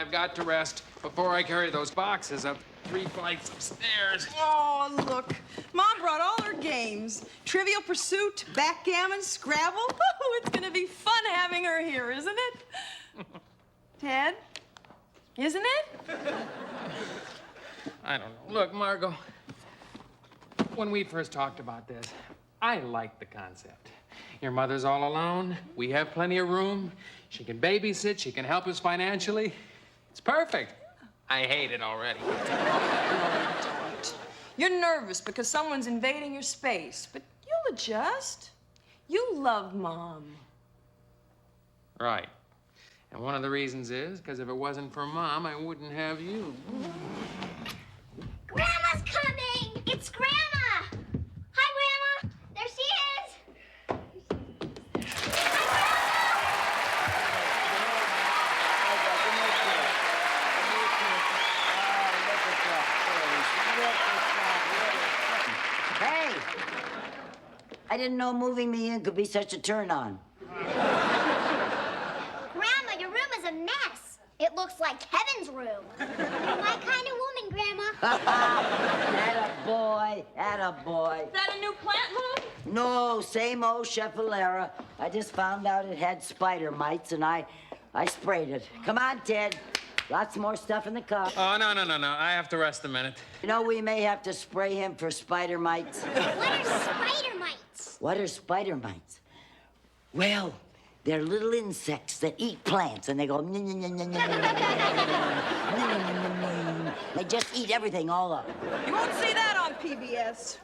I've got to rest before I carry those boxes up 3 flights of stairs. Oh, look. Mom brought all her games. Trivial Pursuit, backgammon, Scrabble. Oh, it's gonna be fun having her here, isn't it? Ted? Isn't it? I don't know. Look, Margot, when we first talked about this, I liked the concept. Your mother's all alone. We have plenty of room. She can babysit. She can help us financially. It's perfect. I hate it already. You're nervous because someone's invading your space, but you'll adjust. You love Mom. Right. And one of the reasons is because if it wasn't for Mom, I wouldn't have you. Grandma's coming! It's Grandma! Hi, Grandma! There she is! Hey! I didn't know moving me in could be such a turn-on. Grandma, your room is a mess. It looks like Kevin's room. My kind of woman, Grandma. Attaboy, attaboy. Is that a new plant, Mom? No, same old Chefalera. I just found out it had spider mites, and I sprayed it. Come on, Ted. Lots more stuff in the car. Oh, no. I have to rest a minute. You know, we may have to spray him for spider mites. What are spider mites? What are spider mites? Well, they're little insects that eat plants, and they go... They just eat everything all up. You won't see that on PBS.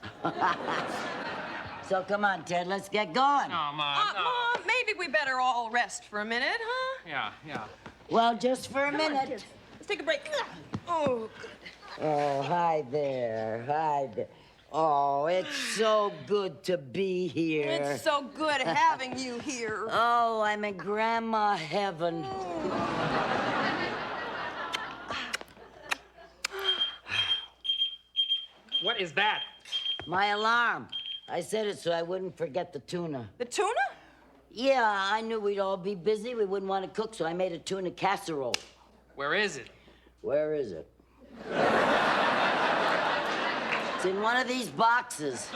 So come on, Ted, let's get going. No, Mom, no. Mom, maybe we better all rest for a minute, huh? Yeah. Well, just for a Come on, minute. kids. Let's take a break. Oh, good. Oh, hi there. Oh, it's so good to be here. It's so good having you here. Oh, I'm in Grandma heaven. What is that? My alarm. I set it so I wouldn't forget the tuna. The tuna? Yeah, I knew we'd all be busy. We wouldn't want to cook, so I made a tuna casserole. Where is it? Where is it? It's in one of these boxes.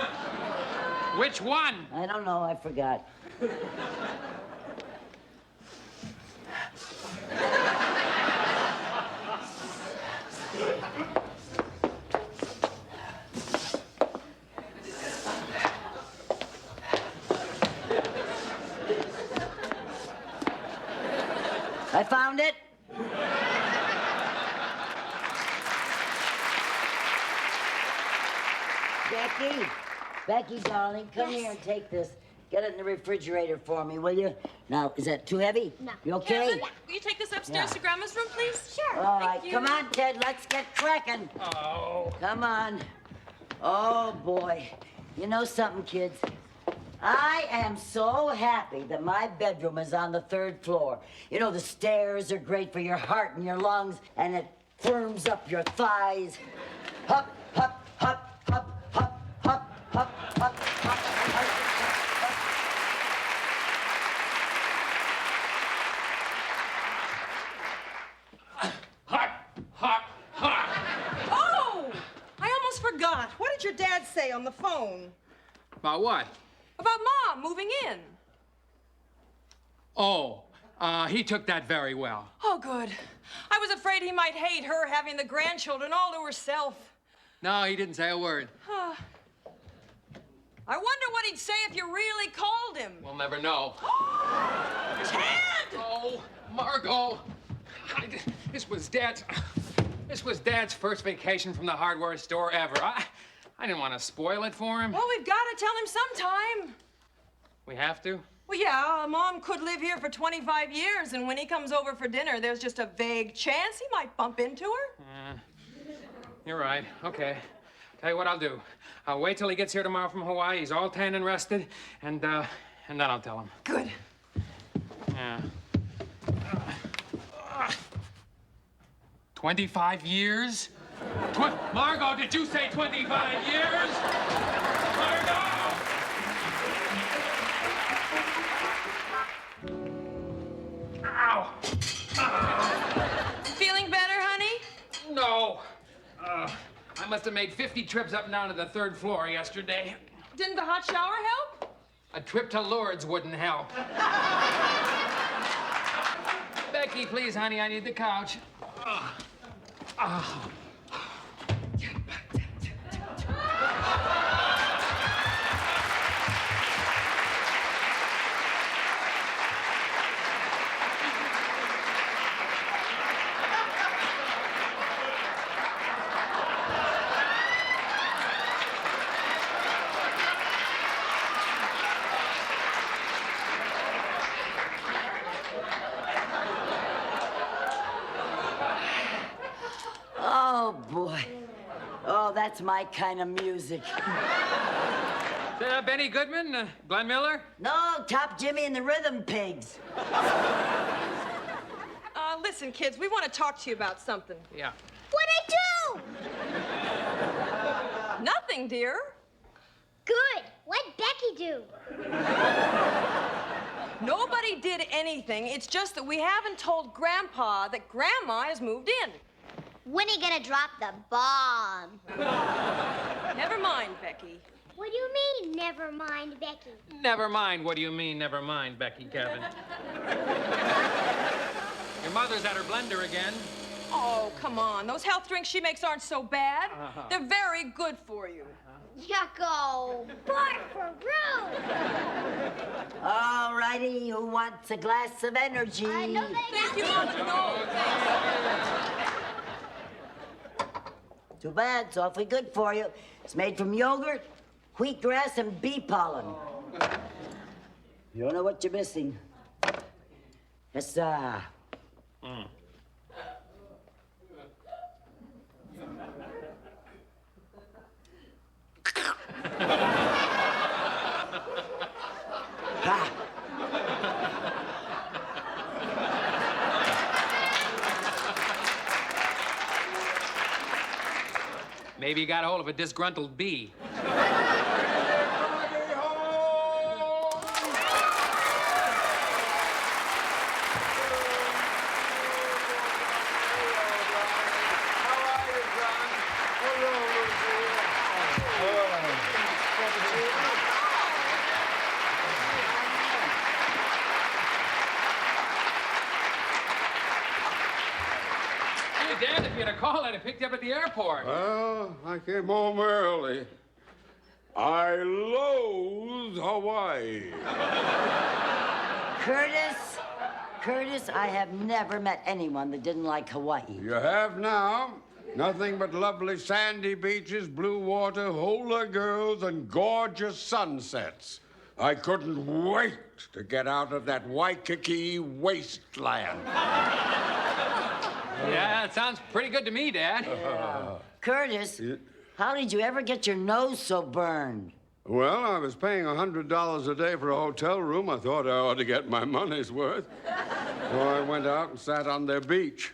Which one? I don't know, I forgot. I found it. Becky, darling, come here and take this. Get it in the refrigerator for me, will you? Now, is that too heavy? No. You okay? Kevin, will you take this upstairs to Grandma's room, please? Sure. All right, Thank you. come on, Ted, let's get cracking. Oh. Come on. Oh, boy. You know something, kids? I am so happy that my bedroom is on the 3rd floor. You know, the stairs are great for your heart and your lungs, and it firms up your thighs. Hop, hop, hop, hop, hop, hop, hop, hop, hop, Oh! I almost forgot. What did your dad say on the phone? About what? About Mom moving in. Oh, he took that very well. Oh, good. I was afraid he might hate her having the grandchildren all to herself. No, he didn't say a word. I wonder what he'd say if you really called him. We'll never know. Ted! Oh, Margot. This was Dad's first vacation from the hardware store ever. I didn't want to spoil it for him. Well, we've got to tell him sometime. We have to? Well, yeah, Mom could live here for 25 years, and when he comes over for dinner, there's just a vague chance he might bump into her. You're right. Okay. Tell you what I'll do. I'll wait till he gets here tomorrow from Hawaii. He's all tan and rested, and then I'll tell him. Good. Yeah. 25 years? Margot, did you say 25 years? Margot! Ow! Feeling must have made 50 trips up and down to the 3rd floor yesterday. Didn't the hot shower help? A trip to Lourdes wouldn't help. Becky, please, honey, I need the couch. Oh, boy. Oh, that's my kind of music. Benny Goodman? Glenn Miller? No, Top Jimmy and the Rhythm Pigs. Listen, kids, we want to talk to you about something. Yeah. What'd I do? Nothing, dear. Good. What'd Becky do? Nobody did anything. It's just that we haven't told Grandpa that Grandma has moved in. When are you gonna drop the bomb? Never mind, Becky. What do you mean, never mind, Becky? Never mind. What do you mean, never mind, Becky, Kevin? Your mother's at her blender again. Oh, come on. Those health drinks she makes aren't so bad. They're very good for you. Yucko. Bark for Roo. All righty, who wants a glass of energy? No, Thank you, Mom. No, thanks. Too bad, it's awfully good for you. It's made from yogurt, wheatgrass, and bee pollen. You don't know what you're missing. Yes, sir. Ha. Maybe you got a hold of a disgruntled bee. Hey, Dad, if you'd have called, I'd have picked you up at the airport. Well, I came home early. I loathe Hawaii. Curtis, I have never met anyone that didn't like Hawaii. You have now. Nothing but lovely sandy beaches, blue water, hula girls, and gorgeous sunsets. I couldn't wait to get out of that Waikiki wasteland. Yeah, it sounds pretty good to me, Dad. Curtis, how did you ever get your nose so burned? Well, I was paying $100 a day for a hotel room. I thought I ought to get my money's worth. So I went out and sat on their beach.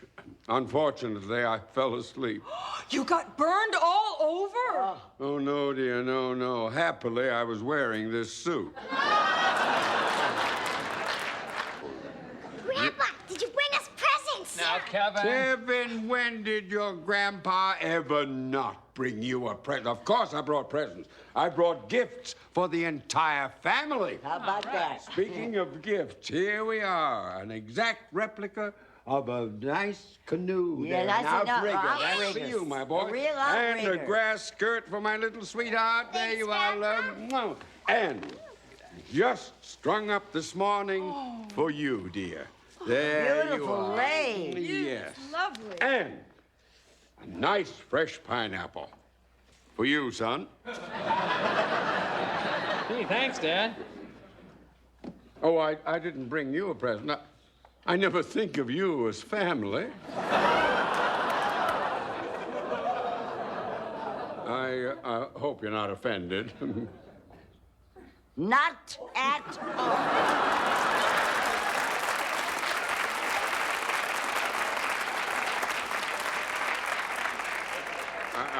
Unfortunately, I fell asleep. You got burned all over? Oh, no, dear, no. Happily, I was wearing this suit. Grandpa, did you bring us presents? Now, Kevin. Kevin, when did your grandpa ever not bring you a present? Of course I brought presents. I brought gifts for the entire family. How about that? Speaking of gifts, here we are, an exact replica of a nice canoe. Yeah, there, that's an enough. outrigger. That's for Outriggers. you, my boy. A real and outrigger. a grass skirt for my little sweetheart. There Thanks, you are, love. Mwah. And just strung up this morning for you, dear. There you Beautiful are. lace. Yes. Lovely. And a nice fresh pineapple. For you, son. Gee, thanks, Dad. Oh, I didn't bring you a present. I never think of you as family. I hope you're not offended. Not at all.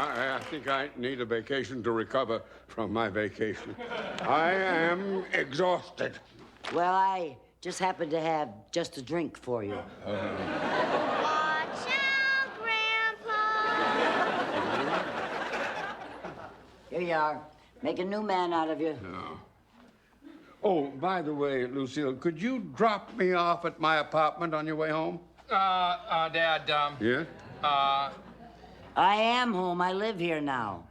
I think I need a vacation to recover from my vacation. I am exhausted. Well, I just happened to have just a drink for you. Watch out, Grandpa. Here you are. Make a new man out of you. No. Oh, by the way, Lucille, could you drop me off at my apartment on your way home? Dad, Yeah? I am home. I live here now.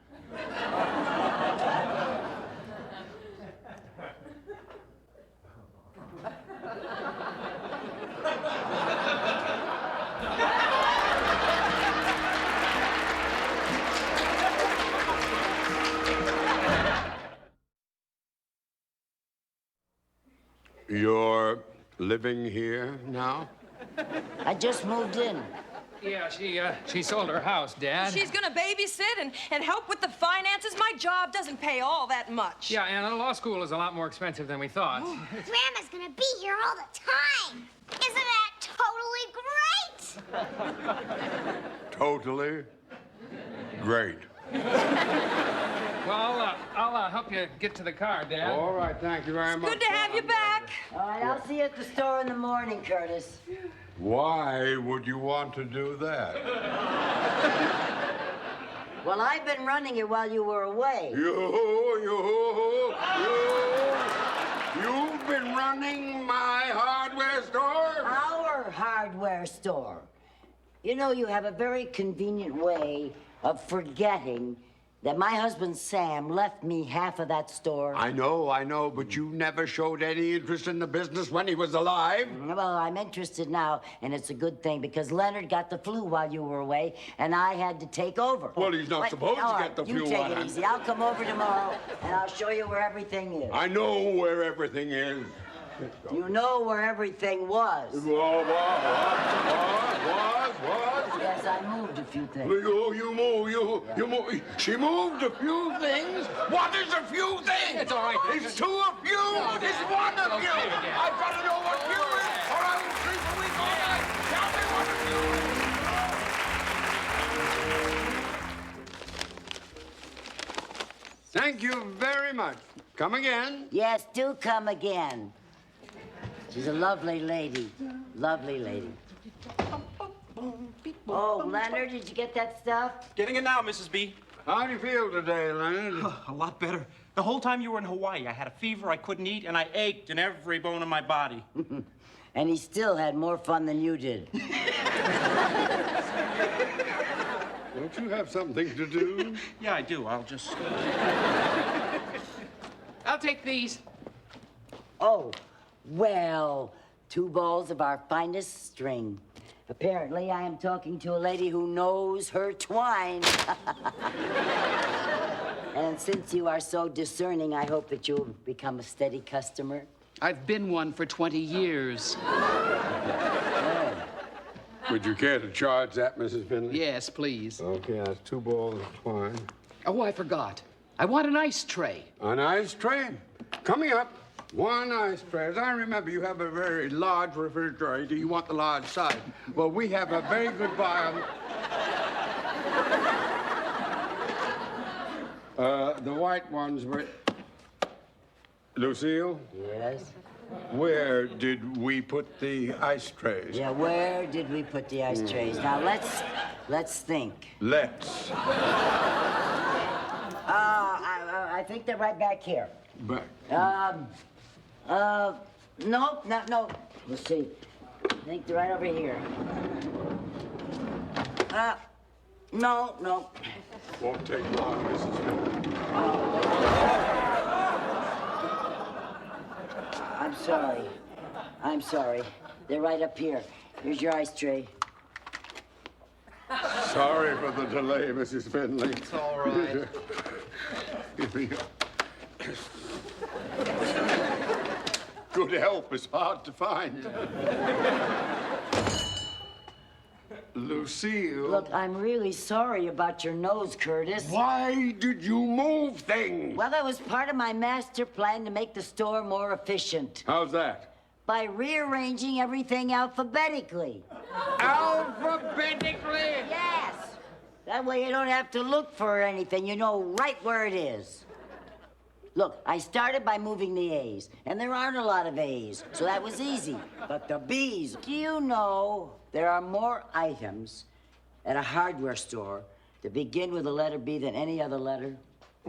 You're living here now? I just moved in. yeah, she sold her house, Dad. She's gonna babysit and help with the finances. My job doesn't pay all that much. Yeah, Anna, law school is a lot more expensive than we thought. Grandma's gonna be here all the time. Isn't that totally great? Totally great. Well, I'll help you get to the car, Dad. All right, thank you very much. Good to have you back. All right, I'll see you at the store in the morning, Curtis. Why would you want to do that? Well, I've been running it while you were away. You've been running my hardware store? Our hardware store. You know, you have a very convenient way of forgetting that my husband Sam left me half of that store. I know, but you never showed any interest in the business when he was alive. Well, I'm interested now, and it's a good thing because Leonard got the flu while you were away, and I had to take over. Well, he's not supposed to get the flu You take while it I'm- easy. I'll come over tomorrow, and I'll show you where everything is. I know where everything is. You know where everything was. What? Yes, I moved a few things. You move. She moved a few things. What is a few things? It's all right. It's two of you. It's one of you. Dad. I've got to know what you is, or I will sleep a week all night. Tell me what you is. Thank you very much. Come again. Yes, do come again. She's a lovely lady. Lovely lady. Oh, Leonard, did you get that stuff? Getting it now, Mrs. B. How do you feel today, Leonard? A lot better. The whole time you were in Hawaii, I had a fever, I couldn't eat, and I ached in every bone in my body. And he still had more fun than you did. Don't you have something to do? Yeah, I do. I'll just... I'll take these. Oh, well, 2 balls of our finest string. Apparently, I am talking to a lady who knows her twine. And since you are so discerning, I hope that you'll become a steady customer. I've been one for 20 years. Would you care to charge that, Mrs. Finley? Yes, please. Okay, that's 2 balls of twine. Oh, I forgot. I want an ice tray. An ice tray. Coming up. 1 ice tray. As I remember, you have a very large refrigerator. You want the large side. Well, we have a very good buy on... the white ones were... Lucille, Yes? where did we put the ice trays? Yeah, where did we put the ice trays? Now, let's think. Let's. I think they're right back here. But No. Let's see. I think they're right over here. No. won't take long, Mrs. Finley. I'm sorry. They're right up here. Here's your ice tray. Sorry for the delay, Mrs. Finley. It's all right. Good help is hard to find. Lucille. Look, I'm really sorry about your nose, Curtis. Why did you move things? Well, that was part of my master plan to make the store more efficient. How's that? By rearranging everything alphabetically. Alphabetically? Yes. That way you don't have to look for anything. You know right where it is. Look, I started by moving the A's, and there aren't a lot of A's, so that was easy. But the B's, do you know there are more items at a hardware store that begin with the letter B than any other letter?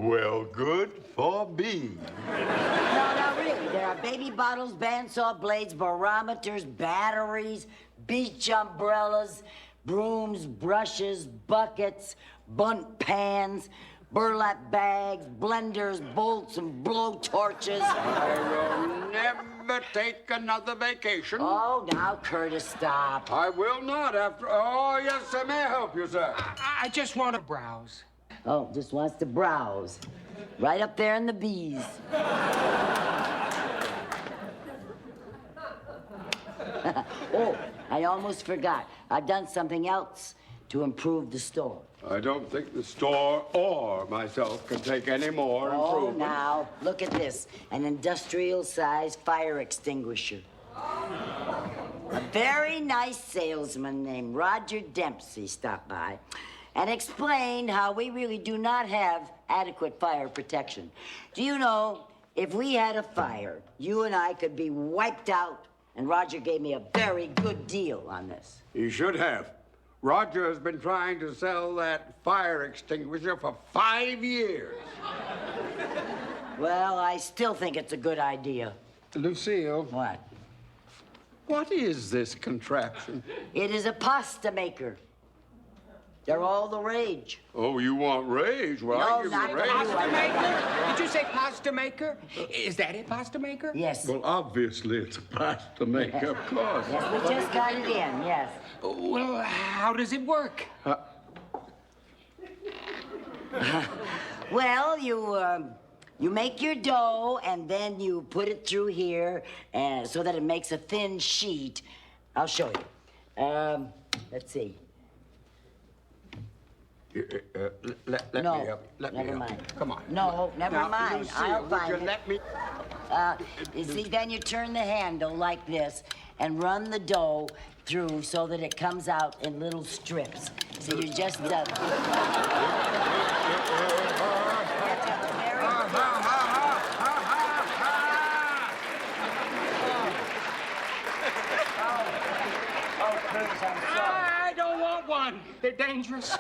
Well, good for me. No, really. There are baby bottles, bandsaw blades, barometers, batteries, beach umbrellas, brooms, brushes, buckets, bunt pans, burlap bags, blenders, bolts, and blow torches. I will never take another vacation. Oh, now, Curtis, stop. I will not after... Oh, yes, sir. May I help you, sir? I just want to browse. Oh, just wants to browse. Right up there in the bees. Oh, I almost forgot. I've done something else to improve the store. I don't think the store or myself can take any more Oh, improvement. now, look at this. An industrial-sized fire extinguisher. A very nice salesman named Roger Dempsey stopped by and explained how we really do not have adequate fire protection. Do you know, if we had a fire, you and I could be wiped out, and Roger gave me a very good deal on this. He should have. Roger has been trying to sell that fire extinguisher for 5 years. Well, I still think it's a good idea. Lucille, What? what is this contraption? It is a pasta maker. They're all the rage. Oh, you want rage? Well, No, I give not you the rage. pasta Pasta maker? Did you say pasta maker? Is that it, pasta maker? Yes. Well, obviously, it's a pasta maker, of course. Yes, we just got it in, yes. Well, how does it work? Well, you make your dough, and then you put it through here so that it makes a thin sheet. I'll show you. Let's see. Let No, me help. Let me never help. mind. Come on. No, never Now, mind. Lucille, I'll would find you it. let me... You see, then you turn the handle like this and run the dough through so that it comes out in little strips. So you just I don't want one. They're dangerous.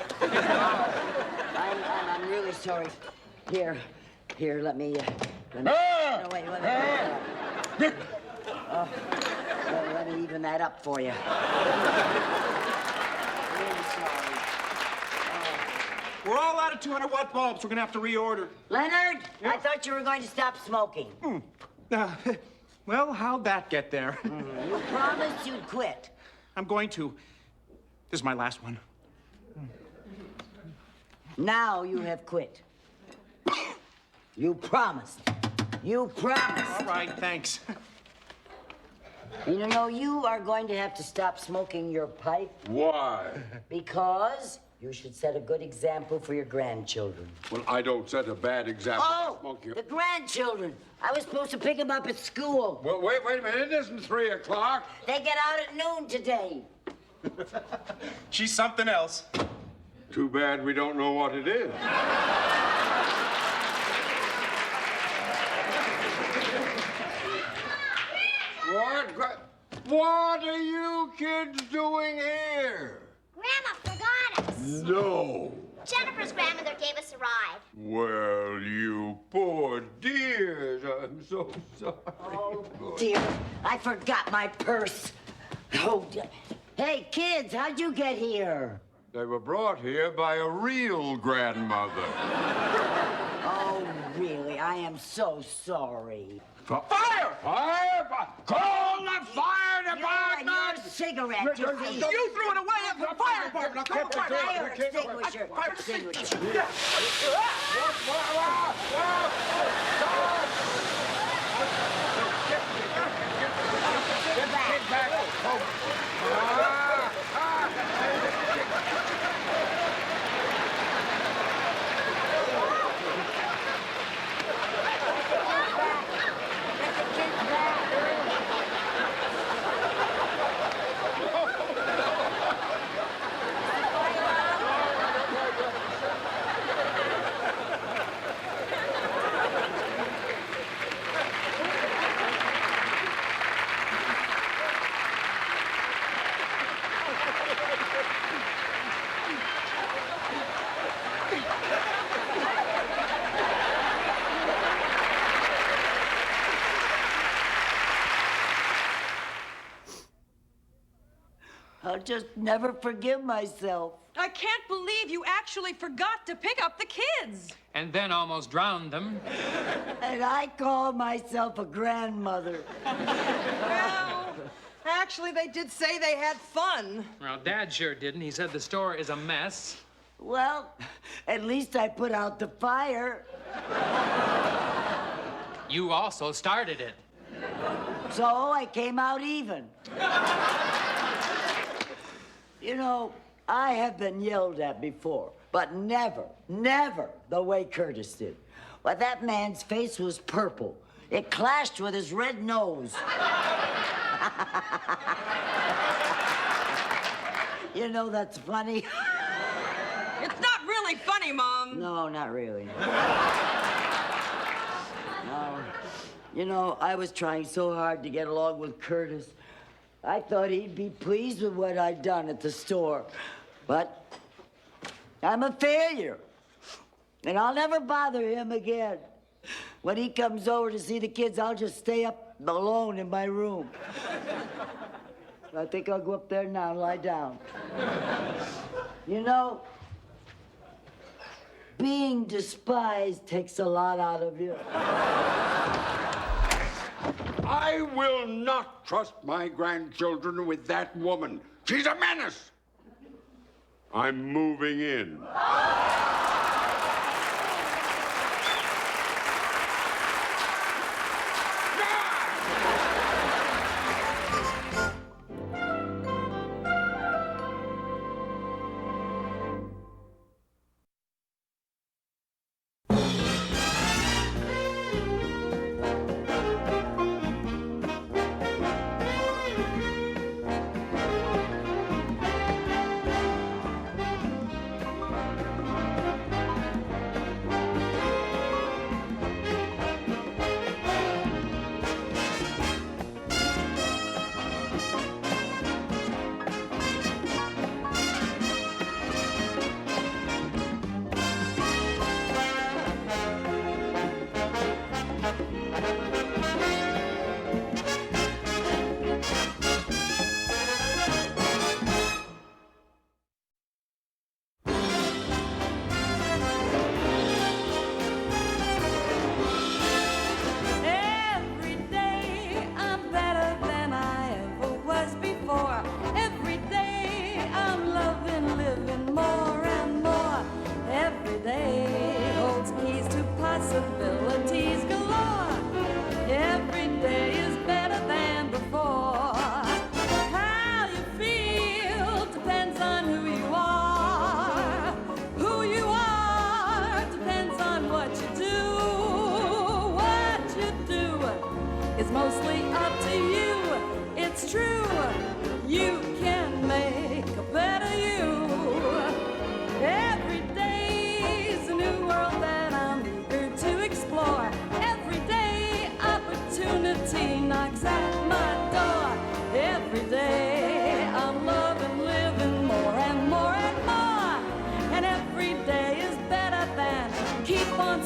I'm really sorry. Here, let me. No, wait. Let me even that up for you. Really sorry. We're all out of 200-watt bulbs. We're gonna have to reorder. Leonard, I thought you were going to stop smoking. Well, how'd that get there? You promised you'd quit. I'm going to. This is my last one. Now you have quit. You promised. You promised. All right, thanks. You know, you are going to have to stop smoking your pipe Why? because you should set a good example for your grandchildren. Well, I don't set a bad example for Oh, smoking. the grandchildren. I was supposed to pick them up at school. Well, wait a minute. It isn't 3 o'clock. They get out at noon today. She's something else. Too bad we don't know what it is. What are you kids doing here? Grandma forgot us. No. Jennifer's grandmother gave us a ride. Well, you poor dears. I'm so sorry. Oh, dear. I forgot my purse. Oh, hey, kids, how'd you get here? They were brought here by a real grandmother. Oh, really? I am so sorry. Fire! Fire! Call the fire You and department! your cigarette, you see. You threw it away at the fire department. Now, come on, Fire extinguisher. Extinguisher. Get back. I'll just never forgive myself. I can't believe you actually forgot to pick up the kids. And then almost drowned them. And I call myself a grandmother. Well, actually, they did say they had fun. Well, Dad sure didn't. He said the store is a mess. Well, at least I put out the fire. You also started it. So I came out even. You know, I have been yelled at before, but never the way Curtis did. Why, that man's face was purple. It clashed with his red nose. You know, that's funny. It's not really funny, Mom. No, not really. No. You know, I was trying so hard to get along with Curtis. I thought he'd be pleased with what I'd done at the store. But I'm a failure. And I'll never bother him again. When he comes over to see the kids, I'll just stay up alone in my room. I think I'll go up there now and lie down. You know, being despised takes a lot out of you. I will not trust my grandchildren with that woman. She's a menace. I'm moving in.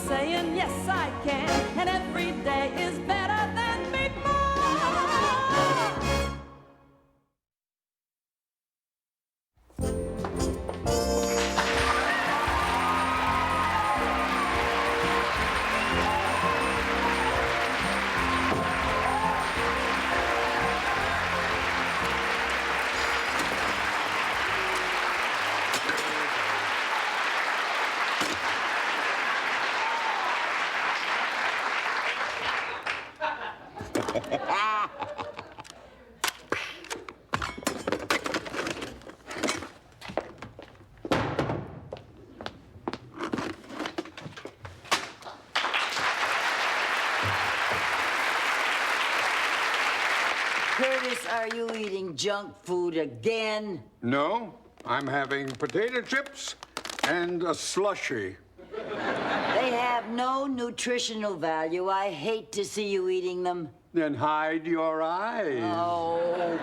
Saying yes I can, and every day is better than Curtis, are you eating junk food again? No, I'm having potato chips and a slushie. They have no nutritional value. I hate to see you eating them. Then hide your eyes. Oh.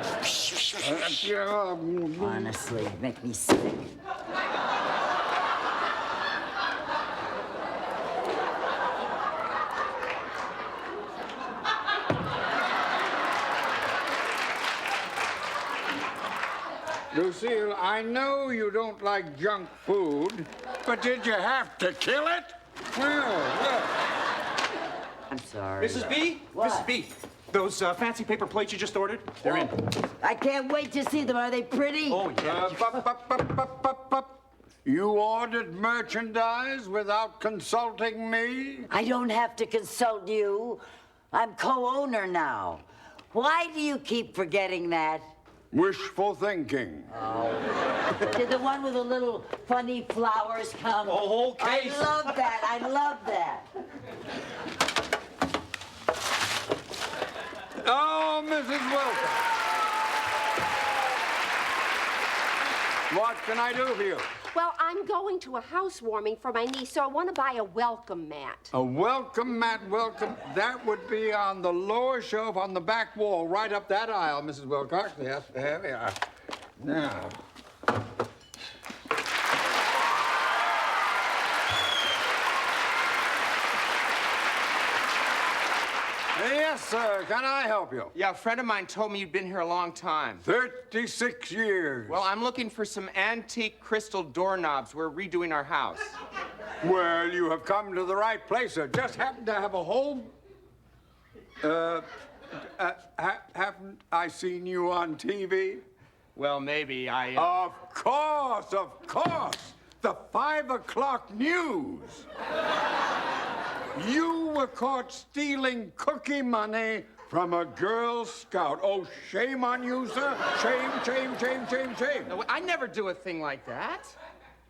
Honestly, make me sick. Lucille, I know you don't like junk food, but did you have to kill it? Well, I'm sorry. Mrs. B? What? Mrs. B, those fancy paper plates you just ordered, they're in. I can't wait to see them. Are they pretty? Oh, yeah. You ordered merchandise without consulting me? I don't have to consult you. I'm co-owner now. Why do you keep forgetting that? Wishful thinking. Did the one with the little funny flowers come? Oh, whole case. I love that. I love that. Oh, Mrs. Wilcox. What can I do for you? Well, I'm going to a housewarming for my niece, so I want to buy a welcome mat. A welcome mat, welcome. That would be on the lower shelf on the back wall, right up that aisle, Mrs. Wilcox. Yes, there we are. Now. Yes, sir. Can I help you? Yeah, a friend of mine told me you'd been here a long time. 36 years. Well, I'm looking for some antique crystal doorknobs. We're redoing our house. Well, you have come to the right place, sir. Just happen to have a whole... haven't I seen you on TV? Well, maybe I... Of course. The 5 o'clock news. You were caught stealing cookie money from a Girl Scout. Oh, shame on you, sir. Shame. No, I never do a thing like that.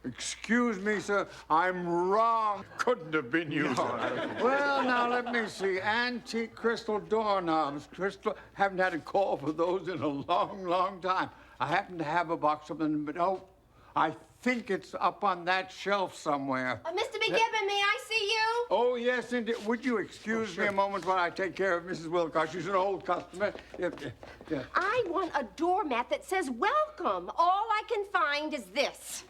Excuse me, sir. I'm wrong. Couldn't have been you, sir. Well, now, let me see. Antique crystal doorknobs. Haven't had a call for those in a long, long time. I happen to have a box of them, but oh, I think it's up on that shelf somewhere. Mr. McGibbon, may I see you? Oh, yes, indeed. Would you excuse me a moment while I take care of Mrs. Wilcox? She's an old customer. Yeah. I want a doormat that says welcome. All I can find is this.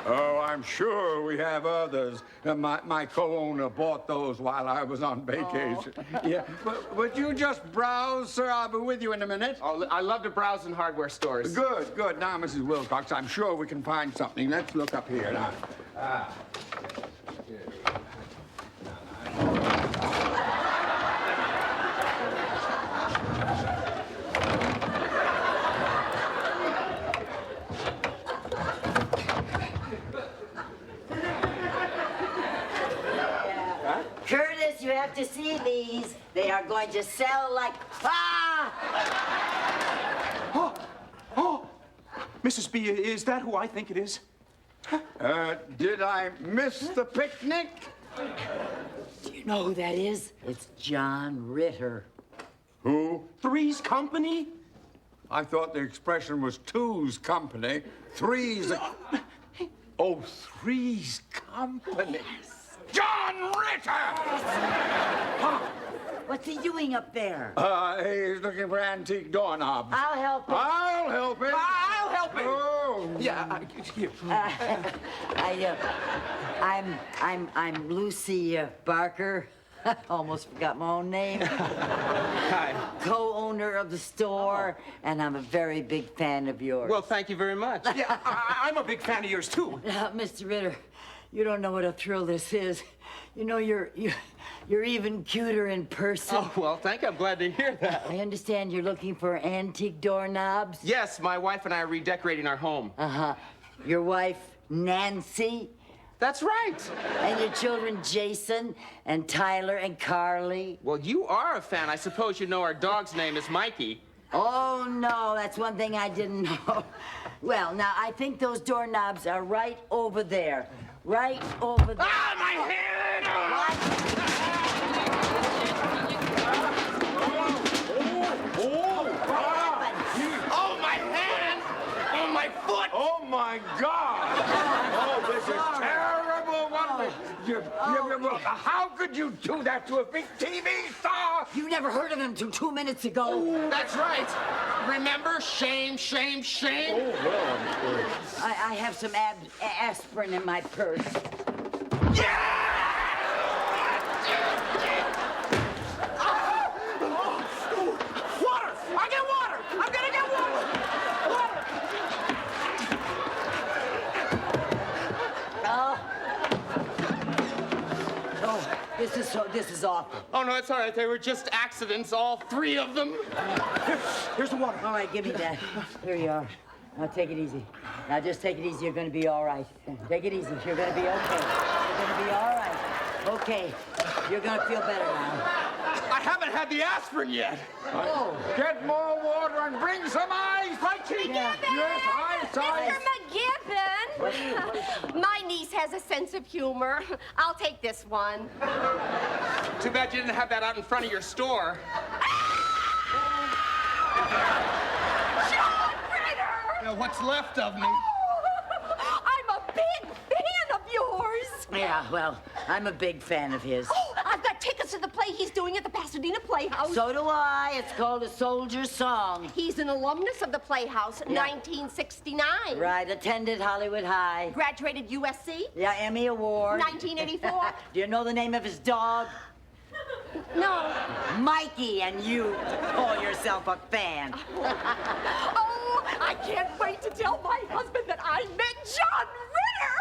Oh, I'm sure we have others. My co-owner bought those while I was on vacation. Yeah, but would you just browse, sir? I'll be with you in a minute. Oh, I love to browse in hardware stores. Good. Now, Mrs. Wilcox, I'm sure we can find something. Let's look up here now. Curtis, you have to see these. They are going to sell like... Oh, Mrs. B, is that who I think it is? Did I miss the picnic? Do you know who that is? It's John Ritter. Who? Three's Company? I thought the expression was two's company. Three's... Oh, Three's Company. John Ritter! What's he doing up there? He's looking for antique doorknobs. I'll help him. I'll help him. I'll help him. Oh. Yeah, here. I'm Lucy Barker. Almost forgot my own name. Hi. Co-owner of the store, and I'm a very big fan of yours. Well, thank you very much. Yeah, I'm a big fan of yours, too. Now, Mr. Ritter, you don't know what a thrill this is. You know, you're even cuter in person. Oh, well, thank you. I'm glad to hear that. I understand you're looking for antique doorknobs. Yes, my wife and I are redecorating our home. Uh-huh. Your wife, Nancy, That's right. and your children, Jason and Tyler and Carly. Well, you are a fan. I suppose you know our dog's name is Mikey. Oh, no, that's one thing I didn't know. Well, now, I think those doorknobs are right over there. Right over there. Ah, my head! What? Oh, my hand! Oh, my foot! Oh, my God! Oh, this is terrible. How could you do that to a big TV star? You never heard of him till 2 minutes ago. That's right. Remember? Shame. Oh, well, I have some aspirin in my purse. Water! I get water! I'm gonna get water! so this is awful. Oh, no, it's all right. They were just accidents, all 3 of them. Here's the water. All right, give me that. Here you are. Now take it easy. Now just take it easy. You're going to be all right. Take it easy. You're going to be okay. You're going to be all right. Okay. You're going to feel better now. I haven't had the asprin yet. Oh. Get more water and bring some ice. Right, Chief? Yeah. Yes, ice, ice. Mr. McGibbon! My niece has a sense of humor. I'll take this one. Too bad you didn't have that out in front of your store. John Ritter! What's left of me? I'm a big fan of yours. Yeah, well, I'm a big fan of his. Oh, I've got tickets to the play he's doing at the Pasadena Playhouse. So do I. It's called A Soldier's Song. He's an alumnus of the Playhouse, Yeah. 1969. Right, attended Hollywood High. Graduated USC, Yeah, Emmy Award. 1984. Do you know the name of his dog? No. Mikey, and you call yourself a fan. Oh, I can't wait to tell my husband that I met John Ritter.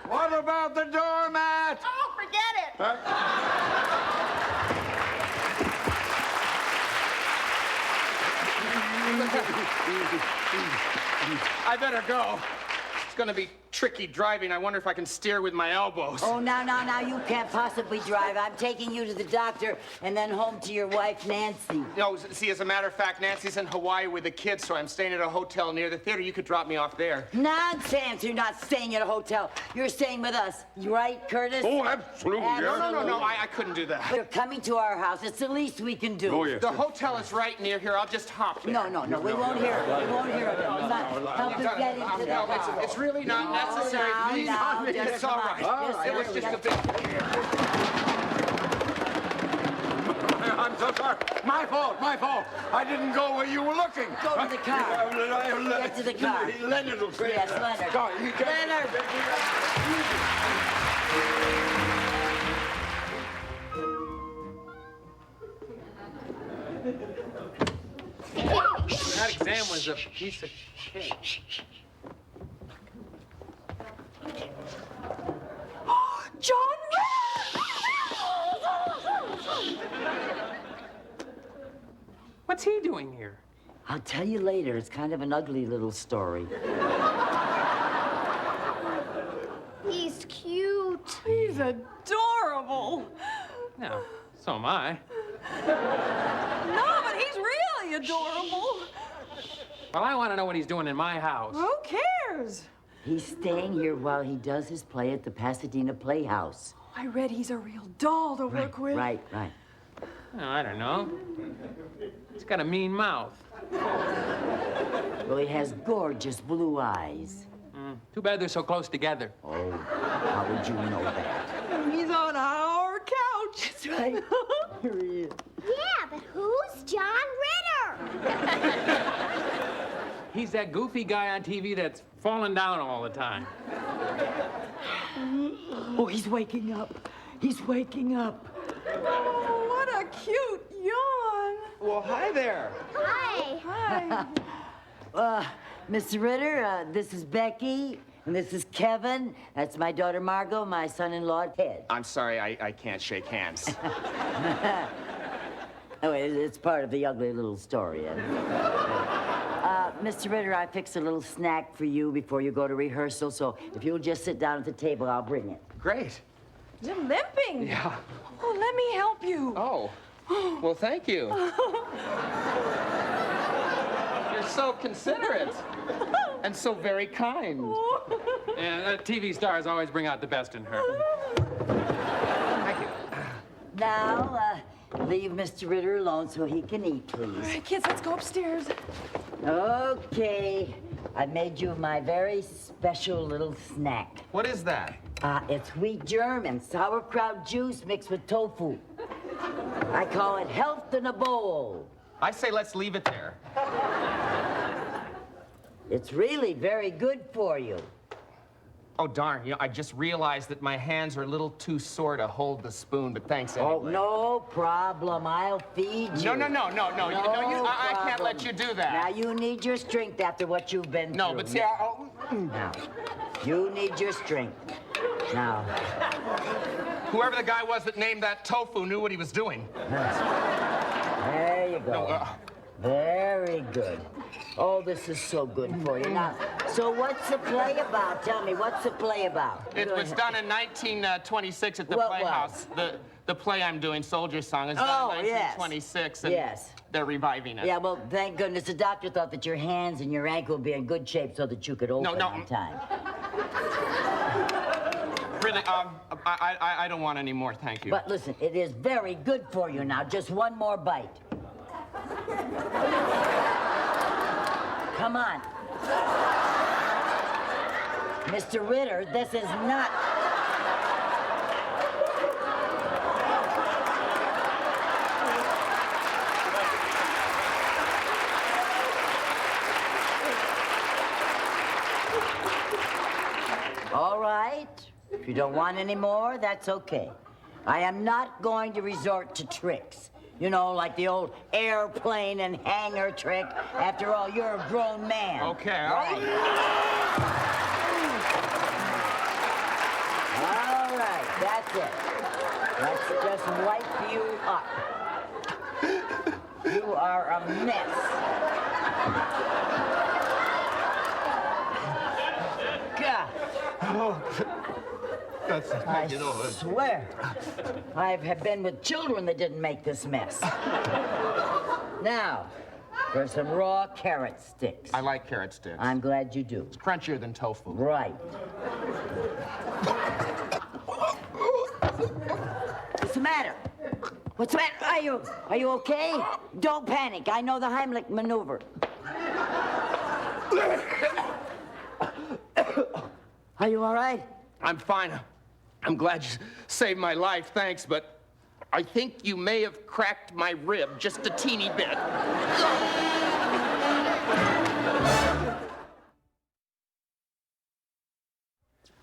What about the doormat? Oh, forget it. I better go. It's gonna be tricky driving. I wonder if I can steer with my elbows. Oh, now, you can't possibly drive. I'm taking you to the doctor and then home to your wife, Nancy. No, see, as a matter of fact, Nancy's in Hawaii with the kids, so I'm staying at a hotel near the theater. You could drop me off there. Nonsense. You're not staying at a hotel. You're staying with us. You right, Curtis? Oh, absolutely. No, I couldn't do that. You're coming to our house. It's the least we can do. Oh, yes. The hotel is right near here. I'll just hop there. No, we won't hear it. We won't hear it. Help us get into the No, car. it's really not necessary. now, Please, now, it's just all come right. on. All right. It was just a bit. I'm so sorry. My fault. I didn't go where you were looking. Go to the car. Get to the car. Leonard will say Yes, Leonard. Go, you get- Leonard. That exam was a piece of cake. John What's he doing here? I'll tell you later. It's kind of an ugly little story. He's cute. He's adorable. No, so am I. No, but he's really adorable. Well, I want to know what he's doing in my house. Who cares? He's staying here while he does his play at the Pasadena Playhouse. I read he's a real doll to work with. Right. Oh, I don't know. He's got a mean mouth. Well, he has gorgeous blue eyes. Too bad they're so close together. Oh, how would you know that? He's on our couch. That's right. Here he is. Yeah, but who's John Ritter? He's that goofy guy on TV that's falling down all the time. Oh, he's waking up. He's waking up. Oh, what a cute yawn. Well, hi there. Hi. Hi. Mr. Ritter, this is Becky, and this is Kevin. That's my daughter Margot, my son-in-law Ted. I'm sorry, I can't shake hands. Oh, it's part of the ugly little story. Mr. Ritter, I fixed a little snack for you before you go to rehearsal, so if you'll just sit down at the table, I'll bring it. Great. You're limping. Yeah. Oh, let me help you. Oh. Well, thank you. You're so considerate. And so very kind. Yeah, TV stars always bring out the best in her. Thank you. Now, leave Mr. Ritter alone so he can eat, All please. right, kids, let's go upstairs. Okay. I made you my very special little snack. What is that? It's wheat germ and sauerkraut juice mixed with tofu. I call it health in a bowl. I say let's leave it there. It's really very good for you. Oh, darn. I just realized that my hands are a little too sore to hold the spoon, but thanks anyway. Oh, no problem. I'll feed you. No. I can't let you do that. Now, you need your strength after what you've been through. No, but see, Now, you need your strength. Now, Whoever the guy was that named that tofu knew what he was doing. There you go. No, Very good. Oh, this is so good for you. Now, so what's the play about? Tell me, what's the play about? it was done in 1926 at the What Playhouse. The play I'm doing, Soldier Song, is done in 1926. And yes. They're reviving it. Yeah, well, thank goodness the doctor thought that your hands and your ankle would be in good shape so that you could open on time. Really, I don't want any more, thank you. But listen, it is very good for you now. Just one more bite. Come on. Mr. Ritter, this is not... All right. If you don't want any more, that's okay. I am not going to resort to tricks. You know, like the old airplane and hangar trick. After all, you're a grown man. Okay, all right. All right, that's it. Let's just wipe you up. You are a mess. God. That's, I swear, I have been with children that didn't make this mess. Now, for some raw carrot sticks. I like carrot sticks. I'm glad you do. It's crunchier than tofu. Right. What's the matter? What's the matter? Are you okay? Don't panic. I know the Heimlich maneuver. Are you all right? I'm fine. I'm glad you saved my life, thanks, but I think you may have cracked my rib just a teeny bit.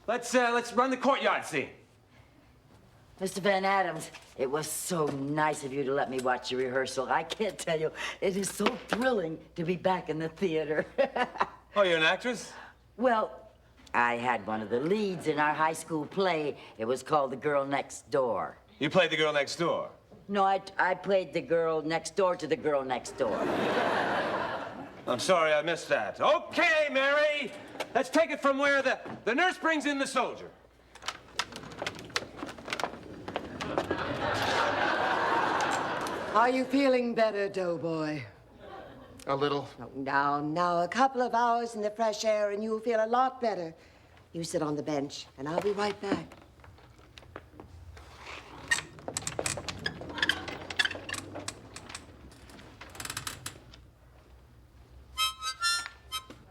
Let's run the courtyard scene. Mr. Van Adams, it was so nice of you to let me watch your rehearsal. I can't tell you, it is so thrilling to be back in the theater. Oh, you're an actress? Well, I had one of the leads in our high school play. It was called The Girl Next Door. You played the girl next door. No, I played the girl next door to the girl next door. I'm sorry I missed that. Okay, Mary, let's take it from where the nurse brings in the soldier. Are you feeling better, doughboy? A little. Now, a couple of hours in the fresh air and you'll feel a lot better. You sit on the bench, and I'll be right back.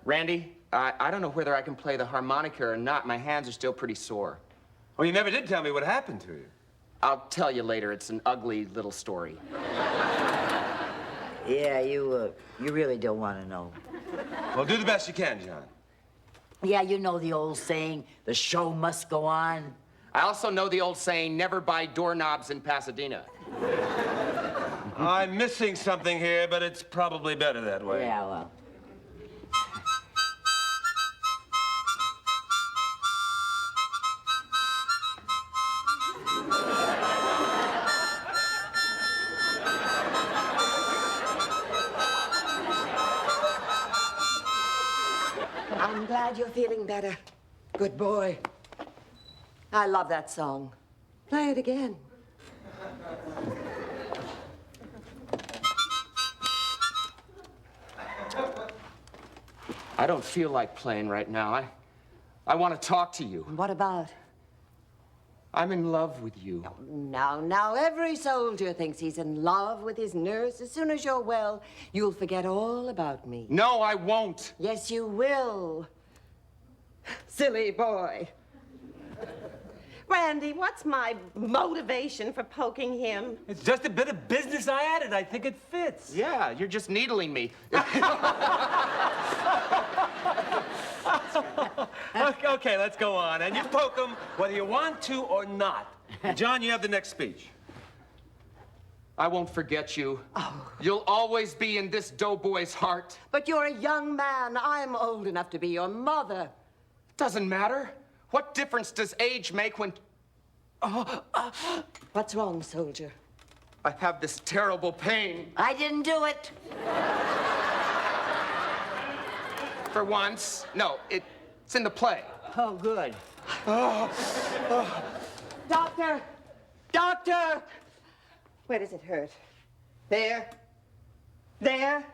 Randy, I don't know whether I can play the harmonica or not. My hands are still pretty sore. Well, you never did tell me what happened to you. I'll tell you later. It's an ugly little story. Yeah, you really don't want to know. Well, do the best you can, John. Yeah, you know the old saying, the show must go on. I also know the old saying, never buy doorknobs in Pasadena. I'm missing something here, but it's probably better that way. Yeah, well. I'm glad you're feeling better. Good boy. I love that song. Play it again. I don't feel like playing right now. I want to talk to you. What about? I'm in love with you. Now, every soldier thinks he's in love with his nurse. As soon as you're well, you'll forget all about me. No, I won't. Yes, you will. Silly boy. Randy, what's my motivation for poking him? It's just a bit of business I added. I think it fits. Yeah, you're just needling me. Okay, let's go on. And you poke him whether you want to or not. John, you have the next speech. I won't forget you. You'll always be in this doughboy's heart. But you're a young man. I'm old enough to be your mother. Doesn't matter. What difference does age make when What's wrong, soldier? I have this terrible pain. I didn't do it. For once. No, it's in the play. Oh, good. Doctor! Doctor! Where does it hurt? There? There?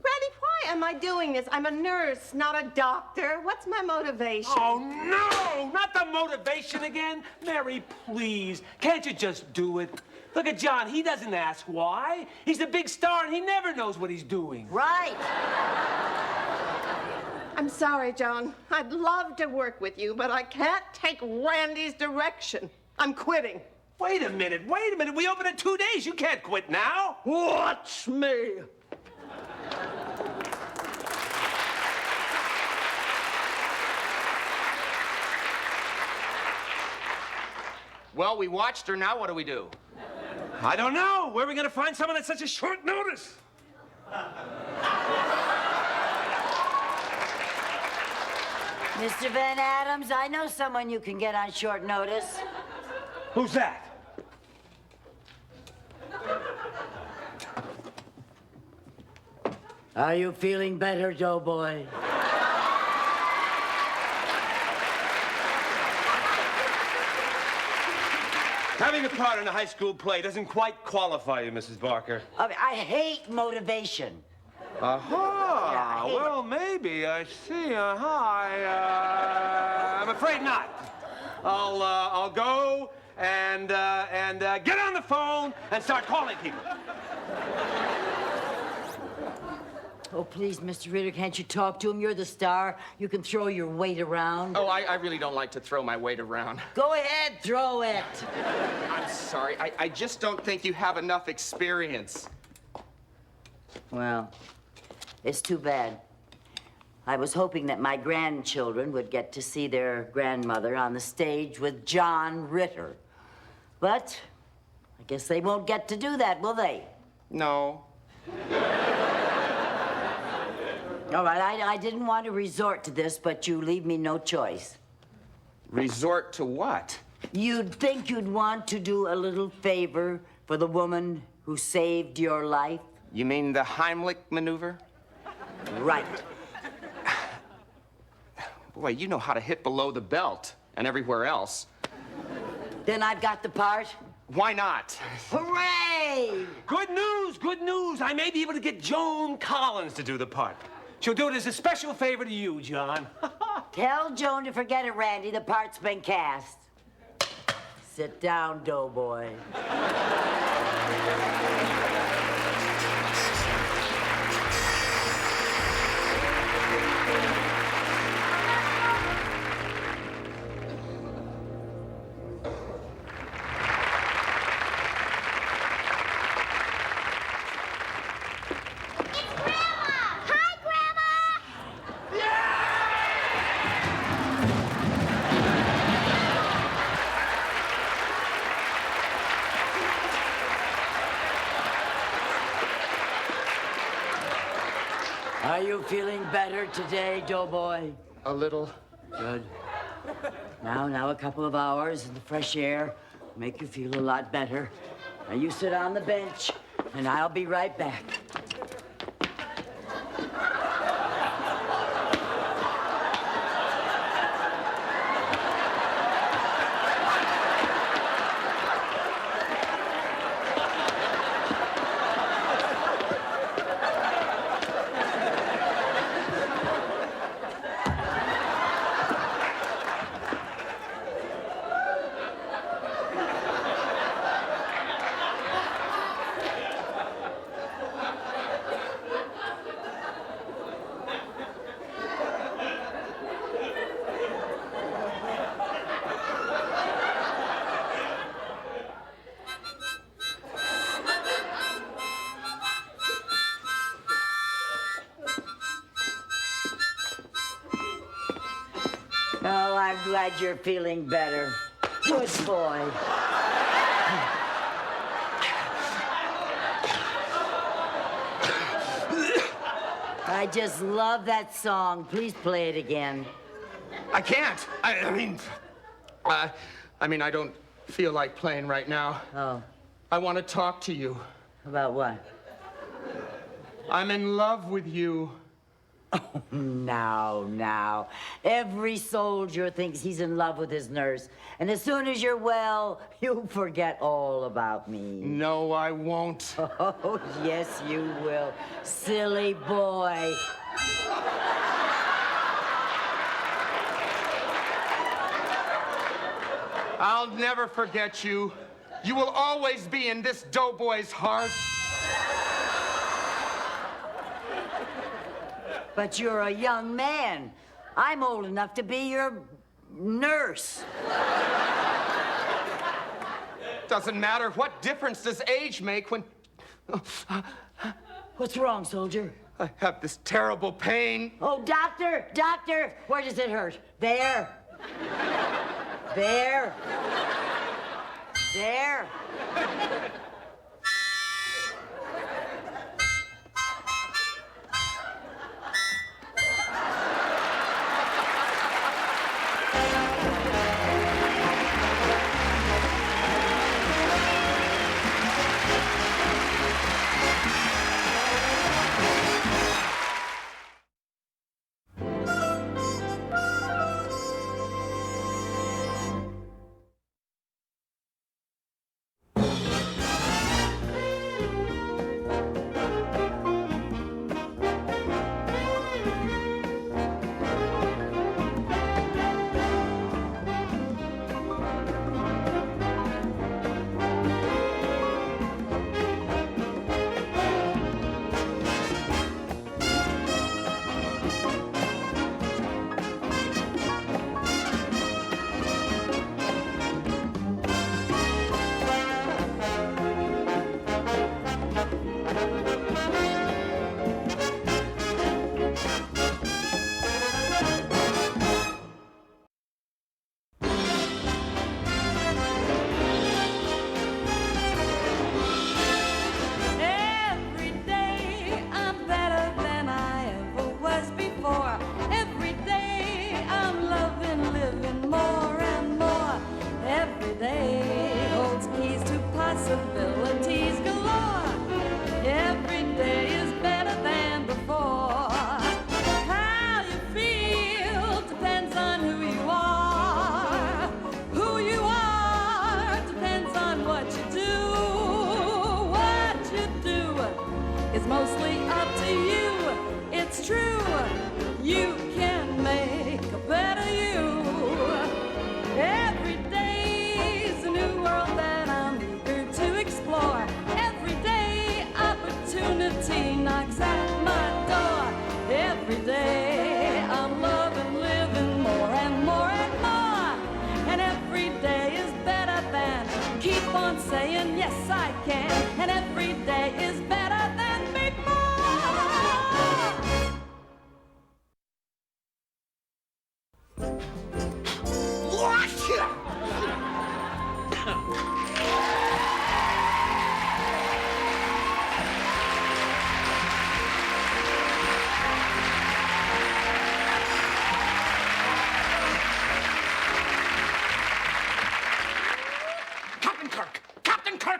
Randy, why am I doing this? I'm a nurse, not a doctor. What's my motivation? Oh, no! Not the motivation again. Mary, please. Can't you just do it? Look at John. He doesn't ask why. He's a big star, and he never knows what he's doing. Right. I'm sorry, John. I'd love to work with you, but I can't take Randy's direction. I'm quitting. Wait a minute. We open in 2 days. You can't quit now. Watch me. Well, we watched her. Now what do we do? I don't know. Where are we going to find someone at such a short notice? Mr. Van Adams, I know someone you can get on short notice. Who's that? Are you feeling better, Doughboy? Having a part in a high school play doesn't quite qualify you, Mrs. Barker. I hate motivation. Aha! Yeah, I hate Well, maybe. I see. I'm afraid not. I'll go and get on the phone and start calling people. Oh, please, Mr. Ritter, can't you talk to him? You're the star. You can throw your weight around. Oh, I really don't like to throw my weight around. Go ahead, throw it. I'm sorry. I just don't think you have enough experience. Well, it's too bad. I was hoping that my grandchildren would get to see their grandmother on the stage with John Ritter. But I guess they won't get to do that, will they? No. All right, I didn't want to resort to this, but you leave me no choice. Resort to what? You'd think you'd want to do a little favor for the woman who saved your life? You mean the Heimlich maneuver? Right. Boy, you know how to hit below the belt and everywhere else. Then I've got the part? Why not? Hooray! Good news, good news. I may be able to get Joan Collins to do the part. She'll do it as a special favor to you, John. Tell Joan to forget it, Randy. The part's been cast. Sit down, Doughboy. Are you feeling better today, Doughboy? A little. Good. Now, a couple of hours in the fresh air will make you feel a lot better. Now, you sit on the bench, and I'll be right back. Oh, I'm glad you're feeling better. Good boy. I just love that song. Please play it again. I can't. I mean, I mean, I don't feel like playing right now. Oh, I want to talk to you. about what? I'm in love with you. Now. Every soldier thinks he's in love with his nurse. And as soon as you're well, you'll forget all about me. No, I won't. Oh, yes, you will. Silly boy. I'll never forget you. You will always be in this doughboy's heart. But you're a young man. I'm old enough to be your nurse. Doesn't matter. What difference does age make when... What's wrong, soldier? I have this terrible pain. Oh, doctor, where does it hurt? There. There. There.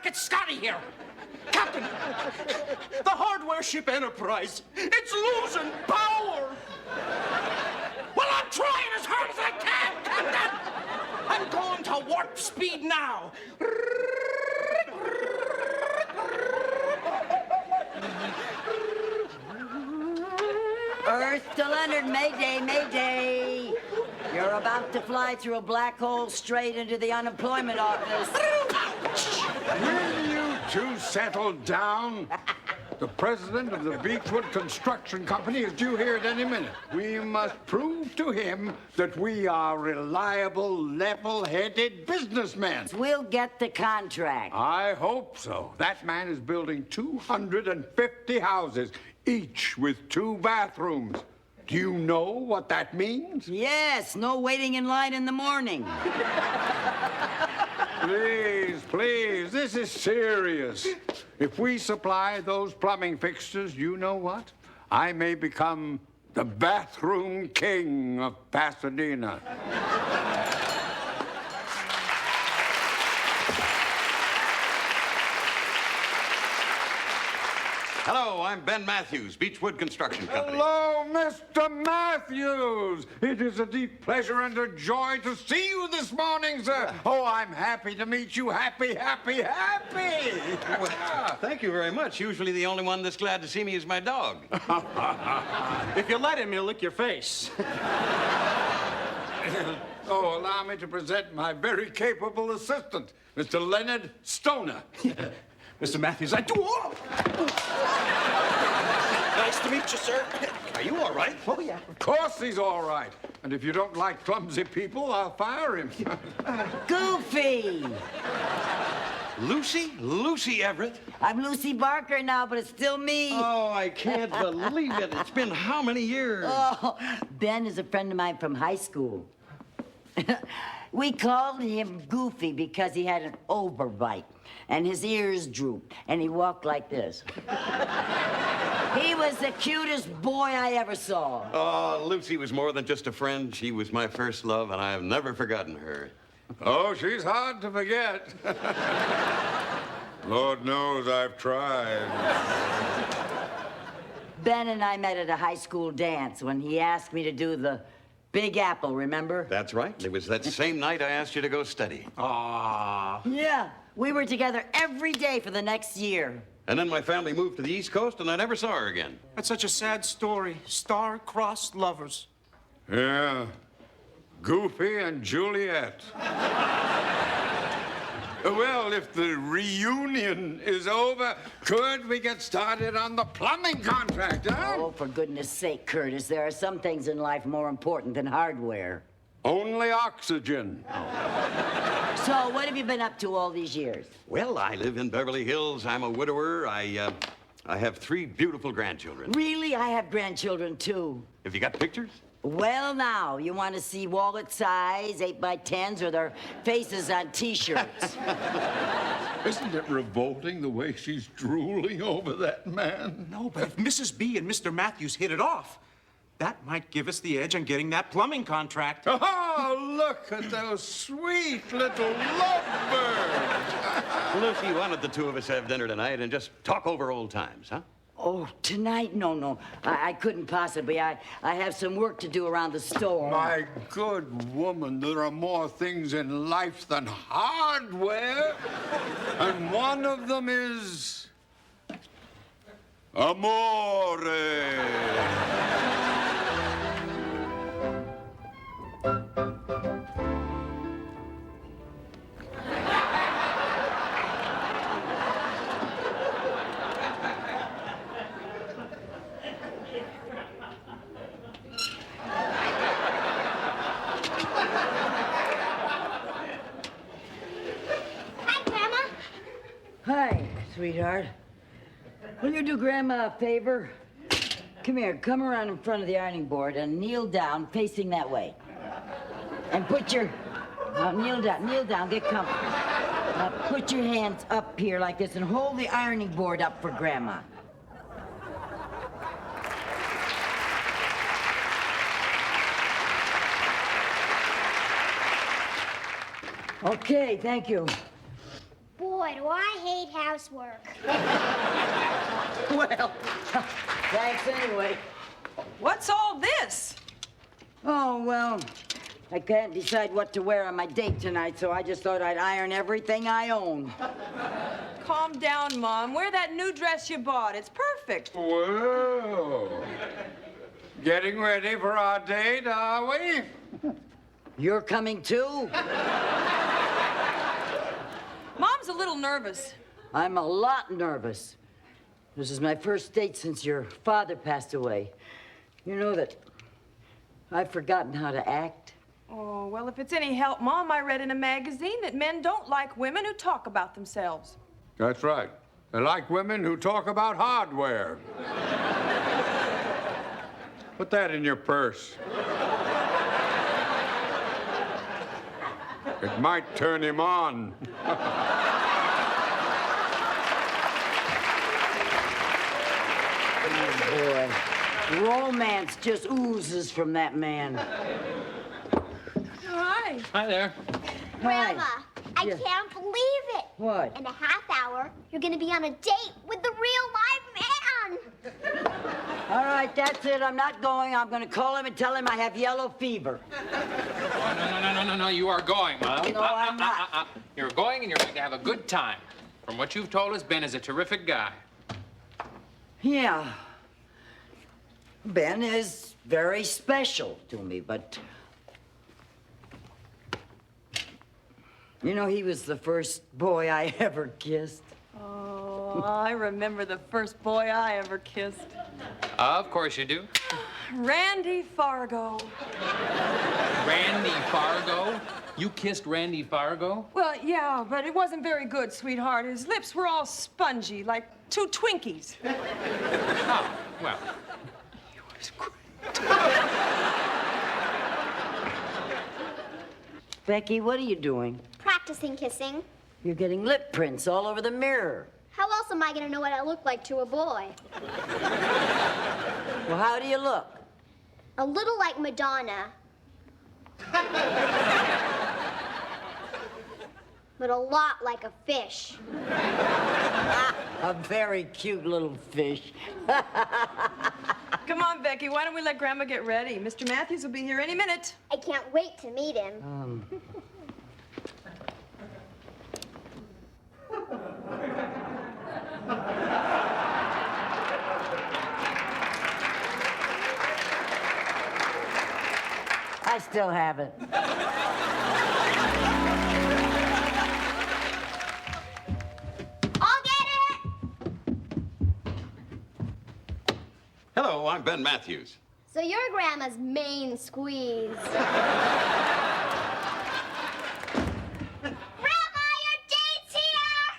It's Scotty here. Captain, the hardware ship Enterprise, it's losing power. Well, I'm trying as hard as I can, Captain. I'm going to warp speed now. Earth to Leonard, Mayday, Mayday. You're about to fly through a black hole straight into the unemployment office. Will you two settle down? The president of the Beechwood Construction Company is due here at any minute. We must prove to him that we are reliable, level-headed businessmen. We'll get the contract. I hope so. That man is building 250 houses, each with 2 bathrooms. Do you know what that means? Yes, no waiting in line in the morning. Please, this is serious. If we supply those plumbing fixtures, you know what? I may become the bathroom king of Pasadena. Hello, I'm Ben Matthews, Beechwood Construction Company. Hello, Mr. Matthews. It is a deep pleasure and a joy to see you this morning, sir. Oh, I'm happy to meet you. Happy, happy, happy. Well, thank you very much. Usually the only one that's glad to see me is my dog. If you let him, he'll lick your face. Oh, allow me to present my very capable assistant, Mr. Leonard Stoner. Mr. Matthews, I do all. Nice to meet you, sir. Are you all right? Oh, yeah. Of course he's all right. And if you don't like clumsy people, I'll fire him. Goofy! Lucy? Lucy Everett? I'm Lucy Barker now, but it's still me. Oh, I can't believe it. It's been how many years? Oh, Ben is a friend of mine from high school. We called him Goofy because he had an overbite, and his ears drooped, and he walked like this. He was the cutest boy I ever saw. Oh, Lucy was more than just a friend. She was my first love, and I have never forgotten her. Oh, she's hard to forget. Lord knows I've tried. Ben and I met at a high school dance when he asked me to do the Big Apple, remember? That's right. It was that same night I asked you to go study. Ah. Yeah, we were together every day for the next year. And then my family moved to the East Coast, and I never saw her again. That's such a sad story. Star-crossed lovers. Yeah. Goofy and Juliet. Well, if the reunion is over, could we get started on the plumbing contract, huh? Oh, for goodness sake, Curtis, there are some things in life more important than hardware. Only oxygen. So, what have you been up to all these years? Well, I live in Beverly Hills. I'm a widower. I have 3 beautiful grandchildren. Really? I have grandchildren, too. Have you got pictures? Well, now, you want to see wallet size, 8x10s, or their faces on T-shirts? Isn't it revolting the way she's drooling over that man? No, but if Mrs. B and Mr. Matthews hit it off, that might give us the edge on getting that plumbing contract. Oh, look at those sweet little lovebirds. Lucy, why don't the 2 of us have dinner tonight and just talk over old times, huh? Oh, tonight? No. I couldn't possibly. I have some work to do around the store. My good woman, there are more things in life than hardware. And one of them is... amore. Hi, sweetheart. Will you do Grandma a favor? Come here, come around in front of the ironing board and kneel down, facing that way. And put your... kneel down, get comfortable. Now, put your hands up here like this and hold the ironing board up for Grandma. Okay, thank you. Boy, do I hate housework. Well, thanks anyway. What's all this? Oh, well, I can't decide what to wear on my date tonight, so I just thought I'd iron everything I own. Calm down, Mom. Wear that new dress you bought. It's perfect. Whoa. Getting ready for our date, are we? You're coming too? Mom's a little nervous. I'm a lot nervous. This is my first date since your father passed away. You know that I've forgotten how to act. Oh, well, if it's any help, Mom, I read in a magazine that men don't like women who talk about themselves. That's right. They like women who talk about hardware. Put that in your purse. It might turn him on. Oh, boy. Romance just oozes from that man. Hi. Hi there. Grandma, I Yes. can't believe it. What? In a half hour, you're gonna be on a date with the real live All right, that's it. I'm not going. I'm going to call him and tell him I have yellow fever. Oh, no. You are going, Mom. No, I'm not. You're going and you're going to have a good time. From what you've told us, Ben is a terrific guy. Yeah. Ben is very special to me, but... You know, he was the first boy I ever kissed. Oh, I remember the first boy I ever kissed. Of course you do. Randy Fargo. Randy Fargo? You kissed Randy Fargo? Well, yeah, but it wasn't very good, sweetheart. His lips were all spongy, like two Twinkies. Oh, well. He was great. Becky, what are you doing? Practicing kissing. You're getting lip prints all over the mirror. How else am I gonna know what I look like to a boy? Well, how do you look? A little like Madonna. But a lot like a fish. A very cute little fish. Come on, Becky, why don't we let Grandma get ready? Mr. Matthews will be here any minute. I can't wait to meet him. I still have it. I'll get it! Hello, I'm Ben Matthews. So you're Grandma's main squeeze. Grandma, your date's here!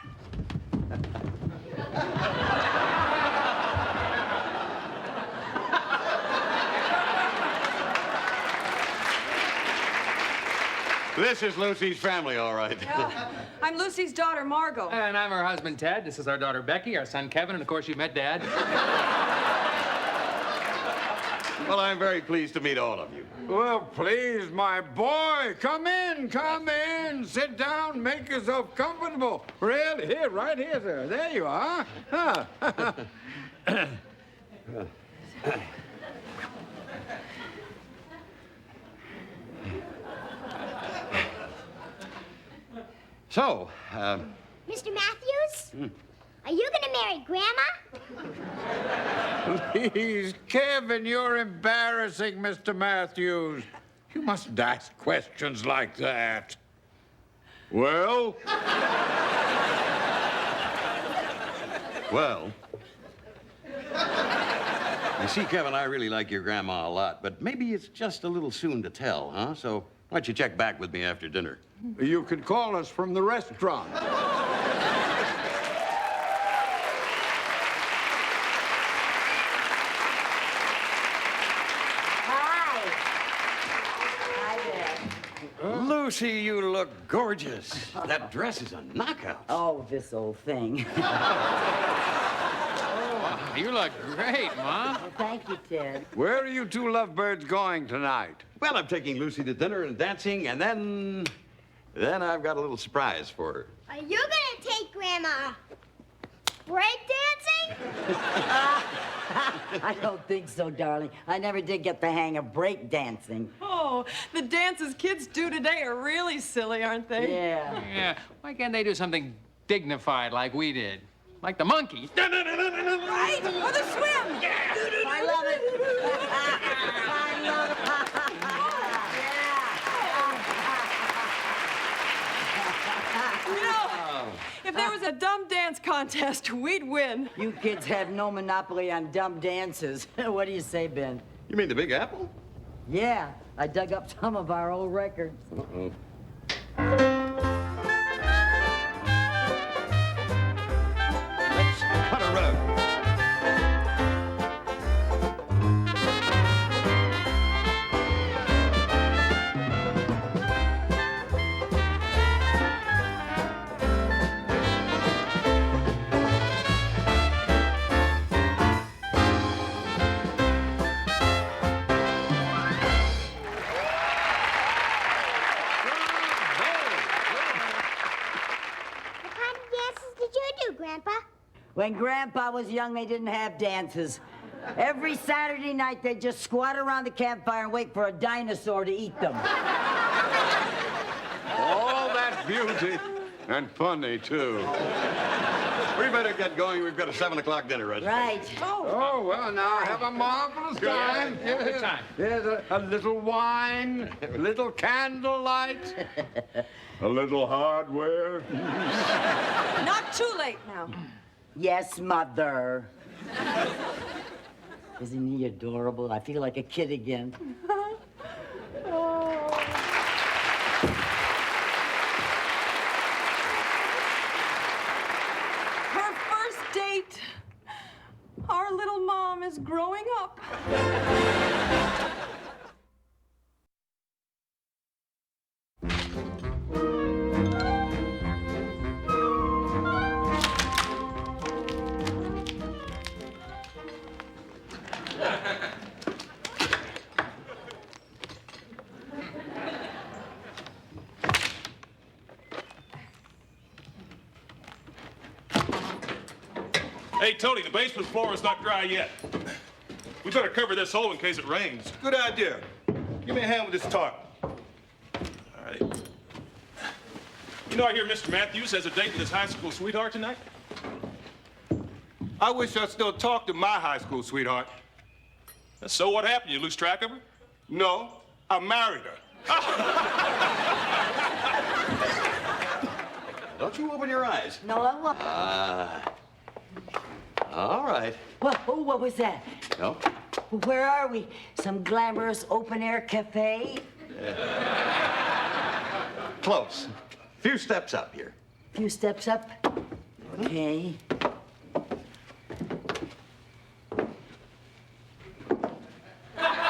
This is Lucy's family, all right. I'm Lucy's daughter, Margot. And I'm her husband, Ted. This is our daughter, Becky, our son, Kevin, and of course, you met Dad. Well, I'm very pleased to meet all of you. Well, please, my boy, come in. Sit down, make yourself comfortable. Really? Here, right here, sir. There you are. Huh. So, Mr. Matthews? Are you gonna marry Grandma? Please, Kevin, you're embarrassing Mr. Matthews. You mustn't ask questions like that. Well? well. You see, Kevin, I really like your grandma a lot, but maybe it's just a little soon to tell, huh? So why don't you check back with me after dinner? You could call us from the restaurant. Lucy, you look gorgeous. That dress is a knockout. Oh, this old thing. Oh, you look great, Mom. Well, thank you, Ted. Where are you two lovebirds going tonight? Well, I'm taking Lucy to dinner and dancing, and then I've got a little surprise for her. Are you gonna take Grandma break dancing? I don't think so, darling. I never did get the hang of break dancing. Oh, the dances kids do today are really silly, aren't they? Yeah. Yeah. Why can't they do something dignified like we did? Like the monkeys. Right? Or the swim. I love it. I love it. You know, if there was a dumb dance contest, we'd win. You kids have no monopoly on dumb dances. What do you say, Ben? You mean the Big Apple? Yeah, I dug up some of our old records. Uh-oh. Let's cut a rug. What kind of dances did you do, Grandpa? When Grandpa was young, they didn't have dances. Every Saturday night, they just squat around the campfire and wait for a dinosaur to eat them. All that beauty and funny, too. We better get going. We've got a 7 o'clock dinner, Reggie. Right. Oh, well, now have a marvelous time. Good time. Here's a little wine, a little candlelight, a little hardware. Not too late now. Yes, Mother. Isn't he adorable? I feel like a kid again. Her first date. Our little mom is growing up. Hey, Tony, the basement floor is not dry yet. We better cover this hole in case it rains. Good idea. Give me a hand with this tarp. All right. You know, I hear Mr. Matthews has a date with his high school sweetheart tonight? I wish I still talked to my high school sweetheart. So what happened? You lose track of her? No, I married her. Don't you open your eyes. No, I won't. All right. What was that? No? Where are we? Some glamorous open-air cafe? Close. Few steps up here. Few steps up. Okay.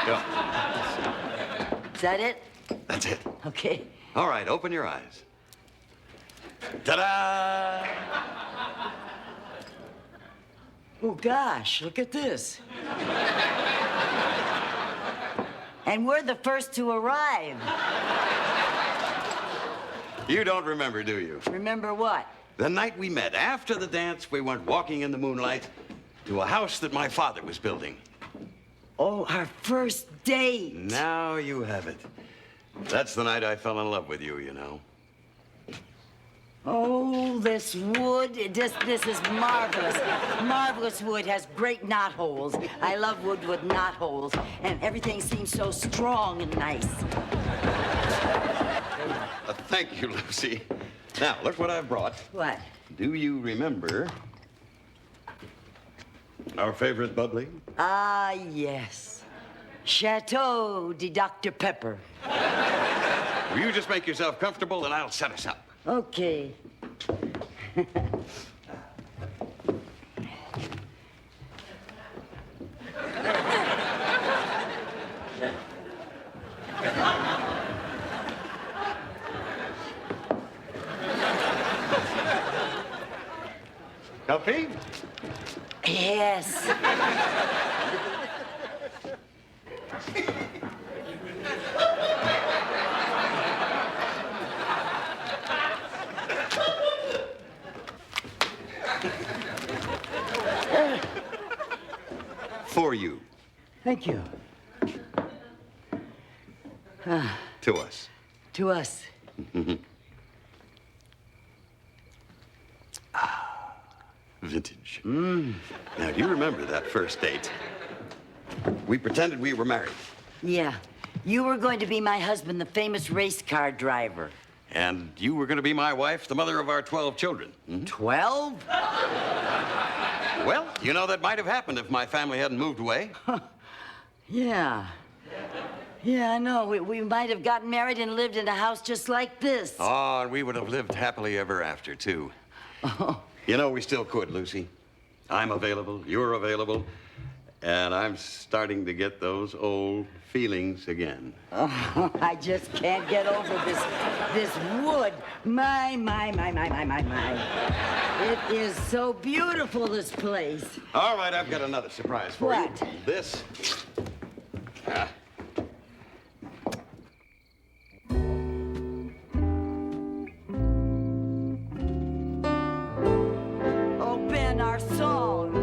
Go. Is that it? That's it. Okay. All right, open your eyes. Ta-da! Oh, gosh, look at this. And we're the first to arrive. You don't remember, do you? Remember what? The night we met, after the dance, we went walking in the moonlight to a house that my father was building. Oh, our first date. Now you have it. That's the night I fell in love with you, you know. Oh, this wood, this is marvelous. Marvelous wood has great knot holes. I love wood with knot holes, and everything seems so strong and nice. Thank you, Lucy. Now, look what I've brought. What? Do you remember our favorite bubbly? Ah, yes. Chateau de Dr. Pepper. Will you just make yourself comfortable and I'll set us up? Okay. Coffee? Yes. For you. Thank you. To us. To us. Vintage. Now, do you remember that first date? We pretended we were married. Yeah. You were going to be my husband, the famous race car driver. And you were going to be my wife, the mother of our 12 children. 12? Well, you know, that might have happened if my family hadn't moved away. Yeah. Yeah, I know. We might have gotten married and lived in a house just like this. Oh, and we would have lived happily ever after, too. Oh. You know, we still could, Lucy. I'm available, you're available, and I'm starting to get those old feelings again. Oh, I just can't get over this wood. My. It is so beautiful, this place. All right, I've got another surprise for you. What? This. Oh, Ben, our song.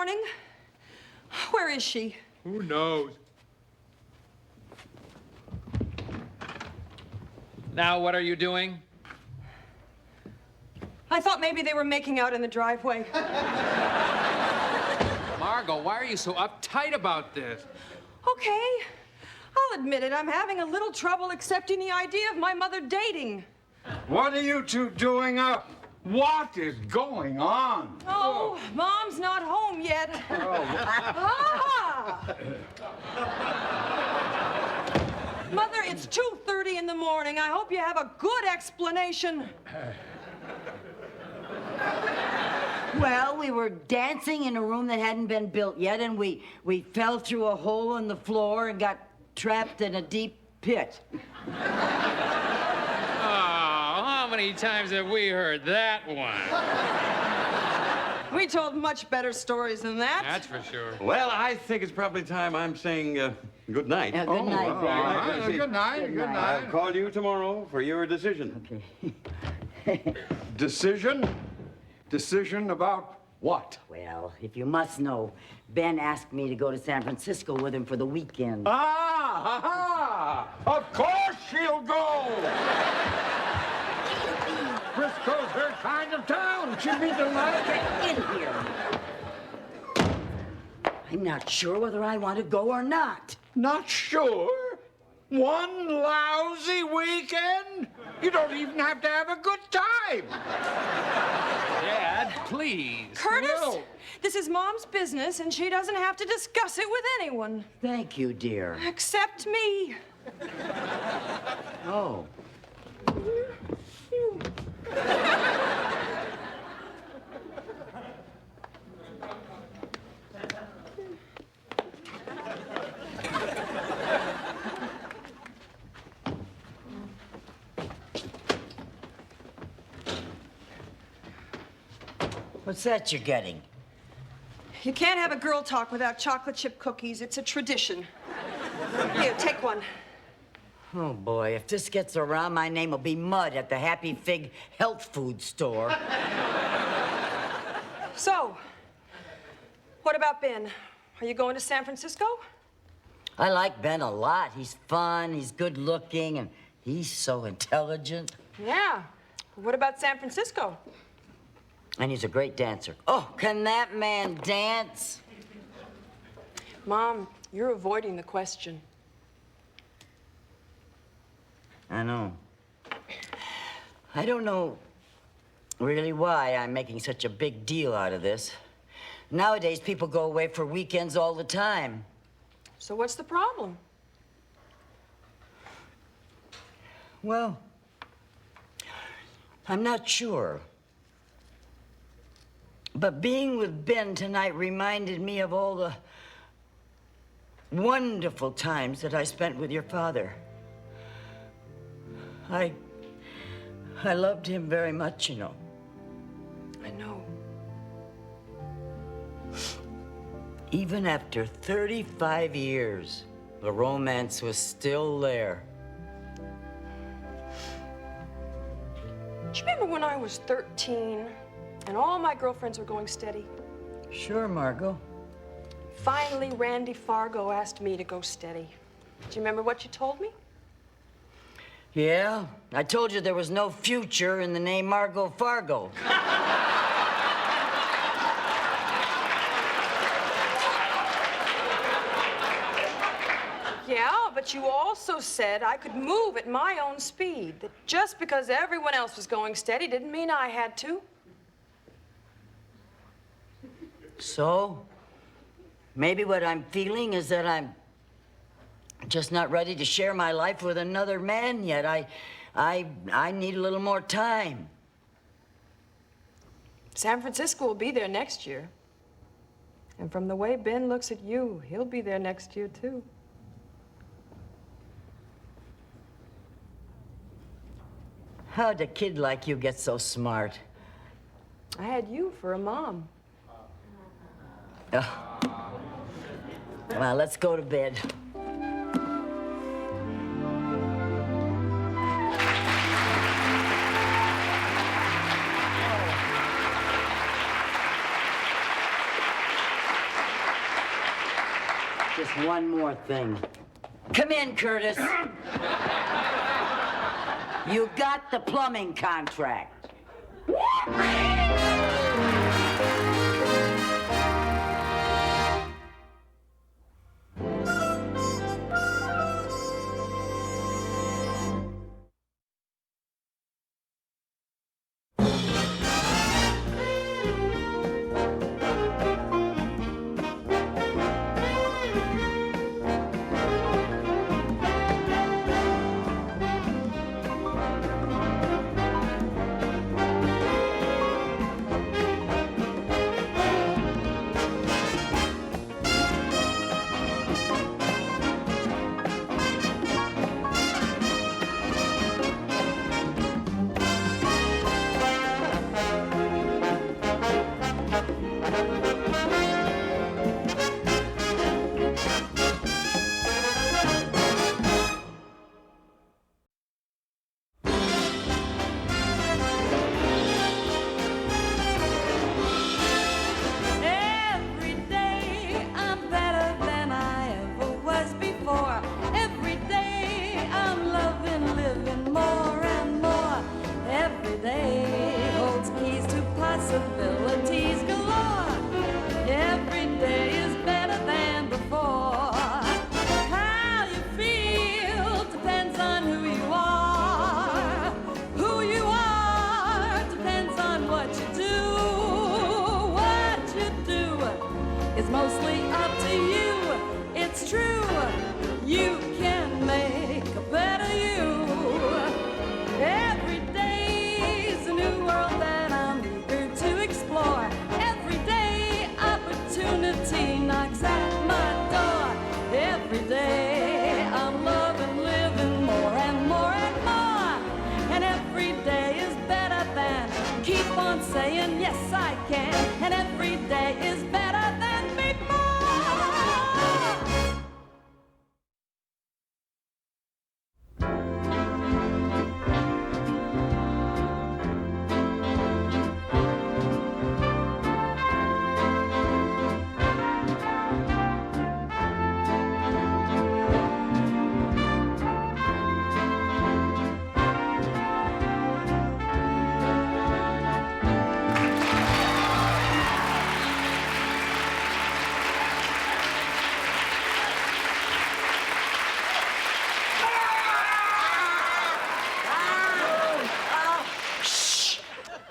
morning. Where is she? Who knows? Now, what are you doing? I thought maybe they were making out in the driveway. Margot, why are you so uptight about this? Okay, I'll admit it. I'm having a little trouble accepting the idea of my mother dating. What are you two doing up? What is going on? Oh, Mom's not home yet. Ah! Mother, it's 2:30 in the morning. I hope you have a good explanation. Well, we were dancing in a room that hadn't been built yet, and we fell through a hole in the floor and got trapped in a deep pit. Oh, how many times have we heard that one? We told much better stories than that. That's for sure. Well, I think it's probably time I'm saying good night. Good night, All Daddy. right. Good night. Good I'll night. call you tomorrow for your decision. Okay. Decision? Decision about what? Well, if you must know, Ben asked me to go to San Francisco with him for the weekend. Ah! Of course she'll go! Frisco's her kind of town. She'll be delighted. Get in here. I'm not sure whether I want to go or not. Not sure? One lousy weekend? You don't even have to have a good time. Dad, please. Curtis, Well. this is Mom's business, and she doesn't have to discuss it with anyone. Thank you, dear. Except me. Oh. What's that you're getting? You can't have a girl talk without chocolate chip cookies. It's a tradition. Here, take one. Oh, boy, if this gets around, my name will be Mud at the Happy Fig health food store. So, what about Ben? Are you going to San Francisco? I like Ben a lot. He's fun, he's good looking, and he's so intelligent. Yeah. What about San Francisco? And he's a great dancer. Oh, can that man dance? Mom, you're avoiding the question. I know. I don't know really why I'm making such a big deal out of this. Nowadays, people go away for weekends all the time. So what's the problem? Well, I'm not sure. But being with Ben tonight reminded me of all the wonderful times that I spent with your father. I loved him very much, you know. I know. Even after 35 years, the romance was still there. Do you remember when I was 13 and all my girlfriends were going steady? Sure, Margot. Finally, Randy Fargo asked me to go steady. Do you remember what you told me? Yeah, I told you there was no future in the name Margot Fargo. Yeah, but you also said I could move at my own speed. That just because everyone else was going steady didn't mean I had to. So, maybe what I'm feeling is that I'm just not ready to share my life with another man yet. I need a little more time. San Francisco will be there next year. And from the way Ben looks at you, he'll be there next year, too. How'd a kid like you get so smart? I had you for a mom. Well, let's go to bed. one more thing. Come in, Curtis. You got the plumbing contract. Saying yes I can, and every day is better than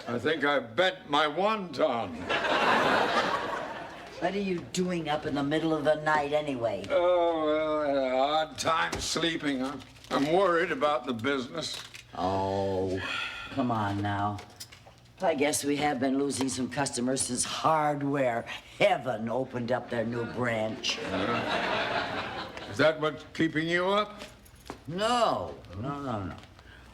I think I bent my wonton. What are you doing up in the middle of the night anyway? Oh, well, I had a hard time sleeping. I'm worried about the business. Oh, come on now. I guess we have been losing some customers since Hardware Heaven opened up their new branch. Is that what's keeping you up? No.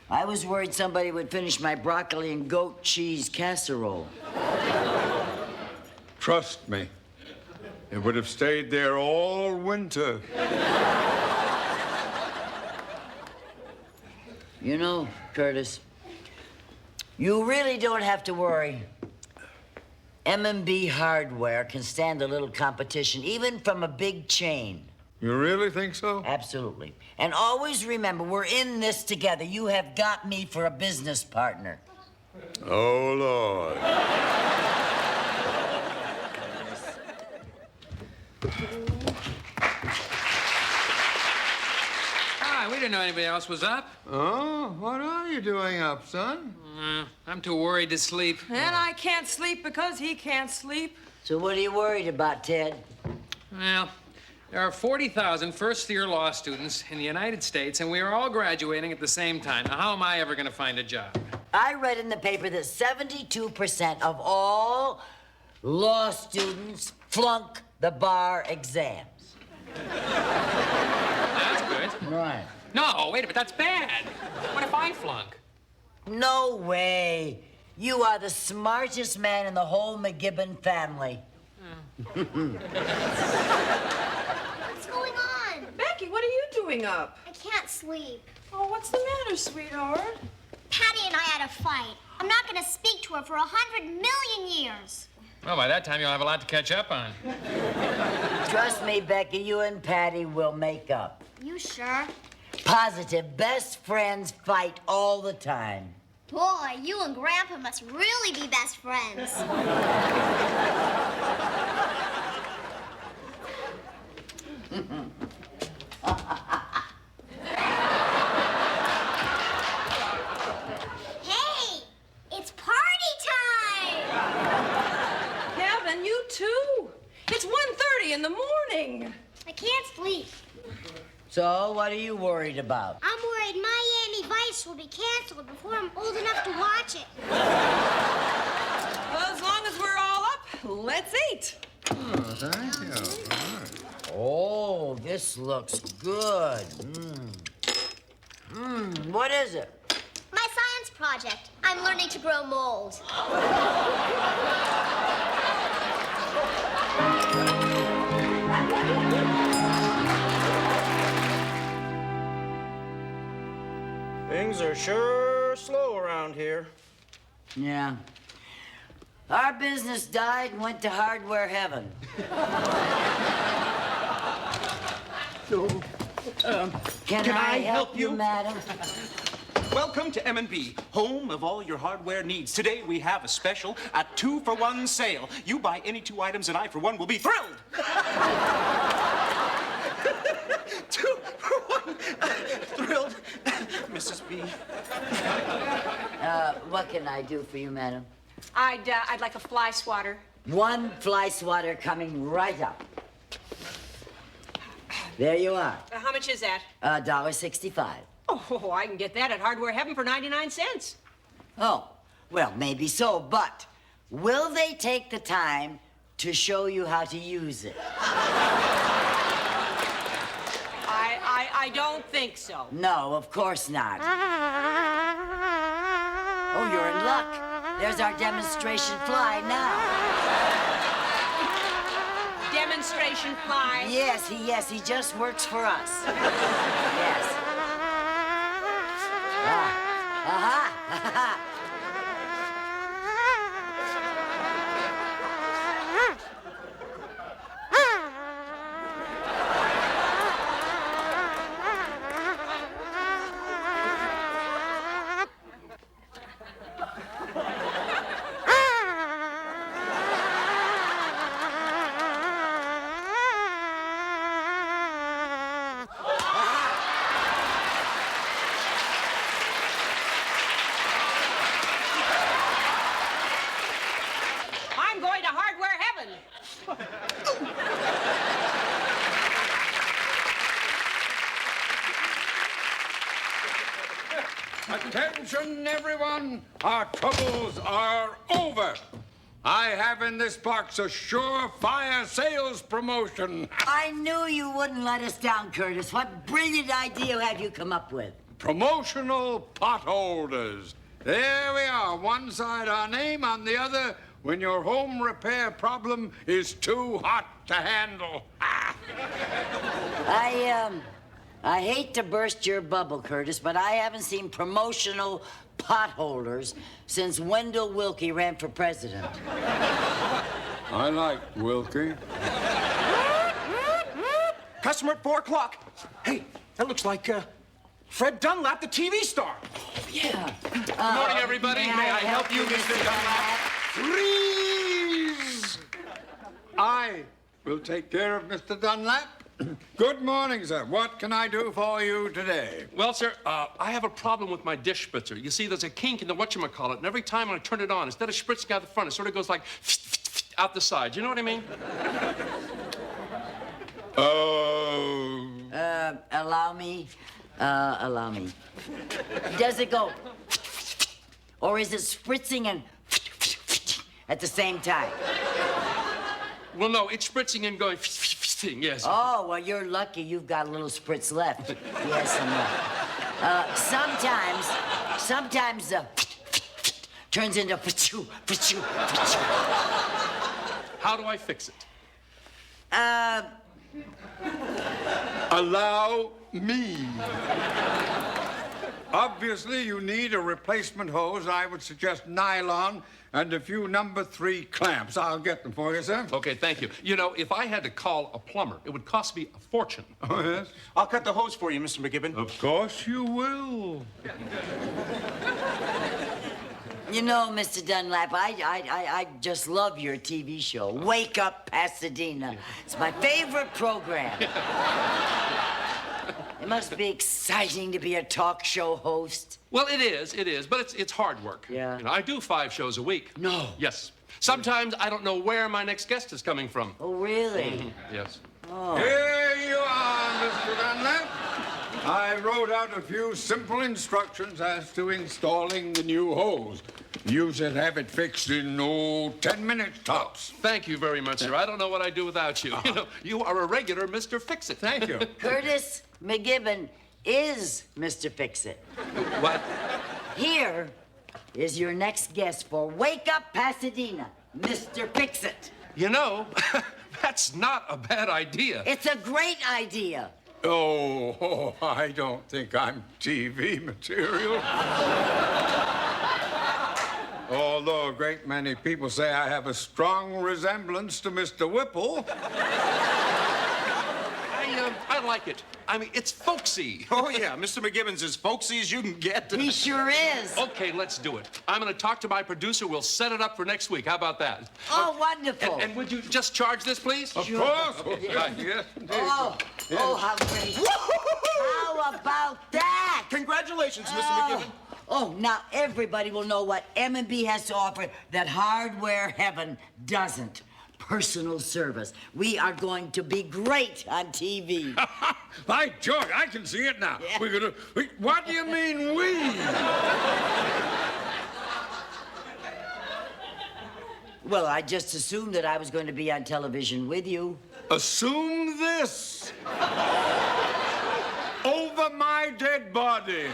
I was worried somebody would finish my broccoli and goat cheese casserole. Trust me, it would have stayed there all winter. You know, Curtis, you really don't have to worry. M&B Hardware can stand a little competition, even from a big chain. You really think so? Absolutely. And always remember, we're in this together. You have got me for a business partner. Oh, Lord. Hi, we didn't know anybody else was up. Oh, what are you doing up, son? I'm too worried to sleep. And I can't sleep because he can't sleep. So what are you worried about, Ted? Well, there are 40,000 first-year law students in the United States, and we are all graduating at the same time. Now, how am I ever going to find a job? I read in the paper that 72% of all law students flunk the bar exams. That's good. Right. No, wait a minute, that's bad. What if I flunk? No way. You are the smartest man in the whole McGibbon family. What's going on? Becky, what are you doing up? I can't sleep. Oh, what's the matter, sweetheart? Patty and I had a fight. I'm not going to speak to her for 100 million years. Well, by that time, you'll have a lot to catch up on. Trust me, Becky, you and Patty will make up. You sure? Positive. Best friends fight all the time. Boy, you and Grandpa must really be best friends. Hey, it's party time! Kevin, you too. It's 1:30 in the morning. I can't sleep. So, what are you worried about? I'm worried Miami Vice will be canceled before I'm old enough to watch it. Well, as long as we're all up, let's eat. Oh, thank you. All right. Oh, this looks good. What is it? My science project. I'm learning to grow mold. Things are sure slow around here. Yeah. Our business died and went to hardware heaven. Can I help you, madam? Welcome to M&B, home of all your hardware needs. Today we have a special, a 2-for-1 sale. You buy any 2 items and I, for one, will be thrilled. 2 for 1. Thrilled. Mrs. B. What can I do for you, madam? I'd like a fly swatter. 1 fly swatter coming right up. There you are. How much is that? $1.65. Oh, I can get that at Hardware Heaven for 99 cents. Oh, well, maybe so, but will they take the time to show you how to use it? I don't think so. No, of course not. Oh, you're in luck. There's our demonstration fly now. Demonstration fly? Yes, he just works for us. Yes. Aha. I'm going to Hardware Heaven. Attention, everyone. Our troubles are over. I have in this box a surefire sales promotion. I knew you wouldn't let us down, Curtis. What brilliant idea have you come up with? Promotional pot holders. There we are. One side our name, on the other, when your home repair problem is too hot to handle. I hate to burst your bubble, Curtis, but I haven't seen promotional pot holders since Wendell Willkie ran for president. I like Wilkie. Customer at 4 o'clock. Hey, that looks like Fred Dunlap, the TV star. Yeah. Good morning, everybody. May I help you, Mr. Dunlap? Freeze! I will take care of Mr. Dunlap. Good morning, sir. What can I do for you today? Well, sir, I have a problem with my dish spritzer. You see, there's a kink in the whatchamacallit, and every time I turn it on, instead of spritzing out the front, it sort of goes like out the side. You know what I mean? Allow me. Allow me. Does it go, or is it spritzing and at the same time? Well, no, it's spritzing and going yes. Oh, well, you're lucky you've got a little spritz left. Yes, I'm right. Sometimes turns into How do I fix it? Allow me. Obviously, you need a replacement hose. I would suggest nylon and a few number 3 clamps. I'll get them for you, sir. Okay, thank you. You know, if I had to call a plumber, it would cost me a fortune. Oh, yes? I'll cut the hose for you, Mr. McGibbon. Of course you will. You know, Mr. Dunlap, I just love your TV show, Wake Up Pasadena. It's my favorite program. It must be exciting to be a talk show host. Well, it is, but it's hard work. Yeah. You know, I do 5 shows a week. No. Yes. Sometimes I don't know where my next guest is coming from. Oh, really? Mm-hmm. Yes. Oh. Here you are, Mr. Dunlap. I wrote out a few simple instructions as to installing the new hose. You should have it fixed in, 10 minutes tops. Thank you very much, sir. I don't know what I'd do without you. You know, you are a regular Mr. Fix-It. Thank you. Curtis McGibbon is Mr. Fix-It. What? Here is your next guest for Wake Up Pasadena, Mr. Fix-It. You know, that's not a bad idea. It's a great idea. Oh, I don't think I'm TV material. Although a great many people say I have a strong resemblance to Mr. Whipple. I like it. I mean, it's folksy. Oh, yeah, Mr. McGibbon's as folksy as you can get. He sure is. Okay, let's do it. I'm going to talk to my producer. We'll set it up for next week. How about that? Oh, wonderful. And would you just charge this, please? Of course. Okay, Yes, indeed. Oh, how great. How about that? Congratulations, Mr. McGibbon. Oh, now everybody will know what M&B has to offer that hardware heaven doesn't. Personal service. We are going to be great on TV. By George, I can see it now. Yeah. What do you mean, we? Well, I just assumed that I was going to be on television with you. Assume this. Over my dead body.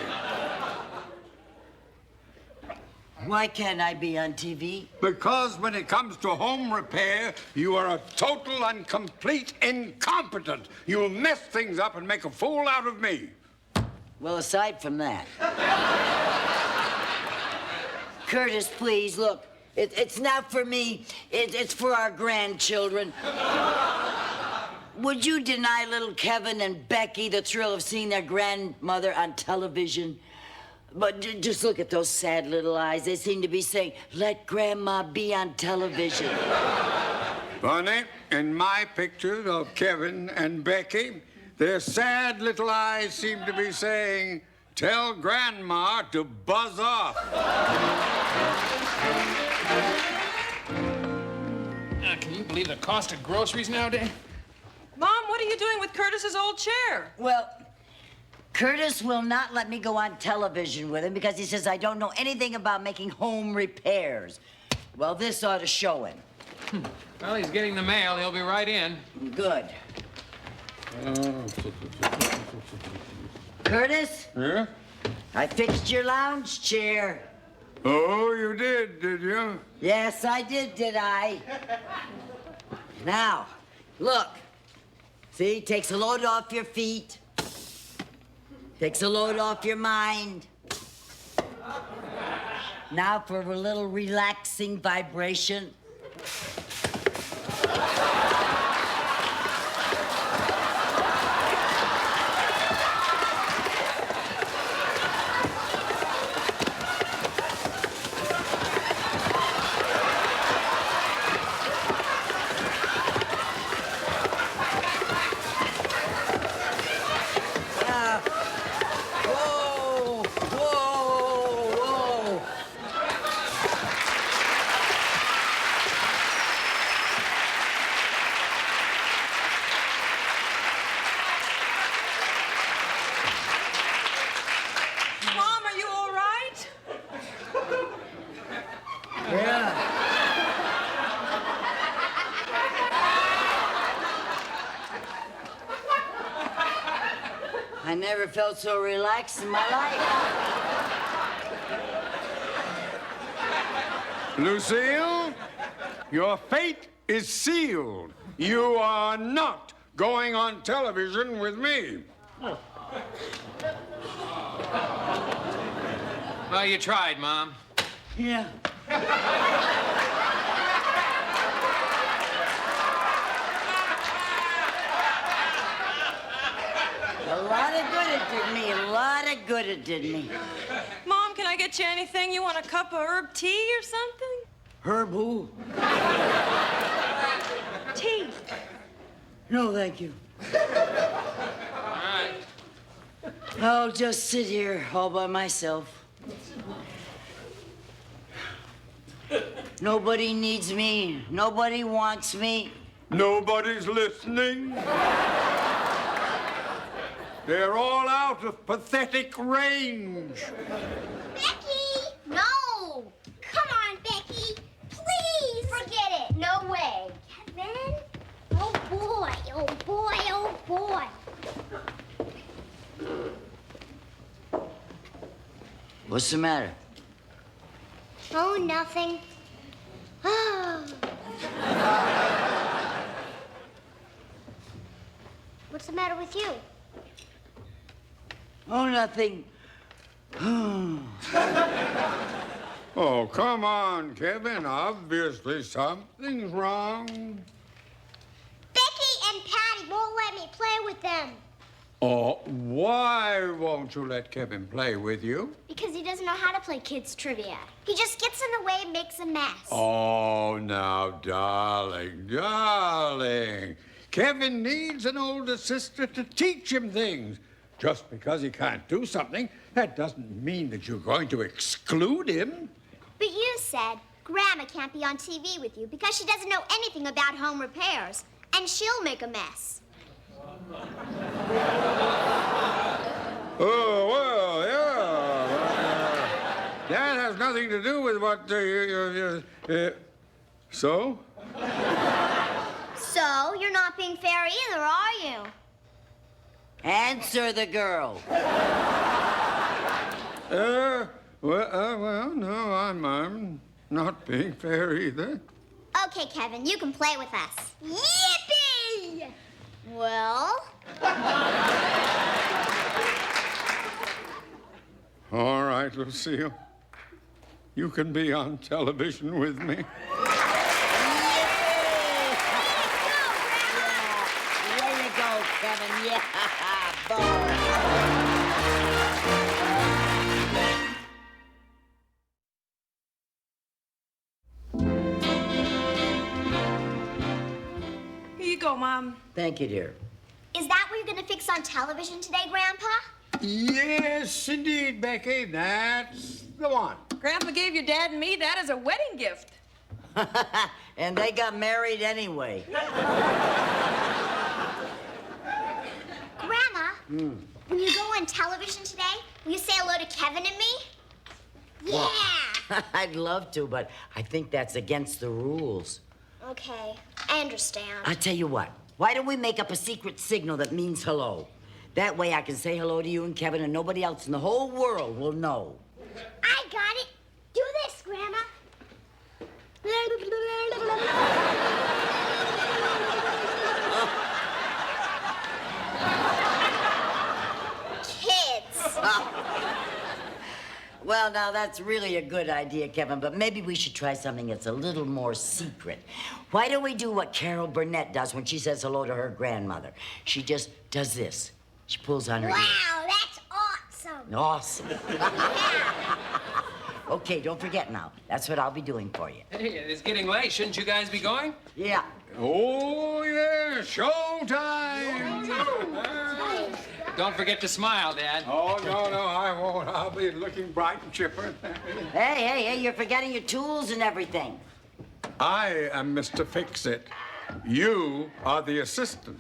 Why can't I be on TV? Because when it comes to home repair, you are a total and complete incompetent. You'll mess things up and make a fool out of me. Well, aside from that. Curtis, please, look. It's not for me. It's for our grandchildren. Would you deny little Kevin and Becky the thrill of seeing their grandmother on television? But just look at those sad little eyes. They seem to be saying, let Grandma be on television. Funny, in my pictures of Kevin and Becky, their sad little eyes seem to be saying, tell Grandma to buzz off. Can you believe the cost of groceries nowadays? Mom, what are you doing with Curtis's old chair? Well, Curtis will not let me go on television with him because he says I don't know anything about making home repairs. Well, this ought to show him. Well, he's getting the mail. He'll be right in. Good. Curtis? Yeah? I fixed your lounge chair. Oh, you did you? Yes, I did I? Now, look. See, takes a load off your feet. Takes a load off your mind. Now for a little relaxing vibration. Mom, are you all right? Yeah. I never felt so relaxed in my life. Lucille, your fate is sealed. You are not going on television with me. Well, you tried, Mom. Yeah. A lot of good it did me. A lot of good it did me. Mom, can I get you anything? You want a cup of herb tea or something? Herb who? Tea. No, thank you. All right. I'll just sit here all by myself. Nobody needs me. Nobody wants me. Nobody's listening. They're all out of pathetic range. Becky! No! Come on, Becky. Please! Forget it. No way. Kevin? Oh, boy. Oh, boy. Oh, boy. What's the matter? Oh, nothing. What's the matter with you? Oh, nothing. Oh, come on, Kevin. Obviously something's wrong. Becky and Patty won't let me play with them. Oh, why won't you let Kevin play with you? Because he doesn't know how to play kids' trivia. He just gets in the way and makes a mess. Oh, now, darling, darling. Kevin needs an older sister to teach him things. Just because he can't do something, that doesn't mean that you're going to exclude him. But you said Grandma can't be on TV with you because she doesn't know anything about home repairs, and she'll make a mess. Oh, well, yeah. That has nothing to do with what so? So, you're not being fair either, are you? Answer the girl. Well, no, I'm not being fair either. Okay, Kevin, you can play with us. Yippee! Well? All right, Lucille. You can be on television with me. There you go, Kevin. Yeah, boy. Here you go, Mom. Thank you, dear. Is that what you're gonna fix on television today, Grandpa? Yes, indeed, Becky. That's the one. Grandpa gave your dad and me that as a wedding gift. And they got married anyway. Grandma, when you go on television today, will you say hello to Kevin and me? Yeah! I'd love to, but I think that's against the rules. Okay, I understand. I tell you what, why don't we make up a secret signal that means hello? That way I can say hello to you and Kevin and nobody else in the whole world will know. I got it. Do this, Grandma. Kids. Well, now that's really a good idea, Kevin, but maybe we should try something that's a little more secret. Why don't we do what Carol Burnett does when she says hello to her grandmother? She just does this. She pulls on her ear. Wow, that's awesome. Awesome. Okay, don't forget now. That's what I'll be doing for you. Hey, it's getting late. Shouldn't you guys be going? Yeah. Oh, yeah, showtime. Don't forget to smile, Dad. Oh, no, I won't. I'll be looking bright and chipper. Hey, you're forgetting your tools and everything. I am Mr. Fix-It. You are the assistant.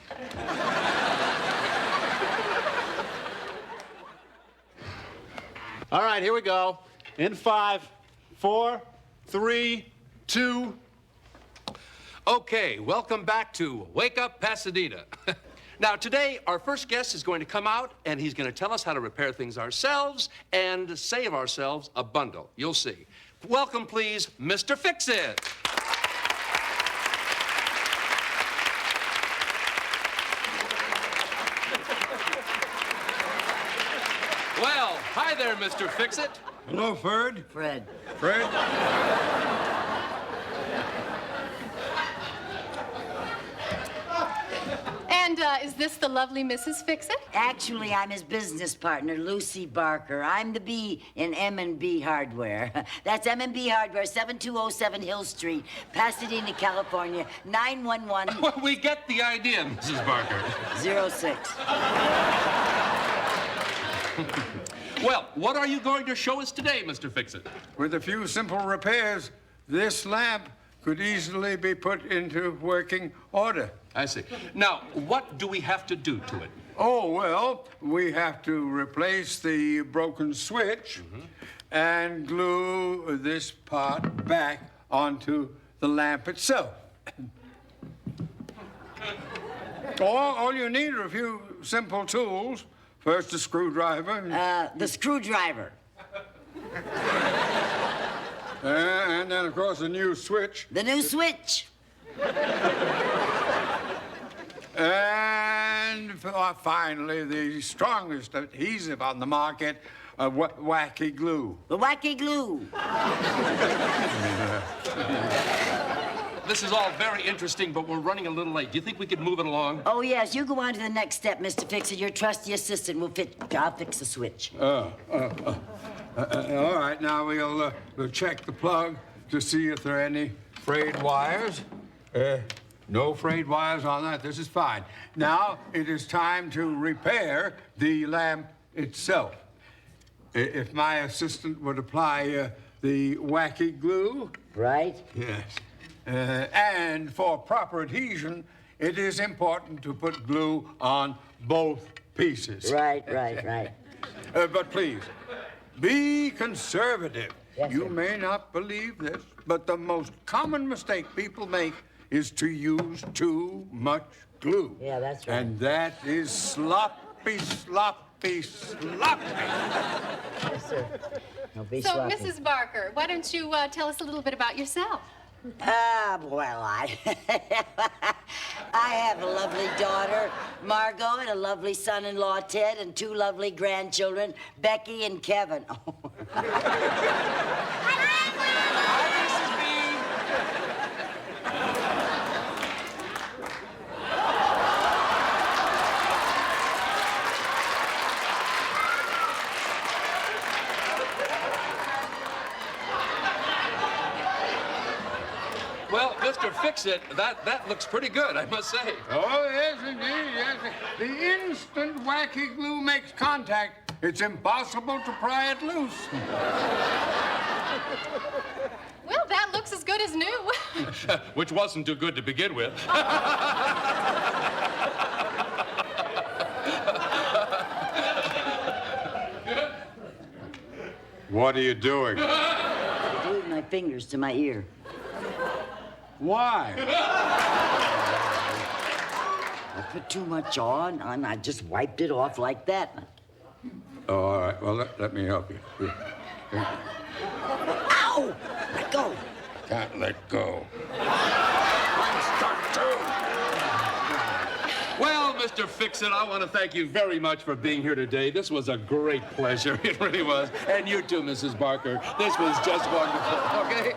All right, here we go. In 5, 4, 3, 2. Okay, welcome back to Wake Up Pasadena. Now, today, our first guest is going to come out, and he's going to tell us how to repair things ourselves and save ourselves a bundle. You'll see. Welcome, please, Mr. Fix-It. Well, hi there, Mr. Fix-It. Hello, Fred. Fred. Fred? And is this the lovely Mrs. Fix-It? Actually, I'm his business partner, Lucy Barker. I'm the B in M&B Hardware. That's M&B Hardware, 7207 Hill Street, Pasadena, California, 911... Well, we get the idea, Mrs. Barker. 06. Well, what are you going to show us today, Mr. Fix-It? With a few simple repairs, this lamp could easily be put into working order. I see. Now, what do we have to do to it? Oh, well, we have to replace the broken switch and glue this part back onto the lamp itself. All you need are a few simple tools. First, a screwdriver. The screwdriver. And then, of course, a new switch. The new switch. And finally, the strongest adhesive on the market, wacky glue. The wacky glue. This is all very interesting, but we're running a little late. Do you think we could move it along? Oh, yes. You go on to the next step, Mr. Fix-It. Your trusty assistant will I'll fix the switch. All right, now we'll check the plug to see if there are any frayed wires. No frayed wires on that. This is fine. Now it is time to repair the lamp itself. If my assistant would apply the wacky glue. Right. Yes. And for proper adhesion, it is important to put glue on both pieces. Right. But please, be conservative. Yes, you sir. may not believe this, but the most common mistake people make is to use too much glue. Yeah, that's right. And that is sloppy. Yes, sir. Don't be So, sloppy. Mrs. Barker, why don't you tell us a little bit about yourself? Well, I have a lovely daughter, Margot, and a lovely son-in-law, Ted, and two lovely grandchildren, Becky and Kevin. Well, Mr. Fix-It, that looks pretty good, I must say. Oh, yes, indeed, yes. The instant wacky glue makes contact, it's impossible to pry it loose. Well, that looks as good as new. Which wasn't too good to begin with. What are you doing? I'm gluing my fingers to my ear. Why? I put too much on, and I just wiped it off like that. Oh, all right. Well, let me help you. Here. Ow! Let go. Can't let go. Well, Mr. Fix-It, I want to thank you very much for being here today. This was a great pleasure. It really was. And you too, Mrs. Barker. This was just wonderful, okay?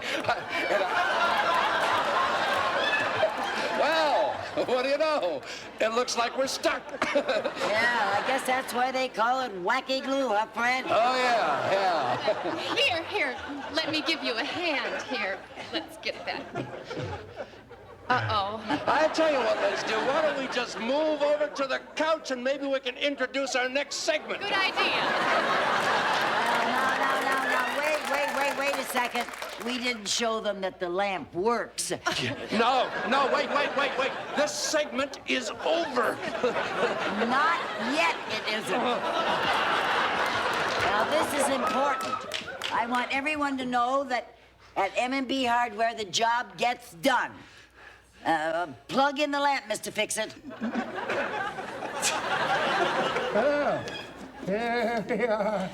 Well, what do you know? It looks like we're stuck. Yeah, I guess that's why they call it wacky glue, huh, Fred? Oh, yeah. Here, let me give you a hand here. Let's get that. Uh-oh. I tell you what, let's do. Why don't we just move over to the couch and maybe we can introduce our next segment. Good idea. No. Wait a second. We didn't show them that the lamp works. No, wait. This segment is over. Not yet, it isn't. Now, this is important. I want everyone to know that at M&B Hardware, the job gets done. Plug in the lamp, Mr. Fix-It. Here we are.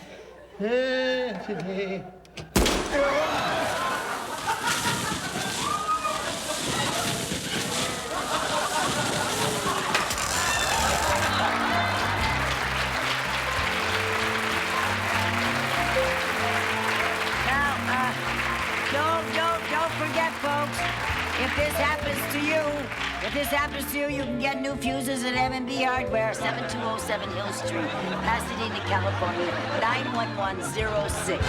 Here today. If this happens to you, you can get new fuses at M&B Hardware, 7207 Hill Street, Pasadena, California, 91106.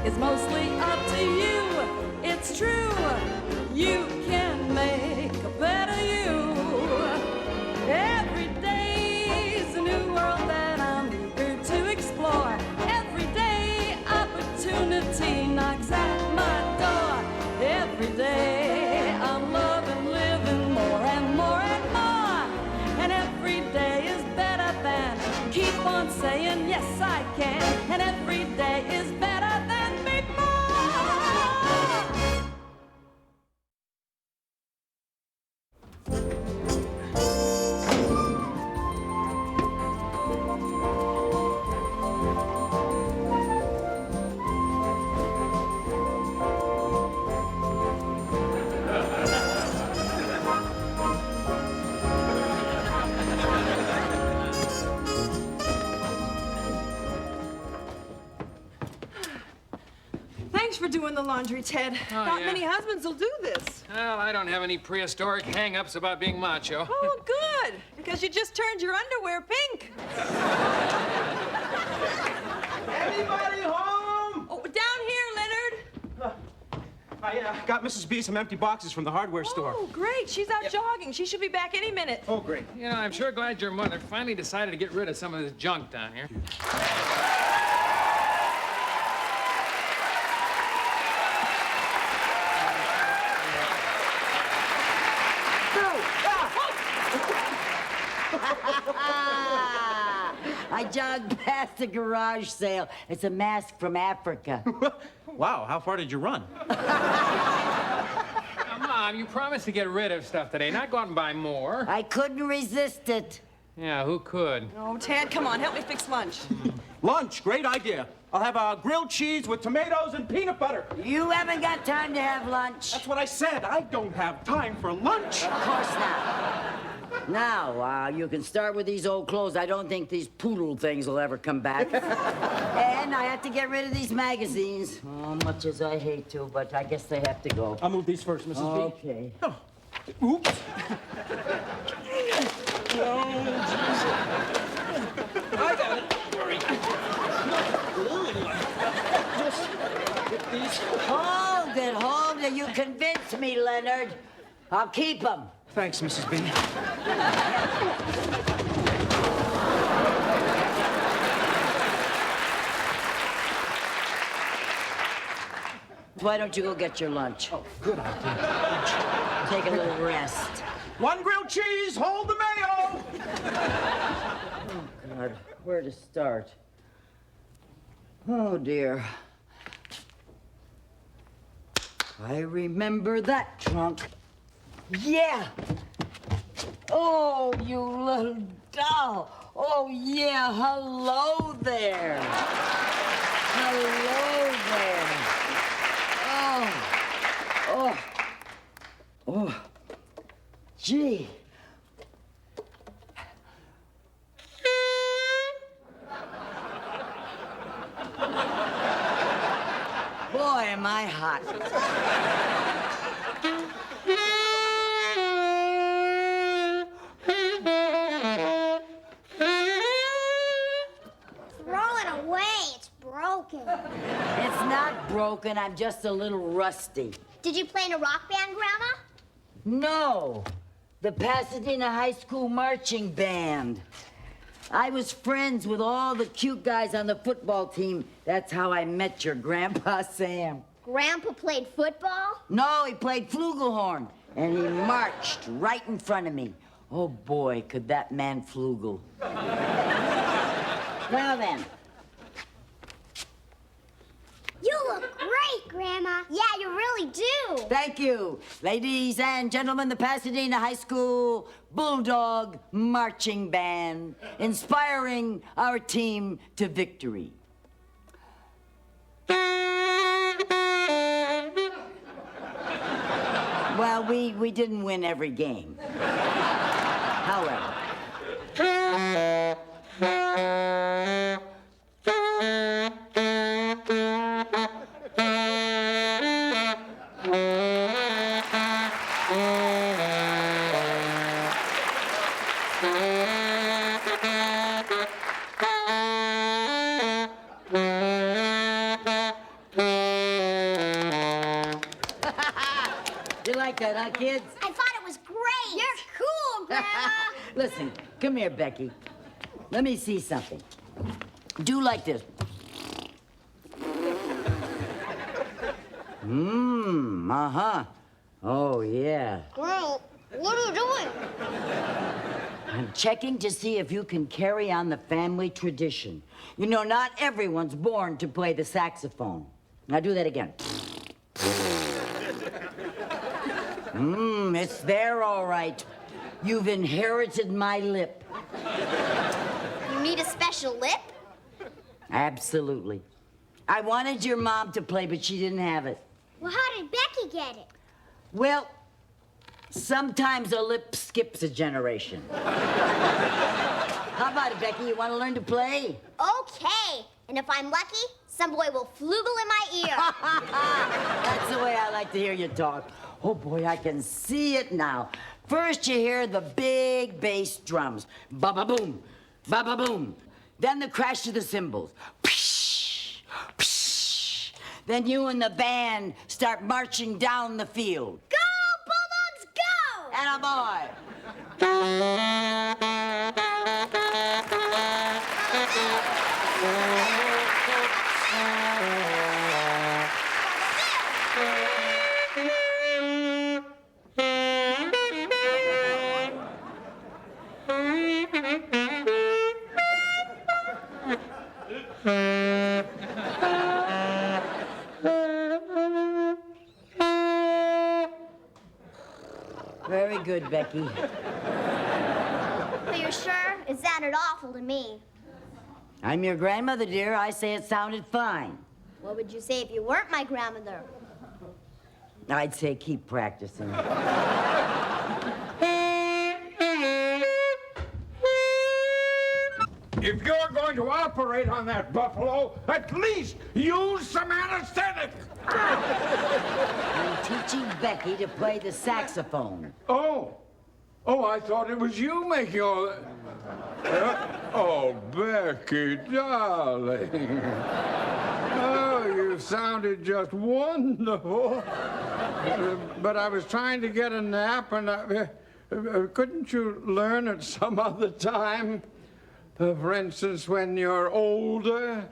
It's mostly up to you. It's true. You can make a better you. Every day's a new world that I'm eager to explore. Every day opportunity knocks at my door. Every day I'm loving, living more and more and more. And every day is better than keep on saying yes I can. And every day is better than for doing the laundry, Ted. Not many husbands will do this. Well, I don't have any prehistoric hang-ups about being macho. Oh, good, because you just turned your underwear pink. Anybody home? Oh, down here, Leonard. I got Mrs. B some empty boxes from the hardware store. Oh, great. She's out jogging. She should be back any minute. Oh, great. You know, I'm sure glad your mother finally decided to get rid of some of this junk down here. I jogged past the garage sale. It's a mask from Africa. Wow, how far did you run? Mom, you promised to get rid of stuff today, not go out and buy more. I couldn't resist it. Yeah, who could? Oh, Ted, come on, help me fix lunch. Lunch, great idea. I'll have a grilled cheese with tomatoes and peanut butter. You haven't got time to have lunch. That's what I said. I don't have time for lunch. Of course not. Now, you can start with these old clothes. I don't think these poodle things will ever come back. And I have to get rid of these magazines. Oh, much as I hate to, but I guess they have to go. I'll move these first, Mrs. B. Okay. Oh. Oops. Oh, Jesus. I got it. Don't worry. Just get these. Hold it. You convinced me, Leonard. I'll keep them. Thanks, Mrs. B. Why don't you go get your lunch? Oh, good idea. Take a little rest. One grilled cheese, hold the mayo! Oh, God, where to start? Oh, dear. I remember that trunk. Yeah! Oh, you little doll. Oh, yeah, hello there. Hello there. Oh. Oh. Boy, am I hot. Throw it away. It's broken. It's not broken. I'm just a little rusty. Did you play in a rock band, Grandma? No, the Pasadena High School marching band. I was friends with all the cute guys on the football team. That's how I met your Grandpa Sam. Grandpa played football? No, he played flugelhorn, and he marched right in front of me. Oh, boy, could that man flugel. Now then. You look great, Grandma. Yeah, you really do. Thank you. Ladies and gentlemen, the Pasadena High School Bulldog Marching Band, inspiring our team to victory. Well, we didn't win every game. However. You like that, huh, kids? I thought it was great. You're cool, Grandma. Listen, come here, Becky. Let me see something. Do like this. Uh-huh. Oh, yeah. Grandma, what are you doing? I'm checking to see if you can carry on the family tradition. You know, not everyone's born to play the saxophone. Now do that again. It's there, all right. You've inherited my lip. You need a special lip? Absolutely. I wanted your mom to play, but she didn't have it. Well, how did Becky get it? Well, sometimes a lip skips a generation. How about it, Becky? You want to learn to play? Okay. And if I'm lucky, some boy will flugel in my ear. That's the way I like to hear you talk. Oh, boy, I can see it now. First, you hear the big bass drums. Ba-ba-boom, ba-ba-boom. Then the crash of the cymbals. Psh, psh. Then you and the band start marching down the field. Go, Bulldogs, go! And a boy. Very good, Becky. Are you sure? It sounded awful to me. I'm your grandmother, dear. I say it sounded fine. What would you say if you weren't my grandmother? I'd say keep practicing. If you're going to operate on that buffalo, at least use some anesthetic. I'm teaching Becky to play the saxophone. Oh, I thought it was you making all that. Oh, Becky, darling. Oh, you sounded just wonderful. But I was trying to get a nap, and couldn't you learn at some other time? For instance, when you're older?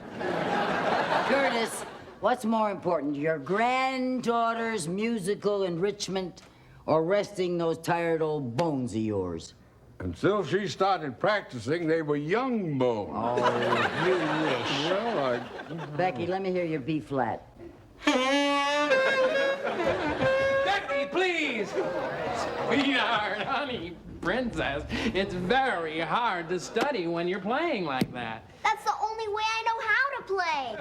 Curtis, what's more important, your granddaughter's musical enrichment or resting those tired old bones of yours? Until she started practicing, they were young bones. Oh, you wish. Well, Becky, let me hear your B flat. Becky, please! Sweetheart, honey, princess, it's very hard to study when you're playing like that. That's the only way I know how to play.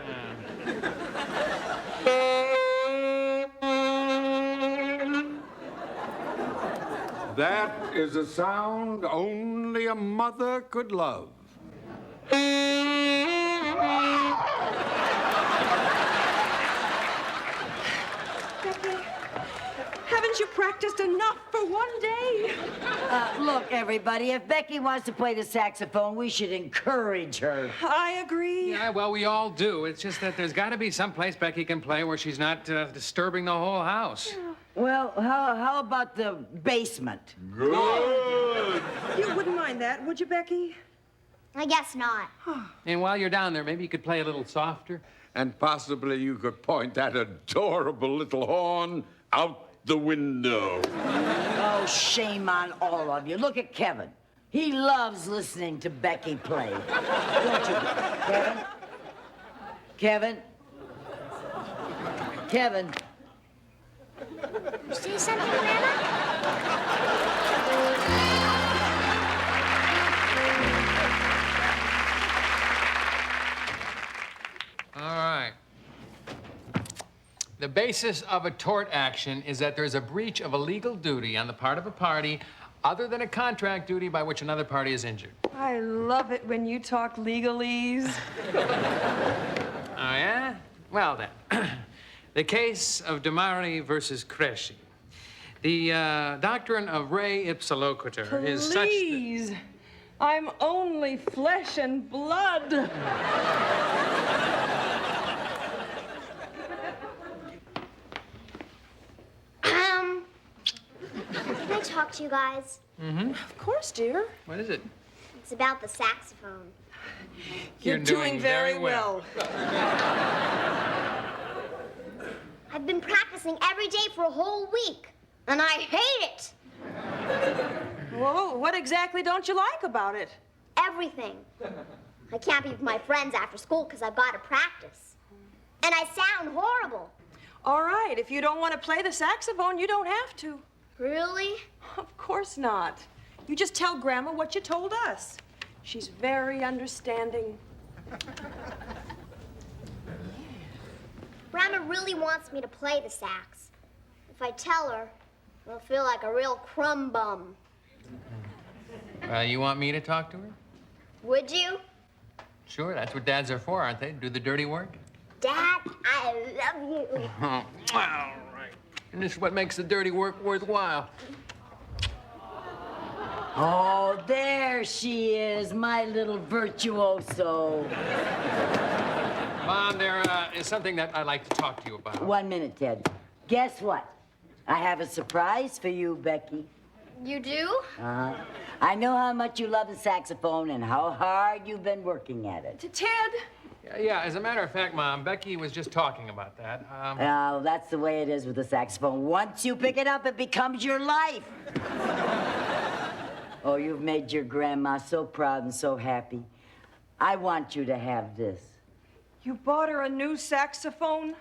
that is a sound only a mother could love. practiced enough for one day. Look, everybody, if Becky wants to play the saxophone, we should encourage her. I agree. Yeah, well, we all do. It's just that there's got to be some place Becky can play where she's not disturbing the whole house. Well, how about the basement? Good. You wouldn't mind that, would you, Becky? I guess not. And while you're down there, maybe you could play a little softer. And possibly you could point that adorable little horn out the window. Oh, shame on all of you. Look at Kevin. He loves listening to Becky play. Don't you, Kevin? Kevin? Kevin? You say something, Grandma? All right. The basis of a tort action is that there's a breach of a legal duty on the part of a party other than a contract duty by which another party is injured. I love it when you talk legalese. Oh, yeah? Well, then. The case of Damari versus Cresci. The doctrine of re ipsa loquitur is such that... Please. I'm only flesh and blood. Can I talk to you guys? Mm-hmm. Of course, dear. What is it? It's about the saxophone. You're doing very well. I've been practicing every day for a whole week, and I hate it. Whoa, what exactly don't you like about it? Everything. I can't be with my friends after school because I've got to practice. And I sound horrible. All right, if you don't want to play the saxophone, you don't have to. Really? Of course not. You just tell Grandma what you told us. She's very understanding. Grandma really wants me to play the sax. If I tell her, I'll feel like a real crumb bum. You want me to talk to her? Would you? Sure, that's what dads are for, aren't they? Do the dirty work? Dad, I love you. Oh, all right. And this is what makes the dirty work worthwhile. Oh, there she is, my little virtuoso. Mom, there is something that I'd like to talk to you about. 1 minute, Ted. Guess what? I have a surprise for you, Becky. You do? Uh-huh. I know how much you love the saxophone and how hard you've been working at it. Ted? Yeah, as a matter of fact, Mom, Becky was just talking about that. Oh, that's the way it is with the saxophone. Once you pick it up, it becomes your life. Oh, you've made your grandma so proud and so happy. I want you to have this. You bought her a new saxophone?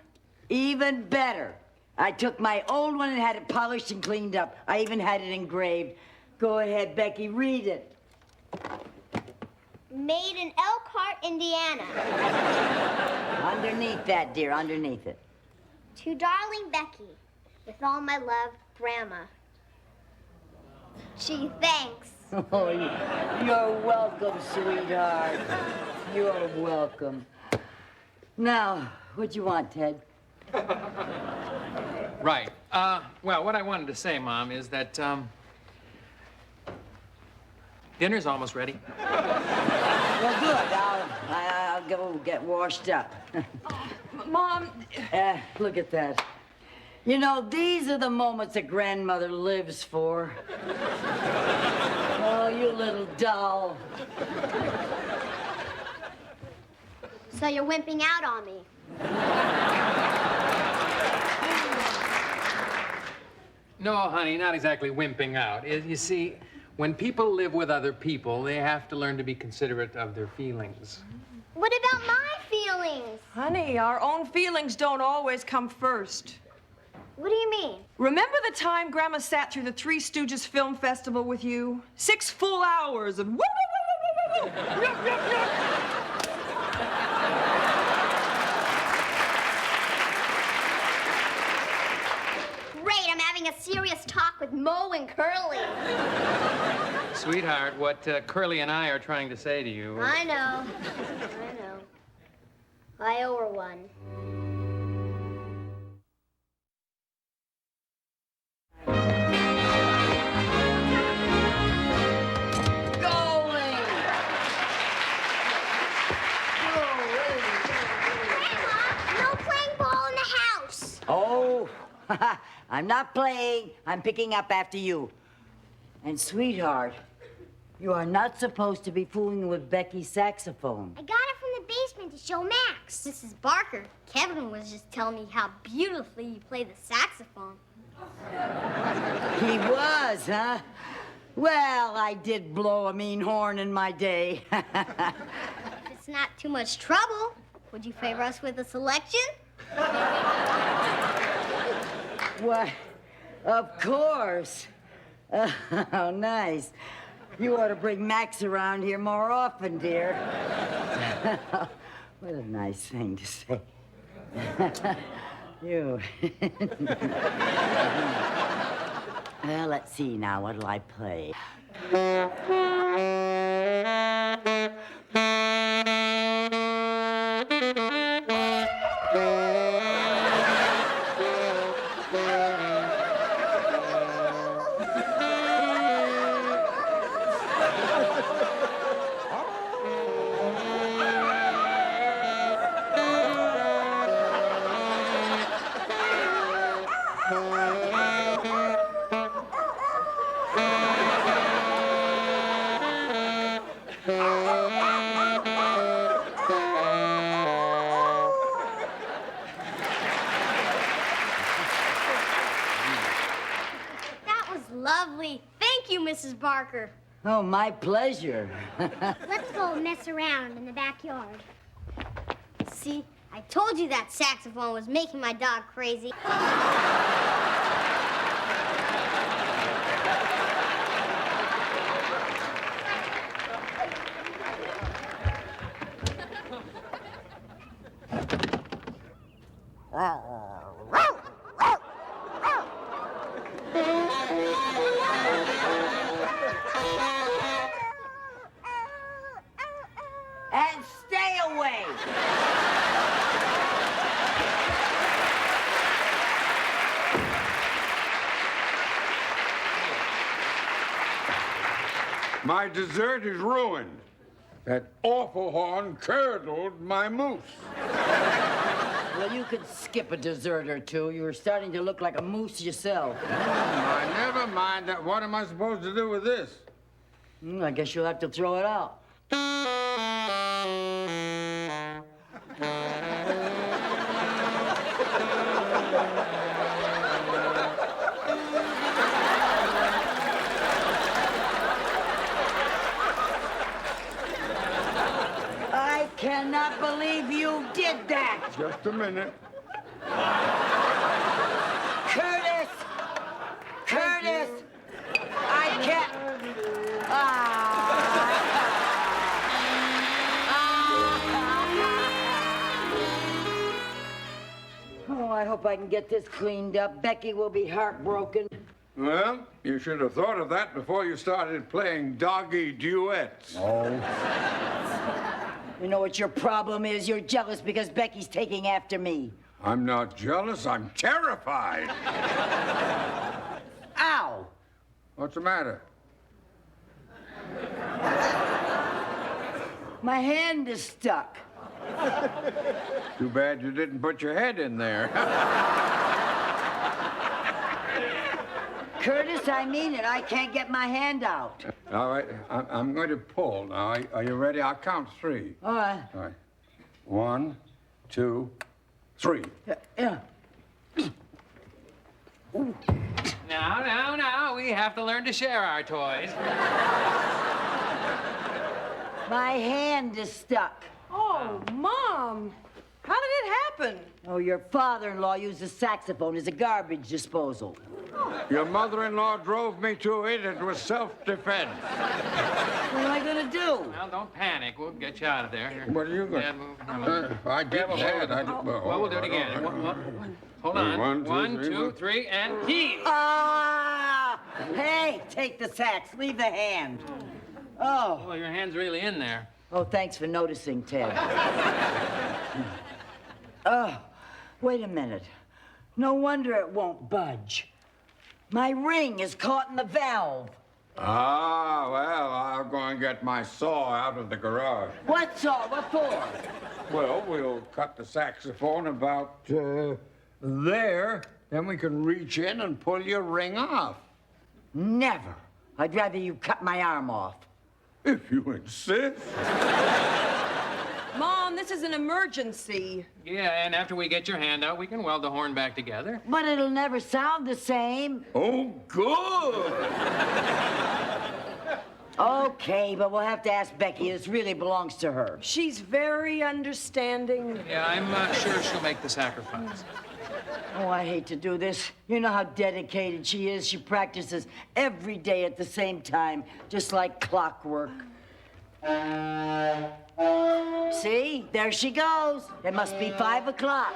Even better. I took my old one and had it polished and cleaned up. I even had it engraved. Go ahead, Becky, read it. Made in Elkhart, Indiana. Underneath that, dear, underneath it. To darling Becky, with all my love, Grandma. Gee, thanks. Oh, you're welcome, sweetheart. You're welcome. Now, what you want, Ted? Right. Well, what I wanted to say, Mom, is that, dinner's almost ready. Well, good. I'll go get washed up. Mom. Look at that. You know, these are the moments a grandmother lives for. Oh, you little doll. So you're wimping out on me. No, honey, not exactly wimping out. You see, when people live with other people, they have to learn to be considerate of their feelings. What about my feelings? Honey, our own feelings don't always come first. What do you mean? Remember the time Grandma sat through the Three Stooges Film Festival with you? 6 full hours of woo, woo, woo, woo, woo, woo. Yup, yup, yup. Great, I'm having a serious talk with Mo and Curly. Sweetheart, what Curly and I are trying to say to you... I know. I owe her one. I'm not playing. I'm picking up after you. And, sweetheart, you are not supposed to be fooling with Becky's saxophone. I got it from the basement to show Max. Mrs. Barker, Kevin was just telling me how beautifully you play the saxophone. He was, huh? Well, I did blow a mean horn in my day. If it's not too much trouble, would you favor us with a selection? Why, of course. Oh, nice. You ought to bring Max around here more often, dear. What a nice thing to say. You. Well, let's see now. What'll I play? Lovely. Thank you, Mrs. Barker. Oh, my pleasure. Let's go mess around in the backyard. See, I told you that saxophone was making my dog crazy. And stay away. My dessert is ruined. That awful horn curdled my mousse. Well, you could skip a dessert or two. You were starting to look like a moose yourself. Never mind that. What am I supposed to do with this? I guess you'll have to throw it out. I cannot believe you did that. Just a minute. Curtis! Curtis! I can't. Oh, I hope I can get this cleaned up. Becky will be heartbroken. Well, you should have thought of that before you started playing doggy duets. Oh. You know what your problem is? You're jealous because Becky's taking after me. I'm not jealous. I'm terrified. Ow! What's the matter? My hand is stuck. Too bad you didn't put your head in there. Curtis, I mean it. I can't get my hand out. All right, I'm going to pull now. Are you ready? I'll count three. All right. All right. 1, 2, 3. Yeah. Now, we have to learn to share our toys. My hand is stuck. Oh, Mom. How did it happen? Oh, your father-in-law used a saxophone as a garbage disposal. Your mother-in-law drove me to it. It was self-defense. What am I going to do? Well, don't panic. We'll get you out of there. Here. What are you going Dad, to move. I did that. Well, we'll do it again. Hold on. 1, 2, 3, and heave. Ah! Hey, take the sax. Leave the hand. Oh. Well, your hand's really in there. Oh, thanks for noticing, Ted. Oh, wait a minute. No wonder it won't budge. My ring is caught in the valve. Ah, well, I'll go and get my saw out of the garage. What saw? What for? Well, we'll cut the saxophone about there. Then we can reach in and pull your ring off. Never. I'd rather you cut my arm off. If you insist. Mom, this is an emergency. Yeah, and after we get your hand out, we can weld the horn back together. But it'll never sound the same. Oh, good. Okay, but we'll have to ask Becky. This really belongs to her. She's very understanding. Yeah, I'm sure she'll make the sacrifice. Oh, I hate to do this. You know how dedicated she is. She practices every day at the same time, just like clockwork. See? There she goes. It must be 5 o'clock.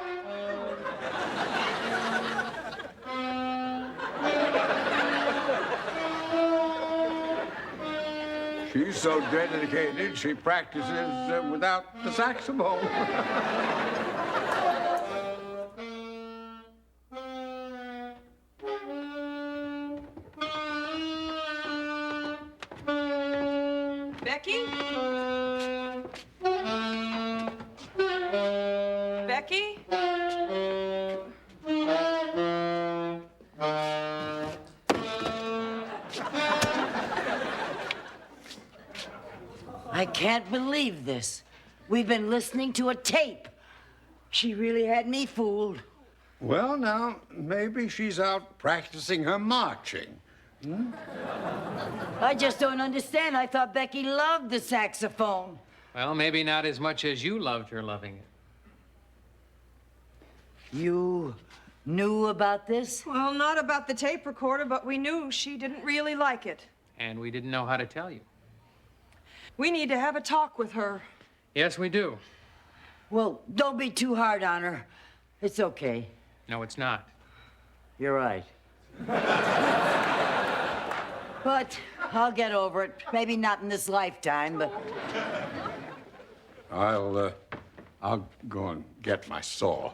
She's so dedicated, she practices without the saxophone. Becky? Becky? I can't believe this. We've been listening to a tape. She really had me fooled. Well, now, maybe she's out practicing her marching. I just don't understand. I thought Becky loved the saxophone. Well, maybe not as much as you loved her loving it. You knew about this? Well, not about the tape recorder, but we knew she didn't really like it. And we didn't know how to tell you. We need to have a talk with her. Yes, we do. Well, don't be too hard on her. It's okay. No, it's not. You're right. But I'll get over it. Maybe not in this lifetime, but... I'll go and get my saw.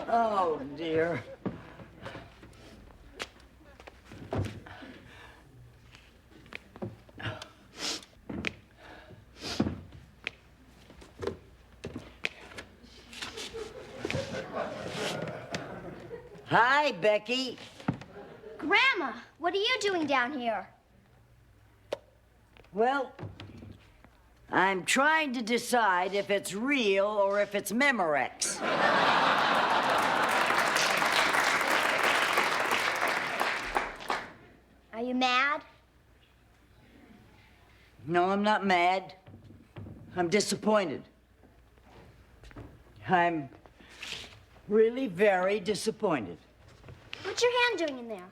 Oh, dear. Hi, Becky. Grandma, what are you doing down here? Well, I'm trying to decide if it's real or if it's Memorex. Are you mad? No, I'm not mad. I'm disappointed. I'm really very disappointed. What's your hand doing in there?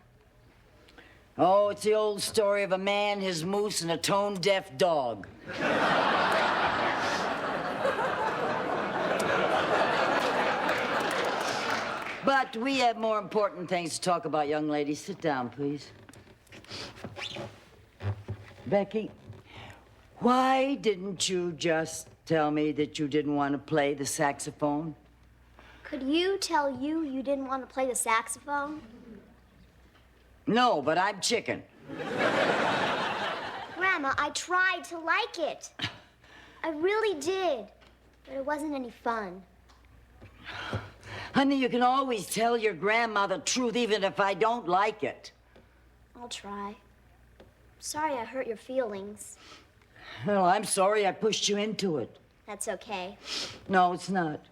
Oh, it's the old story of a man, his moose, and a tone-deaf dog. But we have more important things to talk about, young lady. Sit down, please. Becky, why didn't you just tell me that you didn't want to play the saxophone? Could you tell you didn't want to play the saxophone? No, but I'm chicken. Grandma, I tried to like it. I really did. But it wasn't any fun. Honey, you can always tell your grandma the truth, even if I don't like it. I'll try. Sorry I hurt your feelings. Well, I'm sorry I pushed you into it. That's okay. No, it's not.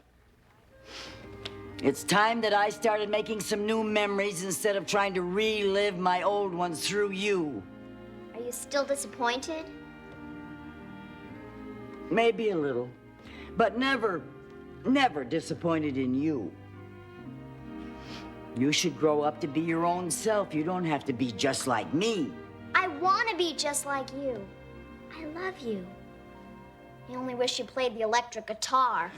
It's time that I started making some new memories instead of trying to relive my old ones through you. Are you still disappointed? Maybe a little, but never disappointed in you. You should grow up to be your own self. You don't have to be just like me. I want to be just like you. I love you. I only wish you played the electric guitar.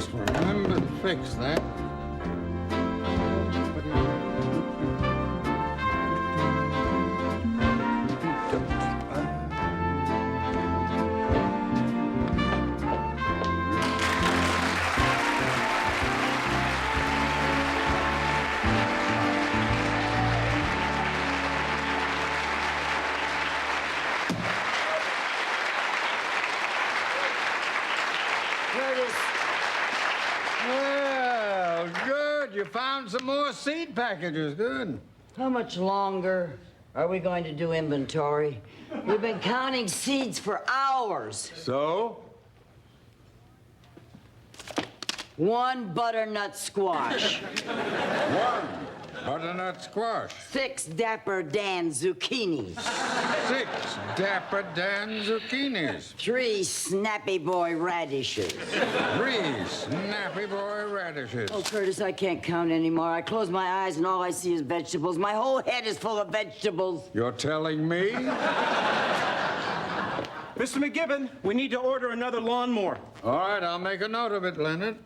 must remember to fix that. Curtis. Well, good. You found some more seed packages. Good. How much longer are we going to do inventory? We've been counting seeds for hours. So? 1 butternut squash. 1 butternut squash. 6 Dapper Dan zucchinis. 6 Dapper Dan zucchinis. 3 Snappy Boy radishes. 3 Snappy Boy radishes. Oh, Curtis, I can't count anymore. I close my eyes and all I see is vegetables. My whole head is full of vegetables. You're telling me? Mr. McGibbon, we need to order another lawnmower. All right, I'll make a note of it, Leonard.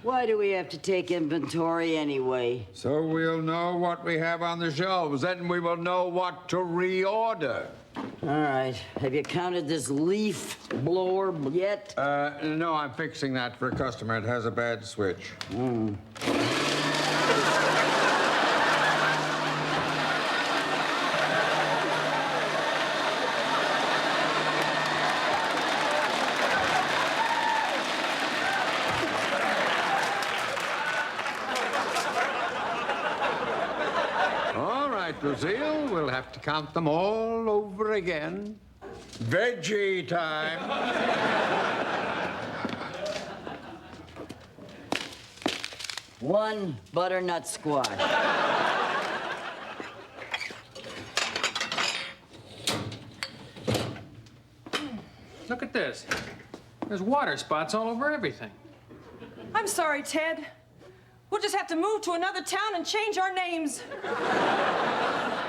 Why do we have to take inventory anyway? So we'll know what we have on the shelves. Then we will know what to reorder. All right. Have you counted this leaf blower yet? No, I'm fixing that for a customer. It has a bad switch. Lucille, we'll have to count them all over again. Veggie time. One butternut squash. Look at this. There's water spots all over everything. I'm sorry, Ted. We'll just have to move to another town and change our names.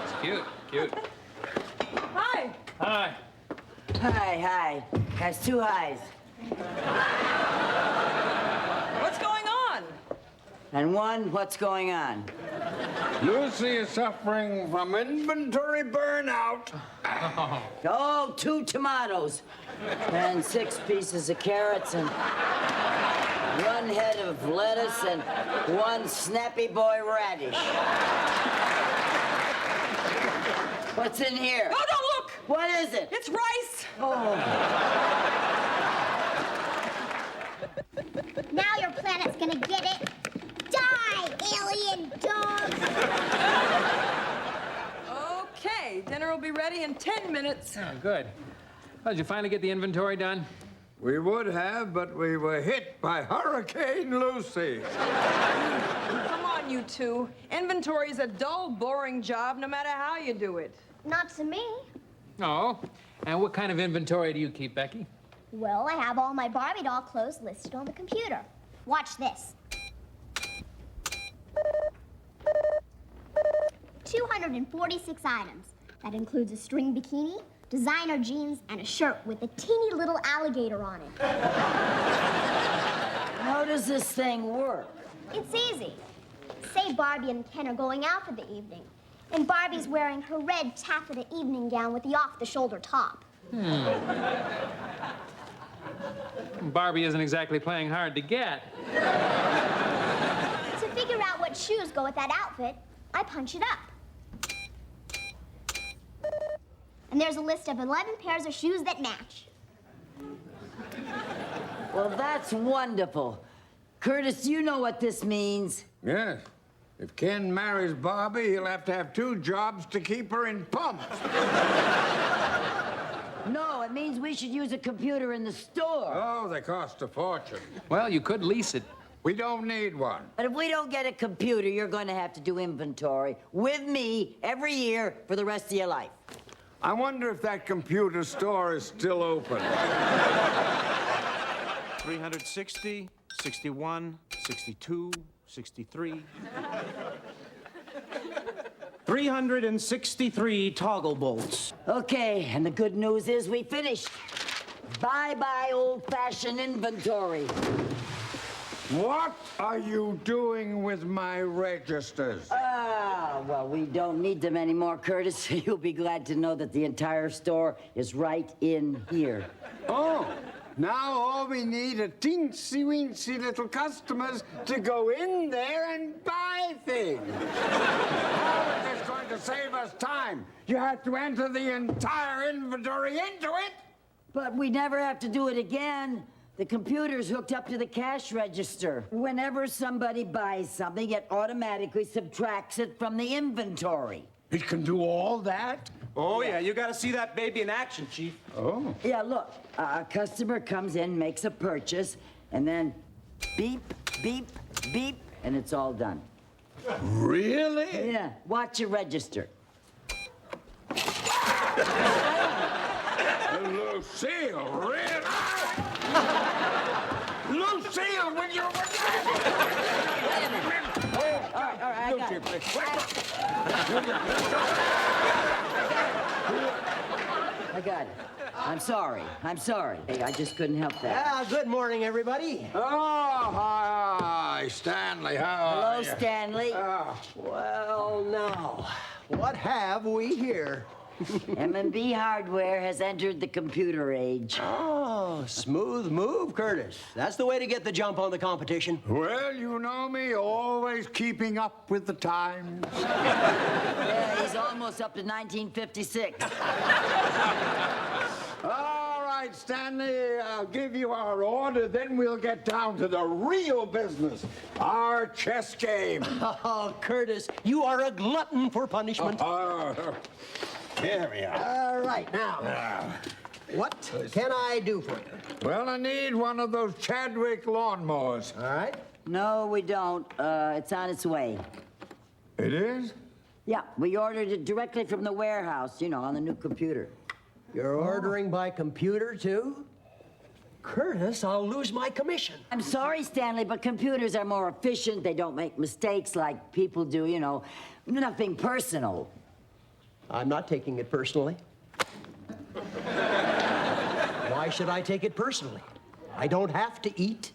It's cute, cute. Hi. Hi. Hi. Has 2 highs. What's going on? And 1, what's going on? Lucy is suffering from inventory burnout. Oh, 2 tomatoes. And 6 pieces of carrots and 1 head of lettuce and 1 Snappy Boy radish. What's in here? Oh, don't look! What is it? It's rice! Oh. Now your planet's gonna get it. Die, alien dogs! Okay, dinner will be ready in 10 minutes. Oh, good. Well, did you finally get the inventory done? We would have, but we were hit by Hurricane Lucy. Come on, you two. Inventory is a dull, boring job, no matter how you do it. Not to me. Oh, and what kind of inventory do you keep, Becky? Well, I have all my Barbie doll clothes listed on the computer. Watch this. 246 items. That includes a string bikini, designer jeans, and a shirt with a teeny little alligator on it. How does this thing work? It's easy. Say Barbie and Ken are going out for the evening, and Barbie's wearing her red taffeta evening gown with the off-the-shoulder top. Barbie isn't exactly playing hard to get. To figure out what shoes go with that outfit, I punch it up. And there's a list of 11 pairs of shoes that match. Well, that's wonderful. Curtis, you know what this means. Yes. If Ken marries Barbie, he'll have to have 2 jobs to keep her in pumps. No, it means we should use a computer in the store. Oh, they cost a fortune. Well, you could lease it. We don't need one. But if we don't get a computer, you're going to have to do inventory with me every year for the rest of your life. I wonder if that computer store is still open. 360, 61, 62, 63. 363 toggle bolts. Okay, and the good news is we finished. Bye-bye old-fashioned inventory. What are you doing with my registers? Well, we don't need them anymore, Curtis. You'll be glad to know that the entire store is right in here. Oh, now all we need are teensy-weensy little customers to go in there and buy things. How is this going to save us time? You have to enter the entire inventory into it? But we never have to do it again. The computer's hooked up to the cash register. Whenever somebody buys something, it automatically subtracts it from the inventory. It can do all that? Oh, yeah, you gotta see that baby in action, Chief. Oh. Yeah, look, a customer comes in, makes a purchase, and then beep, beep, beep, and it's all done. Really? Yeah, watch your register. Lucille, really? Lucille, will you... All right, I got it. I got it. I'm sorry. Hey, I just couldn't help that. Good morning, everybody. Oh, hi, Stanley. How are you? Hello, Stanley. Well, now, what have we here? M&B Hardware has entered the computer age. Oh, smooth move, Curtis. That's the way to get the jump on the competition. Well, you know me, always keeping up with the times. Yeah, he's almost up to 1956. All right, Stanley, I'll give you our order, then we'll get down to the real business, our chess game. Oh, Curtis, you are a glutton for punishment. Here we are. All right, now, what can I do for you? Well, I need one of those Chadwick lawnmowers. All right. No, we don't. It's on its way. It is? Yeah, we ordered it directly from the warehouse, on the new computer. You're ordering by computer, too? Curtis, I'll lose my commission. I'm sorry, Stanley, but computers are more efficient. They don't make mistakes like people do, Nothing personal. I'm not taking it personally. Why should I take it personally? I don't have to eat.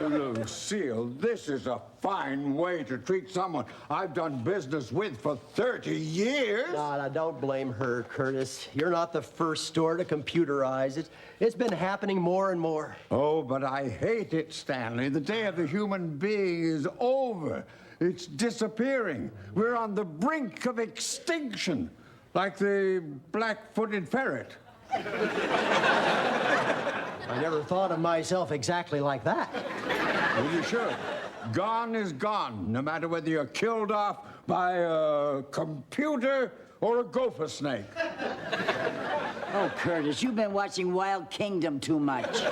Lucille, this is a fine way to treat someone I've done business with for 30 years. No, don't blame her, Curtis. You're not the first store to computerize it. It's been happening more and more. Oh, but I hate it, Stanley. The day of the human being is over. It's disappearing. We're on the brink of extinction, like the black-footed ferret. I never thought of myself exactly like that. Well, you should. Gone is gone, no matter whether you're killed off by a computer or a gopher snake. Oh, Curtis, you've been watching Wild Kingdom too much.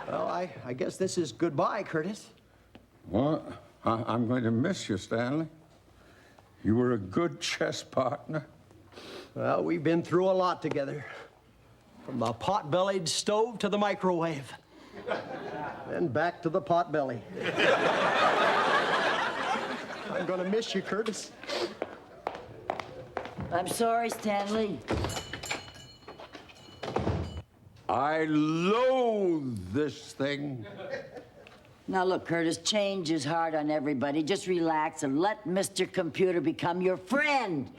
Well, I guess this is goodbye, Curtis. What? I'm going to miss you, Stanley. You were a good chess partner. Well, we've been through a lot together. From the pot-bellied stove to the microwave. Then back to the pot belly. I'm gonna miss you, Curtis. I'm sorry, Stanley. I loathe this thing. Now, look, Curtis, change is hard on everybody. Just relax and let Mr. Computer become your friend.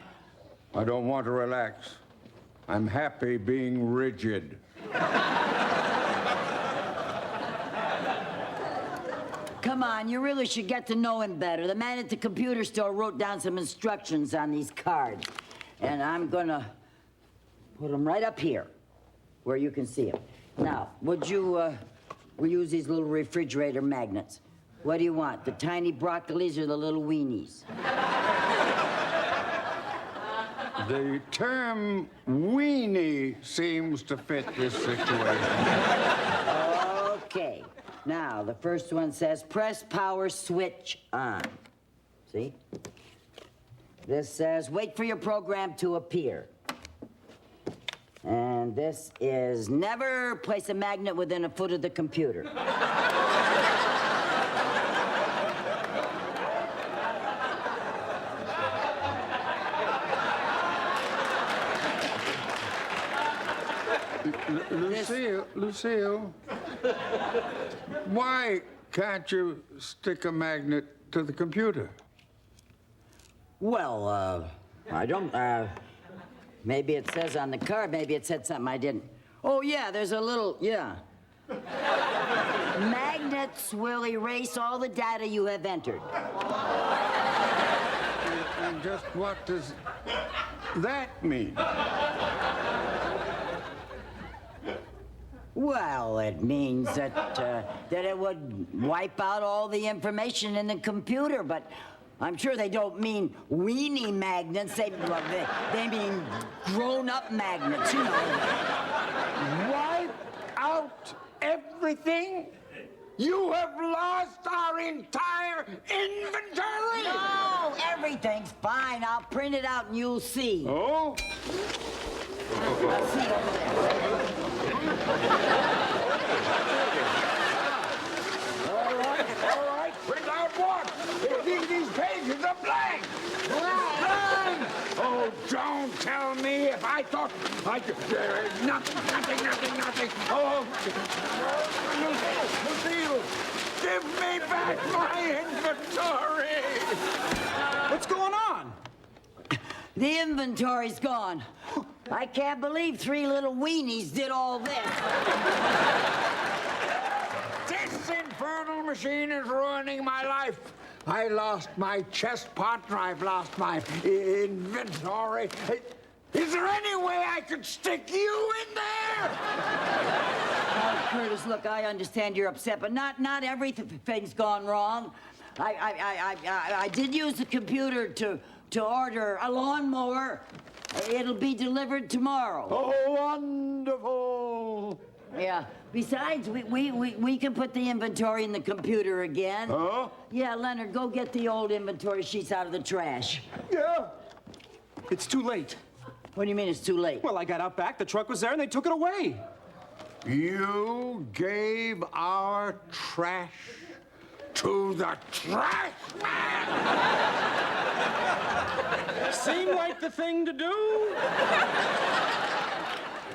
I don't want to relax. I'm happy being rigid. Come on, you really should get to know him better. The man at the computer store wrote down some instructions on these cards. And I'm gonna put them right up here, where you can see them. Now, would you, we use these little refrigerator magnets. What do you want, the tiny broccolis or the little weenies? The term weenie seems to fit this situation. Okay. Now, the first one says, press power switch on. See? This says, wait for your program to appear. And this is, never place a magnet within a foot of the computer. Lucille, why can't you stick a magnet to the computer? Well, I don't, maybe it says on the card, maybe it said something I didn't. Oh, yeah, there's a little, yeah. Magnets will erase all the data you have entered. And just what does that mean? Well, it means that it would wipe out all the information in the computer, but I'm sure they don't mean weenie magnets. They mean grown-up magnets, you know. Wipe out everything? You have lost our entire inventory? No, everything's fine. I'll print it out and you'll see. Oh? I'll see over there. All right. Print out what? These pages are blank. Blank! Oh, don't tell me if I thought I could... Nothing. Oh, Lucille, give me back my inventory. What's going on? The inventory's gone. I can't believe 3 little weenies did all this. This infernal machine is ruining my life. I lost my chest partner. I've lost my inventory. Is there any way I could stick you in there? Oh, Curtis, look, I understand you're upset, but not everything's gone wrong. I did use the computer to order a lawnmower. It'll be delivered tomorrow. Oh, wonderful. Yeah. Besides, we can put the inventory in the computer again. Huh? Yeah, Leonard, go get the old inventory sheets out of the trash. Yeah. It's too late. What do you mean it's too late? Well, I got out back, the truck was there, and they took it away. You gave our trash to the trash man! Seemed like the thing to do.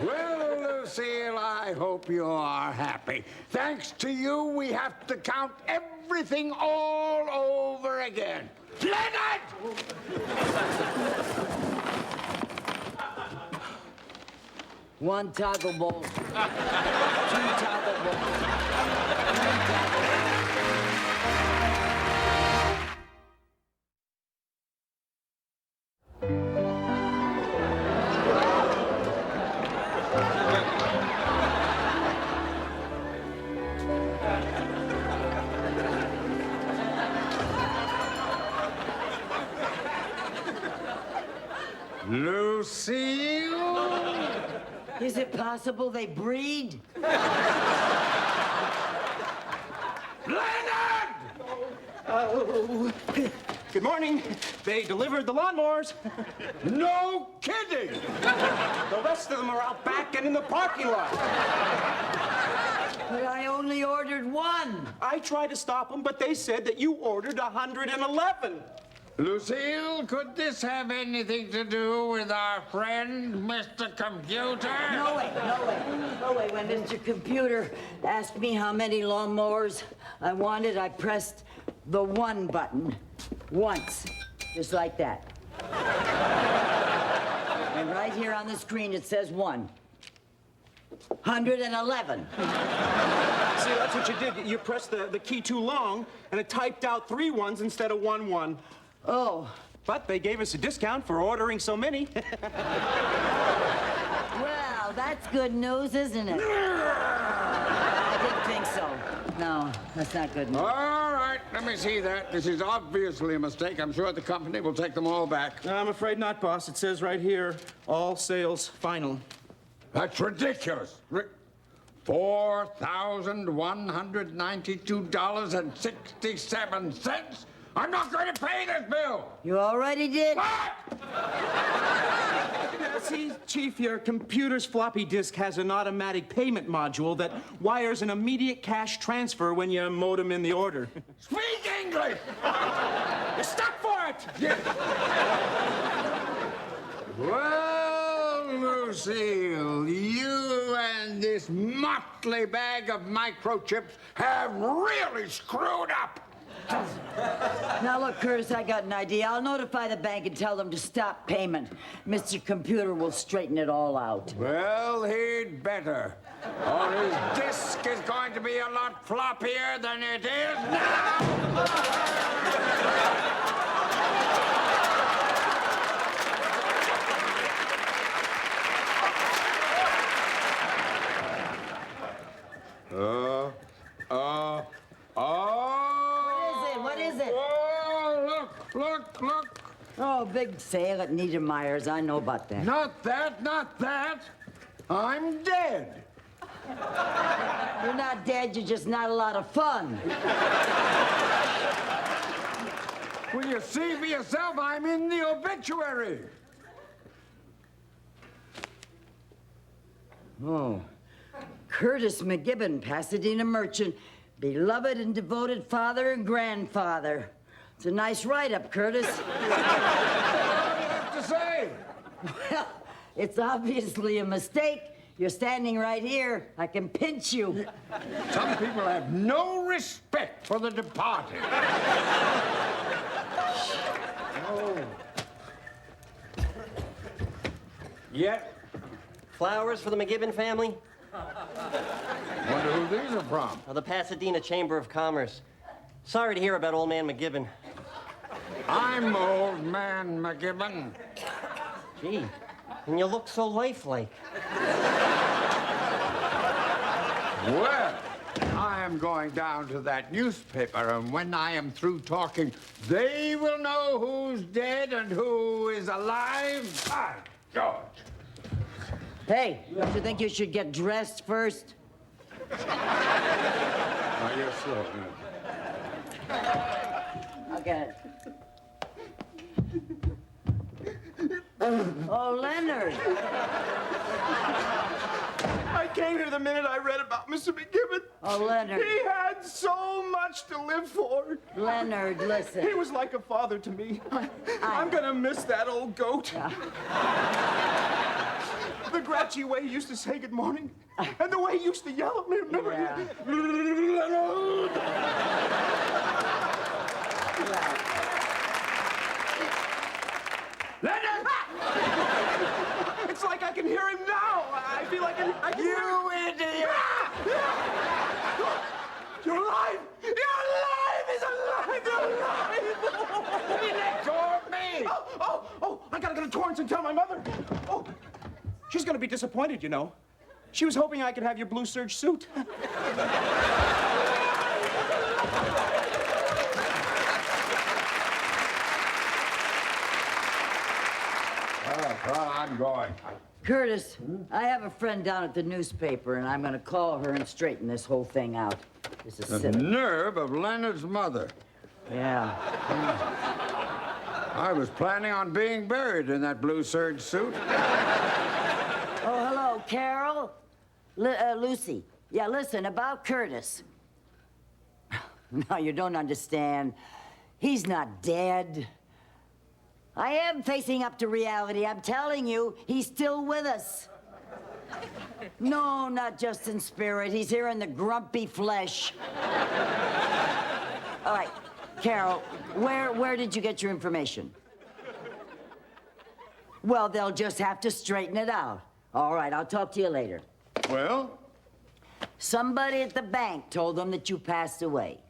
Well, Lucille, I hope you are happy. Thanks to you, we have to count everything all over again. Leonard! One toggle bolt. 2 toggle bolts. 1 toggle bolt. Lucille? Is it possible they breed? Leonard! Oh. Good morning. They delivered the lawnmowers. No kidding! The rest of them are out back and in the parking lot. But I only ordered 1. I tried to stop them, but they said that you ordered 111. Lucille, could this have anything to do with our friend, Mr. Computer? No way. When Mr. Computer asked me how many lawnmowers I wanted, I pressed the 1 button once, just like that. And right here on the screen it says 1. 111. See, that's what you did. You pressed the key too long, and it typed out 3 1s instead of 1 1. Oh. But they gave us a discount for ordering so many. Well, that's good news, isn't it? I didn't think so. No, that's not good news. All right, let me see that. This is obviously a mistake. I'm sure the company will take them all back. I'm afraid not, boss. It says right here, all sales final. That's ridiculous. $4,192.67. I'm not going to pay this bill. You already did? What? See, Chief, your computer's floppy disk has an automatic payment module that wires an immediate cash transfer when you modem in the order. Speak English! You're stuck for it! Well, Lucille, you and this motley bag of microchips have really screwed up. Now, look, Curtis, I got an idea. I'll notify the bank and tell them to stop payment. Mr. Computer will straighten it all out. Well, he'd better. Or his disc is going to be a lot floppier than it is now. What is it? Oh, look. Oh, big sale at Niedermeyer's. I know about that. Not that. I'm dead. You're not dead, you're just not a lot of fun. Will you see for yourself? I'm in the obituary. Oh. Curtis McGibbon, Pasadena merchant, beloved and devoted father and grandfather. It's a nice write-up, Curtis. What do you have to say? Well, it's obviously a mistake. You're standing right here. I can pinch you. Some people have no respect for the departed. Oh. Yeah. Flowers for the McGibbon family? Wonder who these are from? The Pasadena Chamber of Commerce. Sorry to hear about old man McGibbon. I'm old man McGibbon. Gee, and you look so lifelike. Well, I am going down to that newspaper, and when I am through talking, they will know who's dead and who is alive. By George. Hey, don't you think you should get dressed first? Oh, you're slow. Okay. Oh, Leonard. I came here the minute I read about Mr. McGibbon. Oh, Leonard. He had so much to live for. Leonard, listen. He was like a father to me. I'm gonna miss that old goat. Yeah. The grouchy way he used to say good morning, and the way he used to yell at me. Remember? Leonard! It's like I can hear him now. I feel like I can hear him. You idiot! You're alive! You're alive! He's alive! You're alive! He let go of me! Oh! I gotta go to Torrance and tell my mother. Oh, she's gonna be disappointed, you know. She was hoping I could have your blue serge suit. I'm going. Curtis, I have a friend down at the newspaper, and I'm going to call her and straighten this whole thing out. This is The silly. nerve of Leonard's mother. Yeah. I was planning on being buried in that blue serge suit. Oh, hello, Carol. Lucy. Yeah, listen, about Curtis. No, you don't understand. He's not dead. I am facing up to reality. I'm telling you, he's still with us. No, not just in spirit. He's here in the grumpy flesh. All right, Carol, where did you get your information? Well, they'll just have to straighten it out. All right, I'll talk to you later. Well? Somebody at the bank told them that you passed away.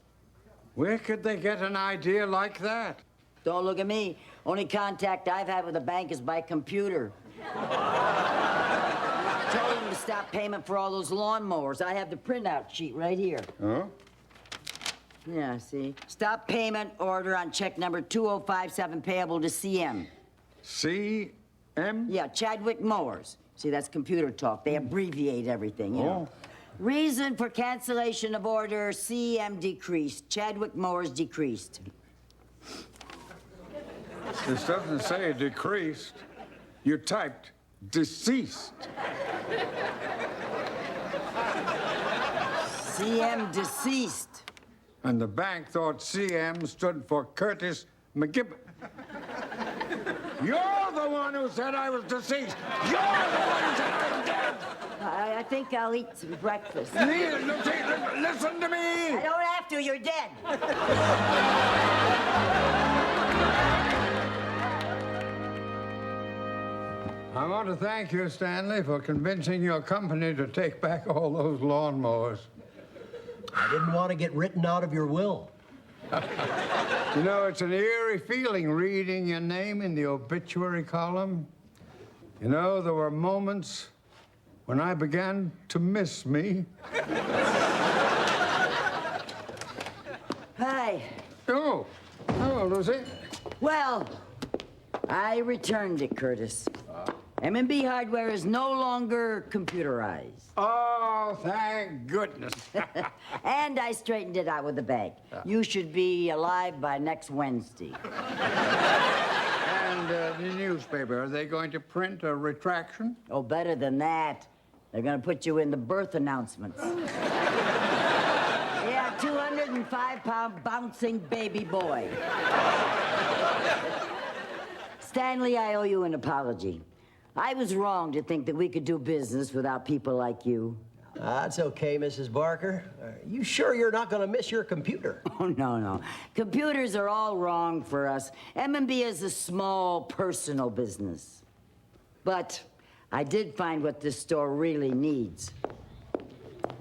Where could they get an idea like that? Don't look at me. Only contact I've had with the bank is by computer. Told them to stop payment for all those lawnmowers. I have the printout sheet right here. Oh? Yeah, see? Stop payment order on check number 2057 payable to CM. CM? Yeah, Chadwick Mowers. See, that's computer talk. They abbreviate everything, you know. Reason for cancellation of order, CM decreased. Chadwick Mowers decreased. This doesn't say decreased. You typed deceased. CM deceased. And the bank thought CM stood for Curtis McGibbon. You're the one who said I was deceased. You're the one who said I was dead. I think I'll eat some breakfast. Listen to me. I don't have to. You're dead. I want to thank you, Stanley, for convincing your company to take back all those lawnmowers. I didn't want to get written out of your will. You know, it's an eerie feeling reading your name in the obituary column. You know, there were moments when I began to miss me. Hi. Oh, hello, Lucy. Well, I returned it, Curtis. M&B hardware is no longer computerized. Oh, thank goodness. And I straightened it out with the bank. You should be alive by next Wednesday. And the newspaper, are they going to print a retraction? Oh, better than that. They're going to put you in the birth announcements. Yeah, 205-pound bouncing baby boy. Stanley, I owe you an apology. I was wrong to think that we could do business without people like you. That's okay, Mrs. Barker. You sure you're not going to miss your computer? Oh, no. Computers are all wrong for us. M&B is a small, personal business. But I did find what this store really needs.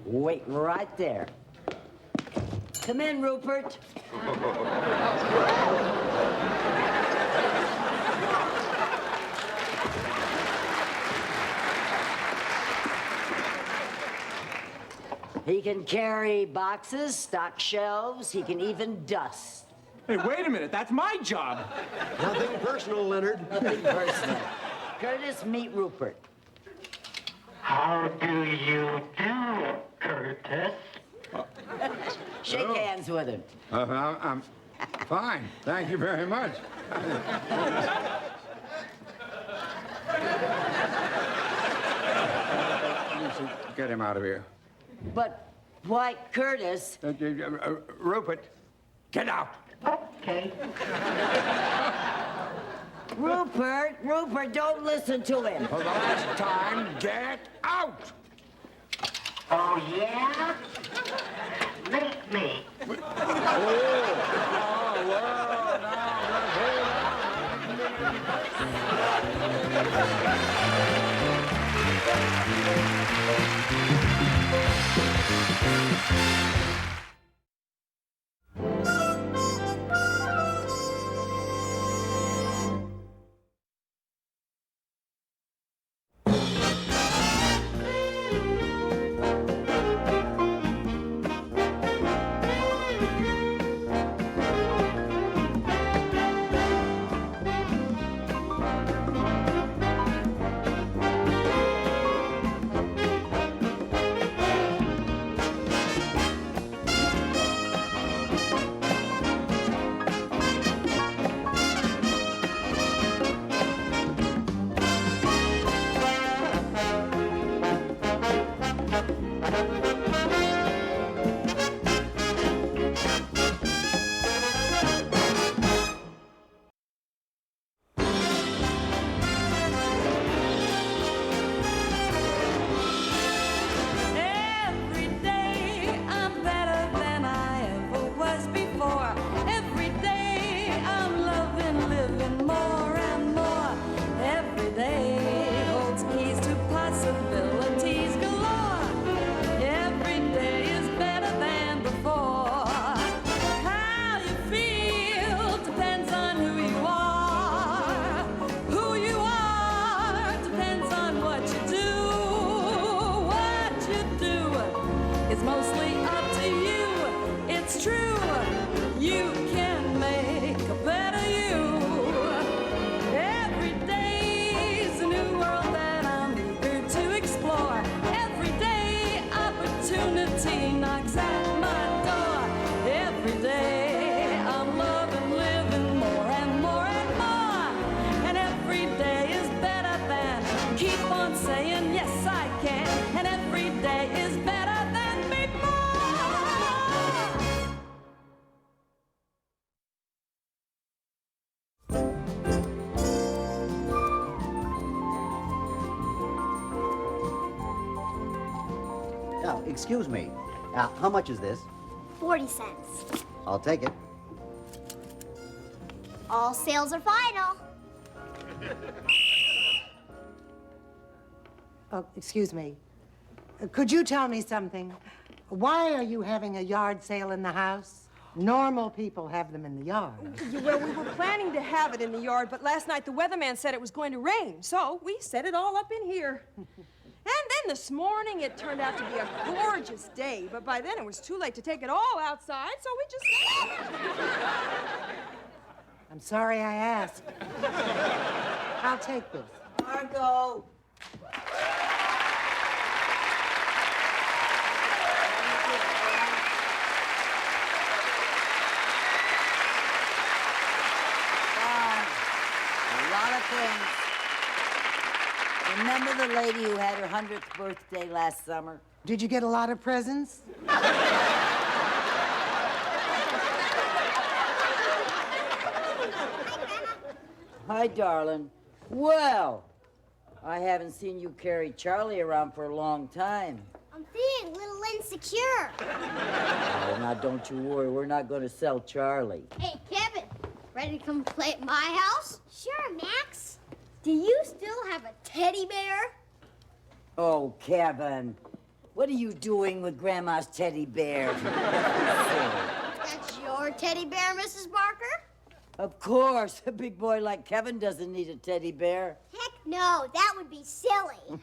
Wait right there. Come in, Rupert. He can carry boxes, stock shelves, he can even dust. Hey, wait a minute, that's my job. Nothing personal, Leonard. Nothing personal. Curtis, meet Rupert. How do you do, Curtis? Shake hands with him. I'm fine. Thank you very much. Get him out of here. But why, Curtis? Rupert, get out. Okay. Rupert, don't listen to him. For the last time, get out. Oh, yeah? Make me. Excuse me. How much is this? 40 cents. I'll take it. All sales are final. Oh, excuse me. Could you tell me something? Why are you having a yard sale in the house? Normal people have them in the yard. Well, we were planning to have it in the yard, but last night the weatherman said it was going to rain, so we set it all up in here. And then this morning it turned out to be a gorgeous day, but by then it was too late to take it all outside, so we just... I'm sorry I asked. I'll take this. Margot! Remember the lady who had her 100th birthday last summer? Did you get a lot of presents? Hi, darling. Well, I haven't seen you carry Charlie around for a long time. I'm feeling a little insecure. Oh, now, don't you worry. We're not going to sell Charlie. Hey, Kevin, ready to come play at my house? Sure, Max. Do you still have a teddy bear? Oh, Kevin. What are you doing with Grandma's teddy bear? That's your teddy bear, Mrs. Barker? Of course. A big boy like Kevin doesn't need a teddy bear. Heck no, that would be silly.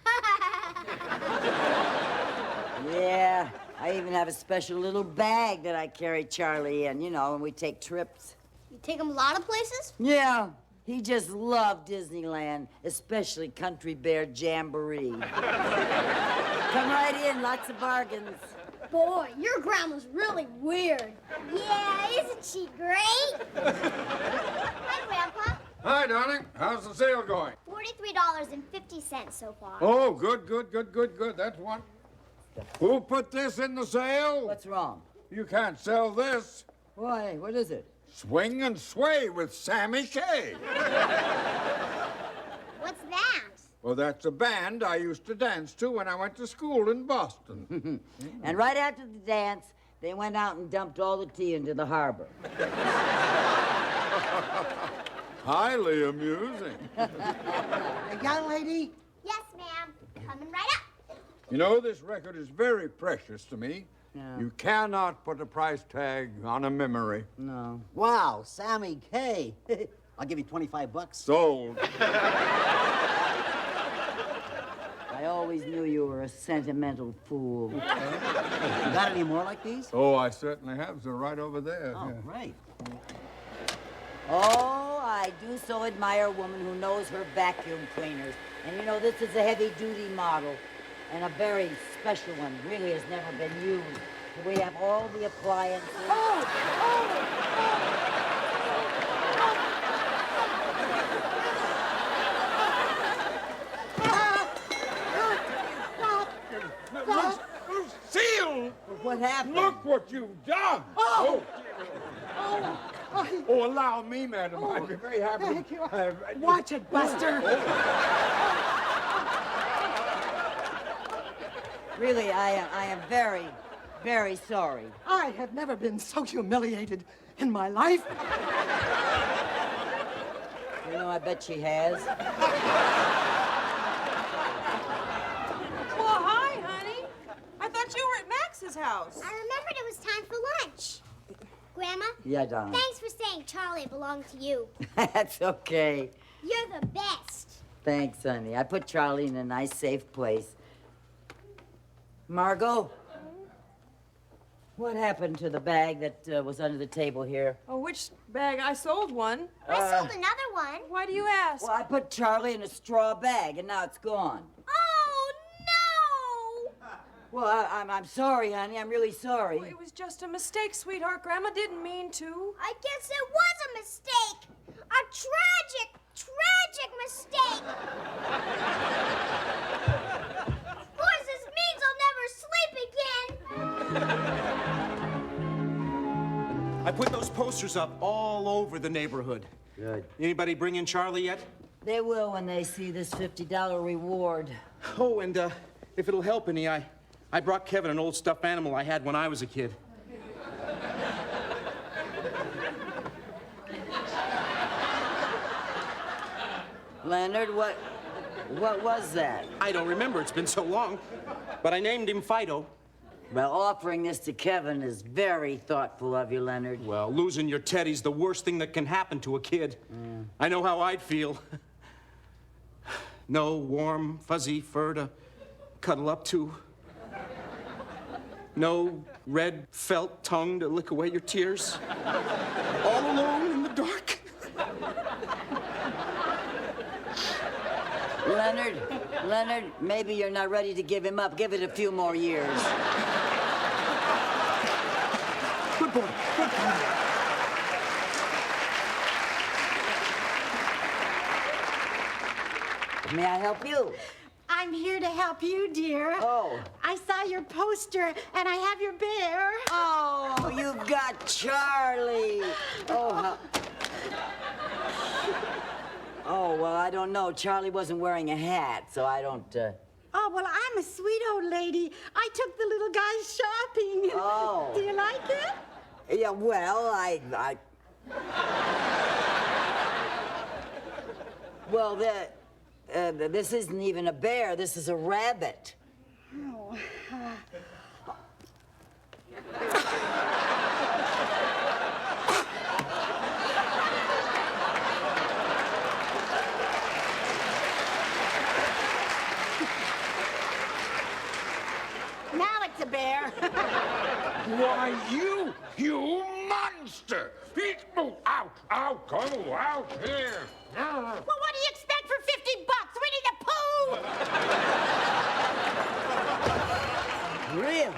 Yeah, I even have a special little bag that I carry Charlie in, you know, when we take trips. You take him a lot of places? Yeah, he just loved Disneyland, especially Country Bear Jamboree. Come right in, lots of bargains. Boy, your grandma's really weird. Yeah, isn't she great? Hi, Grandpa. Hi, darling. How's the sale going? $43.50 so far. Oh, good. That's one. Who put this in the sale? What's wrong? You can't sell this. Why? What is it? Swing and Sway with Sammy Kaye. What's that? Well, that's a band I used to dance to when I went to school in Boston. And right after the dance, they went out and dumped all the tea into the harbor. Highly amusing. Young lady? Yes, ma'am. Coming right up. You know, this record is very precious to me. Yeah. You cannot put a price tag on a memory. No. Wow, Sammy Kaye. I'll give you 25 bucks. Sold. I always knew you were a sentimental fool. You got any more like these? Oh, I certainly have. They're right over there. Oh, Yeah. great. Oh, I do so admire a woman who knows her vacuum cleaners. And you know, this is a heavy-duty model and a very special one. Really has never been used. We have all the appliances. Lucille! What happened? Look what you've done! Oh, allow me, madam. I'd be very happy. Thank you. Watch it, Buster. Really, I am very, very sorry. I have never been so humiliated in my life. You know, I bet she has. Well, hi, honey. I thought you were at Max's house. I remembered it was time for lunch. Grandma? Yeah, darling. Thanks for saying Charlie belonged to you. That's okay. You're the best. Thanks, honey. I put Charlie in a nice, safe place. Margot? What happened to the bag that was under the table here? Oh, which bag? I sold one. I sold another one. Why do you ask? Well, I put Charlie in a straw bag, and now it's gone. Oh, no! Well, I'm sorry, honey. I'm really sorry. Oh, it was just a mistake, sweetheart. Grandma didn't mean to. I guess it was a mistake. A tragic, tragic mistake. Of course, this means I'll never sleep again. I put those posters up all over the neighborhood. Good. Anybody bring in Charlie yet? They will when they see this $50 reward. Oh, and if it'll help any, I I brought Kevin an old stuffed animal I had when I was a kid. Leonard, what was that? I don't remember. It's been so long. But I named him Fido. Well, offering this to Kevin is very thoughtful of you, Leonard. Well, losing your Teddy's the worst thing that can happen to a kid. I know how I'd feel. No warm, fuzzy fur to cuddle up to. No red felt tongue to lick away your tears. All alone in the dark. Leonard, maybe you're not ready to give him up. Give it a few more years. Good boy, good boy. May I help you? I'm here to help you, dear. Oh. I saw your poster, and I have your bear. Oh, you've got Charlie. Oh, well, I don't know. Charlie wasn't wearing a hat, so I don't, Oh, well, I'm a sweet old lady. I took the little guy shopping. Oh. Do you like it? Yeah, well, Well, this isn't even a bear. This is a rabbit. Oh. Now it's a bear. Why, you monster! Oh, out, come out here. Well, what do you expect for $50? Winnie the Pooh! Really?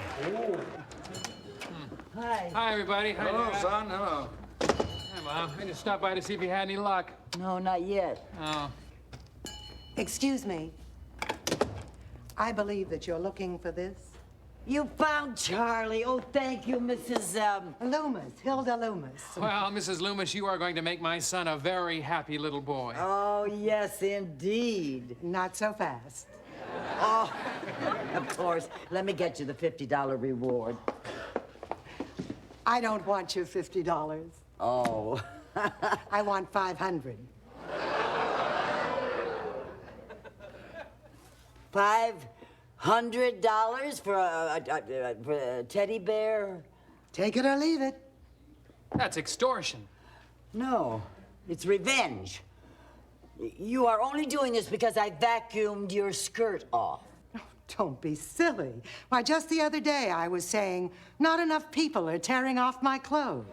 Hi. Hi, everybody. Hi, Hello, Dad. son. Hello. Hi, Mom. I just stopped by to see if you had any luck. No, not yet. Oh. Excuse me. I believe that you're looking for this. You found Charlie. Oh, thank you, Mrs. Loomis, Hilda Loomis. Well, Mrs. Loomis, you are going to make my son a very happy little boy. Oh, yes, indeed. Not so fast. Oh, of course. Let me get you the $50 reward. I don't want your $50. Oh. I want $500. $500 for a teddy bear? Take it or leave it. That's extortion. No, it's revenge. You are only doing this because I vacuumed your skirt off. Don't be silly. Why, just the other day I was saying, not enough people are tearing off my clothes.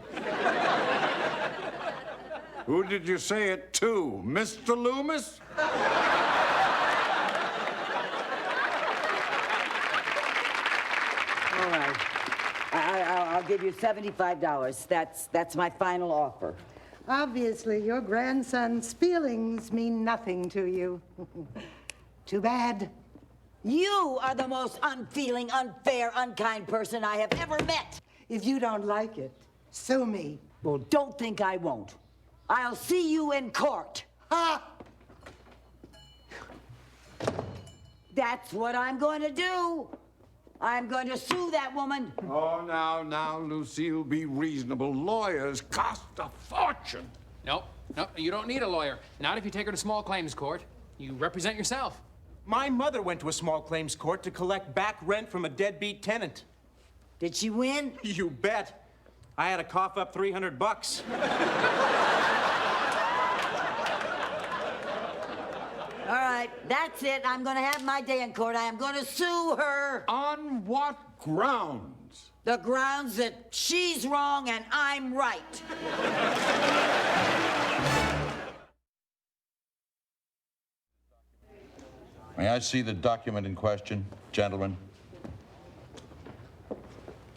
Who did you say it to, Mr. Loomis? All right. I'll give you $75. That's my final offer. Obviously, your grandson's feelings mean nothing to you. Too bad. You are the most unfeeling, unfair, unkind person I have ever met. If you don't like it, sue me. Well, don't think I won't. I'll see you in court. Ha! That's what I'm going to do. I'm going to sue that woman. Oh, now, Lucille, be reasonable. Lawyers cost a fortune. No, you don't need a lawyer. Not if you take her to small claims court. You represent yourself. My mother went to a small claims court to collect back rent from a deadbeat tenant. Did she win? You bet. I had to cough up $300. All right, that's it. I'm going to have my day in court. I am going to sue her. On what grounds? The grounds that she's wrong and I'm right. May I see the document in question, gentlemen?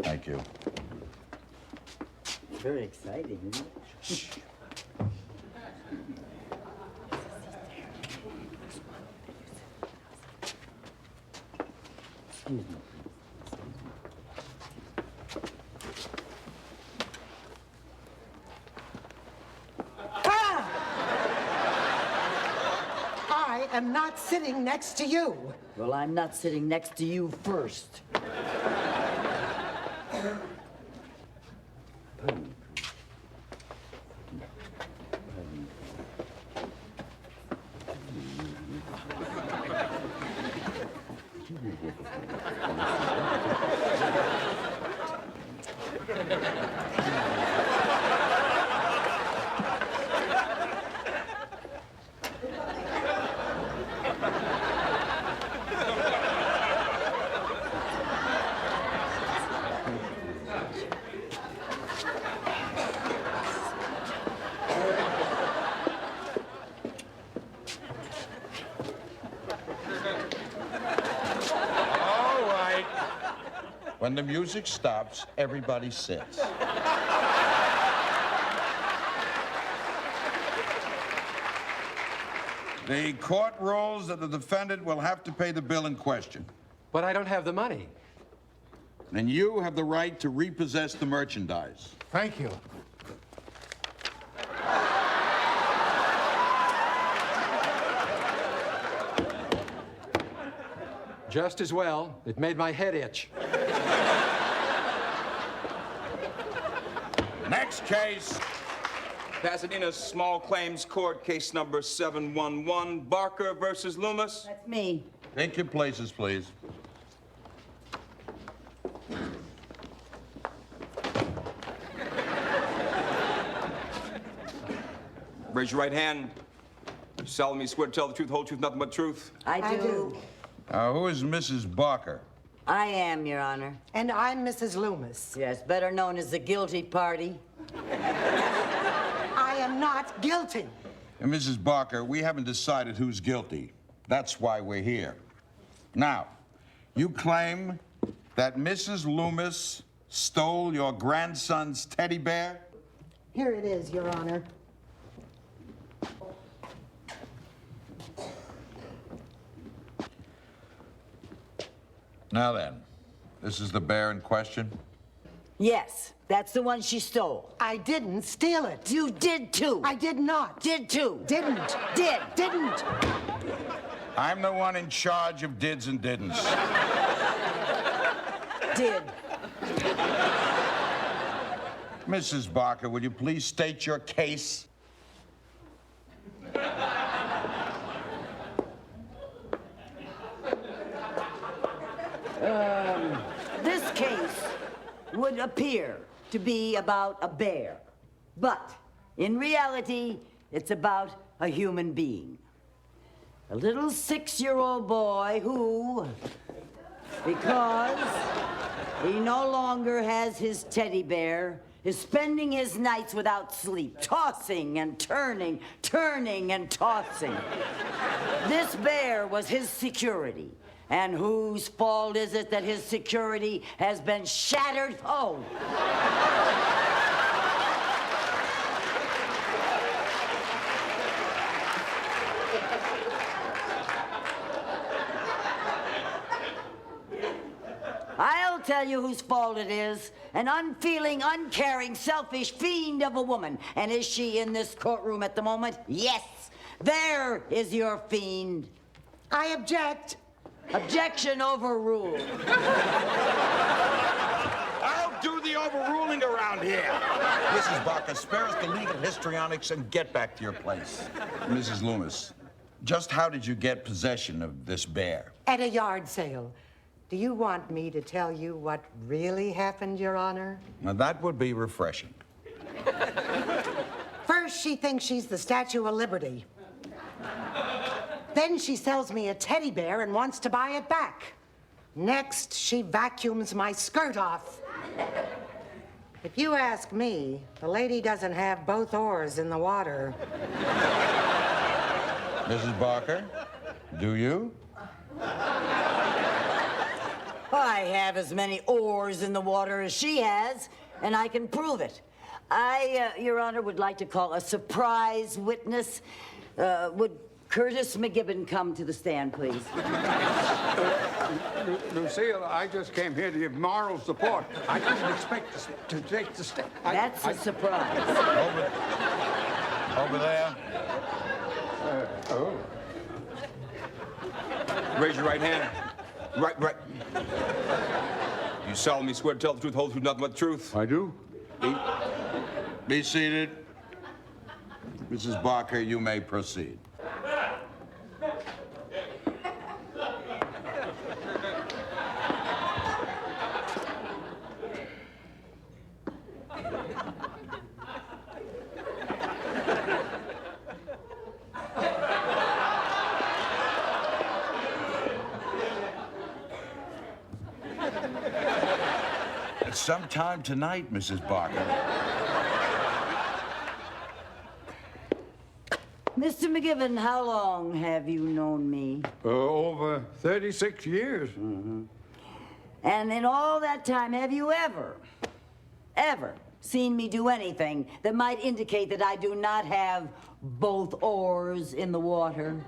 Thank you. Very exciting, isn't it? Shh. Excuse me. I am not sitting next to you. Well, I'm not sitting next to you first. When the music stops, everybody sits. The court rules that the defendant will have to pay the bill in question. But I don't have the money. And you have the right to repossess the merchandise. Thank you. Just as well. It made my head itch. Next case. Pasadena Small Claims Court, case number 711, Barker versus Loomis. That's me. Take your places, please. Raise your right hand. You solemnly swear to tell the truth, whole truth, nothing but truth. I do. Who is Mrs. Barker? I am, Your Honor. And I'm Mrs. Loomis. Yes, better known as the guilty party. I am not guilty. And Mrs. Barker, we haven't decided who's guilty. That's why we're here. Now, you claim that Mrs. Loomis stole your grandson's teddy bear? Here it is, Your Honor. Now then, this is the bear in question? Yes, that's the one she stole. I didn't steal it. You did too. I did not. Did too. Didn't. Did. Didn't. I'm the one in charge of dids and didn'ts. Did. Mrs. Barker, will you please state your case? This case would appear to be about a bear, but in reality, it's about a human being. A little 6-year-old boy who, because he no longer has his teddy bear, is spending his nights without sleep, tossing and turning, turning and tossing. This bear was his security. And whose fault is it that his security has been shattered? Oh. I'll tell you whose fault it is. An unfeeling, uncaring, selfish fiend of a woman. And is she in this courtroom at the moment? Yes. There is your fiend. I object. Objection overruled. I'll do the overruling around here. Mrs. Barker, spare us the legal histrionics and get back to your place. Mrs. Loomis, just how did you get possession of this bear? At a yard sale. Do you want me to tell you what really happened, Your Honor? Now, that would be refreshing. First, she thinks she's the Statue of Liberty. Then she sells me a teddy bear and wants to buy it back. Next, she vacuums my skirt off. If you ask me, the lady doesn't have both oars in the water. Mrs. Barker, do you? I have as many oars in the water as she has, and I can prove it. I, Your Honor, would like to call a surprise witness. Would Curtis McGibbon come to the stand, please? Lucille, I just came here to give moral support. I didn't expect to take the step. That's a surprise. Over there. Raise your right hand. Right. You solemnly swear to tell the truth, whole truth, nothing but the truth? I do. Be seated. Mrs. Barker, you may proceed. Sometime tonight, Mrs. Barker. Mr. McGibbon, how long have you known me? Over 36 years. Mm-hmm. And in all that time, have you ever seen me do anything that might indicate that I do not have both oars in the water?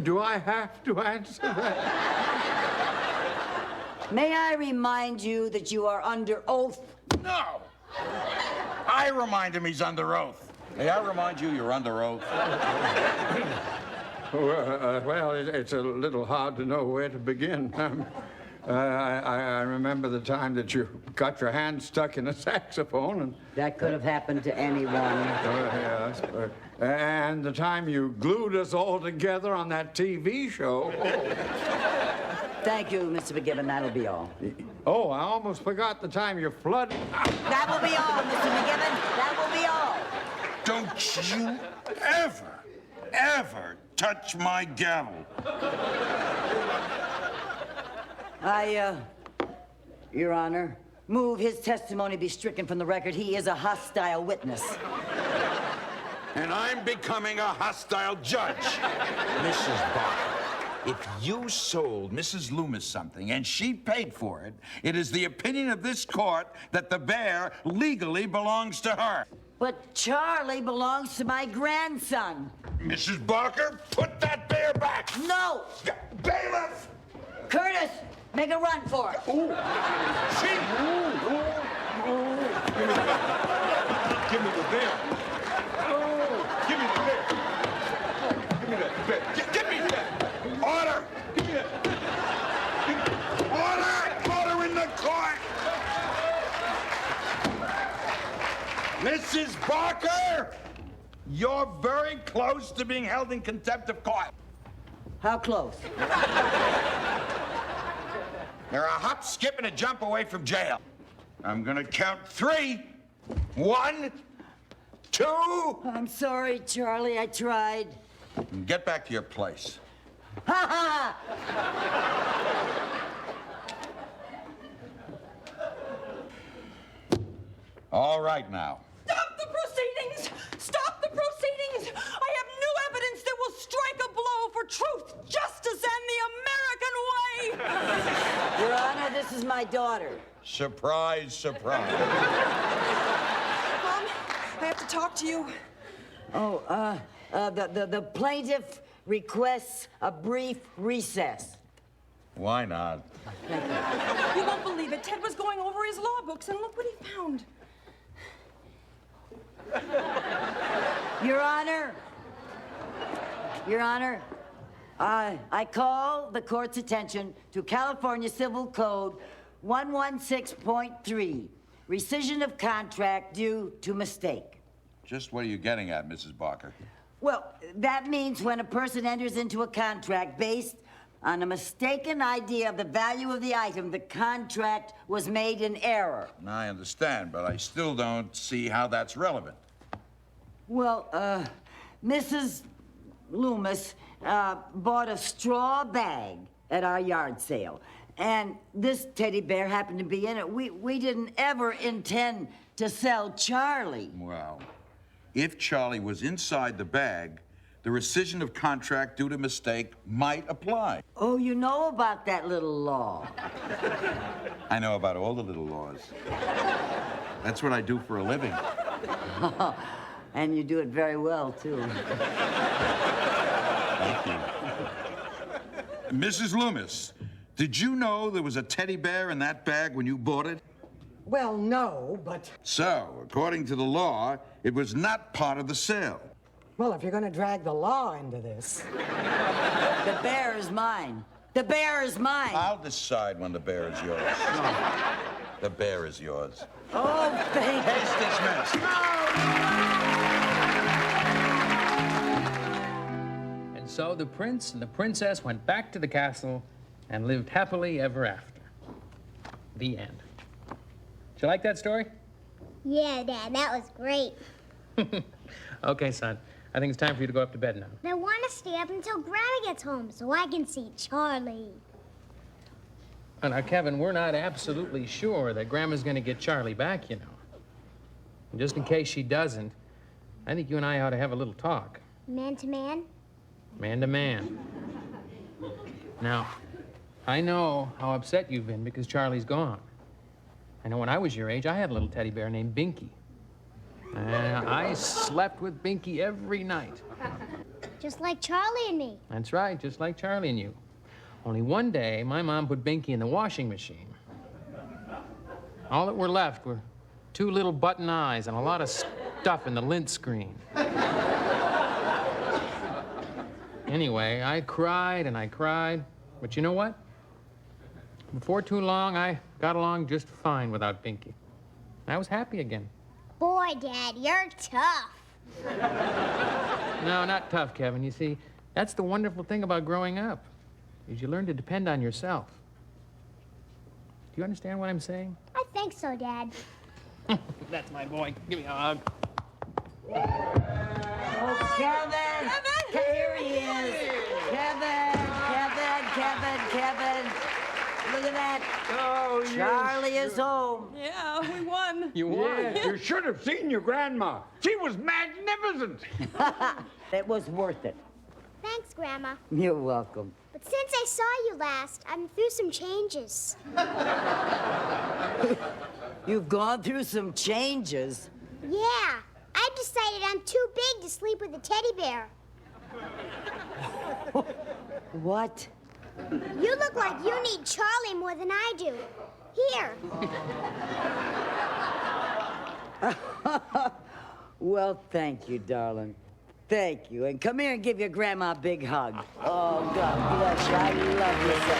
Do I have to answer that? May I remind you that you are under oath? No! I remind him he's under oath. May I remind you you're under oath? Well, it's a little hard to know where to begin. I remember the time that you got your hand stuck in a saxophone and... That could have happened to anyone. Yes. And the time you glued us all together on that TV show. Thank you, Mr. McGibbon. That'll be all. Oh, I almost forgot the time you flooded... That will be all, Mr. McGibbon. That will be all. Don't you ever touch my gavel. Your Honor, move his testimony be stricken from the record. He is a hostile witness. And I'm becoming a hostile judge. Mrs. Barker, if you sold Mrs. Loomis something and she paid for it, it is the opinion of this court that the bear legally belongs to her. But Charlie belongs to my grandson. Mrs. Barker, put that bear back. No! Bailiff! Curtis, make a run for it. Ooh. Give me the bear. Oh, give me the bear. Give me that bear. Give me that. Order! Give me that. Order in the court! Mrs. Barker, you're very close to being held in contempt of court. How close? You're a hop, skip, and a jump away from jail. I'm gonna count 3. 1, 2. I'm sorry, Charlie. I tried. Get back to your place. Ha ha! All right now. Stop the proceedings! Stop the proceedings! I have new evidence that will strike a blow for truth, justice, and the American way! Your Honor, this is my daughter. Surprise, surprise. Mom, I have to talk to you. Oh, the plaintiff requests a brief recess. Why not? You won't believe it. Ted was going over his law books, and look what he found. Your Honor, I call the court's attention to California Civil Code 116.3, rescission of contract due to mistake. Just what are you getting at, Mrs. Barker? Well, that means when a person enters into a contract based on a mistaken idea of the value of the item, the contract was made in error. I understand, but I still don't see how that's relevant. Well, Mrs. Loomis bought a straw bag at our yard sale, and this teddy bear happened to be in it. We didn't ever intend to sell Charlie. Well, if Charlie was inside the bag, the rescission of contract due to mistake might apply. Oh, you know about that little law. I know about all the little laws. That's what I do for a living. And you do it very well, too. Thank you. Mrs. Loomis, did you know there was a teddy bear in that bag when you bought it? Well, no, but... So, according to the law, it was not part of the sale. Well, if you're going to drag the law into this. The bear is mine. The bear is mine. I'll decide when the bear is yours. No. The bear is yours. Oh, thank you. Case dismissed. And so the prince and the princess went back to the castle and lived happily ever after. The end. Did you like that story? Yeah, Dad, that was great. Okay, son. I think it's time for you to go up to bed now. I want to stay up until Grandma gets home so I can see Charlie. Now, Kevin, we're not absolutely sure that Grandma's going to get Charlie back, you know. And just in case she doesn't, I think you and I ought to have a little talk. Man to man? Man to man. Now, I know how upset you've been because Charlie's gone. I know when I was your age, I had a little teddy bear named Binky. And I slept with Binky every night. Just like Charlie and me. That's right, just like Charlie and you. Only one day, my mom put Binky in the washing machine. All that were left were 2 little button eyes and a lot of stuff in the lint screen. Anyway, I cried and I cried, but you know what? Before too long, I got along just fine without Binky. I was happy again. Boy, Dad, you're tough. No, not tough, Kevin. You see, that's the wonderful thing about growing up, is you learn to depend on yourself. Do you understand what I'm saying? I think so, Dad. That's my boy. Give me a hug. Oh, Kevin! Here he is. Kevin. Look at that. Oh, Charlie is home. Yeah, we won. You won. Yeah, you should have seen your grandma. She was magnificent. It was worth it. Thanks, Grandma. You're welcome. But since I saw you last, I'm through some changes. You've gone through some changes. Yeah, I've decided I'm too big to sleep with a teddy bear. What? You look like you need Charlie more than I do. Here. Well, thank you, darling. Thank you. And come here and give your grandma a big hug. Oh, God bless you. I love you so.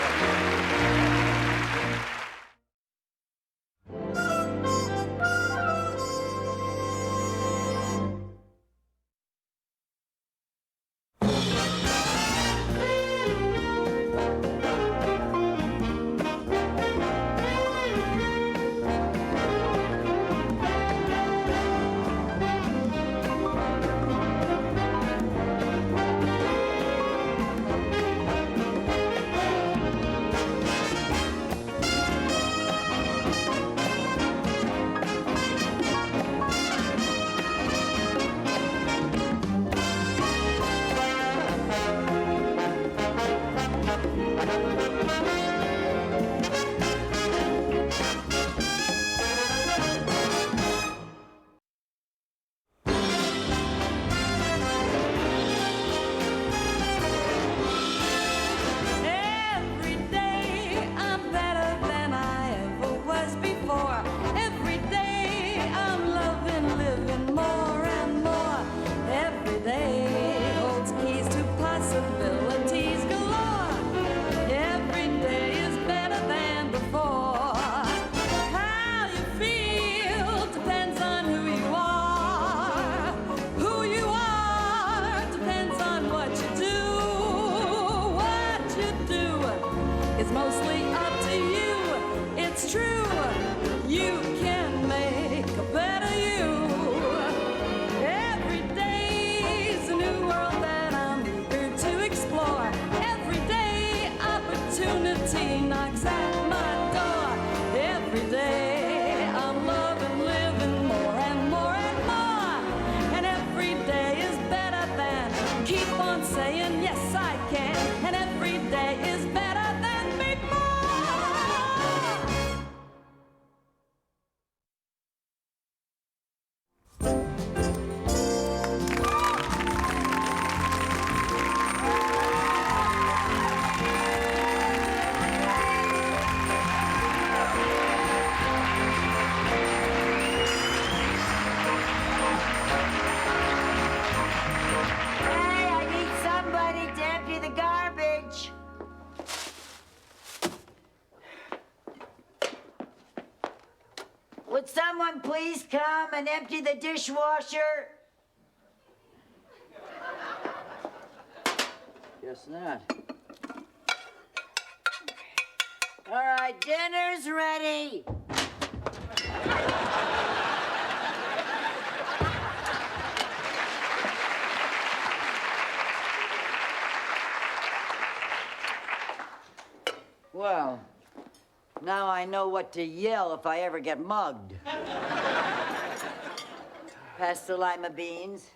Would someone please come and empty the dishwasher? Guess not. All right, dinner's ready. Well, now I know what to yell if I ever get mugged. Pass the lima beans.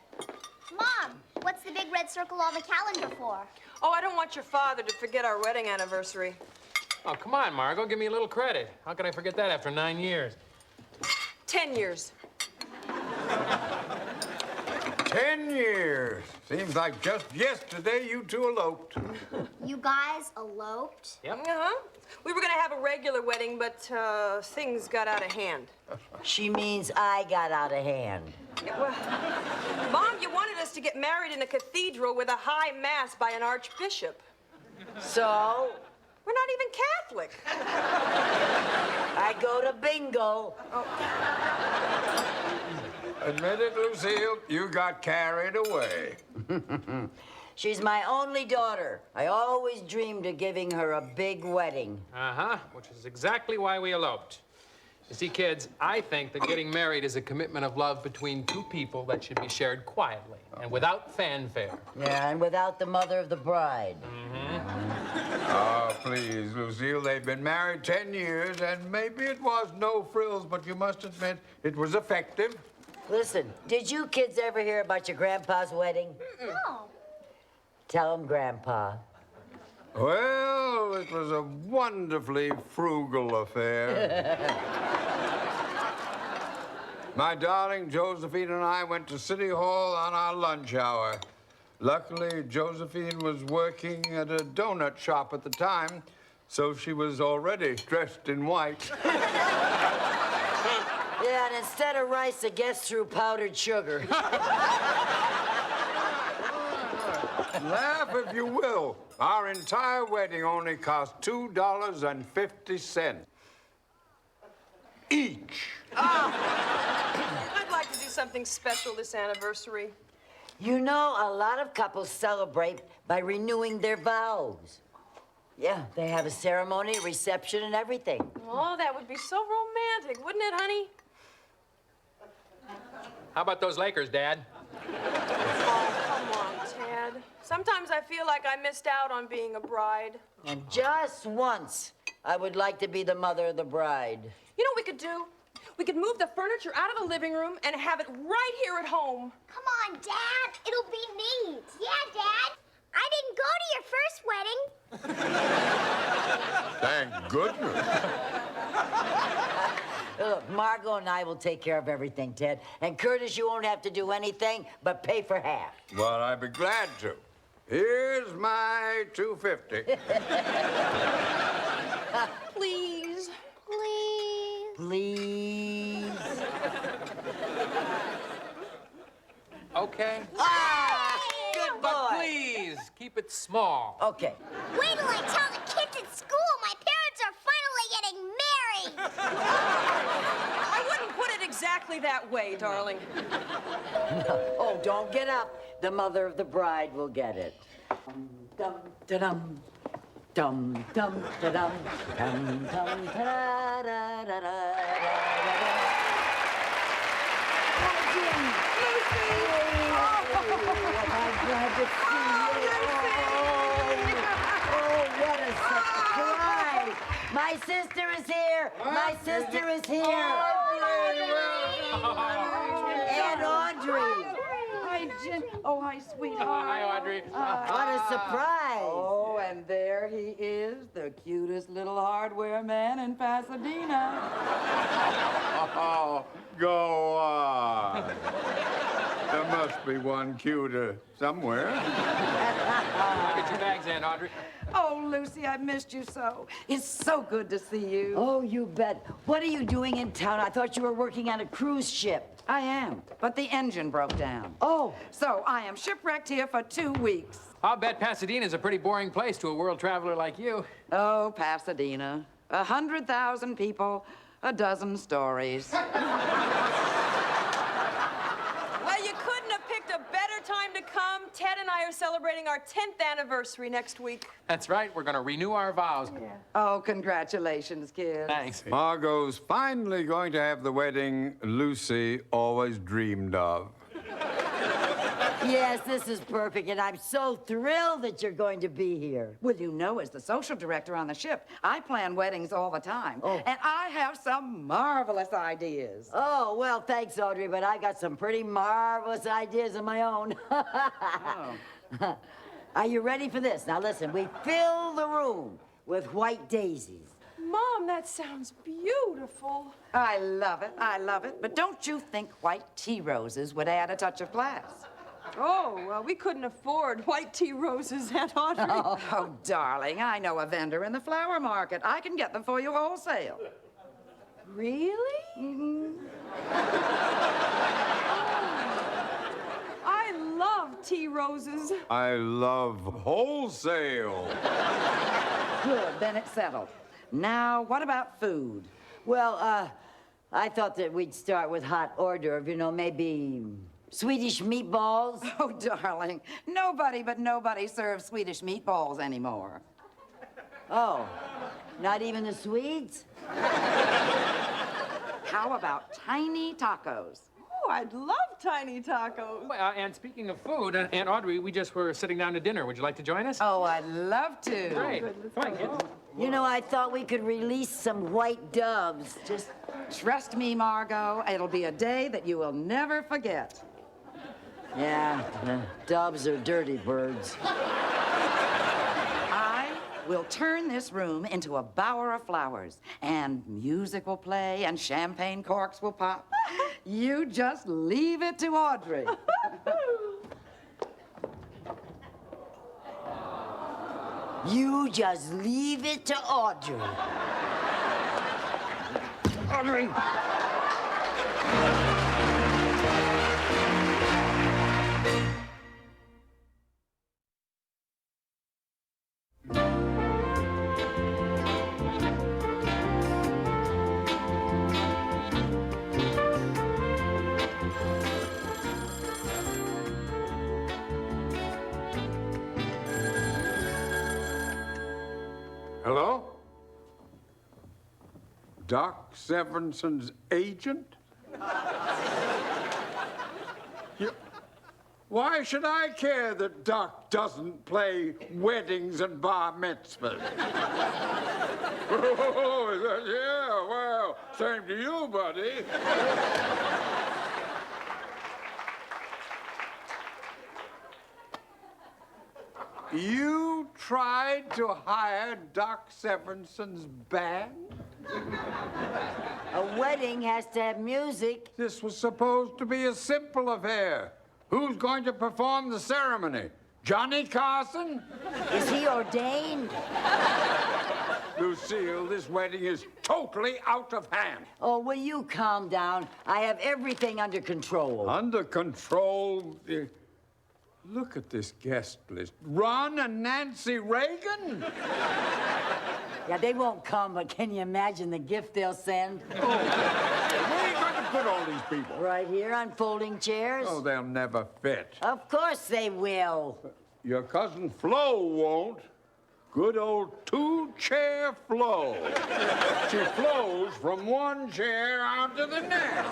Mom, what's the big red circle on the calendar for? Oh, I don't want your father to forget our wedding anniversary. Oh, come on, Margot. Give me a little credit. How can I forget that after 9 years? 10 years. 10 years. Seems like just yesterday you two eloped. You guys eloped? Yep. Uh-huh. We were gonna have a regular wedding, but things got out of hand. She means I got out of hand. Yeah, well, Mom, you wanted us to get married in a cathedral with a high mass by an archbishop. So? We're not even Catholic. I go to bingo. Admit it, Lucille, you got carried away. She's my only daughter. I always dreamed of giving her a big wedding. Uh-huh, which is exactly why we eloped. You see, kids, I think that getting married is a commitment of love between two people that should be shared quietly and without fanfare. Yeah, and without the mother of the bride. Oh, please, Lucille, they've been married 10 years, and maybe it was no frills, but you must admit it was effective. Listen, did you kids ever hear about your grandpa's wedding? No. Tell him, Grandpa. Well, it was a wonderfully frugal affair. My darling Josephine and I went to City Hall on our lunch hour. Luckily, Josephine was working at a donut shop at the time, so she was already dressed in white. Yeah, and instead of rice, the guests threw powdered sugar. Laugh if you will. Our entire wedding only cost $2.50 each. I'd like to do something special this anniversary. You know, a lot of couples celebrate by renewing their vows. Yeah, they have a ceremony, a reception, and everything. Oh, that would be so romantic, wouldn't it, honey? How about those Lakers, Dad? Oh, come on, Ted. Sometimes I feel like I missed out on being a bride. And just once, I would like to be the mother of the bride. You know what we could do? We could move the furniture out of the living room and have it right here at home. Come on, Dad. It'll be neat. Yeah, Dad. I didn't go to your first wedding. Thank goodness. Look, Margot and I will take care of everything, Ted. And Curtis, you won't have to do anything but pay for half. Well, I'd be glad to. Here's my $2.50. Please. Please. Please. Okay. Ah! Good But boy. please, keep it small. Okay. Wait till I tell the kids at school my parents are finally getting married. I wouldn't put it exactly that way, darling. Oh, don't get up. The mother of the bride will get it. Dum, da-dum. Dum, dum, da-dum. Dum, dum, da-da-da-da-da-da-da. I'm glad to see you. Oh, what a surprise. My sister is here. My sister is here. And Audrey. Hi, Jen. Oh, hi, sweetheart. Hi, Audrey. What a surprise. Oh, and there he is, the cutest little hardware man in Pasadena. Oh, go on. There must be one cuter somewhere. Get your bags in, Audrey. Oh, Lucy, I missed you so. It's so good to see you. Oh, you bet. What are you doing in town? I thought you were working on a cruise ship. I am, but the engine broke down. Oh. So I am shipwrecked here for 2 weeks. I'll bet Pasadena's a pretty boring place to a world traveler like you. Oh, Pasadena. 100,000 people, a dozen stories. Well, you couldn't have picked a better time to come. Ted and I are celebrating our 10th anniversary next week. That's right. We're going to renew our vows. Oh, congratulations, kids. Thanks. Margot's finally going to have the wedding Lucy always dreamed of. Yes, this is perfect, and I'm so thrilled that you're going to be here. Well, you know, as the social director on the ship, I plan weddings all the time. Oh. And I have some marvelous ideas. Oh, well, thanks, Audrey, but I got some pretty marvelous ideas of my own. Oh. Are you ready for this? Now, listen, we fill the room with white daisies. Mom, that sounds beautiful. I love it, I love it. But don't you think white tea roses would add a touch of class? Oh, well, we couldn't afford white tea roses, Aunt Audrey. Oh, darling, I know a vendor in the flower market. I can get them for you wholesale. Really? Mm-hmm. I love tea roses. I love wholesale. Good, then it's settled. Now, what about food? Well, I thought that we'd start with hot hors d'oeuvre, you know, maybe Swedish meatballs. Oh, darling, nobody but nobody serves Swedish meatballs anymore. Oh, not even the Swedes? How about tiny tacos? Oh, I'd love tiny tacos. Well, and speaking of food, Aunt Audrey, we just were sitting down to dinner. Would you like to join us? Oh, I'd love to. Great. Come on, kids. You know, I thought we could release some white doves. Just trust me, Margot. It'll be a day that you will never forget. Yeah, doves are dirty birds. I will turn this room into a bower of flowers, and music will play, and champagne corks will pop. You just leave it to Audrey. You just leave it to Audrey. Audrey! Hello? Doc Sevenson's agent? Why should I care that Doc doesn't play weddings and bar mitzvahs? Oh, is that, yeah, well, same to you, buddy. You tried to hire Doc Sevenson's band? A wedding has to have music. This was supposed to be a simple affair. Who's going to perform the ceremony? Johnny Carson? Is he ordained? Lucille, this wedding is totally out of hand. Oh, will you calm down? I have everything under control. Under control? Look at this guest list. Ron and Nancy Reagan? Yeah, they won't come, but can you imagine the gift they'll send? Oh, where are you going to put all these people? Right here on folding chairs. Oh, they'll never fit. Of course they will. Your cousin Flo won't. Good old two-chair Flo. She flows from one chair onto the next.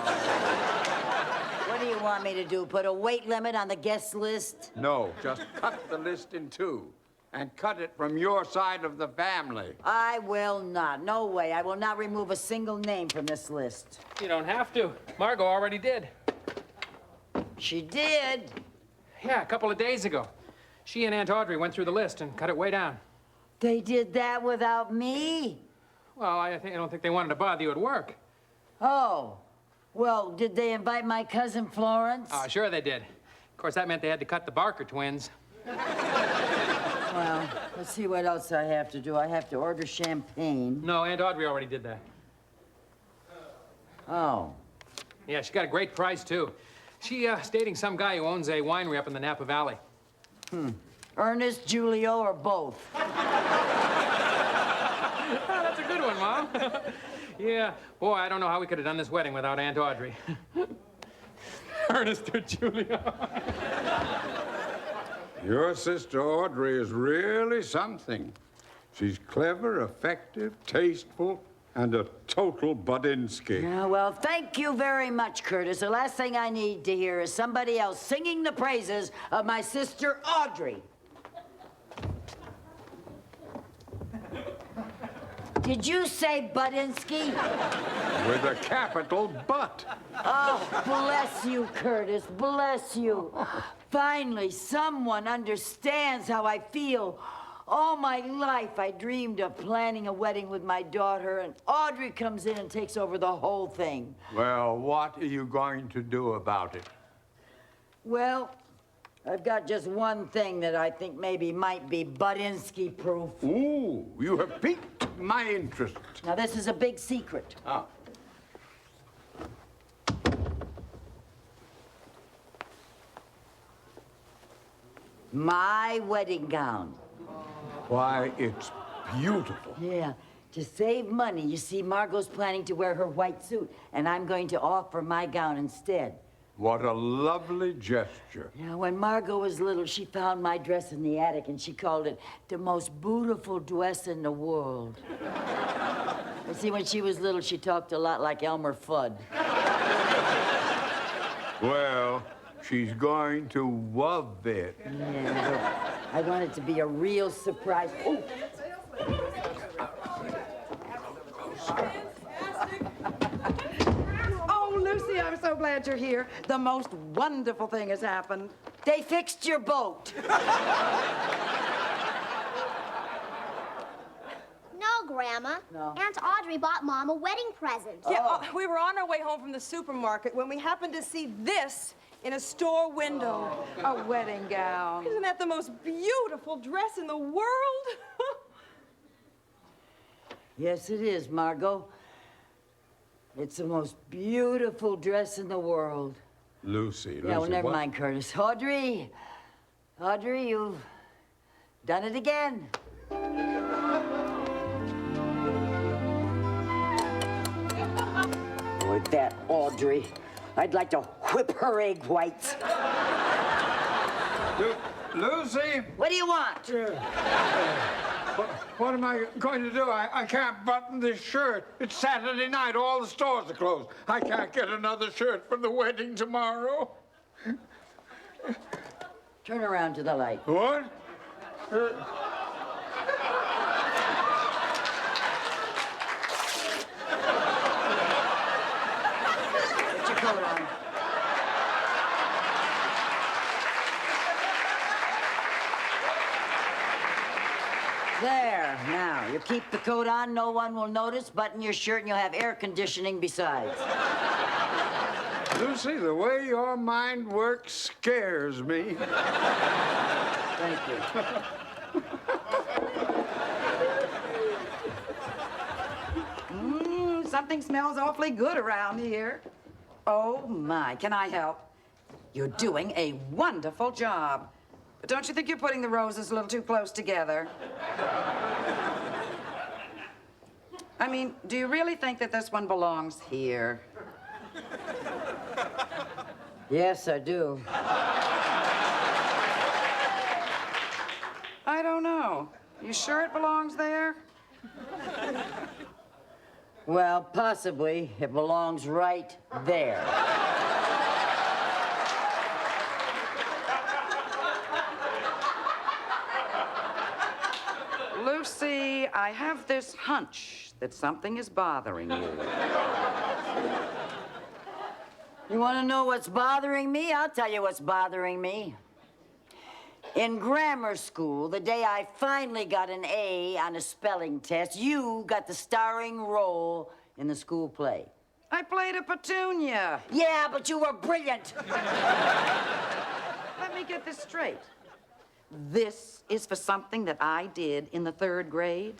What do you want me to do, put a weight limit on the guest list? No, just cut the list in two and cut it from your side of the family. I will not. No way. I will not remove a single name from this list. You don't have to. Margot already did. She did? Yeah, a couple of days ago. She and Aunt Audrey went through the list and cut it way down. They did that without me? Well, I don't think they wanted to bother you at work. Oh. Well, did they invite my cousin Florence? Sure they did. Of course, that meant they had to cut the Barker twins. Well, let's see what else I have to do. I have to order champagne. No, Aunt Audrey already did that. Oh. Yeah, she got a great price, too. She's dating some guy who owns a winery up in the Napa Valley. Ernest, Julio, or both? That's a good one, Mom. Yeah, boy, I don't know how we could have done this wedding without Aunt Audrey. Ernest or Julia. Your sister Audrey is really something. She's clever, effective, tasteful, and a total Budinsky. Yeah, well, thank you very much, Curtis. The last thing I need to hear is somebody else singing the praises of my sister Audrey. Did you say Budinsky? With a capital butt. Oh, bless you, Curtis, bless you. Finally, someone understands how I feel. All my life, I dreamed of planning a wedding with my daughter, and Audrey comes in and takes over the whole thing. Well, what are you going to do about it? Well, I've got just one thing that I think maybe might be Budinsky-proof. Ooh, you have piqued my interest. Now, this is a big secret. Ah. My wedding gown. Why, it's beautiful. Yeah. To save money, you see, Margot's planning to wear her white suit, and I'm going to offer my gown instead. What a lovely gesture. Yeah, when Margot was little, she found my dress in the attic, and she called it the most beautiful dress in the world. You see, when she was little, she talked a lot like Elmer Fudd. Well, she's going to love it. Yeah, I want it to be a real surprise. Oh. Oh, Lucy, I'm so glad you're here. The most wonderful thing has happened. They fixed your boat. No, Grandma. No. Aunt Audrey bought Mom a wedding present. Yeah, we were on our way home from the supermarket when we happened to see this in a store window. A wedding gown. Isn't that the most beautiful dress in the world? Yes, it is, Margot. It's the most beautiful dress in the world. Lucy, Yeah, well, never what? mind, Curtis. Audrey, you've done it again. Boy, that Audrey. I'd like to whip her egg whites. Lucy? What do you want? What am I going to do? I can't button this shirt. It's Saturday night. All the stores are closed. I can't get another shirt for the wedding tomorrow. Turn around to the light. What? Put your coat on. There, now, you keep the coat on, no one will notice, button your shirt, and you'll have air conditioning besides. Lucy, the way your mind works scares me. Thank you. Something smells awfully good around here. Oh, my. Can I help? You're doing a wonderful job. But don't you think you're putting the roses a little too close together? I mean, do you really think that this one belongs here? Yes, I do. I don't know. You sure it belongs there? Well, possibly. It belongs right there. Lucy, I have this hunch that something is bothering you. You want to know what's bothering me? I'll tell you what's bothering me. In grammar school, the day I finally got an A on a spelling test, you got the starring role in the school play. I played a petunia. Yeah, but you were brilliant. Let me get this straight. This is for something that I did in the 3rd grade?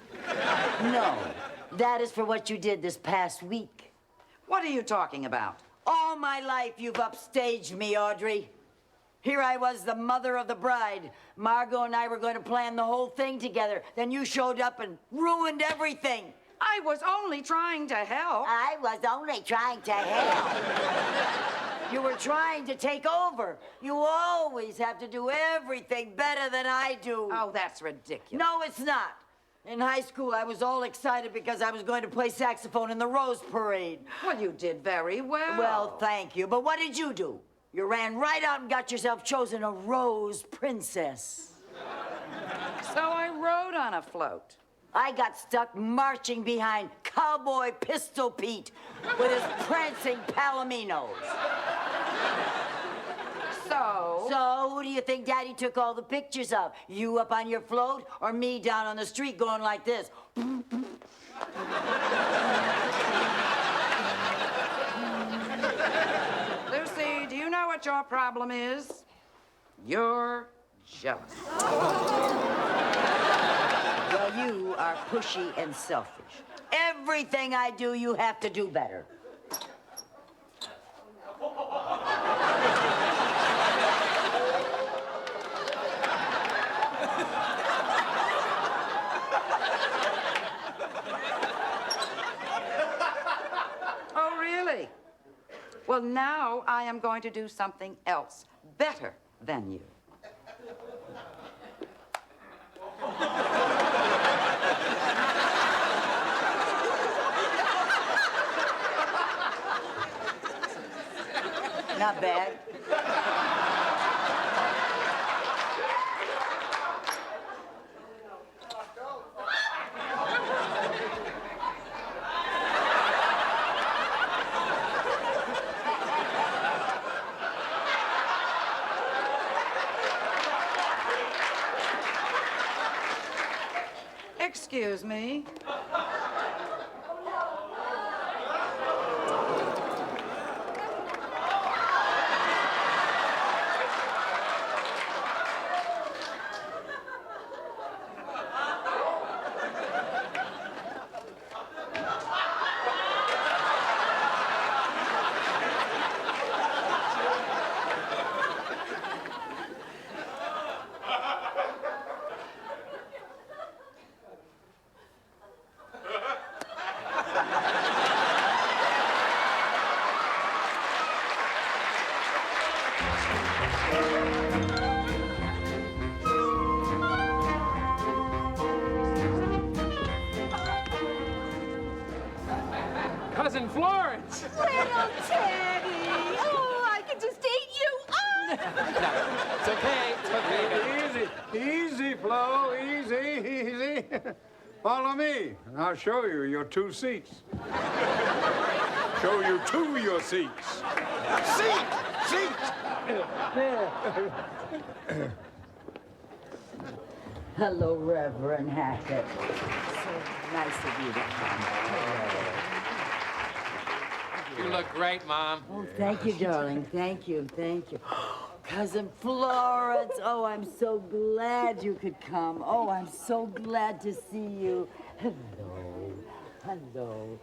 No, that is for what you did this past week. What are you talking about? All my life you've upstaged me, Audrey. Here I was, the mother of the bride. Margot and I were going to plan the whole thing together. Then you showed up and ruined everything. I was only trying to help. I was only trying to help. You were trying to take over. You always have to do everything better than I do. Oh, that's ridiculous. No, it's not. In high school, I was all excited because I was going to play saxophone in the Rose Parade. Well, you did very well. Well, thank you. But what did you do? You ran right out and got yourself chosen a Rose Princess. So I rode on a float. I got stuck marching behind Cowboy Pistol Pete with his prancing palominos. So, who do you think Daddy took all the pictures of? You up on your float or me down on the street going like this? Lucy, do you know what your problem is? You're jealous. Well, you are pushy and selfish. Everything I do, you have to do better. Oh, really? Well, now I am going to do something else better than you. Not bad. Excuse me. Cousin Florence! Little Teddy! Oh, I could just eat you up! No, it's okay. It's okay. Easy, easy, Flo, easy, easy. Follow me, and I'll show you your 2 seats. Show you 2 your seats. Seat! Hello, Reverend Hackett. So nice of you to come. You look great, Mom. Oh, thank you, darling. Thank you, thank you. Cousin Florence, oh, I'm so glad you could come. Oh, I'm so glad to see you. Hello, hello.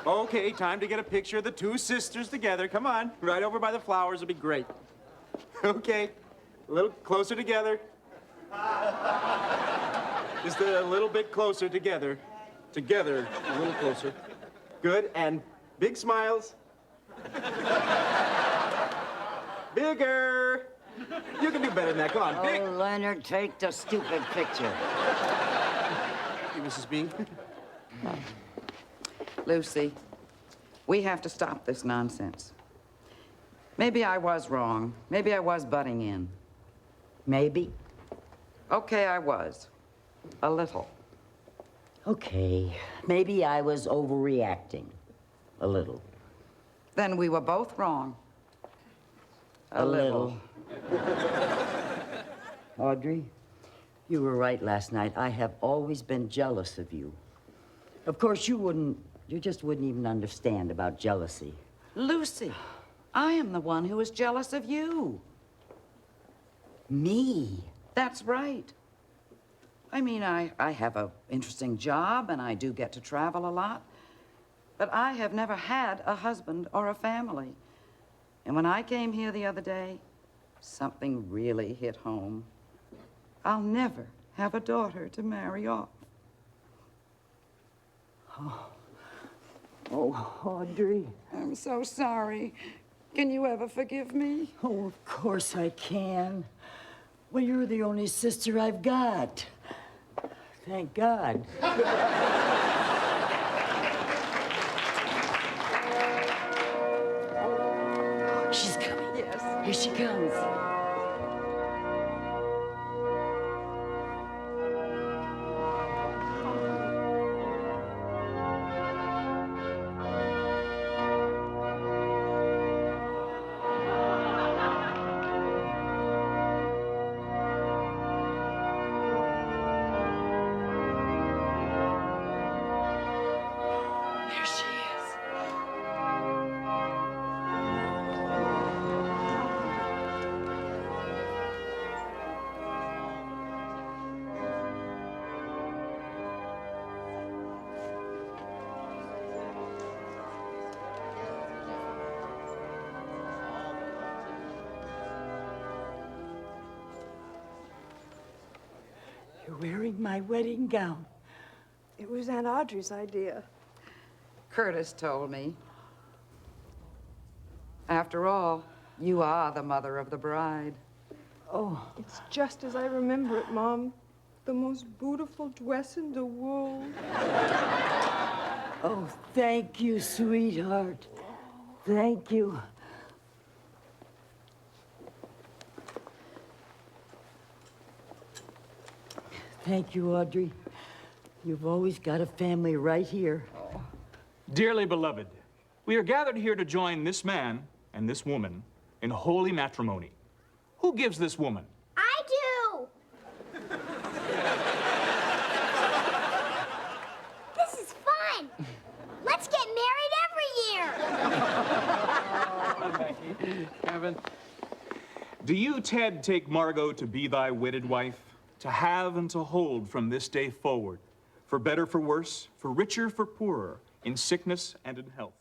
Okay, time to get a picture of the 2 sisters together. Come on, right over by the flowers will be great. Okay, a little closer together. Just a little bit closer together. Together, a little closer. Good, and big smiles. Bigger. You can do better than that. Come on, big. Oh, Leonard, take the stupid picture. Hey, Mrs. Bean. Lucy, we have to stop this nonsense. Maybe I was wrong. Maybe I was butting in. Maybe. Okay, I was. A little. Okay, maybe I was overreacting. A little. Then we were both wrong. A little. Audrey, you were right last night. I have always been jealous of you. Of course, you just wouldn't even understand about jealousy. Lucy, I am the one who is jealous of you. Me? That's right. I mean, I have an interesting job, and I do get to travel a lot. But I have never had a husband or a family. And when I came here the other day, something really hit home. I'll never have a daughter to marry off. Oh, Audrey. I'm so sorry. Can you ever forgive me? Oh, of course I can. Well, you're the only sister I've got. Thank God. She's coming. Yes. Here she comes. There she is. You're wearing my wedding gown. It was Aunt Audrey's idea. Curtis told me. After all, you are the mother of the bride. Oh. It's just as I remember it, Mom. The most beautiful dress in the world. Oh, thank you, sweetheart. Thank you. Thank you, Audrey. You've always got a family right here. Dearly beloved, we are gathered here to join this man and this woman in holy matrimony. Who gives this woman? I do. This is fun. Let's get married every year. Kevin. Do you, Ted, take Margot to be thy wedded wife, to have and to hold from this day forward, for better, for worse, for richer, for poorer, in sickness and in health?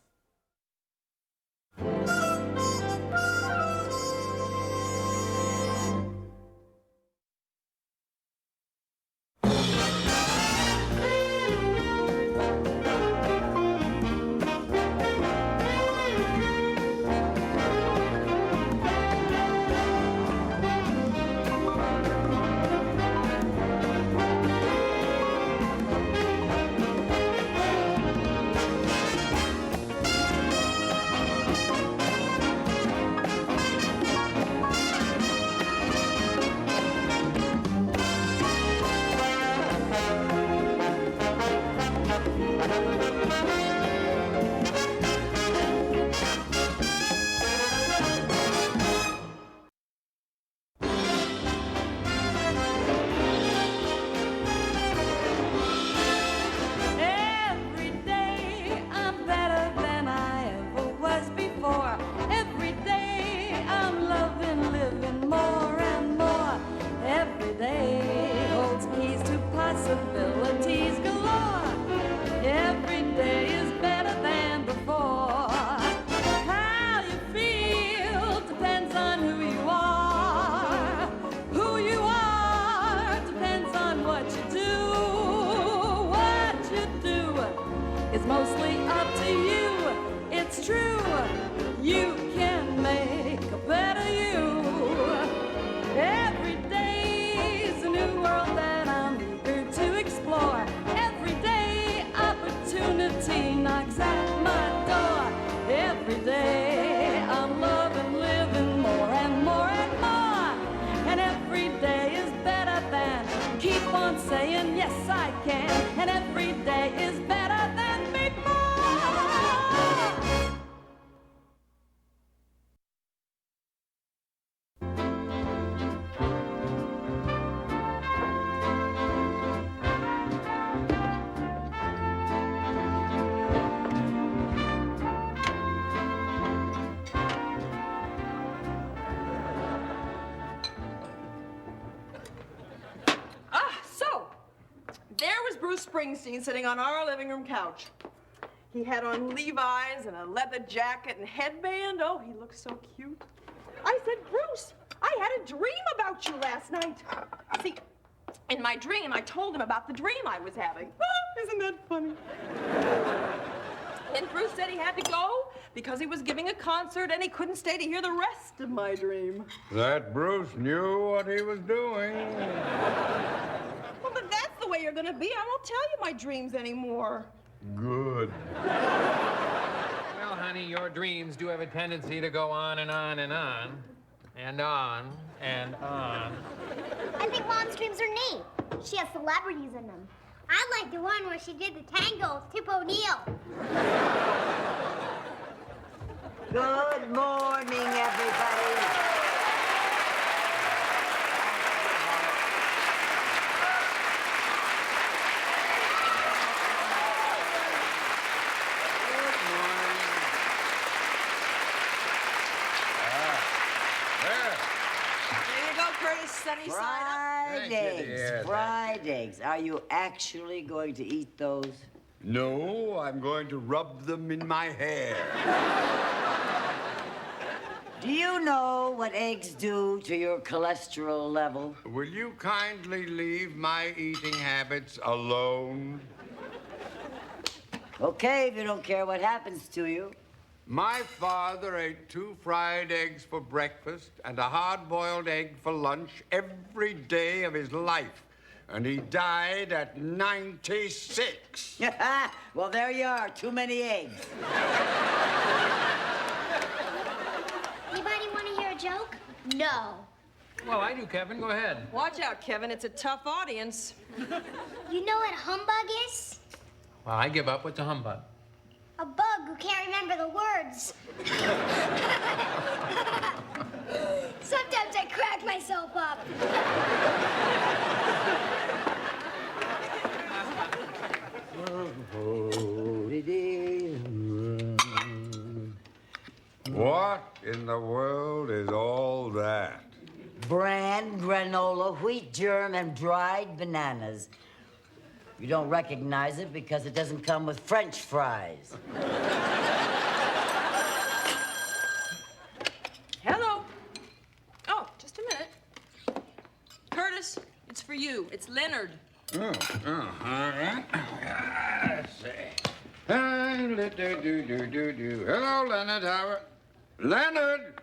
Every day I'm better than I ever was before. Every day I'm loving, living more and more. Every day holds keys to possibilities galore. Every day is better than before. How you feel depends on who you are. Who you are depends on what you do. What you do is mostly up to you. It's true, you can make a better you. Every day's a new world that I'm eager to explore. Every day opportunity knocks at my door. Every day I'm loving, living more and more and more. And every day is better than, keep on saying yes I can. And every day is better than before. So, there was Bruce Springsteen sitting on our living room couch. He had on Levi's and a leather jacket and headband. Oh, he looked so cute. I said, Bruce, I had a dream about you last night. See, in my dream, I told him about the dream I was having. Isn't that funny? And Bruce said he had to go because he was giving a concert and he couldn't stay to hear the rest of my dream. That Bruce knew what he was doing. Well, but that's the way you're gonna be. I won't tell you my dreams anymore. Good. Well, honey, your dreams do have a tendency to go on and on and on. And on and on. I think Mom's dreams are neat. She has celebrities in them. I like the one where she did the tango with Tip O'Neill. Good morning, everybody. There you go, Curtis. Sunny side up. Fried eggs. Fried eggs. Are you actually going to eat those? No, I'm going to rub them in my hair. Do you know what eggs do to your cholesterol level? Will you kindly leave my eating habits alone? Okay, if you don't care what happens to you. My father ate 2 fried eggs for breakfast and a hard-boiled egg for lunch every day of his life. And he died at 96. Well, there you are. Too many eggs. Anybody want to hear a joke? No. Well, I do, Kevin. Go ahead. Watch out, Kevin. It's a tough audience. You know what a humbug is? Well, I give up. What's a humbug? A bug who can't remember the words. Sometimes I crack myself up. What in the world is all that? Bran, granola, wheat germ, and dried bananas. You don't recognize it because it doesn't come with French fries. Hello. Oh, just a minute. Curtis, it's for you. It's Leonard. All right. Let's see. Hello, Leonard. Leonard!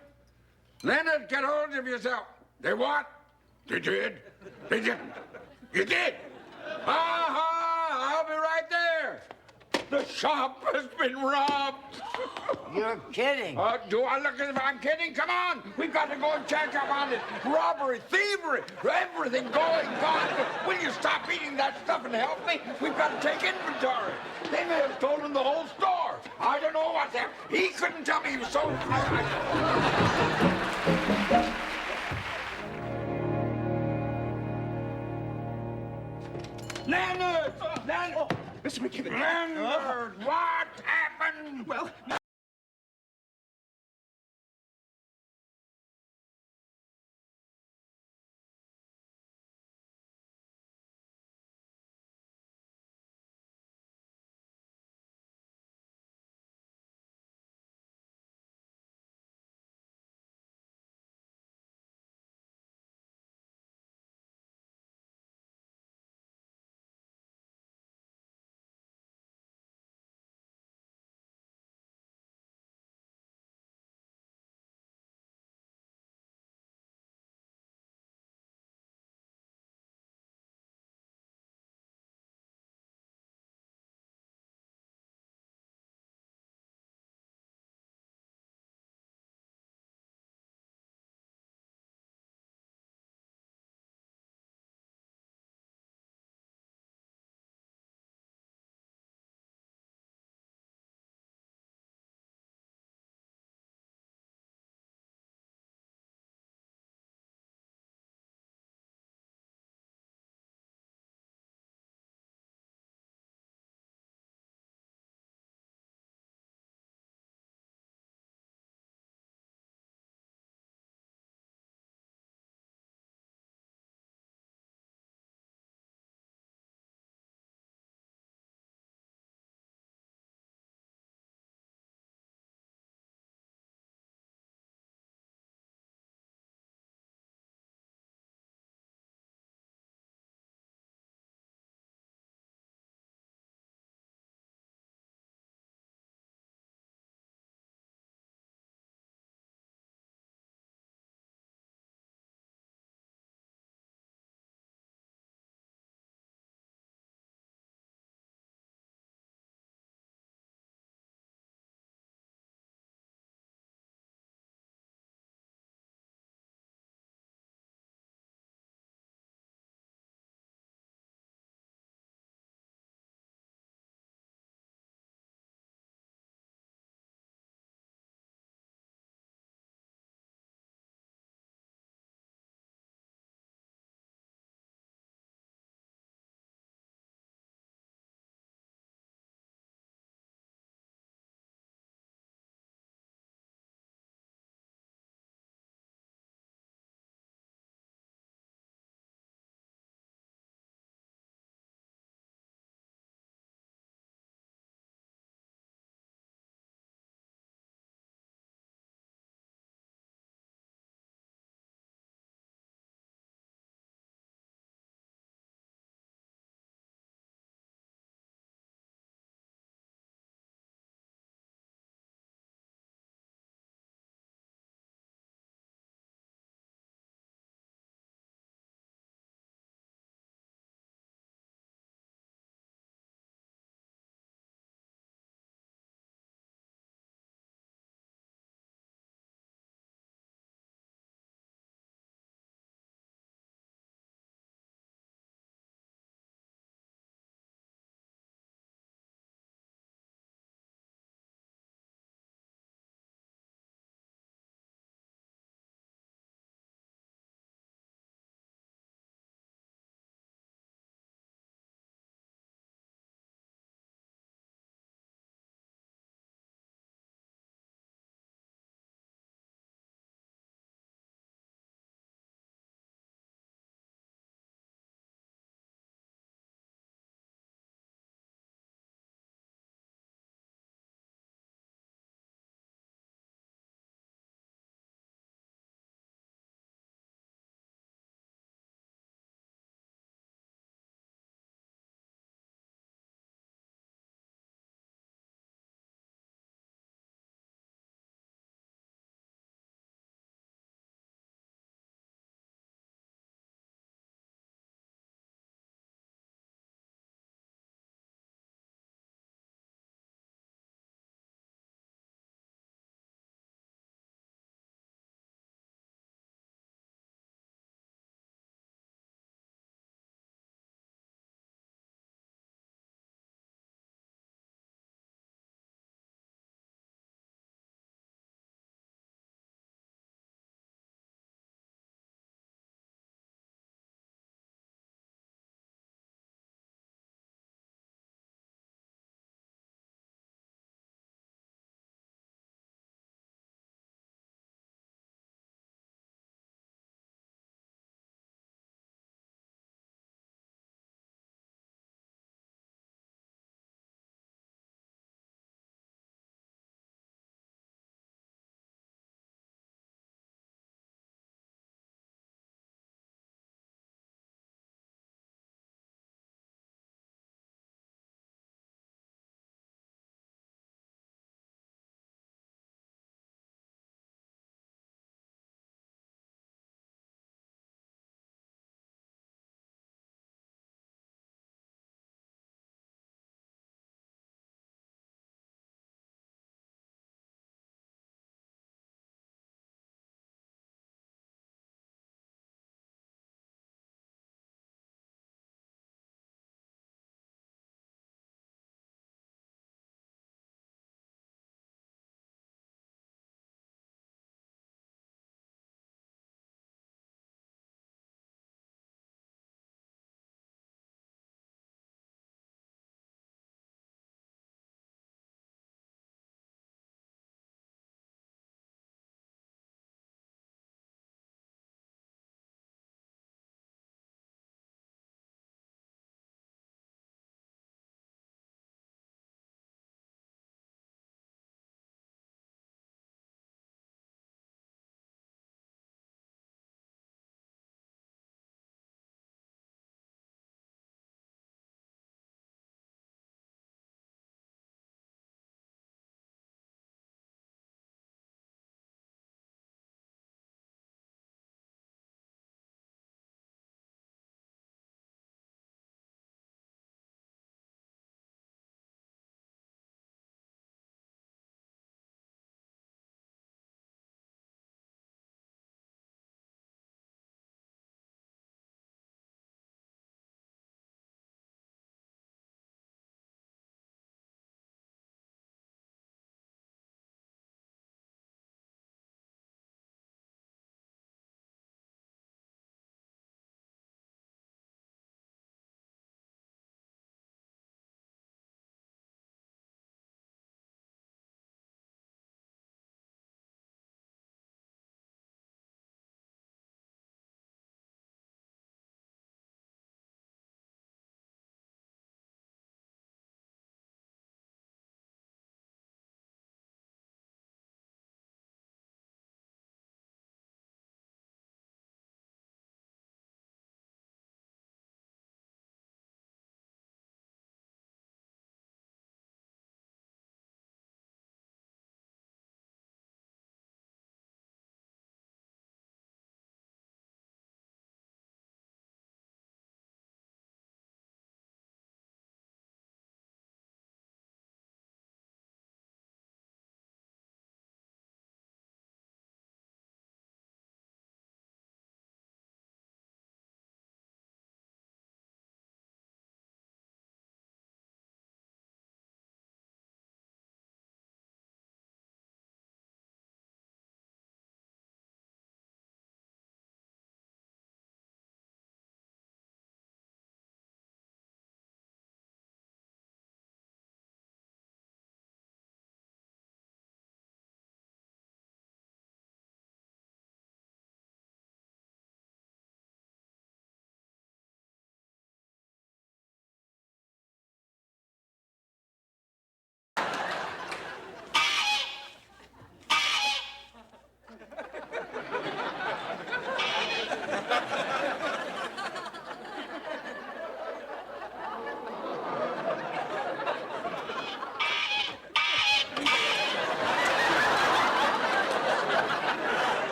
Leonard, get hold of yourself. They what? They did. They didn't. You did. I'll be right there. The shop has been robbed. You're kidding. Do I look as if I'm kidding? Come on. We've got to go and check up on it. Robbery, thievery, everything going, gone. Will you stop eating that stuff and help me? We've got to take inventory. They may have stolen the whole store. I don't know what's there. He couldn't tell me he was so... Leonard! Leonard! Oh, Mr. McKibben. Leonard, what happened? Well...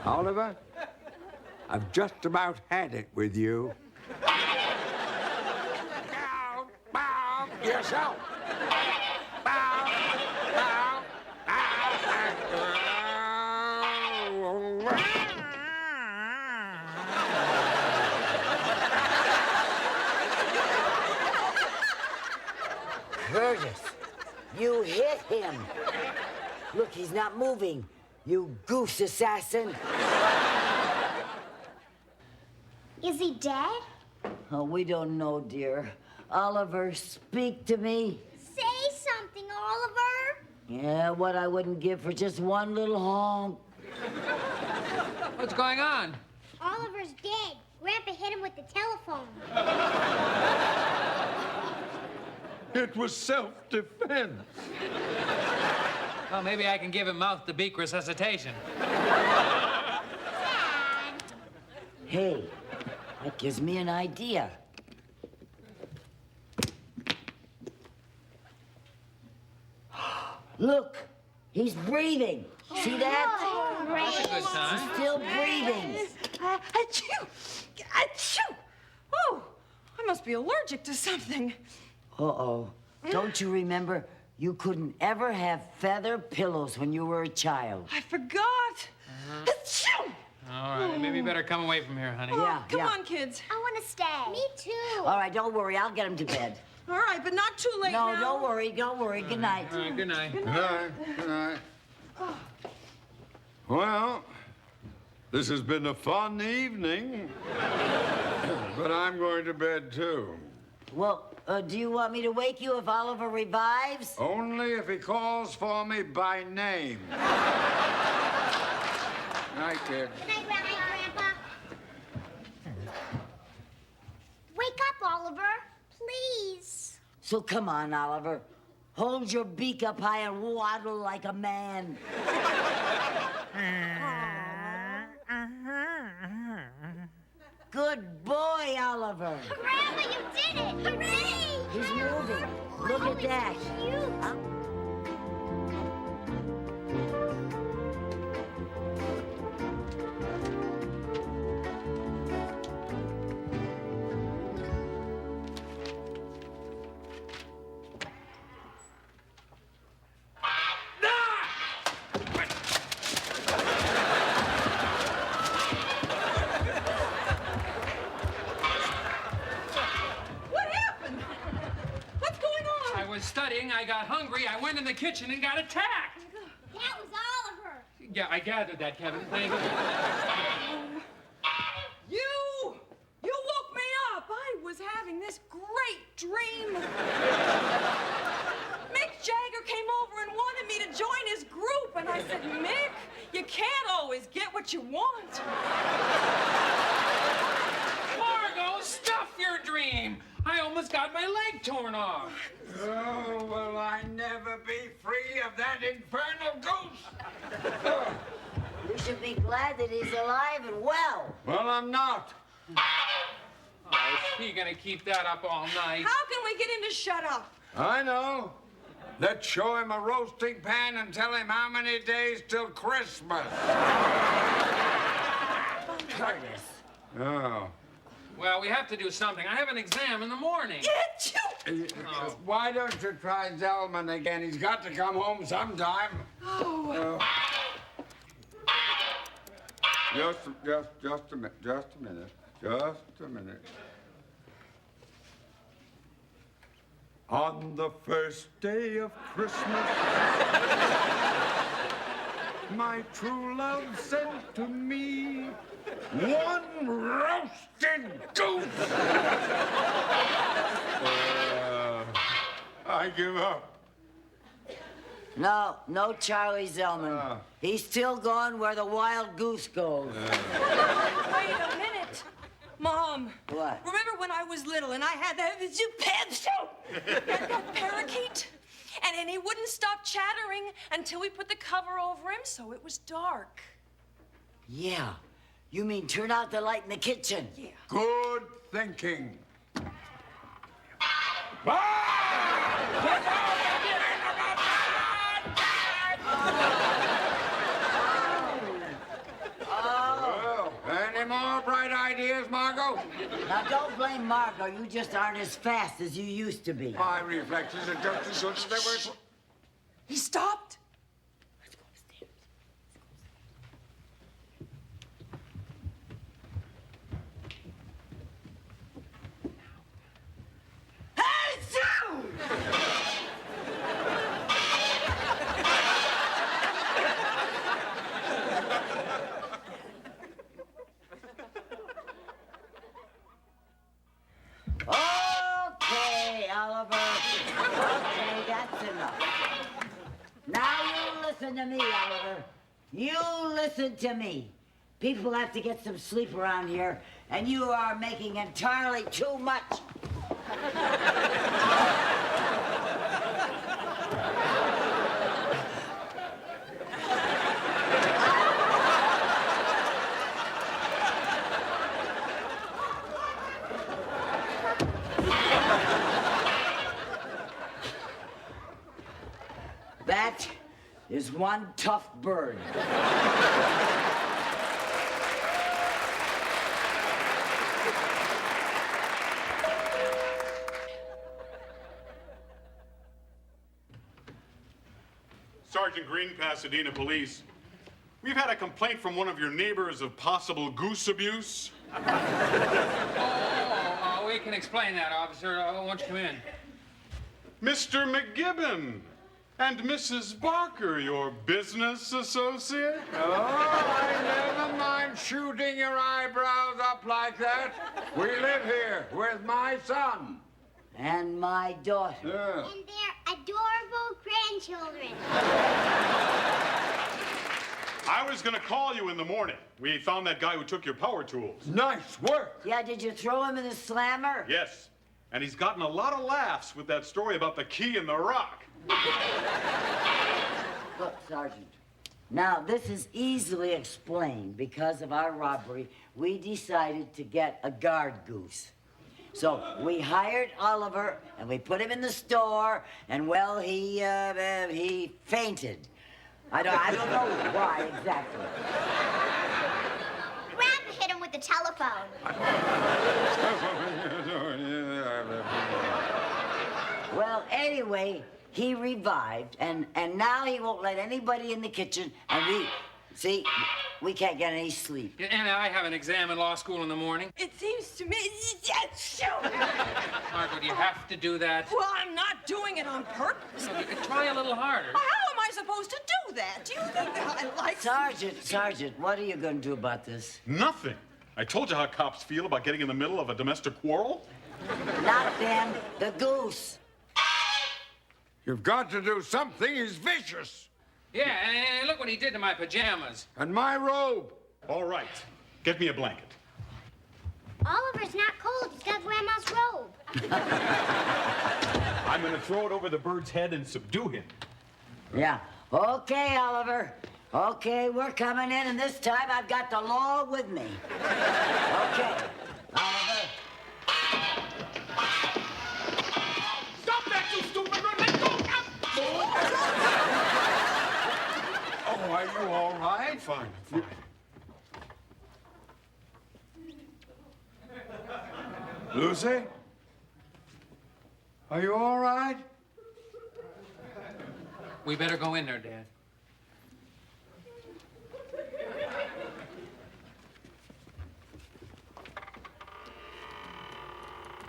Oliver, I've just about had it with you. Yourself. Curtis, you hit him. Look, he's not moving. You goose assassin. Is he dead? Oh, we don't know, dear. Oliver, speak to me. Say something, Oliver. Yeah, what I wouldn't give for just one little honk. What's going on? Oliver's dead. Grandpa hit him with the telephone. It was self-defense. Well, maybe I can give him mouth-to-beak resuscitation. Hey, that gives me an idea. Look, he's breathing. See that? That's a good sign. He's still breathing. Achoo! Achoo! Oh, I must be allergic to something. Uh-oh. Don't you remember you couldn't ever have feather pillows when you were a child? I forgot. Achoo! All right, maybe you better come away from here, honey. Yeah, Come on, kids. I want to stay. Me too. All right, don't worry. I'll get him to bed. All right, but not too late No, now. don't worry. Don't worry. Good night. All right, good night. Good night. Good night. Well, this has been a fun evening. But I'm going to bed, too. Well, do you want me to wake you if Oliver revives? Only if he calls for me by name. Night, kid. Good night, Grandpa. Wake up, Oliver. Please. So come on, Oliver. Hold your beak up high and waddle like a man. Good boy, Oliver. Grandma, you did it. Hooray! He's moving. Look at that. Cute. I got hungry, I went in the kitchen and got attacked. That was Oliver. Yeah, I gathered that, Kevin. Thank you. You woke me up. I was having this great dream. Mick Jagger came over and wanted me to join his group, and I said, Mick, you can't always get what you want. Margot, stuff your dream. I almost got my leg torn off. Oh, will I never be free of that infernal goose? You should be glad that he's alive and well. Well, I'm not. Oh, is he gonna keep that up all night? How can we get him to shut up? I know. Let's show him a roasting pan and tell him how many days till Christmas. Curtis. Oh. Well, we have to do something. I have an exam in the morning. Why don't you try Zellman again? He's got to come home sometime. Oh. Just a minute. On the first day of Christmas, my true love sent to me one roasted goose. I give up. No, Charlie Zellman. He's still going where the wild goose goes. Wait a minute. Mom. What? Remember when I was little and I had that parakeet? And he wouldn't stop chattering until we put the cover over him, so it was dark. Yeah. You mean turn out the light in the kitchen? Yeah. Good thinking. Margot, you just aren't as fast as you used to be. My reflexes are just as good as they were. He stopped. Hey, Sue! Okay, Oliver. Okay, that's enough. Now you listen to me, Oliver. You listen to me. People have to get some sleep around here, and you are making entirely too much. That is one tough bird. Sergeant Green, Pasadena Police. We've had a complaint from one of your neighbors of possible goose abuse. We can explain that, officer. Why don't you come in? Mr. McGibbon and Mrs. Barker, your business associate? Oh, never mind shooting your eyebrows up like that. We live here with my son. And my daughter. Yeah. And their adorable grandchildren. I was going to call you in the morning. We found that guy who took your power tools. Nice work. Yeah, did you throw him in the slammer? Yes. And he's gotten a lot of laughs with that story about the key in the rock. Look, Sergeant. Now, this is easily explained. Because of our robbery, we decided to get a guard goose. So we hired Oliver, and we put him in the store, and, well, he fainted. I don't know why exactly. Grandpa hit him with the telephone. Well, anyway, he revived, and now he won't let anybody in the kitchen, and we can't get any sleep. And I have an exam in law school in the morning. It seems to me. Margot, do you have to do that? Well, I'm not doing it on purpose. You could try a little harder. How am I supposed to do that? Do you think that I like... Sergeant, what are you going to do about this? Nothing. I told you how cops feel about getting in the middle of a domestic quarrel. Not them, the goose. You've got to do something. He's vicious. Yeah, and look what he did to my pajamas. And my robe. All right. Get me a blanket. Oliver's not cold. He's got Grandma's robe. I'm going to throw it over the bird's head and subdue him. Yeah. Okay, Oliver. Okay, we're coming in, and this time I've got the law with me. Okay, Oliver. Stop that, you stupid bird! Let go! Oh, are you all right? Fine. Lucy? Are you all right? We better go in there, Dad.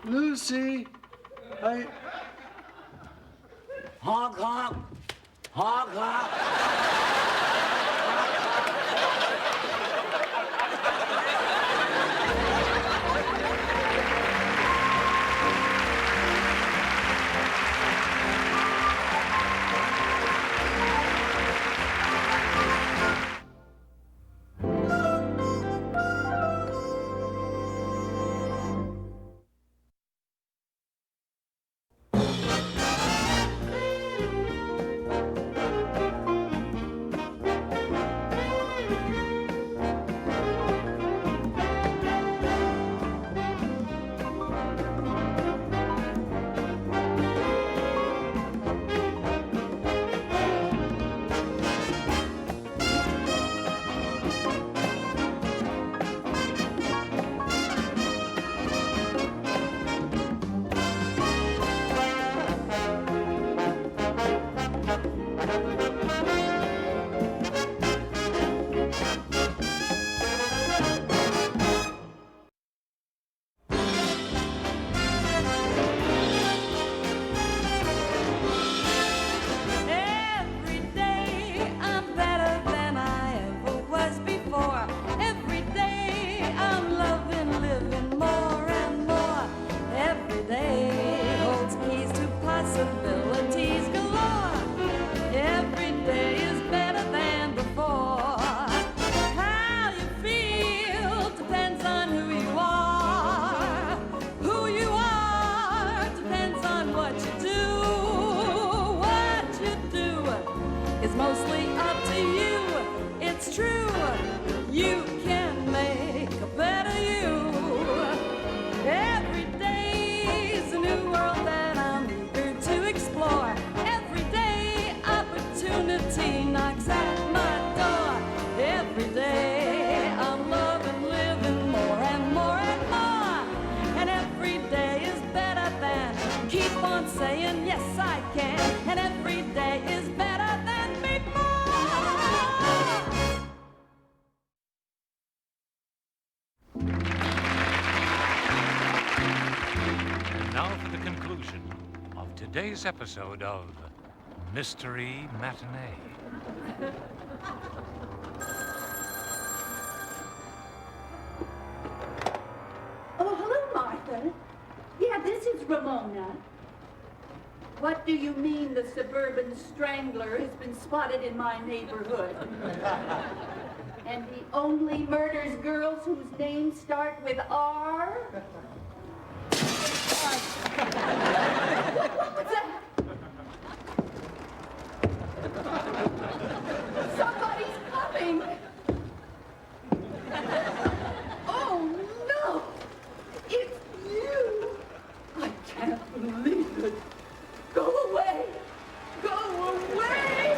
Lucy, Honk, honk. Honk, honk. saying, yes, I can, and every day is better than before. And now for the conclusion of today's episode of Mystery Matinee. Oh, hello, Martha. Yeah, this is Ramona. What do you mean the suburban strangler has been spotted in my neighborhood? And he only murders girls whose names start with R? What's that? Somebody's coming! Oh, no! It's you! I can't believe it! Go away! Go away!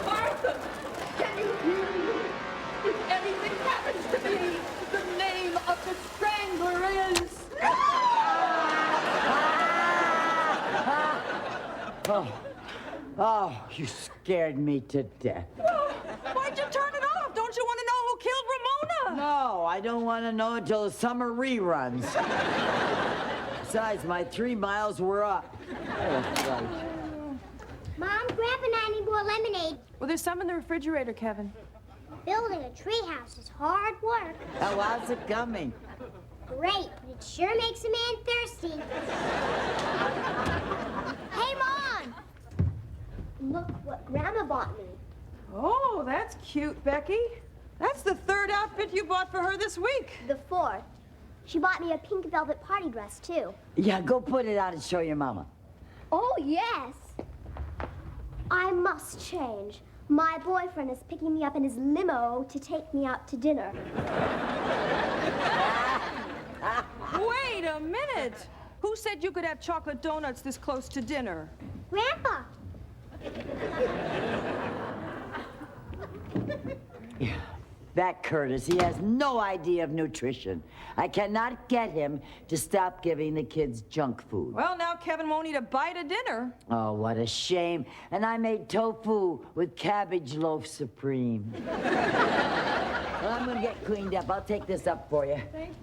Martha, can you hear me? If anything happens to me, the name of the strangler is... Oh, you scared me to death. Why'd you turn it off? Don't you want to know who killed Ramona? No, I don't want to know until the summer reruns. Besides, my 3 miles were up. Mom, Grandpa and I need more lemonade. Well, there's some in the refrigerator, Kevin. Building a treehouse is hard work. Oh, how's it coming? Great, but it sure makes a man thirsty. Hey, Mom! Look what Grandma bought me. Oh, that's cute, Becky. That's the 3rd outfit you bought for her this week. The 4th. She bought me a pink velvet party dress, too. Yeah, go put it on and show your mama. Oh, yes. I must change. My boyfriend is picking me up in his limo to take me out to dinner. Wait a minute. Who said you could have chocolate donuts this close to dinner? Grandpa. That Curtis, he has no idea of nutrition. I cannot get him to stop giving the kids junk food. Well, now Kevin won't eat a bite of dinner. Oh, what a shame. And I made tofu with cabbage loaf supreme. Well, I'm gonna get cleaned up. I'll take this up for you. Thank you.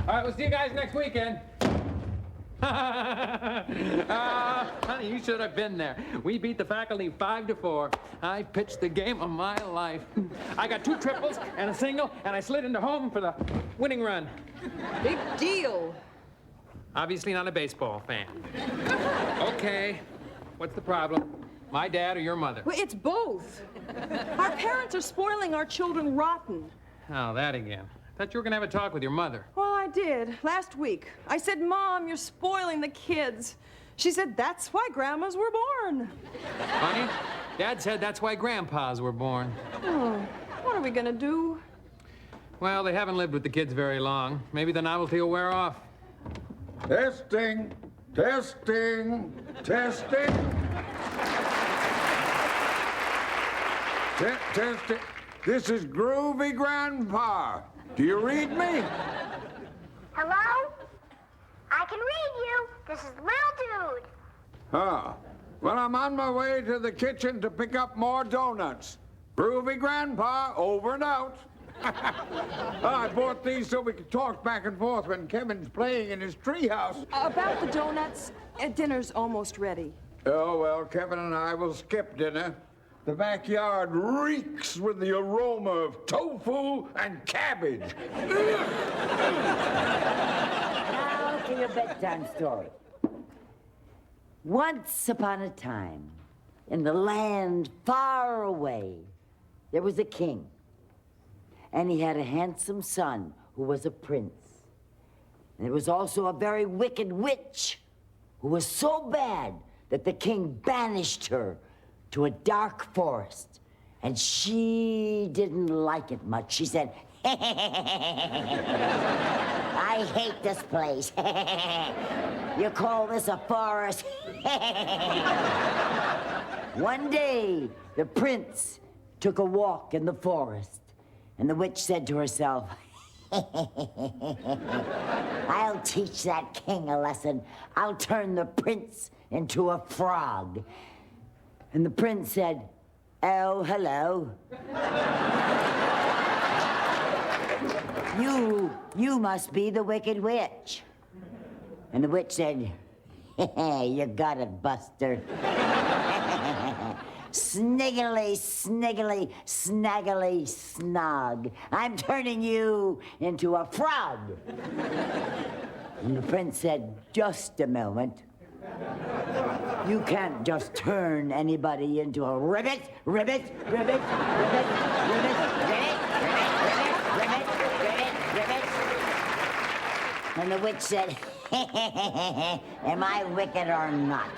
All right, we'll see you guys next weekend. Honey, you should have been there. We beat the faculty 5-4. I pitched the game of my life. I got 2 triples and a single, and I slid into home for the winning run. Big deal. Obviously not a baseball fan. Okay, what's the problem? My dad or your mother? Well, it's both. Our parents are spoiling our children rotten. Oh, that again. Thought you were gonna have a talk with your mother. Well, I did, last week. I said, Mom, you're spoiling the kids. She said, that's why grandmas were born. Honey, Dad said that's why grandpas were born. Oh, what are we gonna do? Well, they haven't lived with the kids very long. Maybe the novelty will wear off. Testing, testing, testing. Testing. This is Groovy Grandpa. Do you read me? Hello? I can read you. This is Little Dude. Ah. Well, I'm on my way to the kitchen to pick up more donuts. Groovy Grandpa, over and out. I bought these so we could talk back and forth when Kevin's playing in his treehouse. About the donuts, dinner's almost ready. Oh, well, Kevin and I will skip dinner. The backyard reeks with the aroma of tofu and cabbage. Now for your bedtime story. Once upon a time, in the land far away, there was a king. And he had a handsome son who was a prince. And there was also a very wicked witch who was so bad that the king banished her to a dark forest. And she didn't like it much. She said, I hate this place. You call this a forest? One day, the prince took a walk in the forest. And the witch said to herself, I'll teach that king a lesson. I'll turn the prince into a frog. And the prince said, oh, hello. You must be the Wicked Witch. And the witch said, you got it, Buster. Sniggly, sniggly, snaggly, snog. I'm turning you into a frog. And the prince said, just a moment. You can't just turn anybody into a ribbit, ribbit, ribbit, ribbit, ribbit, ribbit, ribbit, ribbit, ribbit, ribbit. And the witch said, am I wicked or not?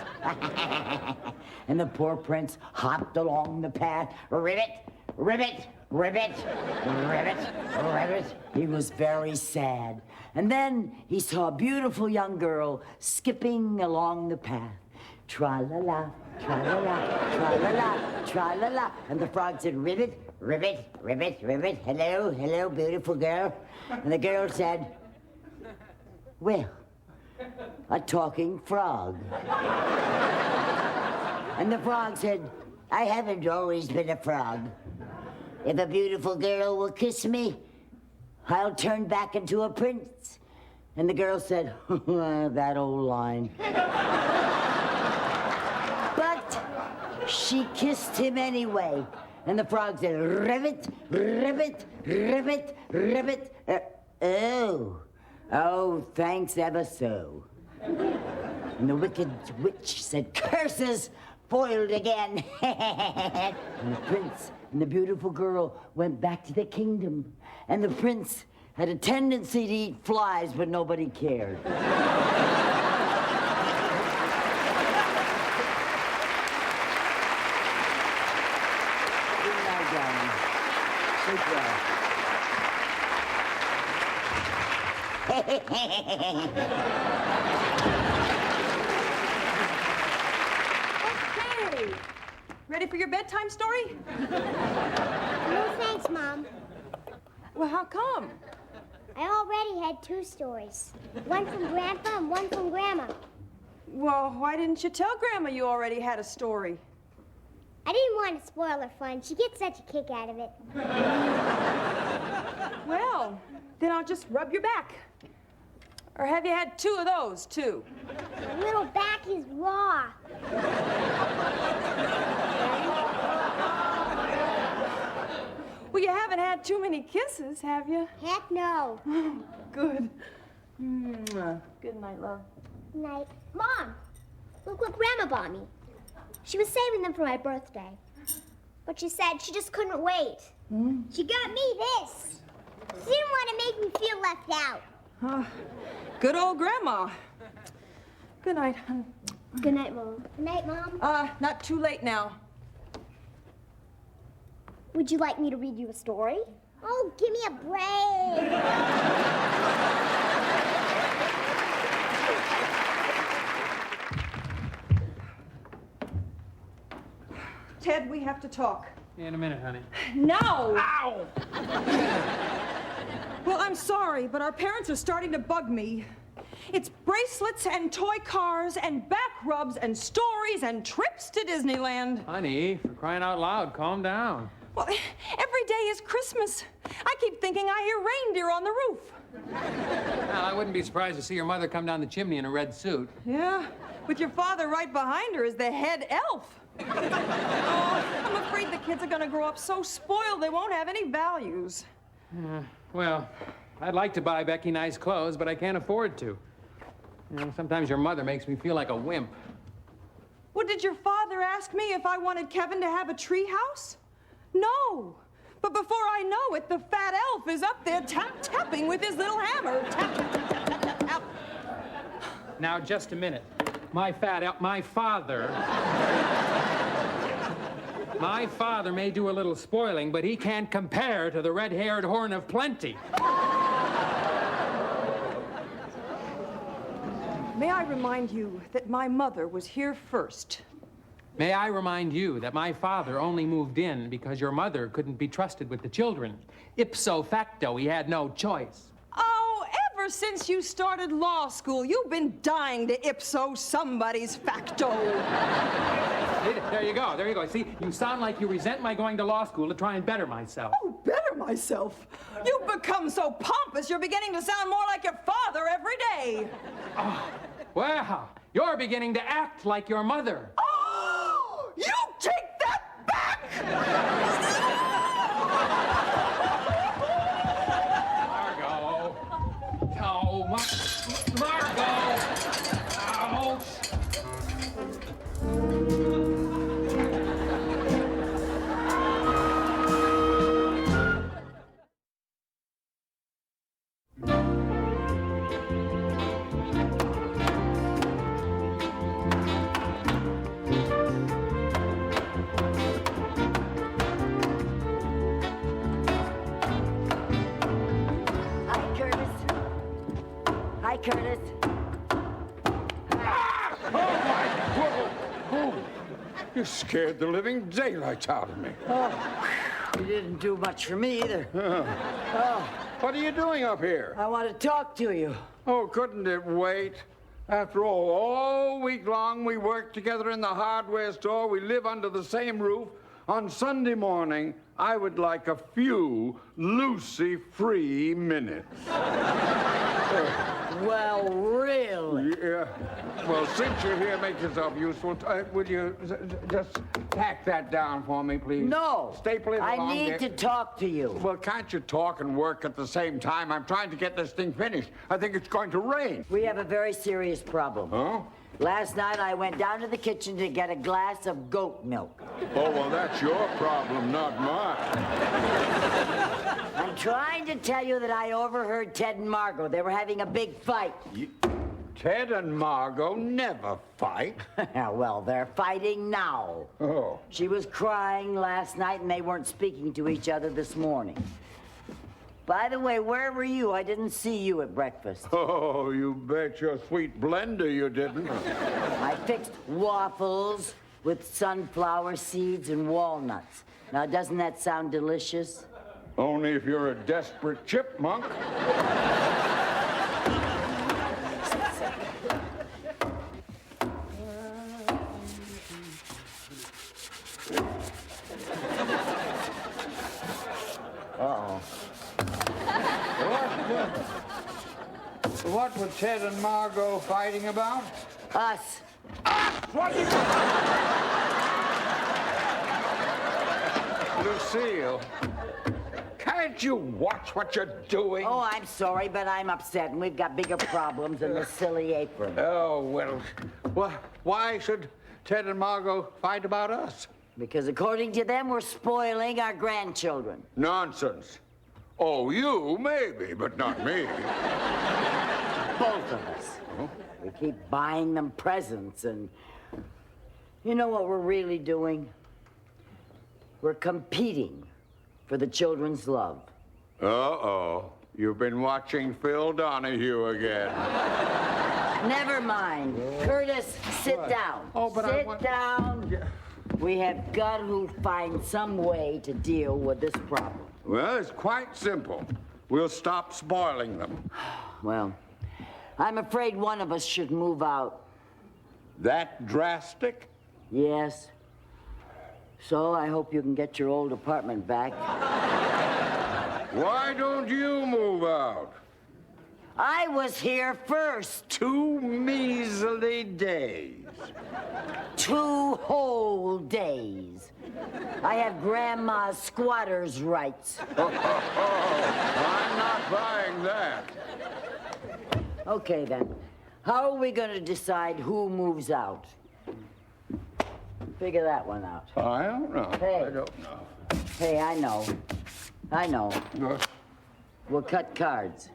And the poor prince hopped along the path, ribbit, ribbit, ribbit, ribbit, ribbit. He was very sad. And then he saw a beautiful young girl skipping along the path. Tra-la-la, tra-la-la, tra-la-la, tra-la-la. And the frog said, ribbit, ribbit, ribbit, ribbit. Hello, hello, beautiful girl. And the girl said, well, a talking frog. And the frog said, I haven't always been a frog. If a beautiful girl will kiss me, I'll turn back into a prince. And the girl said, that old line. But she kissed him anyway. And the frog said, ribbit, ribbit, ribbit, ribbit. Oh, thanks ever so. And the wicked witch said, curses, foiled again. And the prince and the beautiful girl went back to the kingdom. And the prince had a tendency to eat flies, but nobody cared. Good night, darling. Sleep well. Okay. Ready for your bedtime story? No thanks, Mom. Well, how come? I already had 2 stories. One from Grandpa and one from Grandma. Well, why didn't you tell Grandma you already had a story? I didn't want to spoil her fun. She gets such a kick out of it. Well, then I'll just rub your back. Or have you had 2 of those, too? My little back is raw. Well, you haven't had too many kisses, have you? Heck no. Good. Good night, love. Night. Mom, look what Grandma bought me. She was saving them for my birthday. But she said she just couldn't wait. She got me this. She didn't want to make me feel left out. Good old Grandma. Good night, hon. Good night, Mom. Good night, Mom. Not too late now. Would you like me to read you a story? Oh, give me a break. Ted, we have to talk. In a minute, honey. No! Ow! Well, I'm sorry, but our parents are starting to bug me. It's bracelets and toy cars and back rubs and stories and trips to Disneyland. Honey, for crying out loud, calm down. Well, every day is Christmas. I keep thinking I hear reindeer on the roof. Well, I wouldn't be surprised to see your mother come down the chimney in a red suit. Yeah, with your father right behind her as the head elf. Oh, I'm afraid the kids are going to grow up so spoiled they won't have any values. Well, I'd like to buy Becky nice clothes, but I can't afford to. You know, sometimes your mother makes me feel like a wimp. Well, did your father ask me if I wanted Kevin to have a tree house? No. But before I know it, the fat elf is up there tapping with his little hammer. Tap, tap, tap, tap, tap, tap. Now, just a minute. My father may do a little spoiling, but he can't compare to the red-haired horn of plenty. May I remind you that my mother was here first. May I remind you that my father only moved in because your mother couldn't be trusted with the children. Ipso facto, he had no choice. Oh, ever since you started law school, you've been dying to ipso somebody's facto. There you go, there you go. See, you sound like you resent my going to law school to try and better myself. Oh, better myself? You've become so pompous, you're beginning to sound more like your father every day. Oh, well, you're beginning to act like your mother. Oh, you take that back! Margot. No, Margot. Ouch. Hi, Curtis. Oh, you scared the living daylights out of me. Oh, you didn't do much for me either. Oh. What are you doing up here? I want to talk to you. Oh, couldn't it wait? After all week long we work together in the hardware store. We live under the same roof. On Sunday morning, I would like a few Lucy-free minutes. Well, really? Yeah. Well, since you're here, make yourself useful. Will you just tack that down for me, please? No. Staple it along I need there. to talk to you. Well, can't you talk and work at the same time? I'm trying to get this thing finished. I think it's going to rain. We have a very serious problem. Huh? Last night, I went down to the kitchen to get a glass of goat milk. Oh, well, that's your problem, not mine. I'm trying to tell you that I overheard Ted and Margot. They were having a big fight. Ted and Margot never fight. Well, they're fighting now. Oh. She was crying last night, and they weren't speaking to each other this morning. By the way, where were you? I didn't see you at breakfast. Oh, you bet your sweet blender you didn't. I fixed waffles with sunflower seeds and walnuts. Now, doesn't that sound delicious? Only if you're a desperate chipmunk. Uh-oh. What were Ted and Margot fighting about? Us. What are you... Lucille, can't you watch what you're doing? Oh, I'm sorry, but I'm upset, and we've got bigger problems than the silly apron. Oh, well, why should Ted and Margot fight about us? Because according to them, we're spoiling our grandchildren. Nonsense. Oh, you, maybe, but not me. Both of us. Oh? We keep buying them presents, and you know what we're really doing? We're competing for the children's love. Uh-oh. You've been watching Phil Donahue again. Never mind. Curtis, sit down. Oh, but sit down. Yeah. We have got to find some way to deal with this problem. Well, it's quite simple. We'll stop spoiling them. Well, I'm afraid one of us should move out. That drastic? Yes. So I hope you can get your old apartment back. Why don't you move out? I was here first. 2 measly days. 2 whole days. I have Grandma's squatter's rights. I'm not buying that. Okay, then. How are we going to decide who moves out? Figure that one out. I don't know. Hey. I don't know. Hey, I know. I know. We'll cut cards.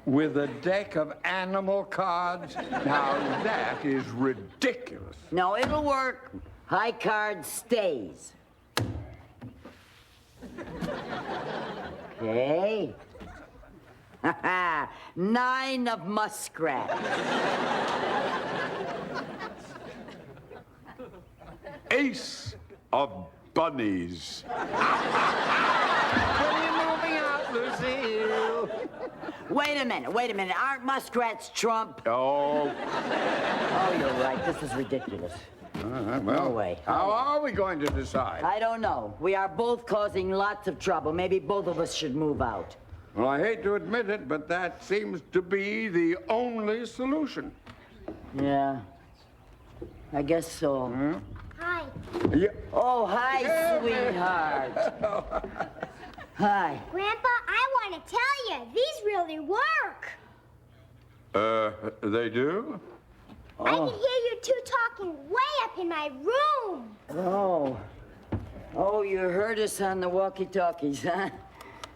With a deck of animal cards? Now, that is ridiculous. No, it'll work. High card stays. Okay. 9 of muskrat. ace of bunnies. When you're moving out, Lucille. Wait a minute. Aren't muskrats Trump? Oh. Oh, you're right. This is ridiculous. Well, No way. How are we going to decide? I don't know. We are both causing lots of trouble. Maybe both of us should move out. Well, I hate to admit it, but that seems to be the only solution. Yeah. I guess so. Hi. Yeah. Oh, hi, Yeah, sweetheart. Hi. Grandpa, I want to tell you, these really work. They do? I can hear you two talking way up in my room. Oh, you heard us on the walkie-talkies, huh?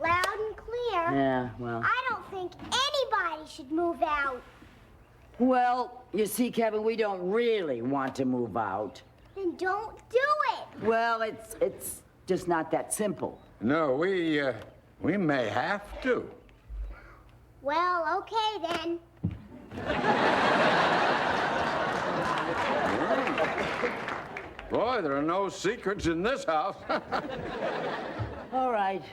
Loud and clear. Yeah, well. I don't think anybody should move out. Well, you see, Kevin, we don't really want to move out. Then don't do it. Well, it's just not that simple. No, we may have to. Well, okay then. Boy, there are no secrets in this house. All right.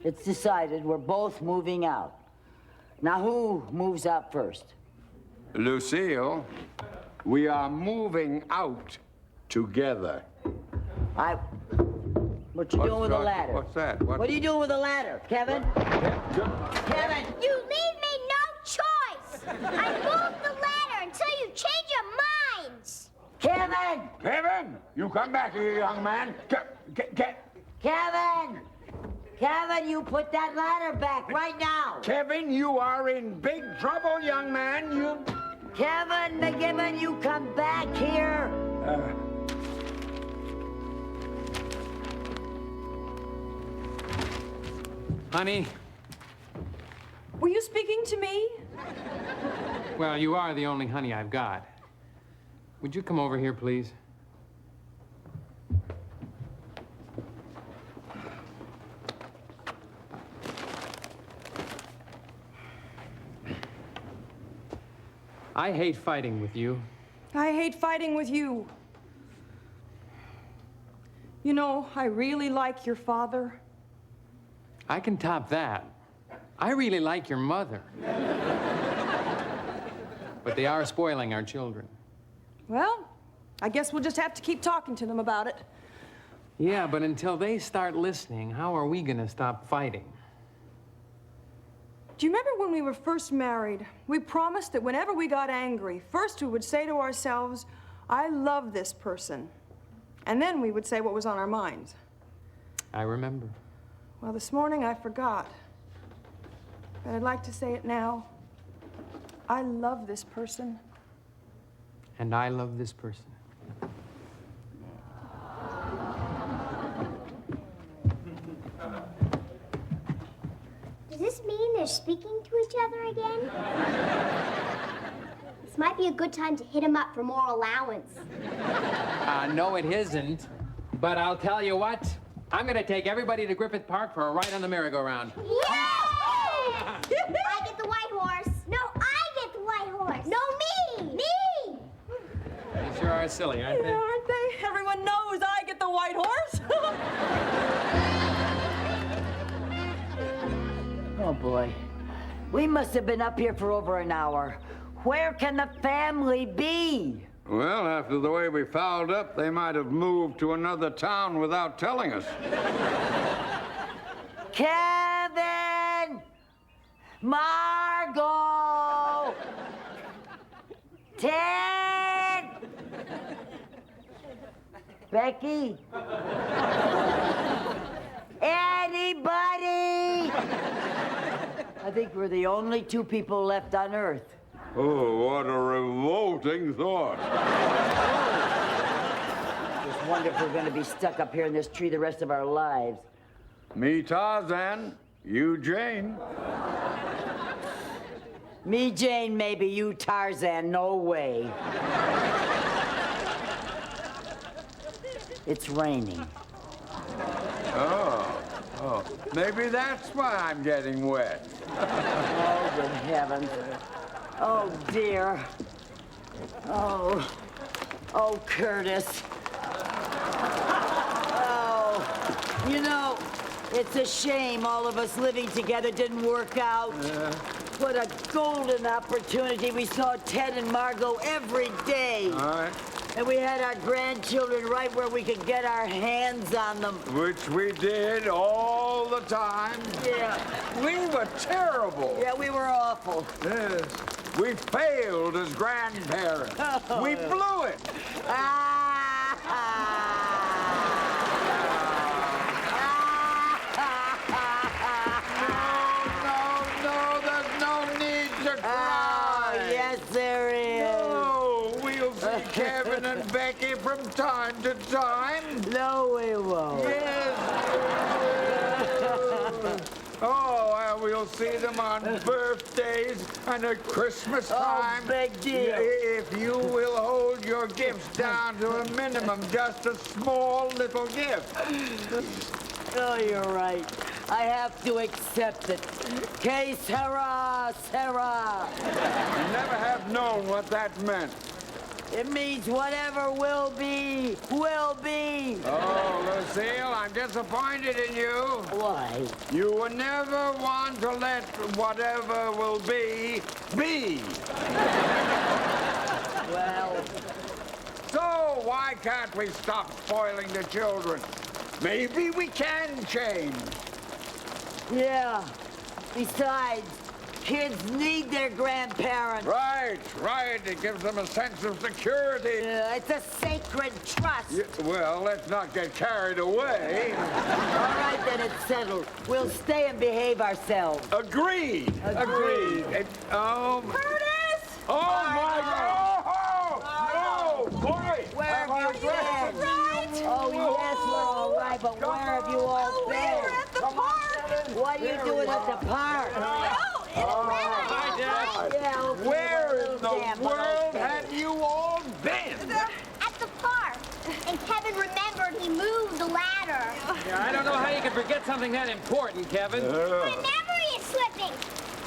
It's decided. We're both moving out. Now, who moves out first? Lucille, we are moving out together. What you doing with the ladder? What's that? What are you doing with the ladder, Kevin? Kevin! You leave me no choice. I moved the ladder until you change your minds. Kevin! Kevin, you come back here, young man. Kevin! Kevin, you put that ladder back right now. Kevin, you are in big trouble, young man. Kevin McGibbon, you come back here. Honey, Were you speaking to me? well, you are the only honey I've got. Would you come over here, please? I hate fighting with you. I hate fighting with you. You know, I really like your father. I can top that. I really like your mother. But they are spoiling our children. Well, I guess we'll just have to keep talking to them about it. Yeah, but until they start listening, how are we gonna stop fighting? Do you remember when we were first married? We promised that whenever we got angry, first we would say to ourselves, I love this person. And then we would say what was on our minds. I remember. Well, this morning I forgot. But I'd like to say it now. I love this person. And I love this person. Does this mean they're speaking to each other again? This might be a good time to hit him up for more allowance. No, it isn't. But I'll tell you what. I'm gonna take everybody to Griffith Park for a ride on the merry-go-round. Yay! I get the white horse. No, I get the white horse. No, me! Me! They sure are silly, aren't they? Yeah, aren't they? Everyone knows I get the white horse. Oh, boy. We must have been up here for over an hour. Where can the family be? Well, after the way we fouled up, they might have moved to another town without telling us. Kevin! Margot! Ted! Becky? Anybody? I think we're the only two people left on Earth. Oh, what a revolting thought. Just wonder if we're going to be stuck up here in this tree the rest of our lives. Me Tarzan, you Jane. Me Jane, maybe. You Tarzan, no way. It's raining. Oh, maybe that's why I'm getting wet. Oh, good heavens. Oh, dear. Oh, Curtis. You know, it's a shame all of us living together didn't work out. What a golden opportunity. We saw Ted and Margot every day. All right. And we had our grandchildren right where we could get our hands on them. Which we did all the time. Yeah. We were terrible. Yeah, we were awful. Yes. We failed as grandparents. We blew it. No, there's no need to cry. Yes, there is. No, we'll see Kevin and Becky from time to time. No, we won't. Yes. Oh, and we'll see them on birthdays and at Christmas time. Oh, big deal. If you will hold your gifts down to a minimum, just a small little gift. Oh, you're right. I have to accept it. Que sera, sera. You never have known what that meant. It means whatever will be, will be. Oh, Lucille, I'm disappointed in you. Why? You were never one to let whatever will be, be. Well. So why can't we stop spoiling the children? Maybe we can change. Yeah. Besides, kids need their grandparents. Right. It gives them a sense of security. It's a sacred trust. Yeah, well, let's not get carried away. All right, then it's settled. We'll stay and behave ourselves. Agreed. Agreed. Curtis! Oh, my God! Oh, no! Boy! Where have you been? Right? Oh, yes, we're all right, but where have you all been? We were at the park. What are you doing at the park? My dad. Yeah, okay, Where in the damn, but world okay. have you all been? At the park. And Kevin remembered he moved the ladder. Yeah, I don't know how you can forget something that important, Kevin. My memory is slipping.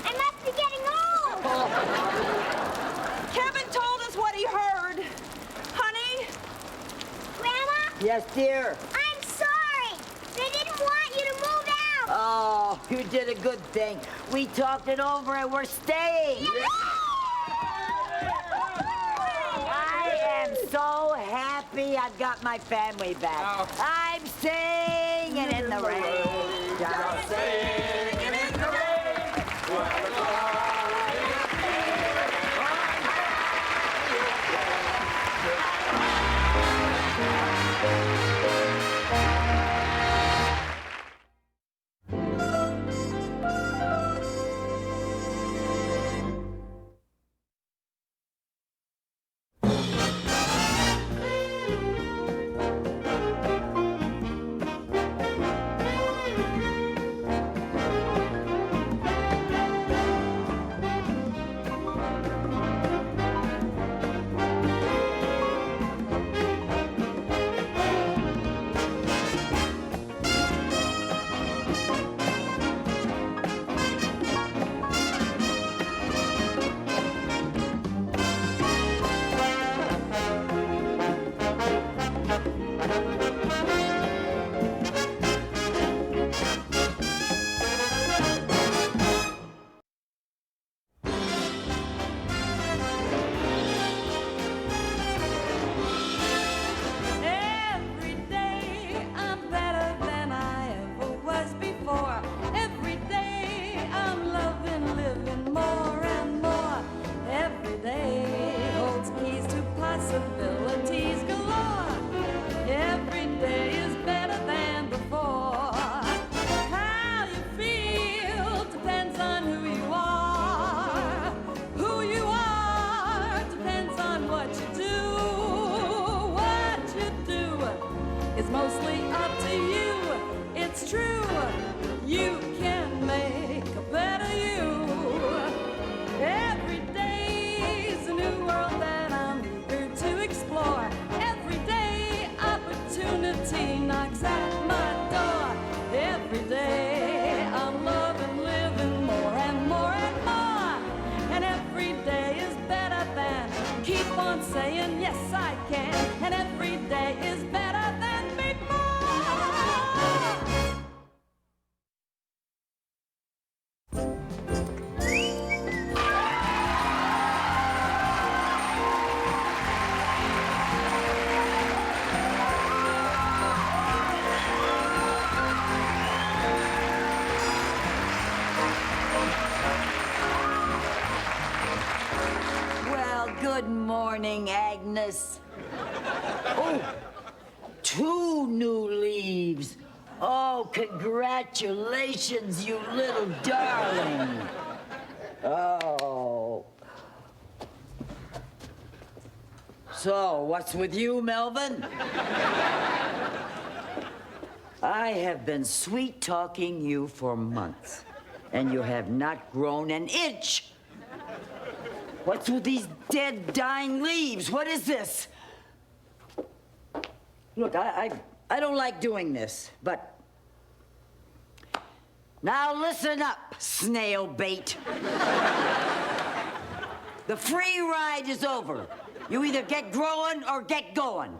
I must be getting old. Kevin told us what he heard. Honey? Grandma? Yes, dear. I'm sorry. They didn't want you to move out. Oh, you did a good thing. We talked it over and we're staying. I am so happy I've got my family back. I'm singing in the rain. Just singing in the rain. yes I can, and every day is better than before. Good morning, Agnes. Oh, 2 new leaves. Oh, congratulations, you little darling. Oh. So, what's with you, Melvin? I have been sweet-talking you for months, and you have not grown an inch. What's with these dead, dying leaves? What is this? Look, I don't like doing this, but... Now listen up, snail bait. The free ride is over. You either get growing or get going.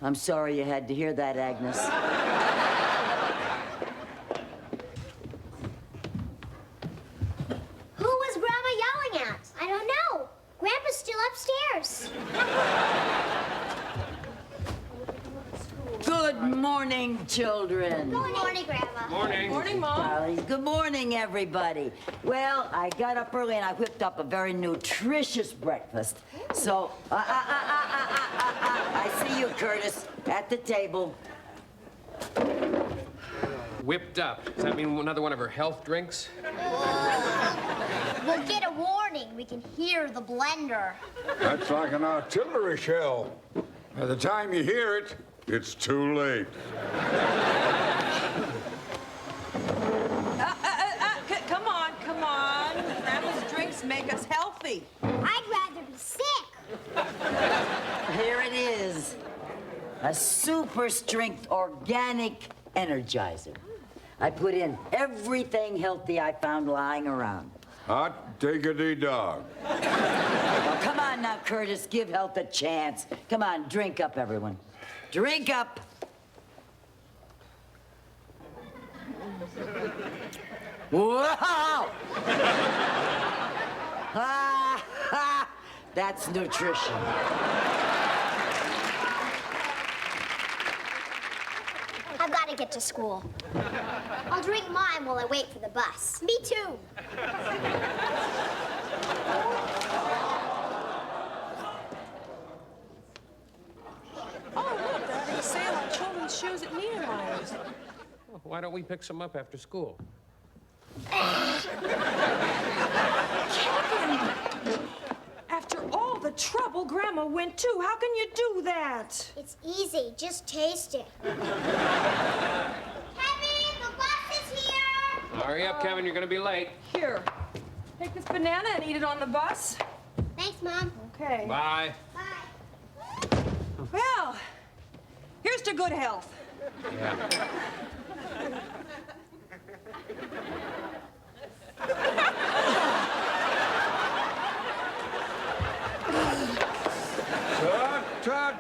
I'm sorry you had to hear that, Agnes. Who was Grandma yelling at? I don't know. Grandpa's still upstairs. Good morning, children. Good morning, Grandma. Morning. Morning, Mom. Darlings, good morning, everybody. Well, I got up early and I whipped up a very nutritious breakfast. So, I see you, Curtis, at the table. Whipped up. Does that mean another one of her health drinks? We'll get a warning. We can hear the blender. That's like an artillery shell. By the time you hear it, it's too late. Come on, come on. Grandma's drinks make us healthy. I'd rather be sick. Here it is. A super strength organic energizer. I put in everything healthy I found lying around. Hot diggity dog. Well, come on now, Curtis. Give health a chance. Come on, drink up, everyone. Drink up. Wow! That's nutrition. I've got to get to school. I'll drink mine while I wait for the bus. Me too. Oh, look, they're having a sale on children's shoes at Niedermeyer's. Why don't we pick some up after school? Kevin! After all the trouble Grandma went to, how can you do that? It's easy. Just taste it. Kevin, the bus is here! Hurry up, Kevin. You're going to be late. Here, take this banana and eat it on the bus. Thanks, Mom. Okay. Bye. Bye. Well, here's to good health. Yeah. Tut.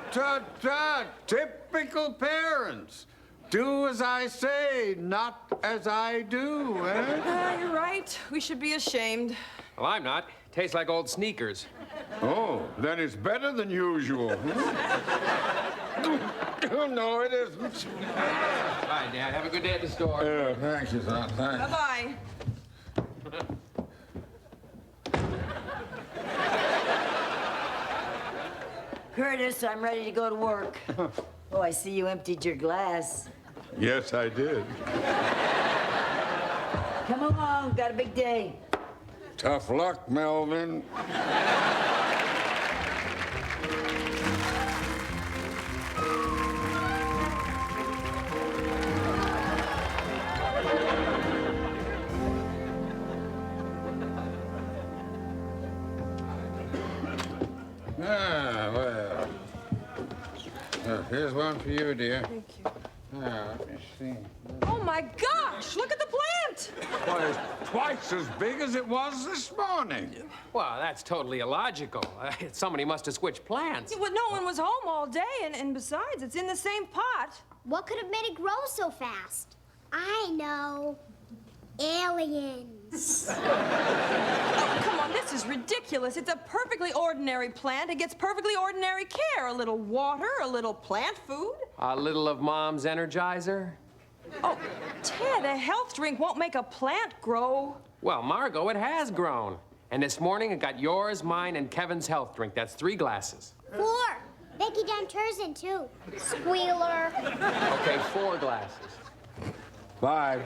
Typical parents. Do as I say, not as I do, eh? You're right. We should be ashamed. Well, I'm not. Tastes like old sneakers. Oh, then it's better than usual. Oh, no, it isn't. Bye, Dad. Have a good day at the store. Thank you, son. Thanks. Bye-bye. Curtis, I'm ready to go to work. Oh, I see you emptied your glass. Yes, I did. Come along, got a big day. Tough luck, Melvin. Well. Here's one for you, dear. Thank you. Now, let me see. Oh, my gosh! Look at the plant! Well, it's twice as big as it was this morning. Well, that's totally illogical. Somebody must have switched plants. Well, no one was home all day, and besides, it's in the same pot. What could have made it grow so fast? I know. Aliens. Oh, come on, this is ridiculous. It's a perfectly ordinary plant. It gets perfectly ordinary care. A little water, a little plant food. A little of Mom's Energizer. Oh, Ted, a health drink won't make a plant grow. Well, Margot, it has grown. And this morning it got yours, mine, and Kevin's health drink. That's 3 glasses. 4. Becky done hers in 2. Squealer. Okay, 4 glasses. 5.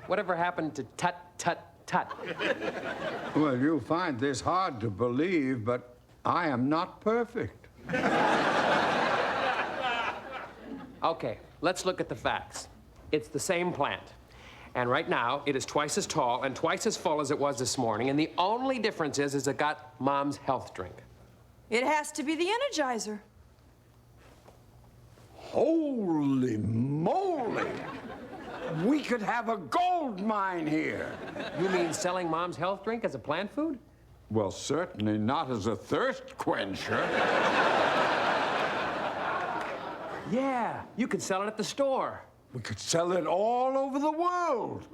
Whatever happened to tut, tut, tut? Well, you'll find this hard to believe, but I am not perfect. Okay, let's look at the facts. It's the same plant. And right now, it is twice as tall and twice as full as it was this morning. And the only difference is it got Mom's health drink. It has to be the Energizer. Holy moly! We could have a gold mine here. You mean selling Mom's health drink as a plant food? Well, certainly not as a thirst quencher. Yeah, you could sell it at the store. We could sell it all over the world.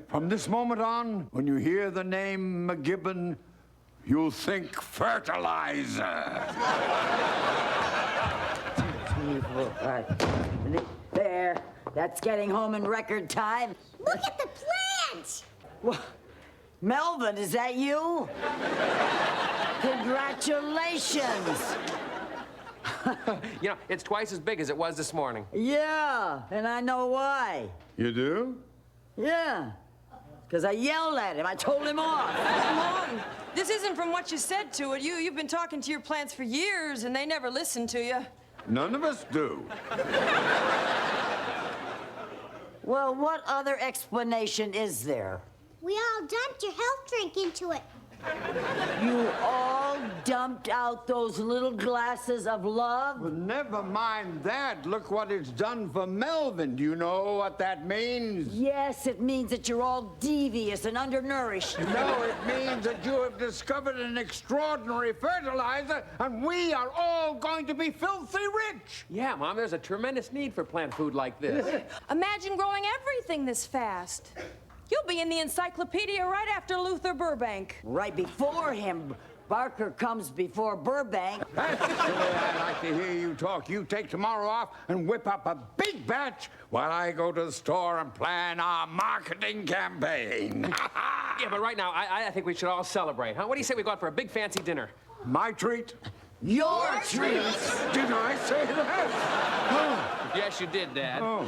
From this moment on, when you hear the name McGibbon, you'll think fertilizer. There. That's getting home in record time. Look at the plant! Well, Melvin, is that you? Congratulations. You know, it's twice as big as it was this morning. Yeah, and I know why. You do? Yeah. Because I yelled at him. I told him off. Mom, this isn't from what you said to it. You've been talking to your plants for years, and they never listened to you. None of us do. Well, what other explanation is there? We all dumped your health drink into it. You all dumped out those little glasses of love? Well, never mind that. Look what it's done for Melvin. Do you know what that means? Yes, it means that you're all devious and undernourished. No, it means that you have discovered an extraordinary fertilizer, and we are all going to be filthy rich. Yeah, Mom, there's a tremendous need for plant food like this. Imagine growing everything this fast. You'll be in the encyclopedia right after Luther Burbank. Right before him. Barker comes before Burbank. That's the way I like to hear you talk. You take tomorrow off and whip up a big batch while I go to the store and plan our marketing campaign. Yeah, but right now, I think we should all celebrate, huh? What do you say we go out for a big fancy dinner? My treat? Your treat? Did I say that? Yes, you did, Dad. Oh.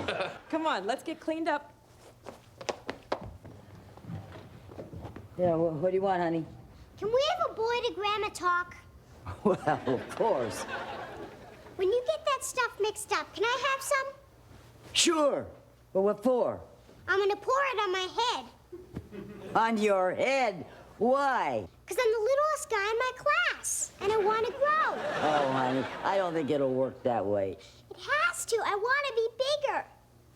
Come on, let's get cleaned up. Yeah, what do you want, honey? Can we have a boy to Grandma talk? Well, of course. When you get that stuff mixed up, can I have some? Sure. But what for? I'm gonna pour it on my head. On your head? Why? Because I'm the littlest guy in my class, and I want to grow. Oh, honey, I don't think it'll work that way. It has to. I want to be bigger.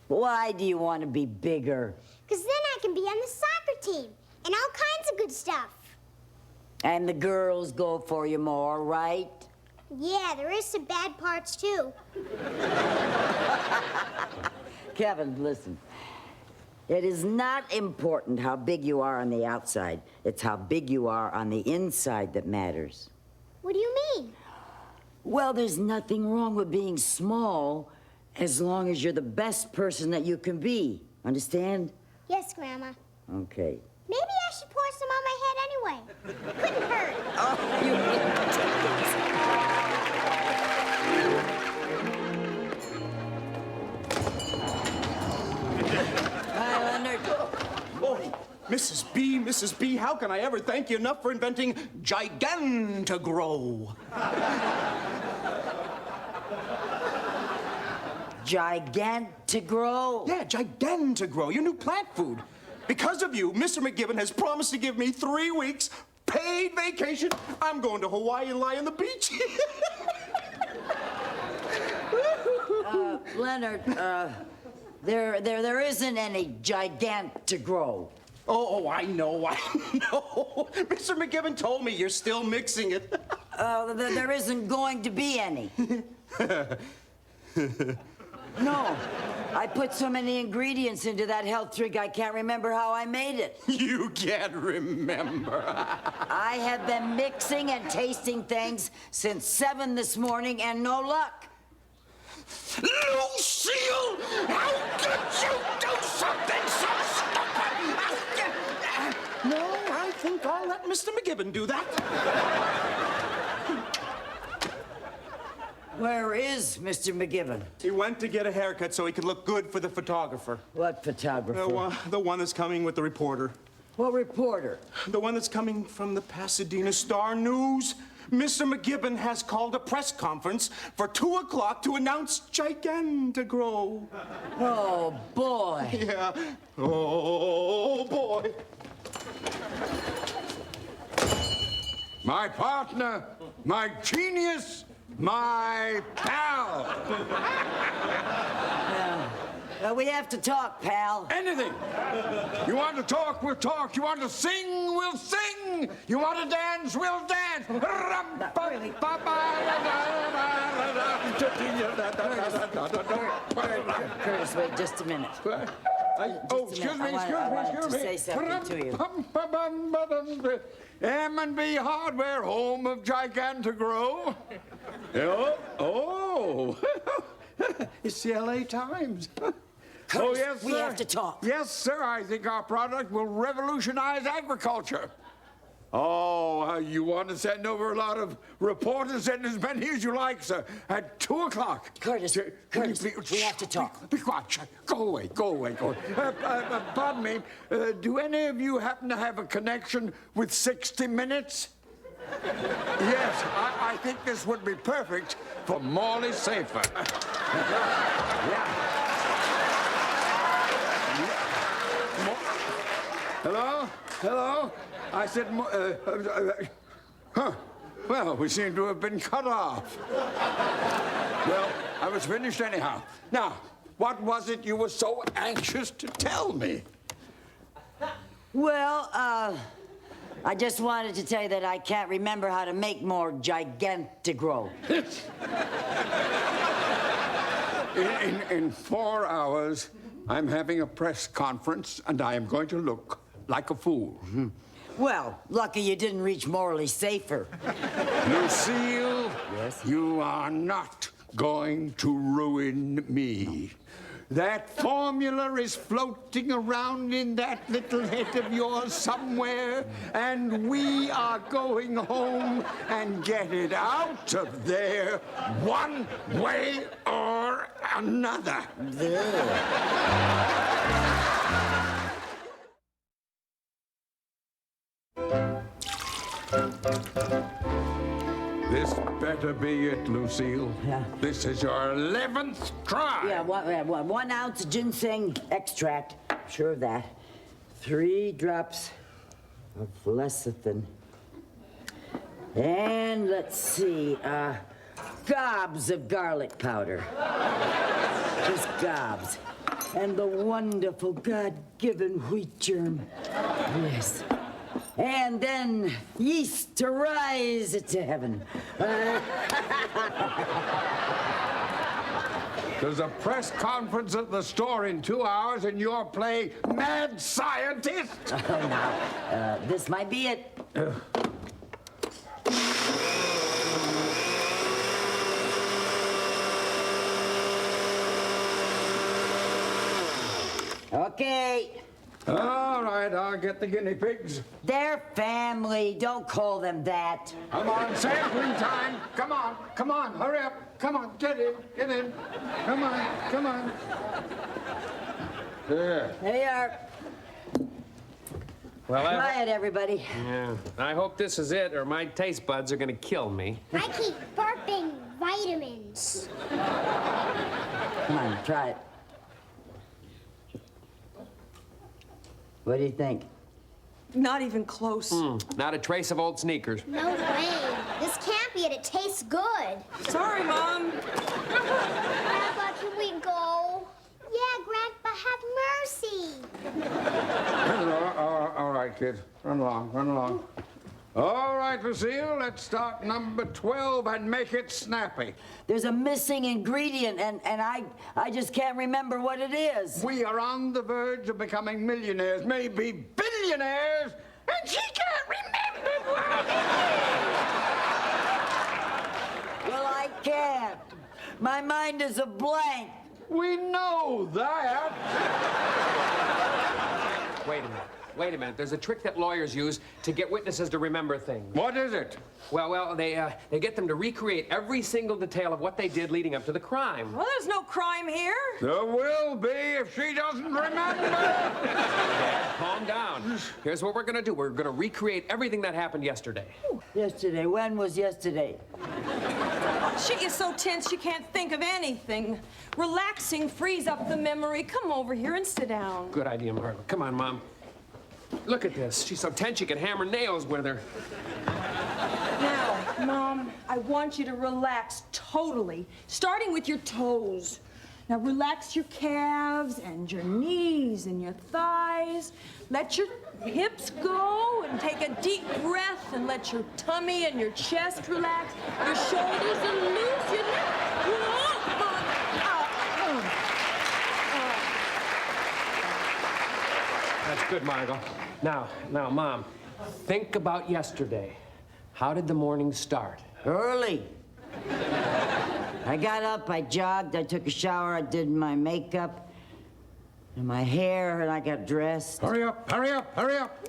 Why do you want to be bigger? Because then I can be on the soccer team, and all kinds of good stuff. And the girls go for you more, right? Yeah, there is some bad parts, too. Kevin, listen. It is not important how big you are on the outside. It's how big you are on the inside that matters. What do you mean? Well, there's nothing wrong with being small as long as you're the best person that you can be. Understand? Yes, Grandma. Okay. Maybe I should pour some on my head anyway. Couldn't hurt. Oh, you Hi, Leonard. Oh, Mrs. B, how can I ever thank you enough for inventing Gigantogrow? Gigantogrow? Yeah, Gigantogrow, your new plant food. Because of you, Mr. McGibbon has promised to give me 3 weeks paid vacation. I'm going to Hawaii and lie on the beach. Leonard, there isn't any Gigantogrow. Oh, I know. Mr. McGibbon told me you're still mixing it. There isn't going to be any. No, I put so many ingredients into that health drink I can't remember how I made it. You can't remember. I have been mixing and tasting things since 7 this morning and no luck. Lucille, how could you do something so stupid? No, I think I'll let Mr. McGibbon do that. Where is Mr. McGibbon? He went to get a haircut so he could look good for the photographer. What photographer? The one that's coming with the reporter. What reporter? The one that's coming from the Pasadena Star News. Mr. McGibbon has called a press conference for 2 o'clock to announce Gigantigro. Oh, boy. Yeah. Oh, boy. My partner, my genius, my pal. We have to talk, pal. Anything. You want to talk, we'll talk. You want to sing, we'll sing. You want to dance, we'll dance. Curtis, wait just a minute. Excuse me. To say something to you. M&B Hardware, home of Gigantigro. Oh. It's the LA Times. Curtis, yes, sir. we have to talk. Yes, sir. I think our product will revolutionize agriculture. Oh, you want to send over a lot of reporters? Send as many as you like, sir. At 2 o'clock. Curtis, we have to talk. Be quiet. Go away. Pardon me. Do any of you happen to have a connection with 60 Minutes? Yes, I think this would be perfect for Morley Safer. Yeah. Hello? I said, well, we seem to have been cut off. Well, I was finished anyhow. Now, what was it you were so anxious to tell me? Well, I just wanted to tell you that I can't remember how to make more Gigantigro. In 4 hours, I'm having a press conference, and I am going to look like a fool. Well, lucky you didn't reach Morley Safer. Lucille, yes? You are not going to ruin me. That formula is floating around in that little head of yours somewhere, and we are going home and get it out of there one way or another. This better be it, Lucille. Yeah. This is your 11th try. Yeah, 1 ounce ginseng extract. Sure of that. 3 drops of lecithin. And let's see, gobs of garlic powder. Just gobs. And the wonderful God-given wheat germ. Yes. And then yeast to rise it to heaven. There's a press conference at the store in 2 hours, and you're playing mad scientist? Oh, now, this might be it. Okay. All right, I'll get the guinea pigs. They're family. Don't call them that. Come on, sampling time. Come on, hurry up. Come on, get in. Come on. There. There you are. Well, try it, everybody. Yeah. I hope this is it, or my taste buds are gonna kill me. I keep burping vitamins. Come on, try it. What do you think? Not even close. Not a trace of old sneakers. No way. This can't be it. It tastes good. Sorry, Mom. Grandpa, can we go? Yeah, Grandpa, have mercy. All right, kid. Run along. All right, Lucille, let's start number 12 and make it snappy. There's a missing ingredient, and I just can't remember what it is. We are on the verge of becoming millionaires, maybe billionaires, and she can't remember what it is. Well, I can't. My mind is a blank. We know that. Wait a minute. There's a trick that lawyers use to get witnesses to remember things. What is it? Well, they get them to recreate every single detail of what they did leading up to the crime. Well, there's no crime here. There will be if she doesn't remember. Dad, calm down. Here's what we're gonna do. We're gonna recreate everything that happened yesterday. Yesterday? When was yesterday? She is so tense she can't think of anything. Relaxing frees up the memory. Come over here and sit down. Good idea, Margo. Come on, Mom. Look at this. She's so tense she can hammer nails with her. Now, Mom, I want you to relax totally, starting with your toes. Now, relax your calves and your knees and your thighs. Let your hips go and take a deep breath and let your tummy and your chest relax. Your shoulders and loose your neck. That's good, Margo. Now, Mom, think about yesterday. How did the morning start? Early. I got up, I jogged, I took a shower, I did my makeup and my hair, and I got dressed. Hurry up, hurry up, hurry up.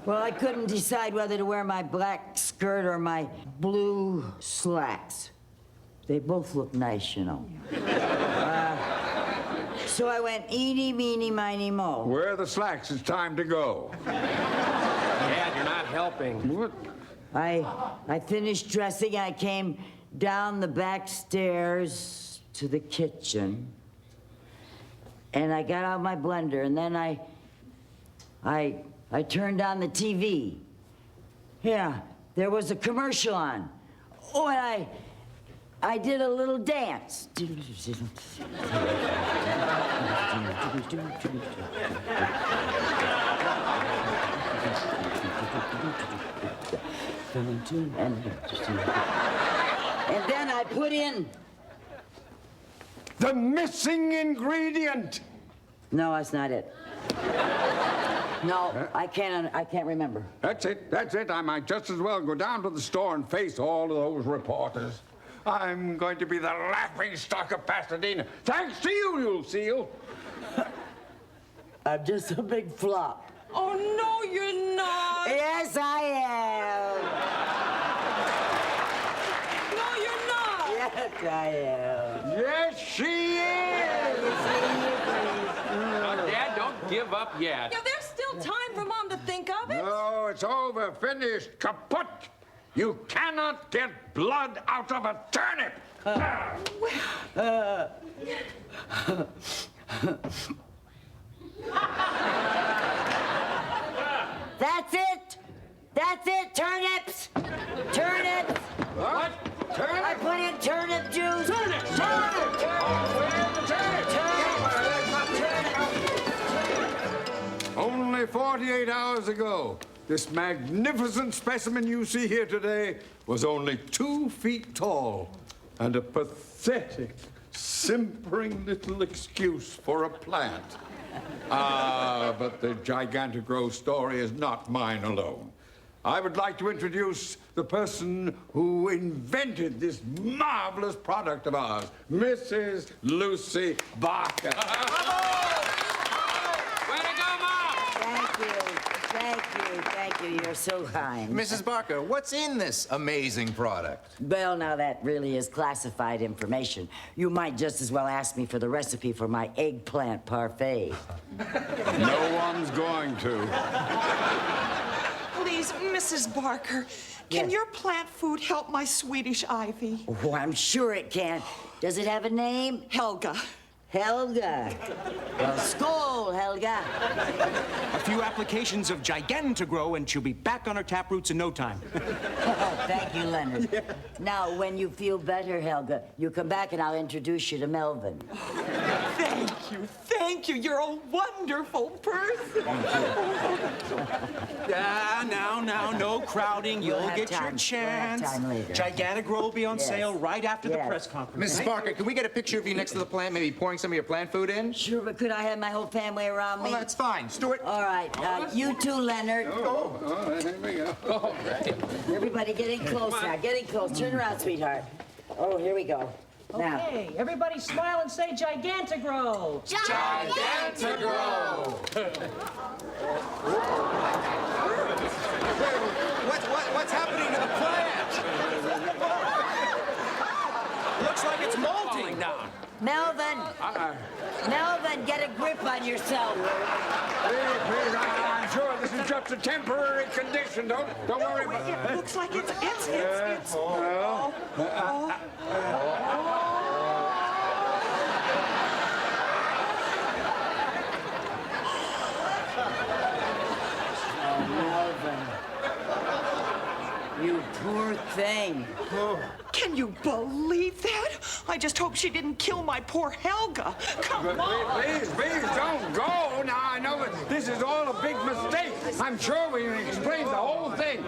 Well, I couldn't decide whether to wear my black skirt or my blue slacks. They both look nice, you know. So I went eeny, meeny, miny, mo. Wear the slacks, it's time to go. Dad, you're not helping. What? I finished dressing, I came down the back stairs to the kitchen, and I got out my blender, and then I turned on the TV. Yeah, there was a commercial on. Oh, and I did a little dance. And then I put in the missing ingredient. No, that's not it. No, I can't remember. That's it. I might just as well go down to the store and face all of those reporters. I'm going to be the laughingstock of Pasadena. Thanks to you, Lucille. I'm just a big flop. Oh, no, you're not. Yes, I am. No, you're not. Yes, I am. Yes, she is. Now, Dad, don't give up yet. Yeah, there's still time for Mom to think of it. No, it's over. Finished. Kaput. You cannot get blood out of a turnip. That's it. That's it. Turnips. Turnips. What? Turnip? I put in turnip juice. Turnips. Only 48 hours ago, this magnificent specimen you see here today was only 2 feet tall and a pathetic, simpering little excuse for a plant. But the gigantic growth story is not mine alone. I would like to introduce the person who invented this marvelous product of ours, Mrs. Lucy Barker. Thank you. You're so kind. Mrs. Barker, what's in this amazing product? Well, now that really is classified information. You might just as well ask me for the recipe for my eggplant parfait. No one's going to. Please, Mrs. Barker, can your plant food help my Swedish ivy? Oh, I'm sure it can. Does it have a name? Helga. Helga. Well, skål, Helga. A few applications of Gigantogrow, and she'll be back on her taproots in no time. Thank you, Leonard. Yeah. Now, when you feel better, Helga, you come back and I'll introduce you to Melvin. Thank you. You're a wonderful person. Now, no crowding. You'll get your chance. Gigantogrow will be on sale right after the press conference. Mrs. Barker, can we get a picture of you next to the plant, maybe pouring some of your plant food in? Sure, but could I have my whole family around me? Well, that's fine. Stuart. All right. You too, Leonard. There we go. Everybody getting close now. Getting close. Turn around, sweetheart. Oh, here we go. Okay, everybody smile and say Gigantigro. Gigantigro! What's happening to the plant? Looks like it's molting. Down. Melvin! Melvin, get a grip on yourself. Please, I'm sure this is just a temporary condition. Don't worry about it. It looks like it's Melvin. You poor thing. Can you believe that? I just hope she didn't kill my poor Helga. Come on. Please, don't go. Now, I know that this is all a big mistake. I'm sure we can explain the whole thing.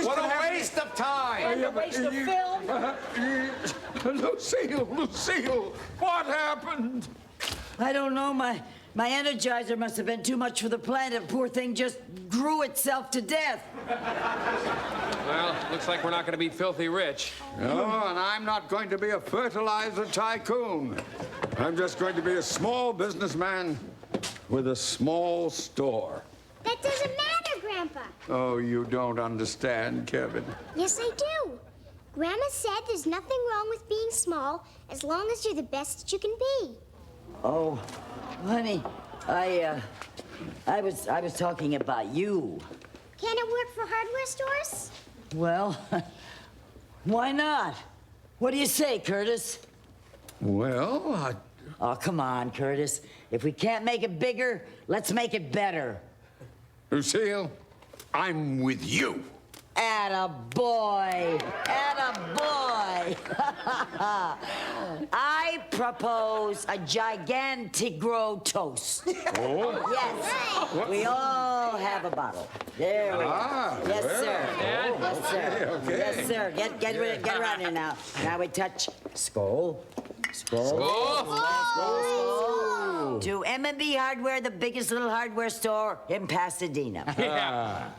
What a waste of time. And a waste of film. Lucille, what happened? I don't know. My Energizer must have been too much for the plant, and poor thing just grew itself to death. Well, looks like we're not going to be filthy rich. No, and I'm not going to be a fertilizer tycoon. I'm just going to be a small businessman with a small store. That doesn't matter, Grandpa. Oh, you don't understand, Kevin. Yes, I do. Grandma said there's nothing wrong with being small as long as you're the best that you can be. Oh, honey, I was talking about you. Can it work for hardware stores? Well, why not? What do you say, Curtis? Well, Oh, come on, Curtis. If we can't make it bigger, let's make it better. Lucille, I'm with you. Attaboy! Attaboy! I propose a gigantigro toast. Oh? Yes. We all have a bottle. There we go. Yes, sir. Yes, sir. Okay. Yes, sir. Get around here now. Now we touch. Skull. Skull. Skull. Skull. To M&B Hardware, the biggest little hardware store in Pasadena. Yeah.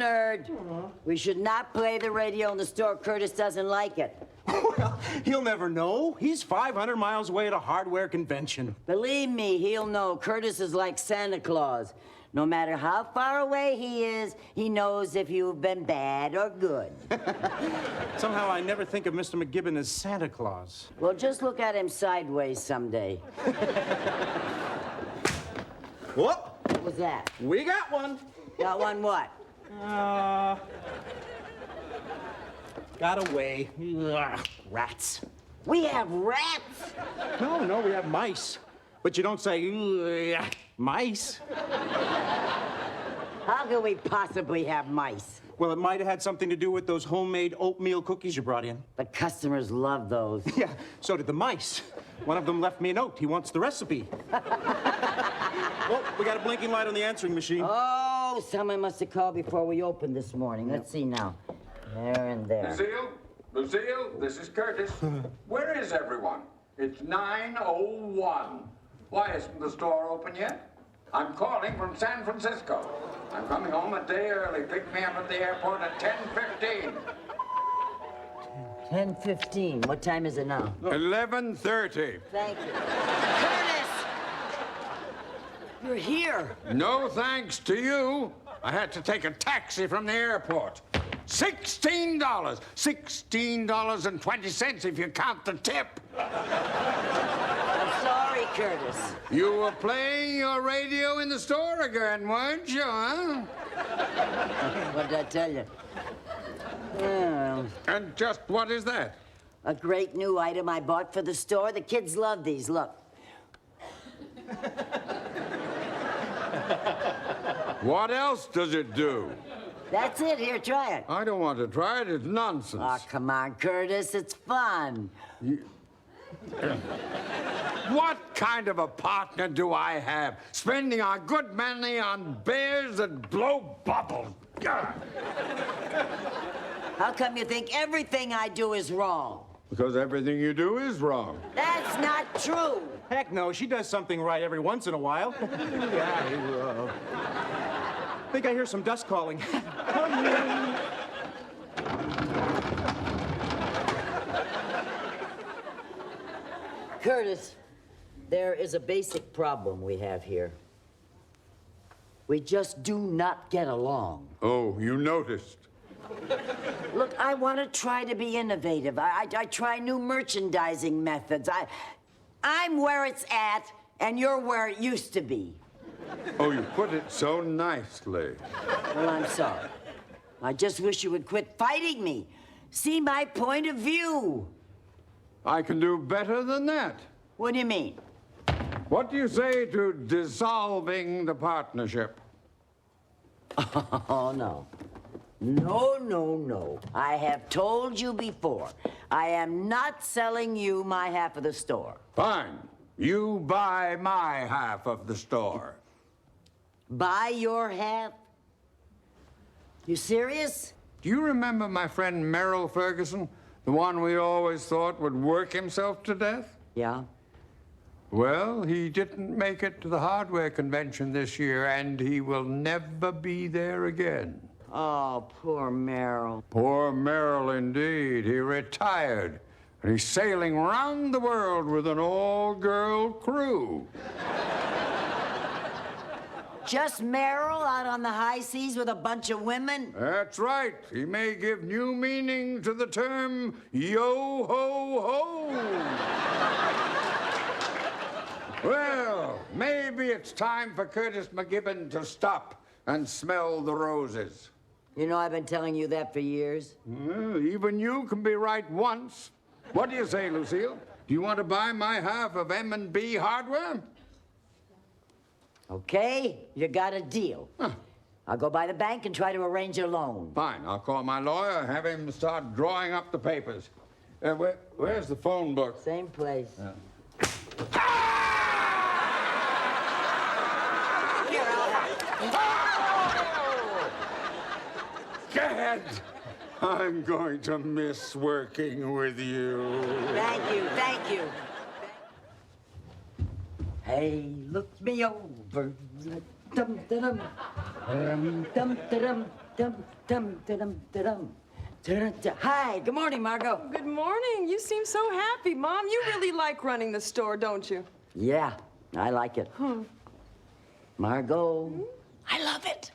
Leonard. We should not play the radio in the store. Curtis doesn't like it. Well, he'll never know. He's 500 miles away at a hardware convention. Believe me, he'll know. Curtis is like Santa Claus. No matter how far away he is, he knows if you've been bad or good. Somehow I never think of Mr. McGibbon as Santa Claus. Well, just look at him sideways someday. Whoop! What was that? We got one. Got one what? Got away. Ugh, rats. We have rats? No, we have mice. But you don't say, ugh, mice. How can we possibly have mice? Well, it might have had something to do with those homemade oatmeal cookies you brought in. The customers love those. Yeah, so did the mice. One of them left me a note. He wants the recipe. Oh, we got a blinking light on the answering machine. Oh, someone must have called before we opened this morning. Let's see now. There and there. Lucille, this is Curtis. Where is everyone? It's 9:01. Why isn't the store open yet? I'm calling from San Francisco. I'm coming home a day early. Pick me up at the airport at 10:15. 10:15. What time is it now? 11:30. Thank you. Curtis! You're here. No thanks to you. I had to take a taxi from the airport. $16. $16.20 if you count the tip. I'm sorry, Curtis. You were playing your radio in the store again, weren't you, huh? What did I tell you? Yeah. And just what is that? A great new item I bought for the store. The kids love these. Look. What else does it do? That's it. Here, try it. I don't want to try it. It's nonsense. Oh, come on, Curtis. It's fun. What kind of a partner do I have? Spending our good money on bears that blow bubbles. How come you think everything I do is wrong? Because everything you do is wrong. That's not true. Heck no, she does something right every once in a while. Yeah, I think I hear some dust calling. Curtis, there is a basic problem we have here. We just do not get along. Oh, you noticed. Look, I want to try to be innovative. I try new merchandising methods. I'm where it's at, and you're where it used to be. Oh, you put it so nicely. Well, I'm sorry. I just wish you would quit fighting me. See my point of view. I can do better than that. What do you mean? What do you say to dissolving the partnership? Oh, no. No. I have told you before. I am not selling you my half of the store. Fine. You buy my half of the store. Buy your half? You serious? Do you remember my friend Merrill Ferguson? The one we always thought would work himself to death? Yeah. Well, he didn't make it to the hardware convention this year, and he will never be there again. Oh, poor Merrill. Poor Merrill, indeed. He retired, and he's sailing round the world with an all-girl crew. Just Merrill out on the high seas with a bunch of women? That's right. He may give new meaning to the term yo-ho-ho. Well, maybe it's time for Curtis McGibbon to stop and smell the roses. You know, I've been telling you that for years. Well, even you can be right once. What do you say, Lucille? Do you want to buy my half of M&B Hardware? Okay, you got a deal. Huh. I'll go by the bank and try to arrange a loan. Fine. I'll call my lawyer and have him start drawing up the papers. Where's the phone book? Same place. Dad, I'm going to miss working with you. Thank you. Hey, look me over. Dum-da-dum. Dum-da-dum. Hi, good morning, Margot. Good morning. You seem so happy, Mom. You really like running the store, don't you? Yeah, I like it. Margot, I love it.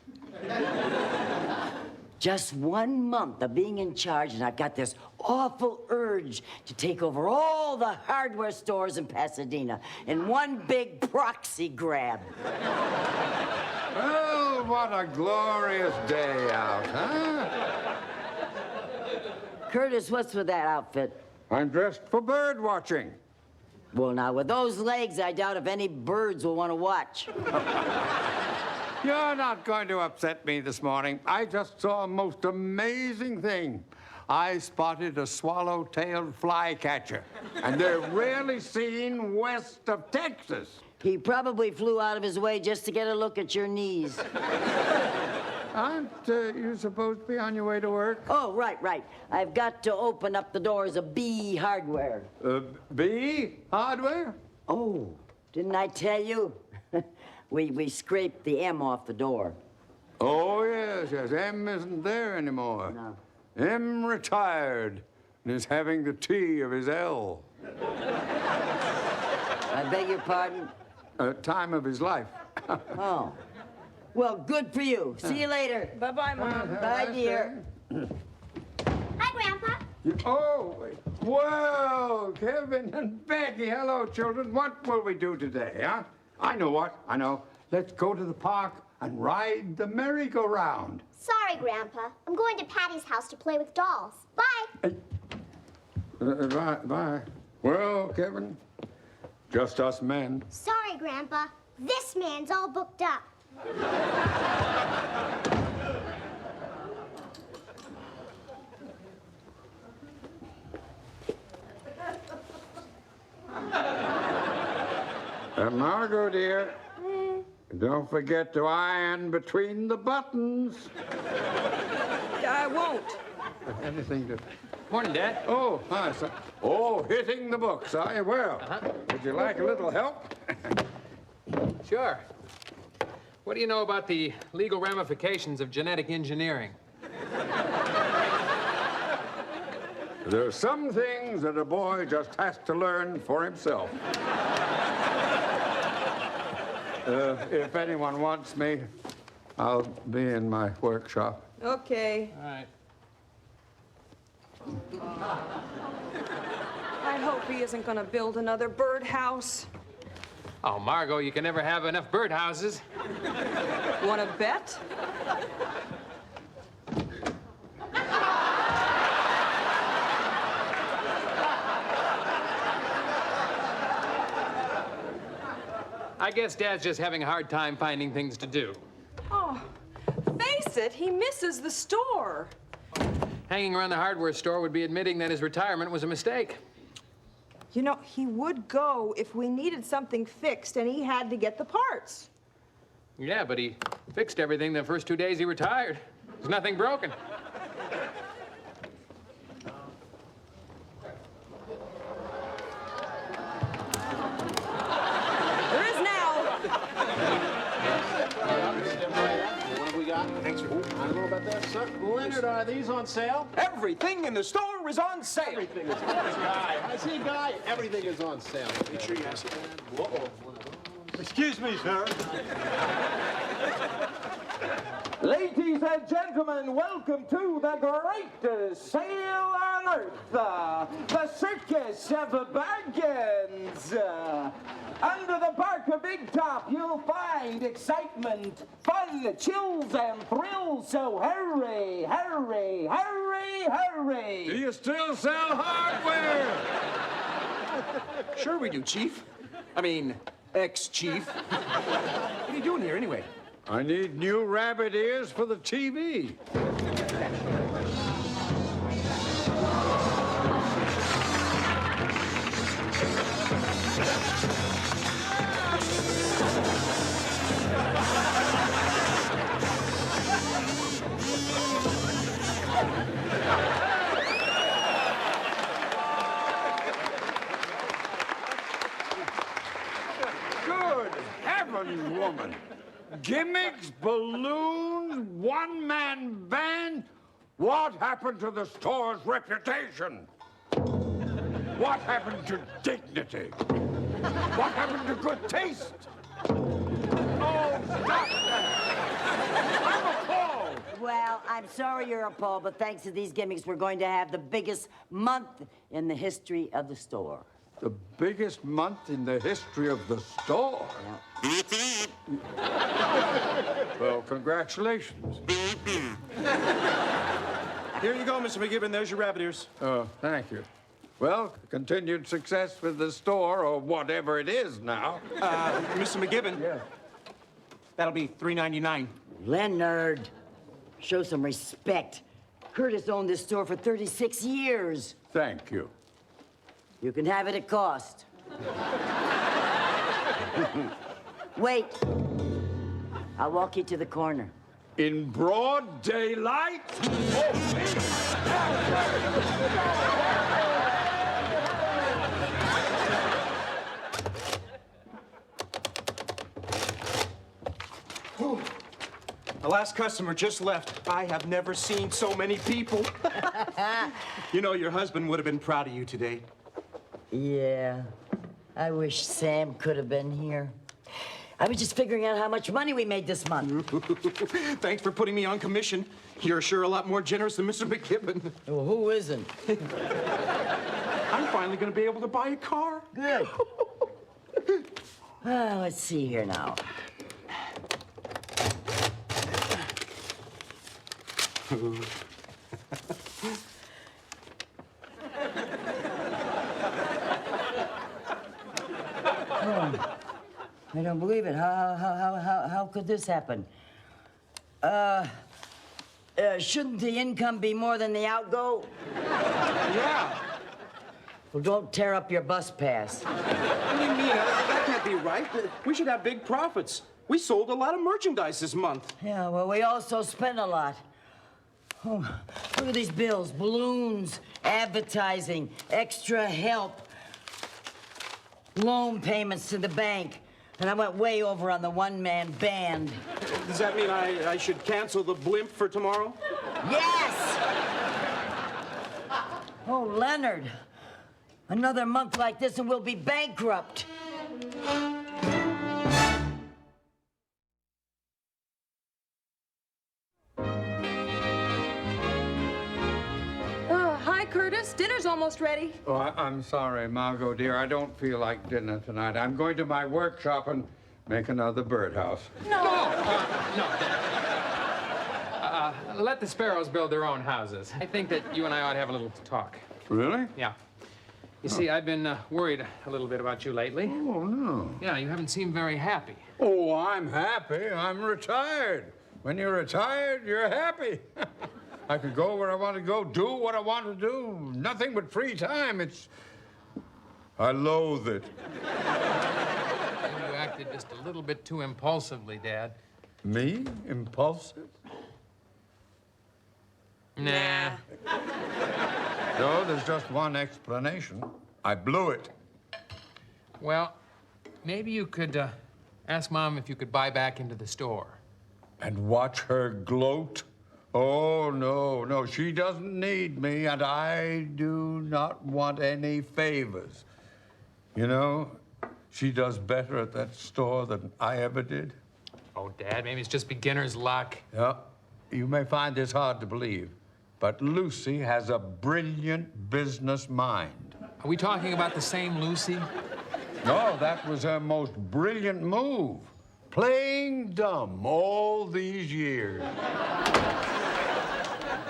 just 1 month of being in charge, and I've got this awful urge to take over all the hardware stores in Pasadena in one big proxy grab. Well, what a glorious day out, huh? Curtis, what's with that outfit? I'm dressed for bird watching. Well, now, with those legs, I doubt if any birds will want to watch. You're not going to upset me this morning. I just saw a most amazing thing. I spotted a swallow-tailed flycatcher, and they're rarely seen west of Texas. He probably flew out of his way just to get a look at your knees. Aren't you supposed to be on your way to work? Oh, right. I've got to open up the doors of B Hardware. B Hardware? Oh, didn't I tell you? we scraped the M off the door. Oh, yes. M isn't there anymore. No. M retired and is having the T of his L. I beg your pardon? Time of his life. Oh. Well, good for you. See you later. Bye-bye, Mom. Bye, dear. Hi, Grandpa. Oh, well, Kevin and Becky. Hello, children. What will we do today, huh? I know what. I know. Let's go to the park and ride the merry-go-round. Sorry, Grandpa. I'm going to Patty's house to play with dolls. Bye. Bye. Well, Kevin, just us men. Sorry, Grandpa. This man's all booked up. Margot, dear, don't forget to iron between the buttons. I won't. Anything to... Morning, Dad. Oh, hi, son. Oh, hitting the books, are you? Well, would you like a little help? Sure. What do you know about the legal ramifications of genetic engineering? There are some things that a boy just has to learn for himself. If anyone wants me, I'll be in my workshop. Okay. All right. I hope he isn't going to build another birdhouse. Oh, Margot, you can never have enough birdhouses. Want to bet? I guess Dad's just having a hard time finding things to do. Oh, face it, he misses the store. Hanging around the hardware store would be admitting that his retirement was a mistake. You know, he would go if we needed something fixed and he had to get the parts. Yeah, but he fixed everything the first 2 days he retired. There's nothing broken. There is now. What have we got? Thanks for... I don't know about that, sir. Leonard, are these on sale? Everything in the store is on sale. Everything is on sale. Guy, I see, Guy. Everything is on sale. Make sure you ask it. Uh-oh. Excuse me, sir. Ladies and gentlemen, welcome to the greatest sale on earth, the Circus of Bargains. Under the Barker Big Top, you'll find excitement, fun, chills, and thrills, so hurry, hurry, hurry, hurry. Do you still sell hardware? Sure we do, Chief. I mean, ex-Chief. What are you doing here, anyway? I need new rabbit ears for the TV. Good heavens, woman. Gimmicks, balloons, one-man band. What happened to the store's reputation? What happened to dignity? What happened to good taste? Oh, stop that! I'm appalled! Well, I'm sorry you're appalled, but thanks to these gimmicks, we're going to have the biggest month in the history of the store. The biggest month in the history of the store? Yeah. Well, congratulations. Here you go, Mr. McGibbon. There's your rabbit ears. Oh, thank you. Well, continued success with the store, or whatever it is now. Mr. McGibbon. Yeah. That'll be $3.99. Leonard, show some respect. Curtis owned this store for 36 years. Thank you. You can have it at cost. Wait. I'll walk you to the corner. In broad daylight? The last customer just left. I have never seen so many people. You know, your husband would have been proud of you today. Yeah. I wish Sam could have been here. I was just figuring out how much money we made this month. Thanks for putting me on commission. You're sure a lot more generous than Mr. McGibbon. Well, who isn't? I'm finally going to be able to buy a car. Good. Well, let's see here now. I don't believe it. How could this happen? Shouldn't the income be more than the outgo? Yeah. Well, don't tear up your bus pass. What do you mean? That can't be right. We should have big profits. We sold a lot of merchandise this month. Yeah, well, we also spent a lot. Oh, look at these bills. Balloons, advertising, extra help, loan payments to the bank. And I went way over on the one-man band. Does that mean I should cancel the blimp for tomorrow? Yes! Oh, Leonard. Another month like this and we'll be bankrupt. Hi, Curtis. Dinner's almost ready. Oh, I'm sorry, Margot, dear. I don't feel like dinner tonight. I'm going to my workshop and make another birdhouse. No. Let the sparrows build their own houses. I think that you and I ought to have a little talk. Really? Yeah. You see, I've been worried a little bit about you lately. Oh, no. Yeah, you haven't seemed very happy. Oh, I'm happy. I'm retired. When you're retired, you're happy. I can go where I want to go, do what I want to do. Nothing but free time. I loathe it. You acted just a little bit too impulsively, Dad. Me? Impulsive? Nah. No, there's just one explanation. I blew it. Well, maybe you could ask Mom if you could buy back into the store. And watch her gloat? Oh, no. She doesn't need me, and I do not want any favors. You know, she does better at that store than I ever did. Oh, Dad, maybe it's just beginner's luck. Yeah, you may find this hard to believe, but Lucy has a brilliant business mind. Are we talking about the same Lucy? No, that was her most brilliant move. Playing dumb all these years.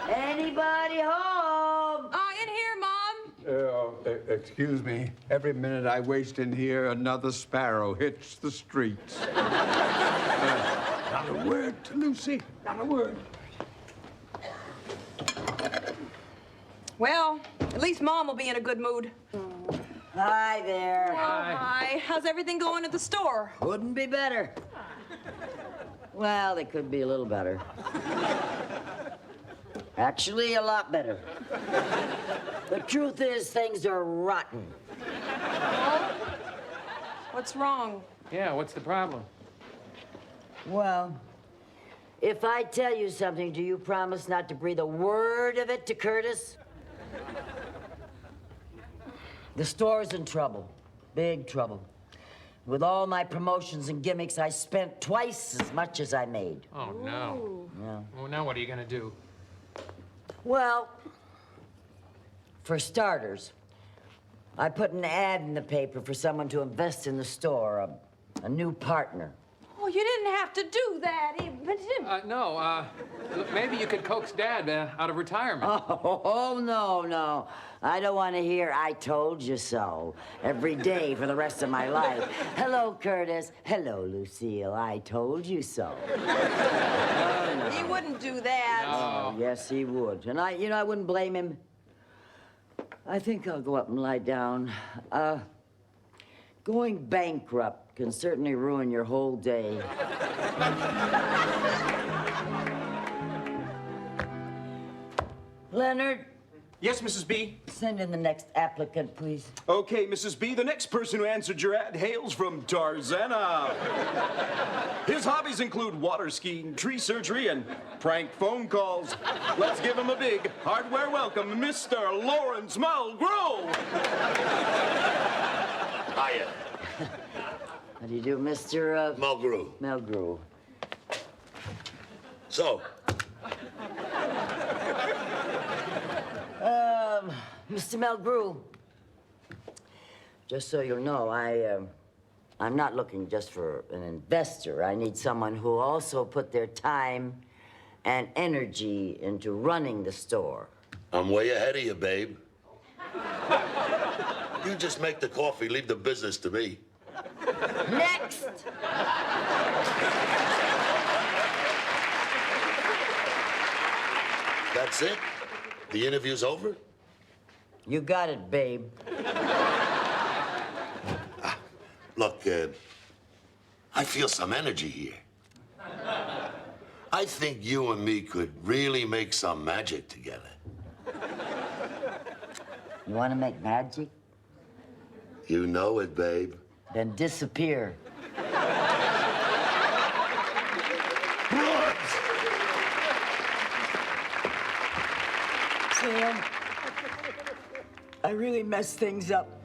Anybody home? In here, Mom. Excuse me. Every minute I waste in here, another sparrow hits the streets. Not a word to Lucy. Not a word. Well, at least Mom will be in a good mood. Hi there. Oh, hi. How's everything going at the store? Couldn't be better. Well, they could be a little better. Actually, a lot better. The truth is, things are rotten. What's wrong? Yeah, what's the problem? Well, If I tell you something, do you promise not to breathe a word of it to Curtis? The store's in trouble. Big trouble. With all my promotions and gimmicks, I spent twice as much as I made. Oh, no. Yeah. Well, now what are you going to do? Well, for starters, I put an ad in the paper for someone to invest in the store, a new partner. Oh, you didn't have to do that. No, maybe you could coax Dad out of retirement. Oh, no. I don't want to hear "I told you so" every day for the rest of my life. Hello, Curtis. Hello, Lucille. I told you so. No. He wouldn't do that. Oh, yes, he would. And I wouldn't blame him. I think I'll go up and lie down. Going bankrupt can certainly ruin your whole day. Leonard? Yes, Mrs. B? Send in the next applicant, please. Okay, Mrs. B, the next person who answered your ad hails from Tarzana. His hobbies include water skiing, tree surgery, and prank phone calls. Let's give him a big hardware welcome, Mr. Lawrence Mulgrew. Hiya. How do you do, Mr. Mulgrew. Mulgrew. So, Mr. Mulgrew, just so you know, I'm not looking just for an investor. I need someone who also put their time and energy into running the store. I'm way ahead of you, babe. You just make the coffee, leave the business to me. Next! That's it? The interview's over? You got it, babe. Look, I feel some energy here. I think you and me could really make some magic together. You want to make magic? You know it, babe. Then disappear. Sam, I really messed things up.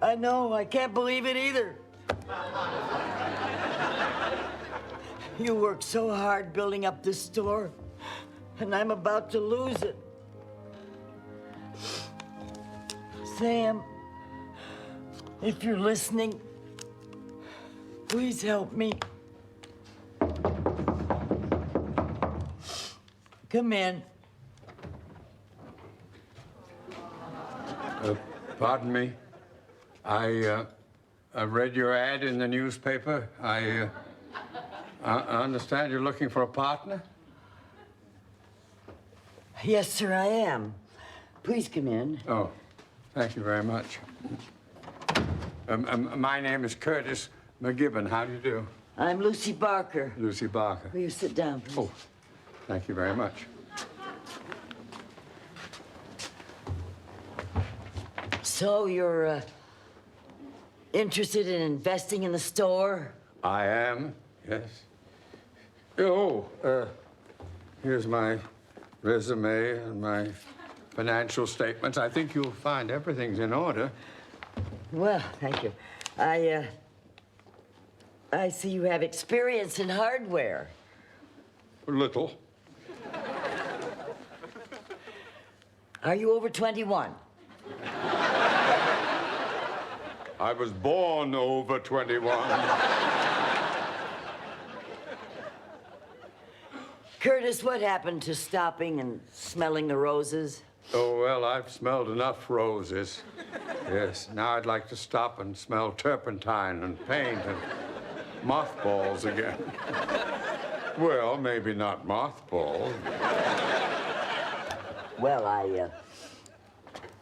I know, I can't believe it either. You worked so hard building up this store, and I'm about to lose it. Sam, if you're listening, please help me. Come in. Pardon me. I read your ad in the newspaper. I understand you're looking for a partner? Yes, sir, I am. Please come in. Oh, thank you very much. My name is Curtis McGibbon. How do you do? I'm Lucy Barker. Lucy Barker. Will you sit down, please? Oh, thank you very much. So you're interested in investing in the store? I am, yes. Oh, here's my resume and my financial statements. I think you'll find everything's in order. Well, thank you. I see you have experience in hardware. A little. Are you over 21? I was born over 21. Curtis, what happened to stopping and smelling the roses? Oh, well, I've smelled enough roses. Yes, now I'd like to stop and smell turpentine and paint and mothballs again. Well, maybe not mothballs. Well,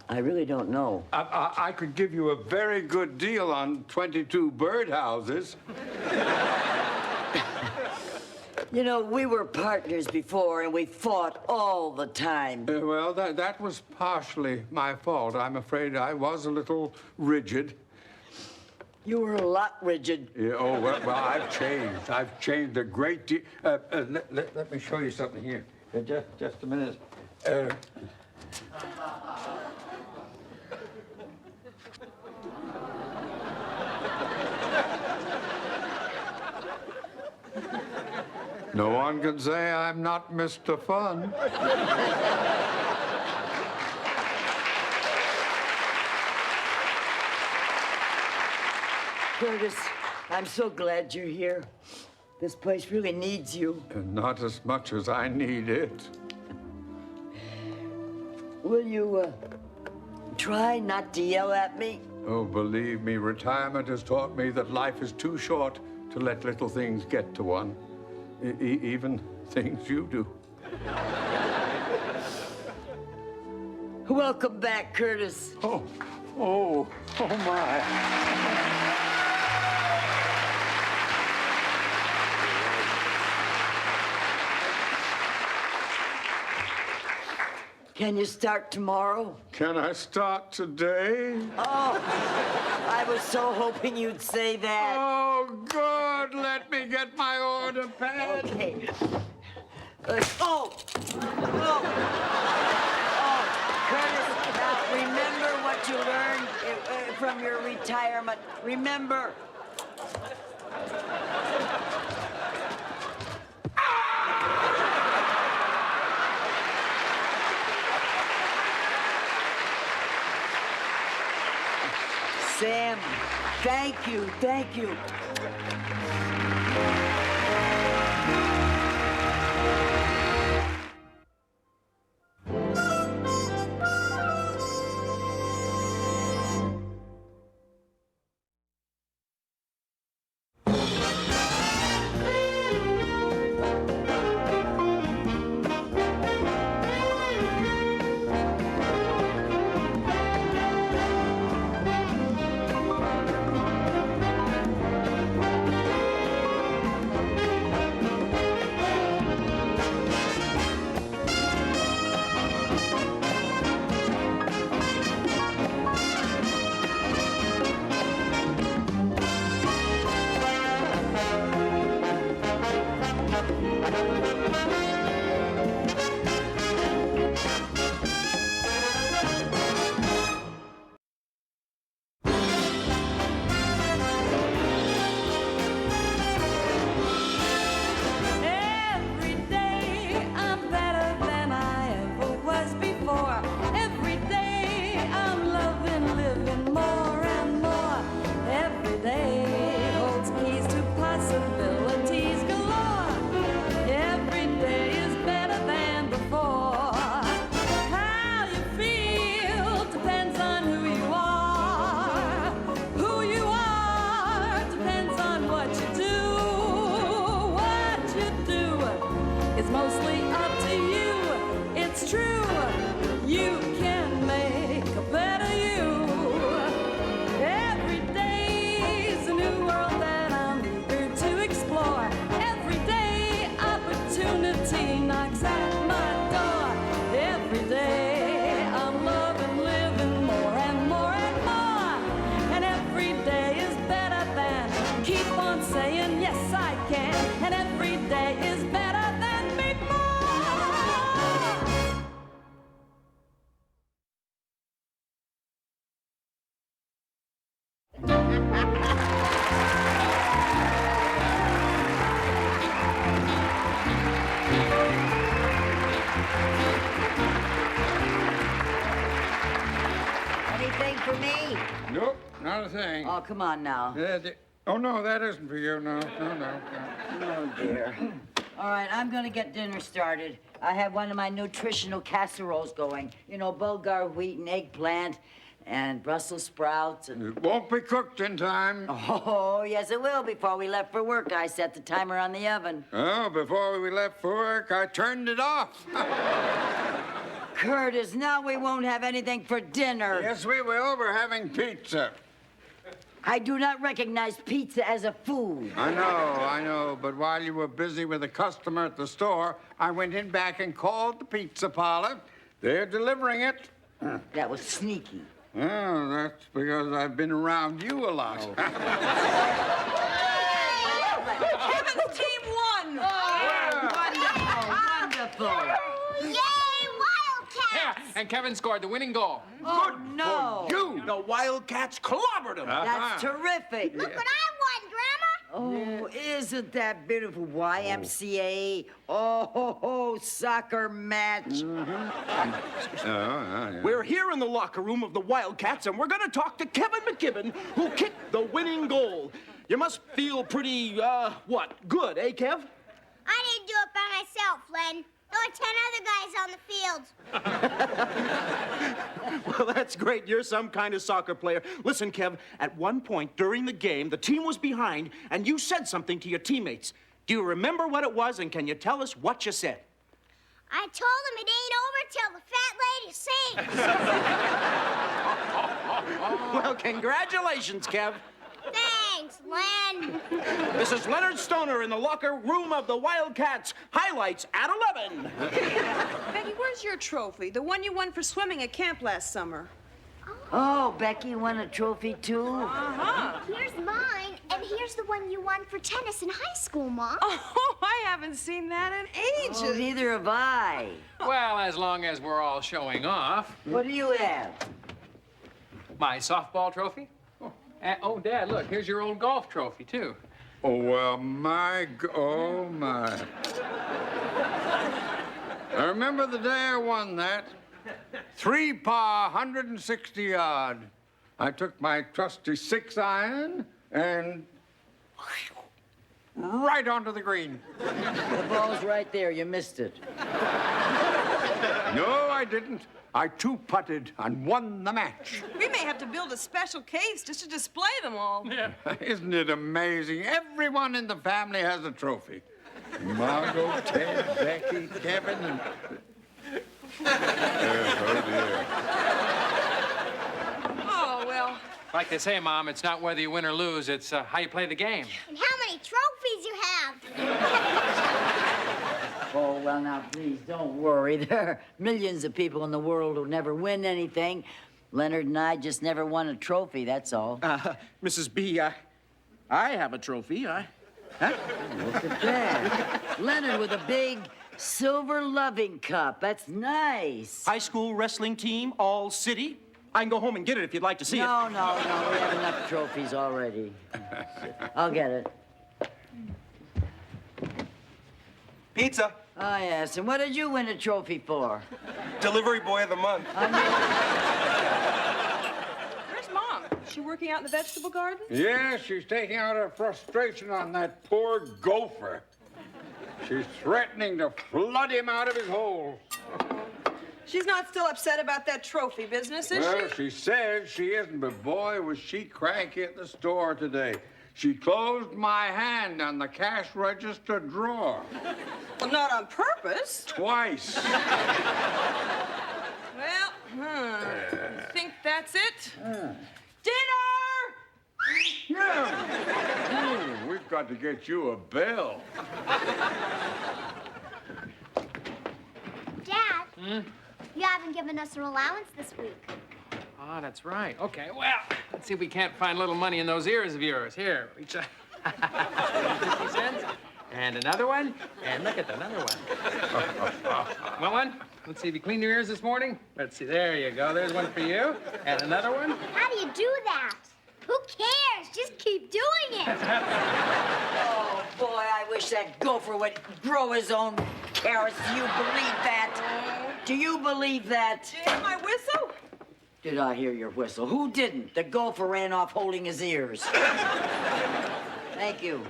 I really don't know. I could give you a very good deal on 22 birdhouses. You know, we were partners before, and we fought all the time. Well, that was partially my fault. I'm afraid I was a little rigid. You were a lot rigid. Yeah, oh, well, I've changed. I've changed a great deal. Let me show you something here. Just a minute. No one can say I'm not Mr. Fun. Curtis, I'm so glad you're here. This place really needs you. And not as much as I need it. Will you, try not to yell at me? Oh, believe me, retirement has taught me that life is too short to let little things get to one. Even things you do. Welcome back, Curtis. Oh my. Can you start tomorrow? Can I start today? Oh, I was so hoping you'd say that. Oh, good. Let me get my order pad. Okay. Curtis, now remember what you learned from your retirement. Remember. Sam, thank you, thank you. Anything for me? Nope, not a thing. Oh, come on now. Oh, no, that isn't for you. No. Oh, dear. All right, I'm gonna get dinner started. I have one of my nutritional casseroles going. You know, Bulgar wheat and eggplant and Brussels sprouts and... It won't be cooked in time. Oh, yes, it will. Before we left for work, I set the timer on the oven. Oh, before we left for work, I turned it off. Curtis, now we won't have anything for dinner. Yes, we will. We're having pizza. I do not recognize pizza as a food. I know. But while you were busy with a customer at the store, I went in back and called the pizza parlor. They're delivering it. That was sneaky. Well, that's because I've been around you a lot. Kevin's team won! Wonderful. Yay, Wildcats! Yeah, and Kevin scored the winning goal. Oh, no. You! The Wildcats clobbered him. That's terrific. Look what I won, Grandma! Oh, isn't that beautiful? YMCA. Oh, soccer match. We're here in the locker room of the Wildcats, and we're going to talk to Kevin McKibben, who kicked the winning goal. You must feel pretty, good, eh, Kev? I didn't do it by myself, Len. There were 10 other guys on the field. Well, that's great. You're some kind of soccer player. Listen, Kev, at one point during the game, the team was behind, and you said something to your teammates. Do you remember what it was, and can you tell us what you said? I told him it ain't over till the fat lady sings. Well, congratulations, Kev. Thanks, Len. This is Leonard Stoner in the locker room of the Wildcats. Highlights at 11. Becky, where's your trophy? The one you won for swimming at camp last summer. Oh, Becky won a trophy, too? Uh-huh. Here's mine, and here's the one you won for tennis in high school, Mom. Oh, I haven't seen that in ages. Oh, neither have I. Well, as long as we're all showing off. What do you have? My softball trophy. Oh, Dad, look, here's your old golf trophy, too. Oh, well, oh, my. I remember the day I won that. 3-par, 160 yard. I took my trusty 6-iron and right onto the green. The ball's right there. You missed it. No, I didn't. I 2-putted and won the match. We may have to build a special case just to display them all. Yeah. Isn't it amazing? Everyone in the family has a trophy. Margot, Ted, Becky, Kevin, and... Oh, dear. Oh, well. Like they say, Mom, it's not whether you win or lose, it's how you play the game. And how many trophies you have. Oh, well, now, please, don't worry. There are millions of people in the world who never win anything. Leonard and I just never won a trophy, that's all. Mrs. B, I have a trophy. Huh? Look at that. Leonard with a big silver loving cup. That's nice. High school wrestling team, all city. I can go home and get it if you'd like to see it. No, we have enough trophies already. I'll get it. Pizza. Oh, yes. And what did you win a trophy for? Delivery boy of the month. Where's Mom? Is she working out in the vegetable garden? Yeah, she's taking out her frustration on that poor gopher. She's threatening to flood him out of his hole. She's not still upset about that trophy business, is Well, she says she isn't, but boy, was she cranky at the store today. She closed my hand on the cash register drawer. Well, not on purpose. Twice. Well, I think that's it. Dinner! Yeah. Ooh, we've got to get you a bill. Dad, you haven't given us our allowance this week. Ah, that's right. Okay, well, let's see if we can't find a little money in those ears of yours. Here, reach 50 cents. And another one. And look at another one. Want one? Let's see, have you cleaned your ears this morning? Let's see, there you go. There's one for you. And another one. How do you do that? Who cares? Just keep doing it. Oh, boy, I wish that gopher would grow his own carrots. Do you believe that? Do you believe that? Did you hear my whistle? Did I hear your whistle? Who didn't? The gopher ran off holding his ears. Thank you.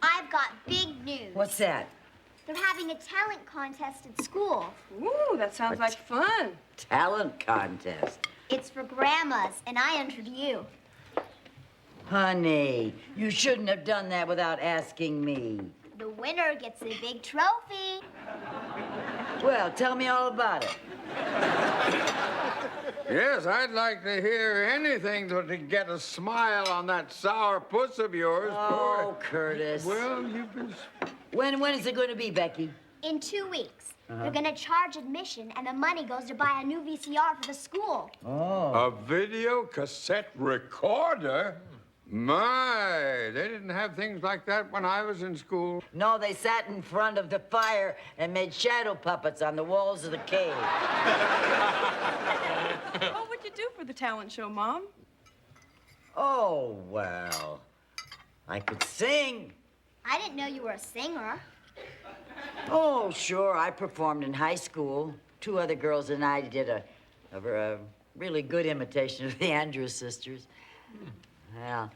I've got big news. What's that? They're having a talent contest at school. Ooh, that sounds like fun. Talent contest. It's for grandmas, and I entered you. Honey, you shouldn't have done that without asking me. The winner gets a big trophy. Well, tell me all about it. Yes, I'd like to hear anything to get a smile on that sour puss of yours. Oh, Curtis. Well, you've been... When is it going to be, Becky? In 2 weeks. They're gonna charge admission, and the money goes to buy a new VCR for the school. Oh. A video cassette recorder? My, they didn't have things like that when I was in school. No, they sat in front of the fire and made shadow puppets on the walls of the cave. What would you do for the talent show, Mom? Oh, well, I could sing. I didn't know you were a singer. Oh, sure, I performed in high school. 2 other girls and I did a really good imitation of the Andrews Sisters. Well,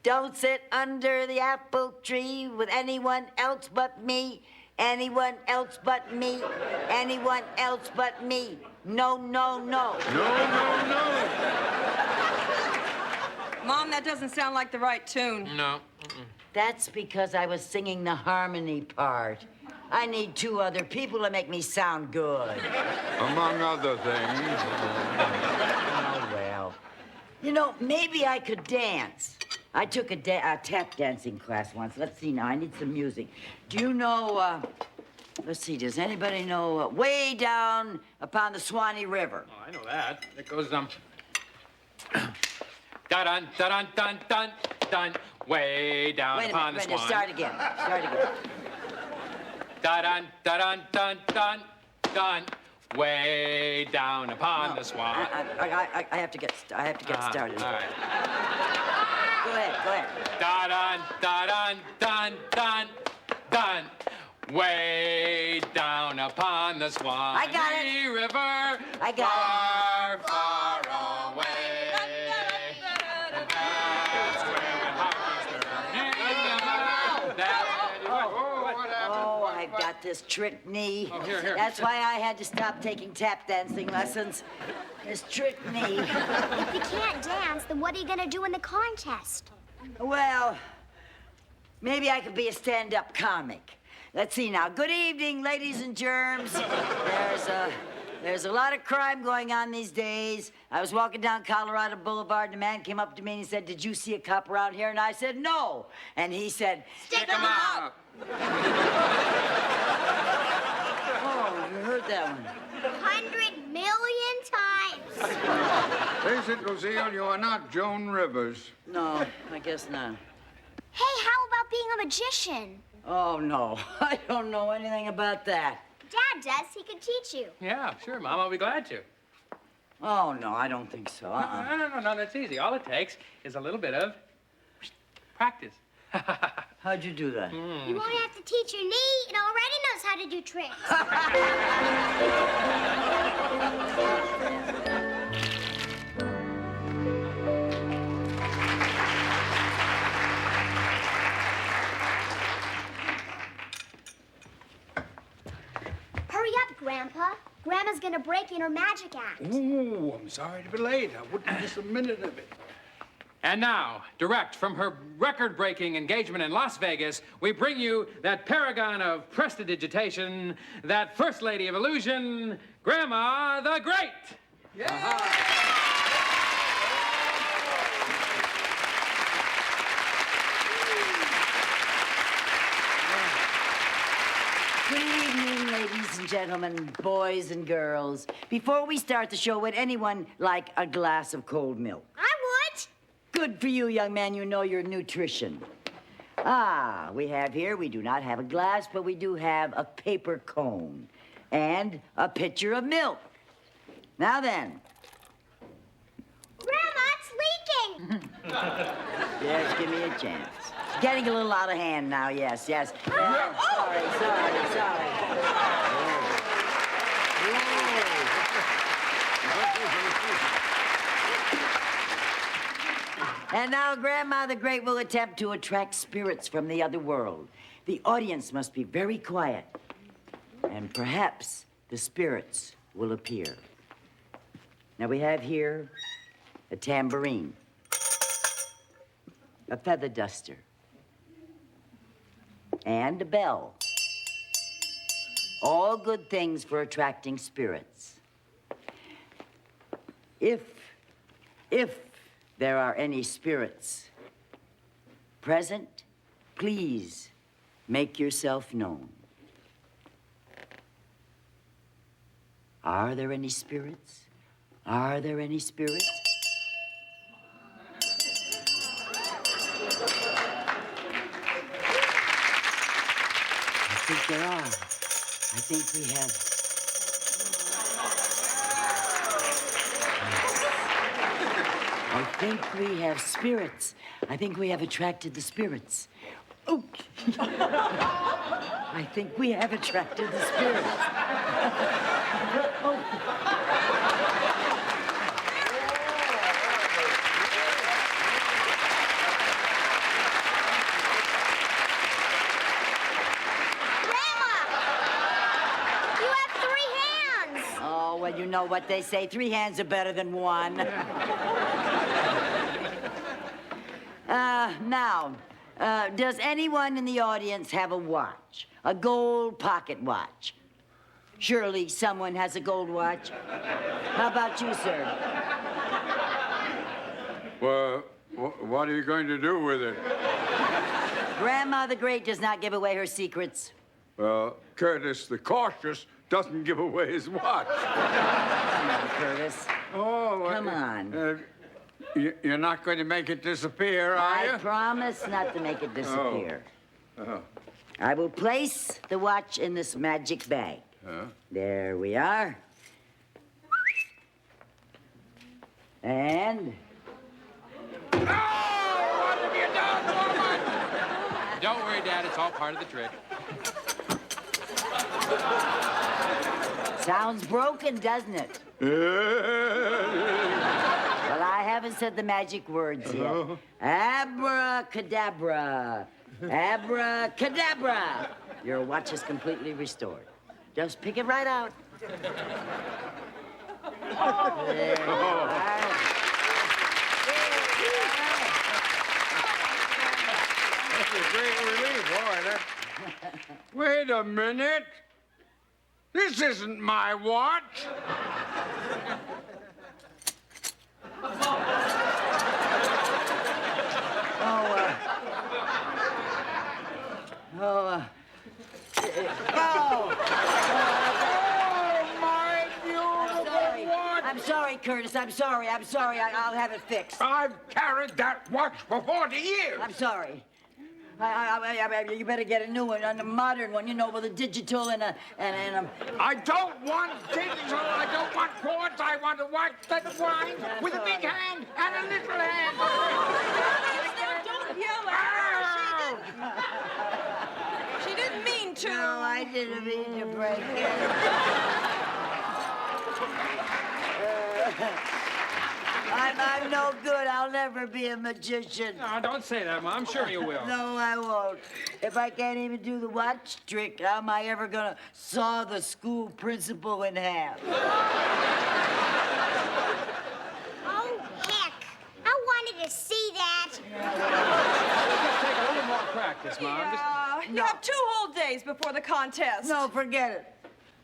don't sit under the apple tree with anyone else but me. Anyone else but me. Anyone else but me. No, no, no. No. Mom, that doesn't sound like the right tune. No. That's because I was singing the harmony part. I need 2 other people to make me sound good. Among other things. Oh, well. You know, maybe I could dance. I took a tap dancing class once. Let's see now, I need some music. Do you know, let's see, does anybody know Way Down Upon the Swanee River? Oh, I know that. It goes, da-dun, da-dun, dun, dun, dun, way down upon the swan. Start again. Da-dun, da-dun, dun, dun, dun, way down upon the swan. I have to get started. All right. Go ahead. Da-dun, da-dun, dun, dun, dun, way down upon the Swanee I got it. River. I got it. Far away. I've got this trick knee. Oh, here. That's why I had to stop taking tap dancing lessons. This trick knee. If you can't dance, then what are you gonna do in the contest? Well, maybe I could be a stand-up comic. Let's see now. Good evening, ladies and germs. There's a lot of crime going on these days. I was walking down Colorado Boulevard, and a man came up to me and he said, "Did you see a cop around here?" And I said, "No." And he said, "Stick 'em up." Oh, you heard that one. 100 million times. Face it, Lucille, you are not Joan Rivers. No, I guess not. Hey, how about being a magician? Oh, no. I don't know anything about that. Dad does. He could teach you. Yeah, sure, Mom. I'll be glad to. Oh, no, I don't think so. No, that's easy. All it takes is a little bit of practice. How'd you do that? You won't have to teach your knee. It already knows how to do tricks. Hurry up, Grandpa. Grandma's gonna break in her magic act. Ooh, I'm sorry to be late. I wouldn't miss a minute of it. And now, direct from her record-breaking engagement in Las Vegas, we bring you that paragon of prestidigitation, that first lady of illusion, Grandma the Great. Good evening, ladies and gentlemen, boys and girls. Before we start the show, would anyone like a glass of cold milk? I would. Good for you, young man. You know your nutrition. We do not have a glass, but we do have a paper cone and a pitcher of milk. Now then. Grandma, it's leaking. Yes, give me a chance. Getting a little out of hand now, yes. Sorry. And now Grandma the Great will attempt to attract spirits from the other world. The audience must be very quiet, and perhaps the spirits will appear. Now we have here a tambourine, a feather duster, and a bell. All good things for attracting spirits. If there are any spirits present, please Make yourself known. Are there any spirits? Are there any spirits? I think there are. I think we have. I think we have spirits. I think we have attracted the spirits. Oh. I think we have attracted the spirits. Oh. Well, you know what they say. 3 hands are better than 1. Now, does anyone in the audience have a watch? A gold pocket watch? Surely someone has a gold watch. How about you, sir? Well, what are you going to do with it? Grandma the Great does not give away her secrets. Well, Curtis the Cautious doesn't give away his watch. Come on, Curtis. Oh, come on. You're not going to make it disappear, are you? I promise not to make it disappear. Oh. I will place the watch in this magic bag. There we are. And... Oh, what have you done, woman? Don't worry, Dad. It's all part of the trick. Sounds broken, doesn't it? Well, I haven't said the magic words yet. Abracadabra. Abracadabra. Your watch is completely restored. Just pick it right out. There you are. That's a great relief, boy. Wait a minute. This isn't my watch. My beautiful watch. I'm sorry, Curtis. I'm sorry. I'll have it fixed. I've carried that watch for 40 years. I'm sorry. You better get a new one, a modern one, you know, with a digital and a... I don't want digital. I don't want quartz. I want a watch that winds with a big hand and a little hand. Don't yell at her. She didn't mean to. No, I didn't mean to break it. I'm no good. I'll never be a magician. No, don't say that, Mom. I'm sure you will. No, I won't. If I can't even do the watch trick, how am I ever gonna saw the school principal in half? Oh, heck. I wanted to see that. Just take a little more practice, Mom. You have 2 whole days before the contest. No, forget it.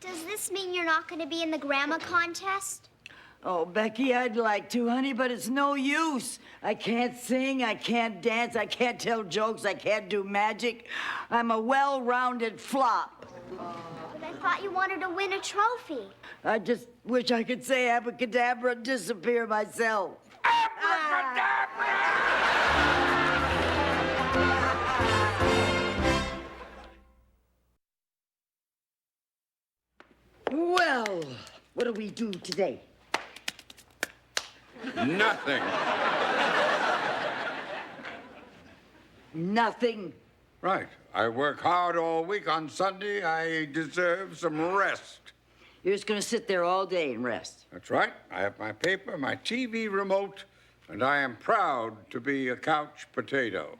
Does this mean you're not going to be in the grandma contest? Oh, Becky, I'd like to, honey, but it's no use. I can't sing, I can't dance, I can't tell jokes, I can't do magic. I'm a well-rounded flop. But I thought you wanted to win a trophy. I just wish I could say abracadabra and disappear myself. Well, what do we do today? Nothing. Nothing? Right. I work hard all week. On Sunday, I deserve some rest. You're just gonna sit there all day and rest? That's right. I have my paper, my TV remote, and I am proud to be a couch potato.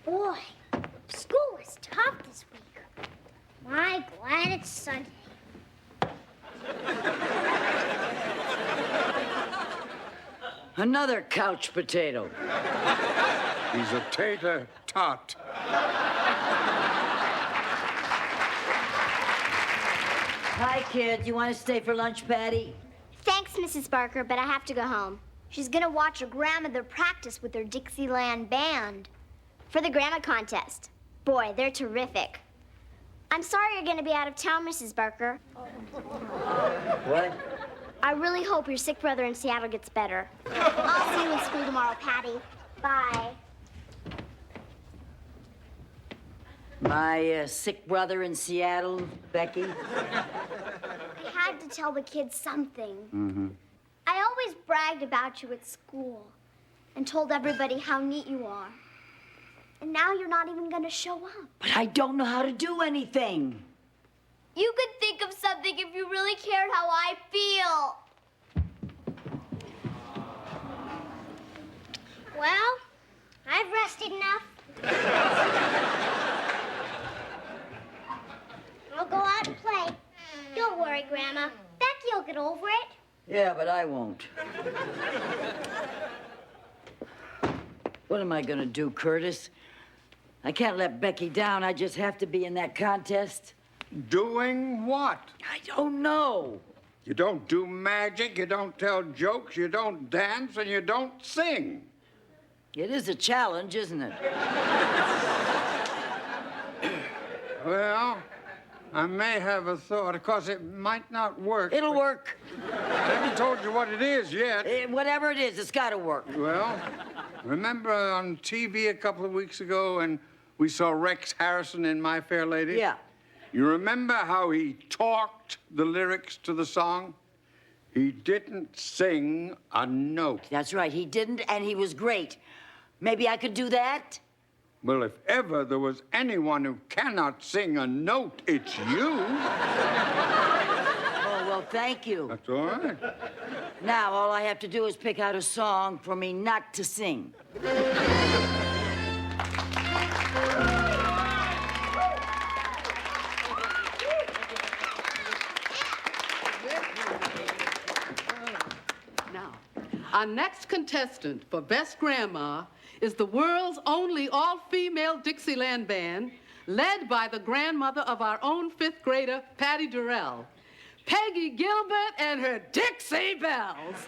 Boy, school was tough this week. My, glad it's Sunday. Another couch potato. He's a tater tot. Hi, kids. You want to stay for lunch, Patty? Thanks, Mrs. Barker, but I have to go home. She's gonna watch her grandmother practice with her Dixieland band. For the grammar contest. Boy, they're terrific. I'm sorry you're going to be out of town, Mrs. Barker. What? I really hope your sick brother in Seattle gets better. I'll see you in school tomorrow, Patty. Bye. My sick brother in Seattle, Becky? I had to tell the kids something. Mm-hmm. I always bragged about you at school and told everybody how neat you are. And now you're not even going to show up. But I don't know how to do anything. You could think of something if you really cared how I feel. Well, I've rested enough. I'll go out and play. Don't worry, Grandma. Becky'll get over it. Yeah, but I won't. What am I gonna do, Curtis? I can't let Becky down. I just have to be in that contest. Doing what? I don't know. You don't do magic, you don't tell jokes, you don't dance, and you don't sing. It is a challenge, isn't it? Well, I may have a thought. Of course, it might not work. It'll work. I haven't told you what it is yet. Whatever it is, it's got to work. Well, remember on TV a couple of weeks ago and we saw Rex Harrison in My Fair Lady? Yeah. You remember how he talked the lyrics to the song? He didn't sing a note. That's right, he didn't, and he was great. Maybe I could do that? Well, if ever there was anyone who cannot sing a note, it's you. Oh, well, thank you. That's all right. Now, all I have to do is pick out a song for me not to sing. Now, our next contestant for Best Grandma is the world's only all-female Dixieland band, led by the grandmother of our own fifth grader, Patty Durrell, Peggy Gilbert and her Dixie Bells.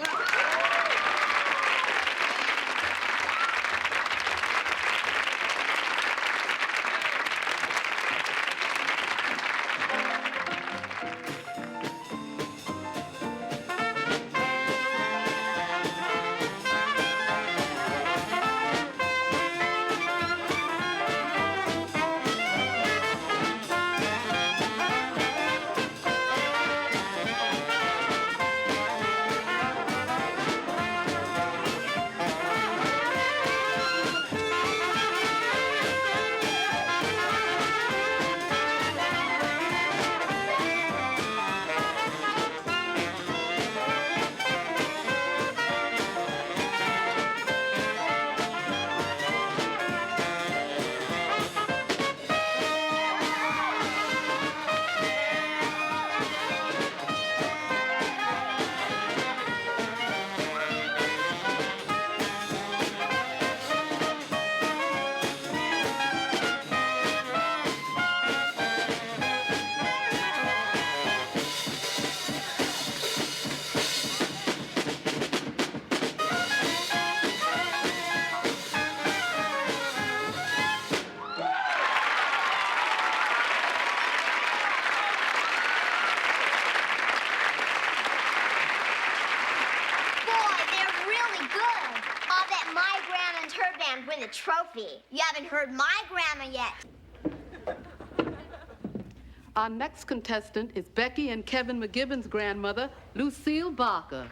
Win the trophy. You haven't heard my grandma yet. Our next contestant is Becky and Kevin McGibbon's grandmother, Lucille Barker.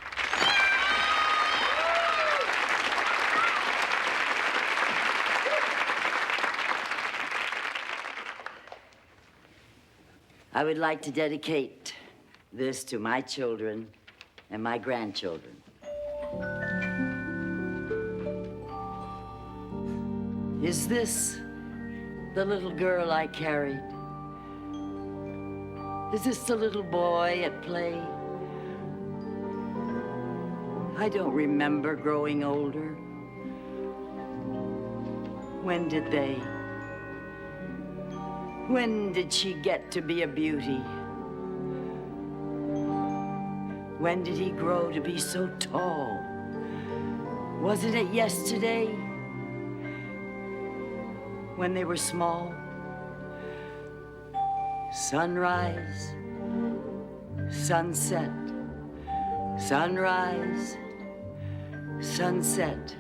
I would like to dedicate this to my children and my grandchildren. Is this the little girl I carried? Is this the little boy at play? I don't remember growing older. When did they? When did she get to be a beauty? When did he grow to be so tall? Wasn't it yesterday? when they were small. Sunrise, sunset, sunrise, sunset.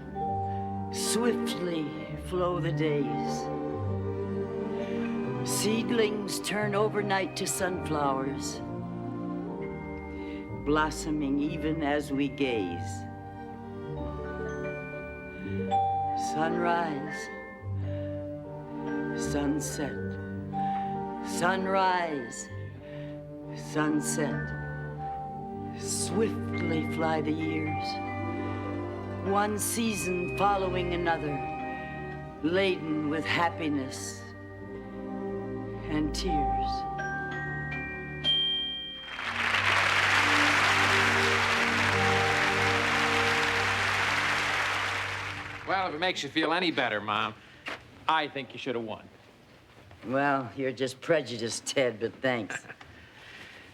Swiftly flow the days. Seedlings turn overnight to sunflowers, blossoming even as we gaze. Sunrise, sunset, sunrise, sunset. Swiftly fly the years, one season following another, laden with happiness and tears. Well, if it makes you feel any better, Mom, I think you should have won. Well, you're just prejudiced, Ted, but thanks.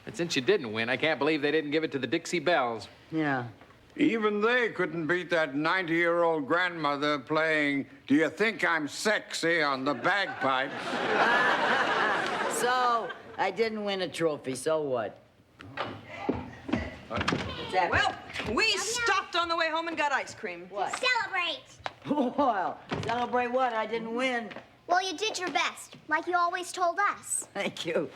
But since you didn't win, I can't believe they didn't give it to the Dixie Bells. Yeah. Even they couldn't beat that 90-year-old grandmother playing Do You Think I'm Sexy on the bagpipes. So, I didn't win a trophy, so what? Well, we stopped on the way home and got ice cream. What? Celebrate! Well, celebrate what? I didn't win. Well, you did your best, like you always told us. Thank you.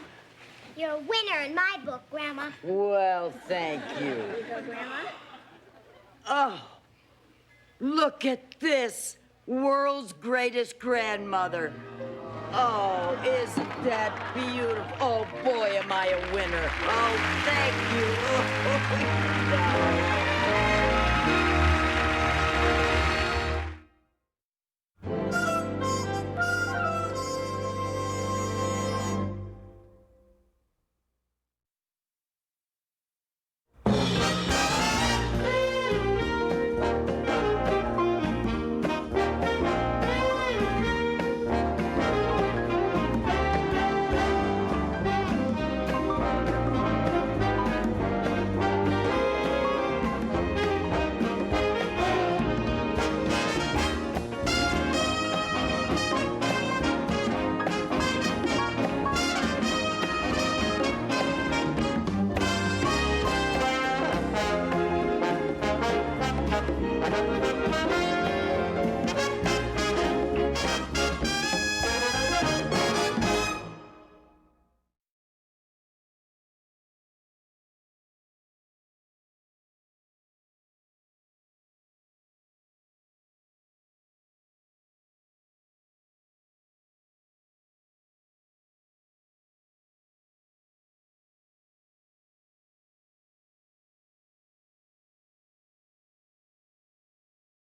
You're a winner in my book, Grandma. Well, thank you. Here you go, Grandma. Oh, look at this. World's greatest grandmother. Oh, isn't that beautiful? Oh, boy, am I a winner. Oh, thank you.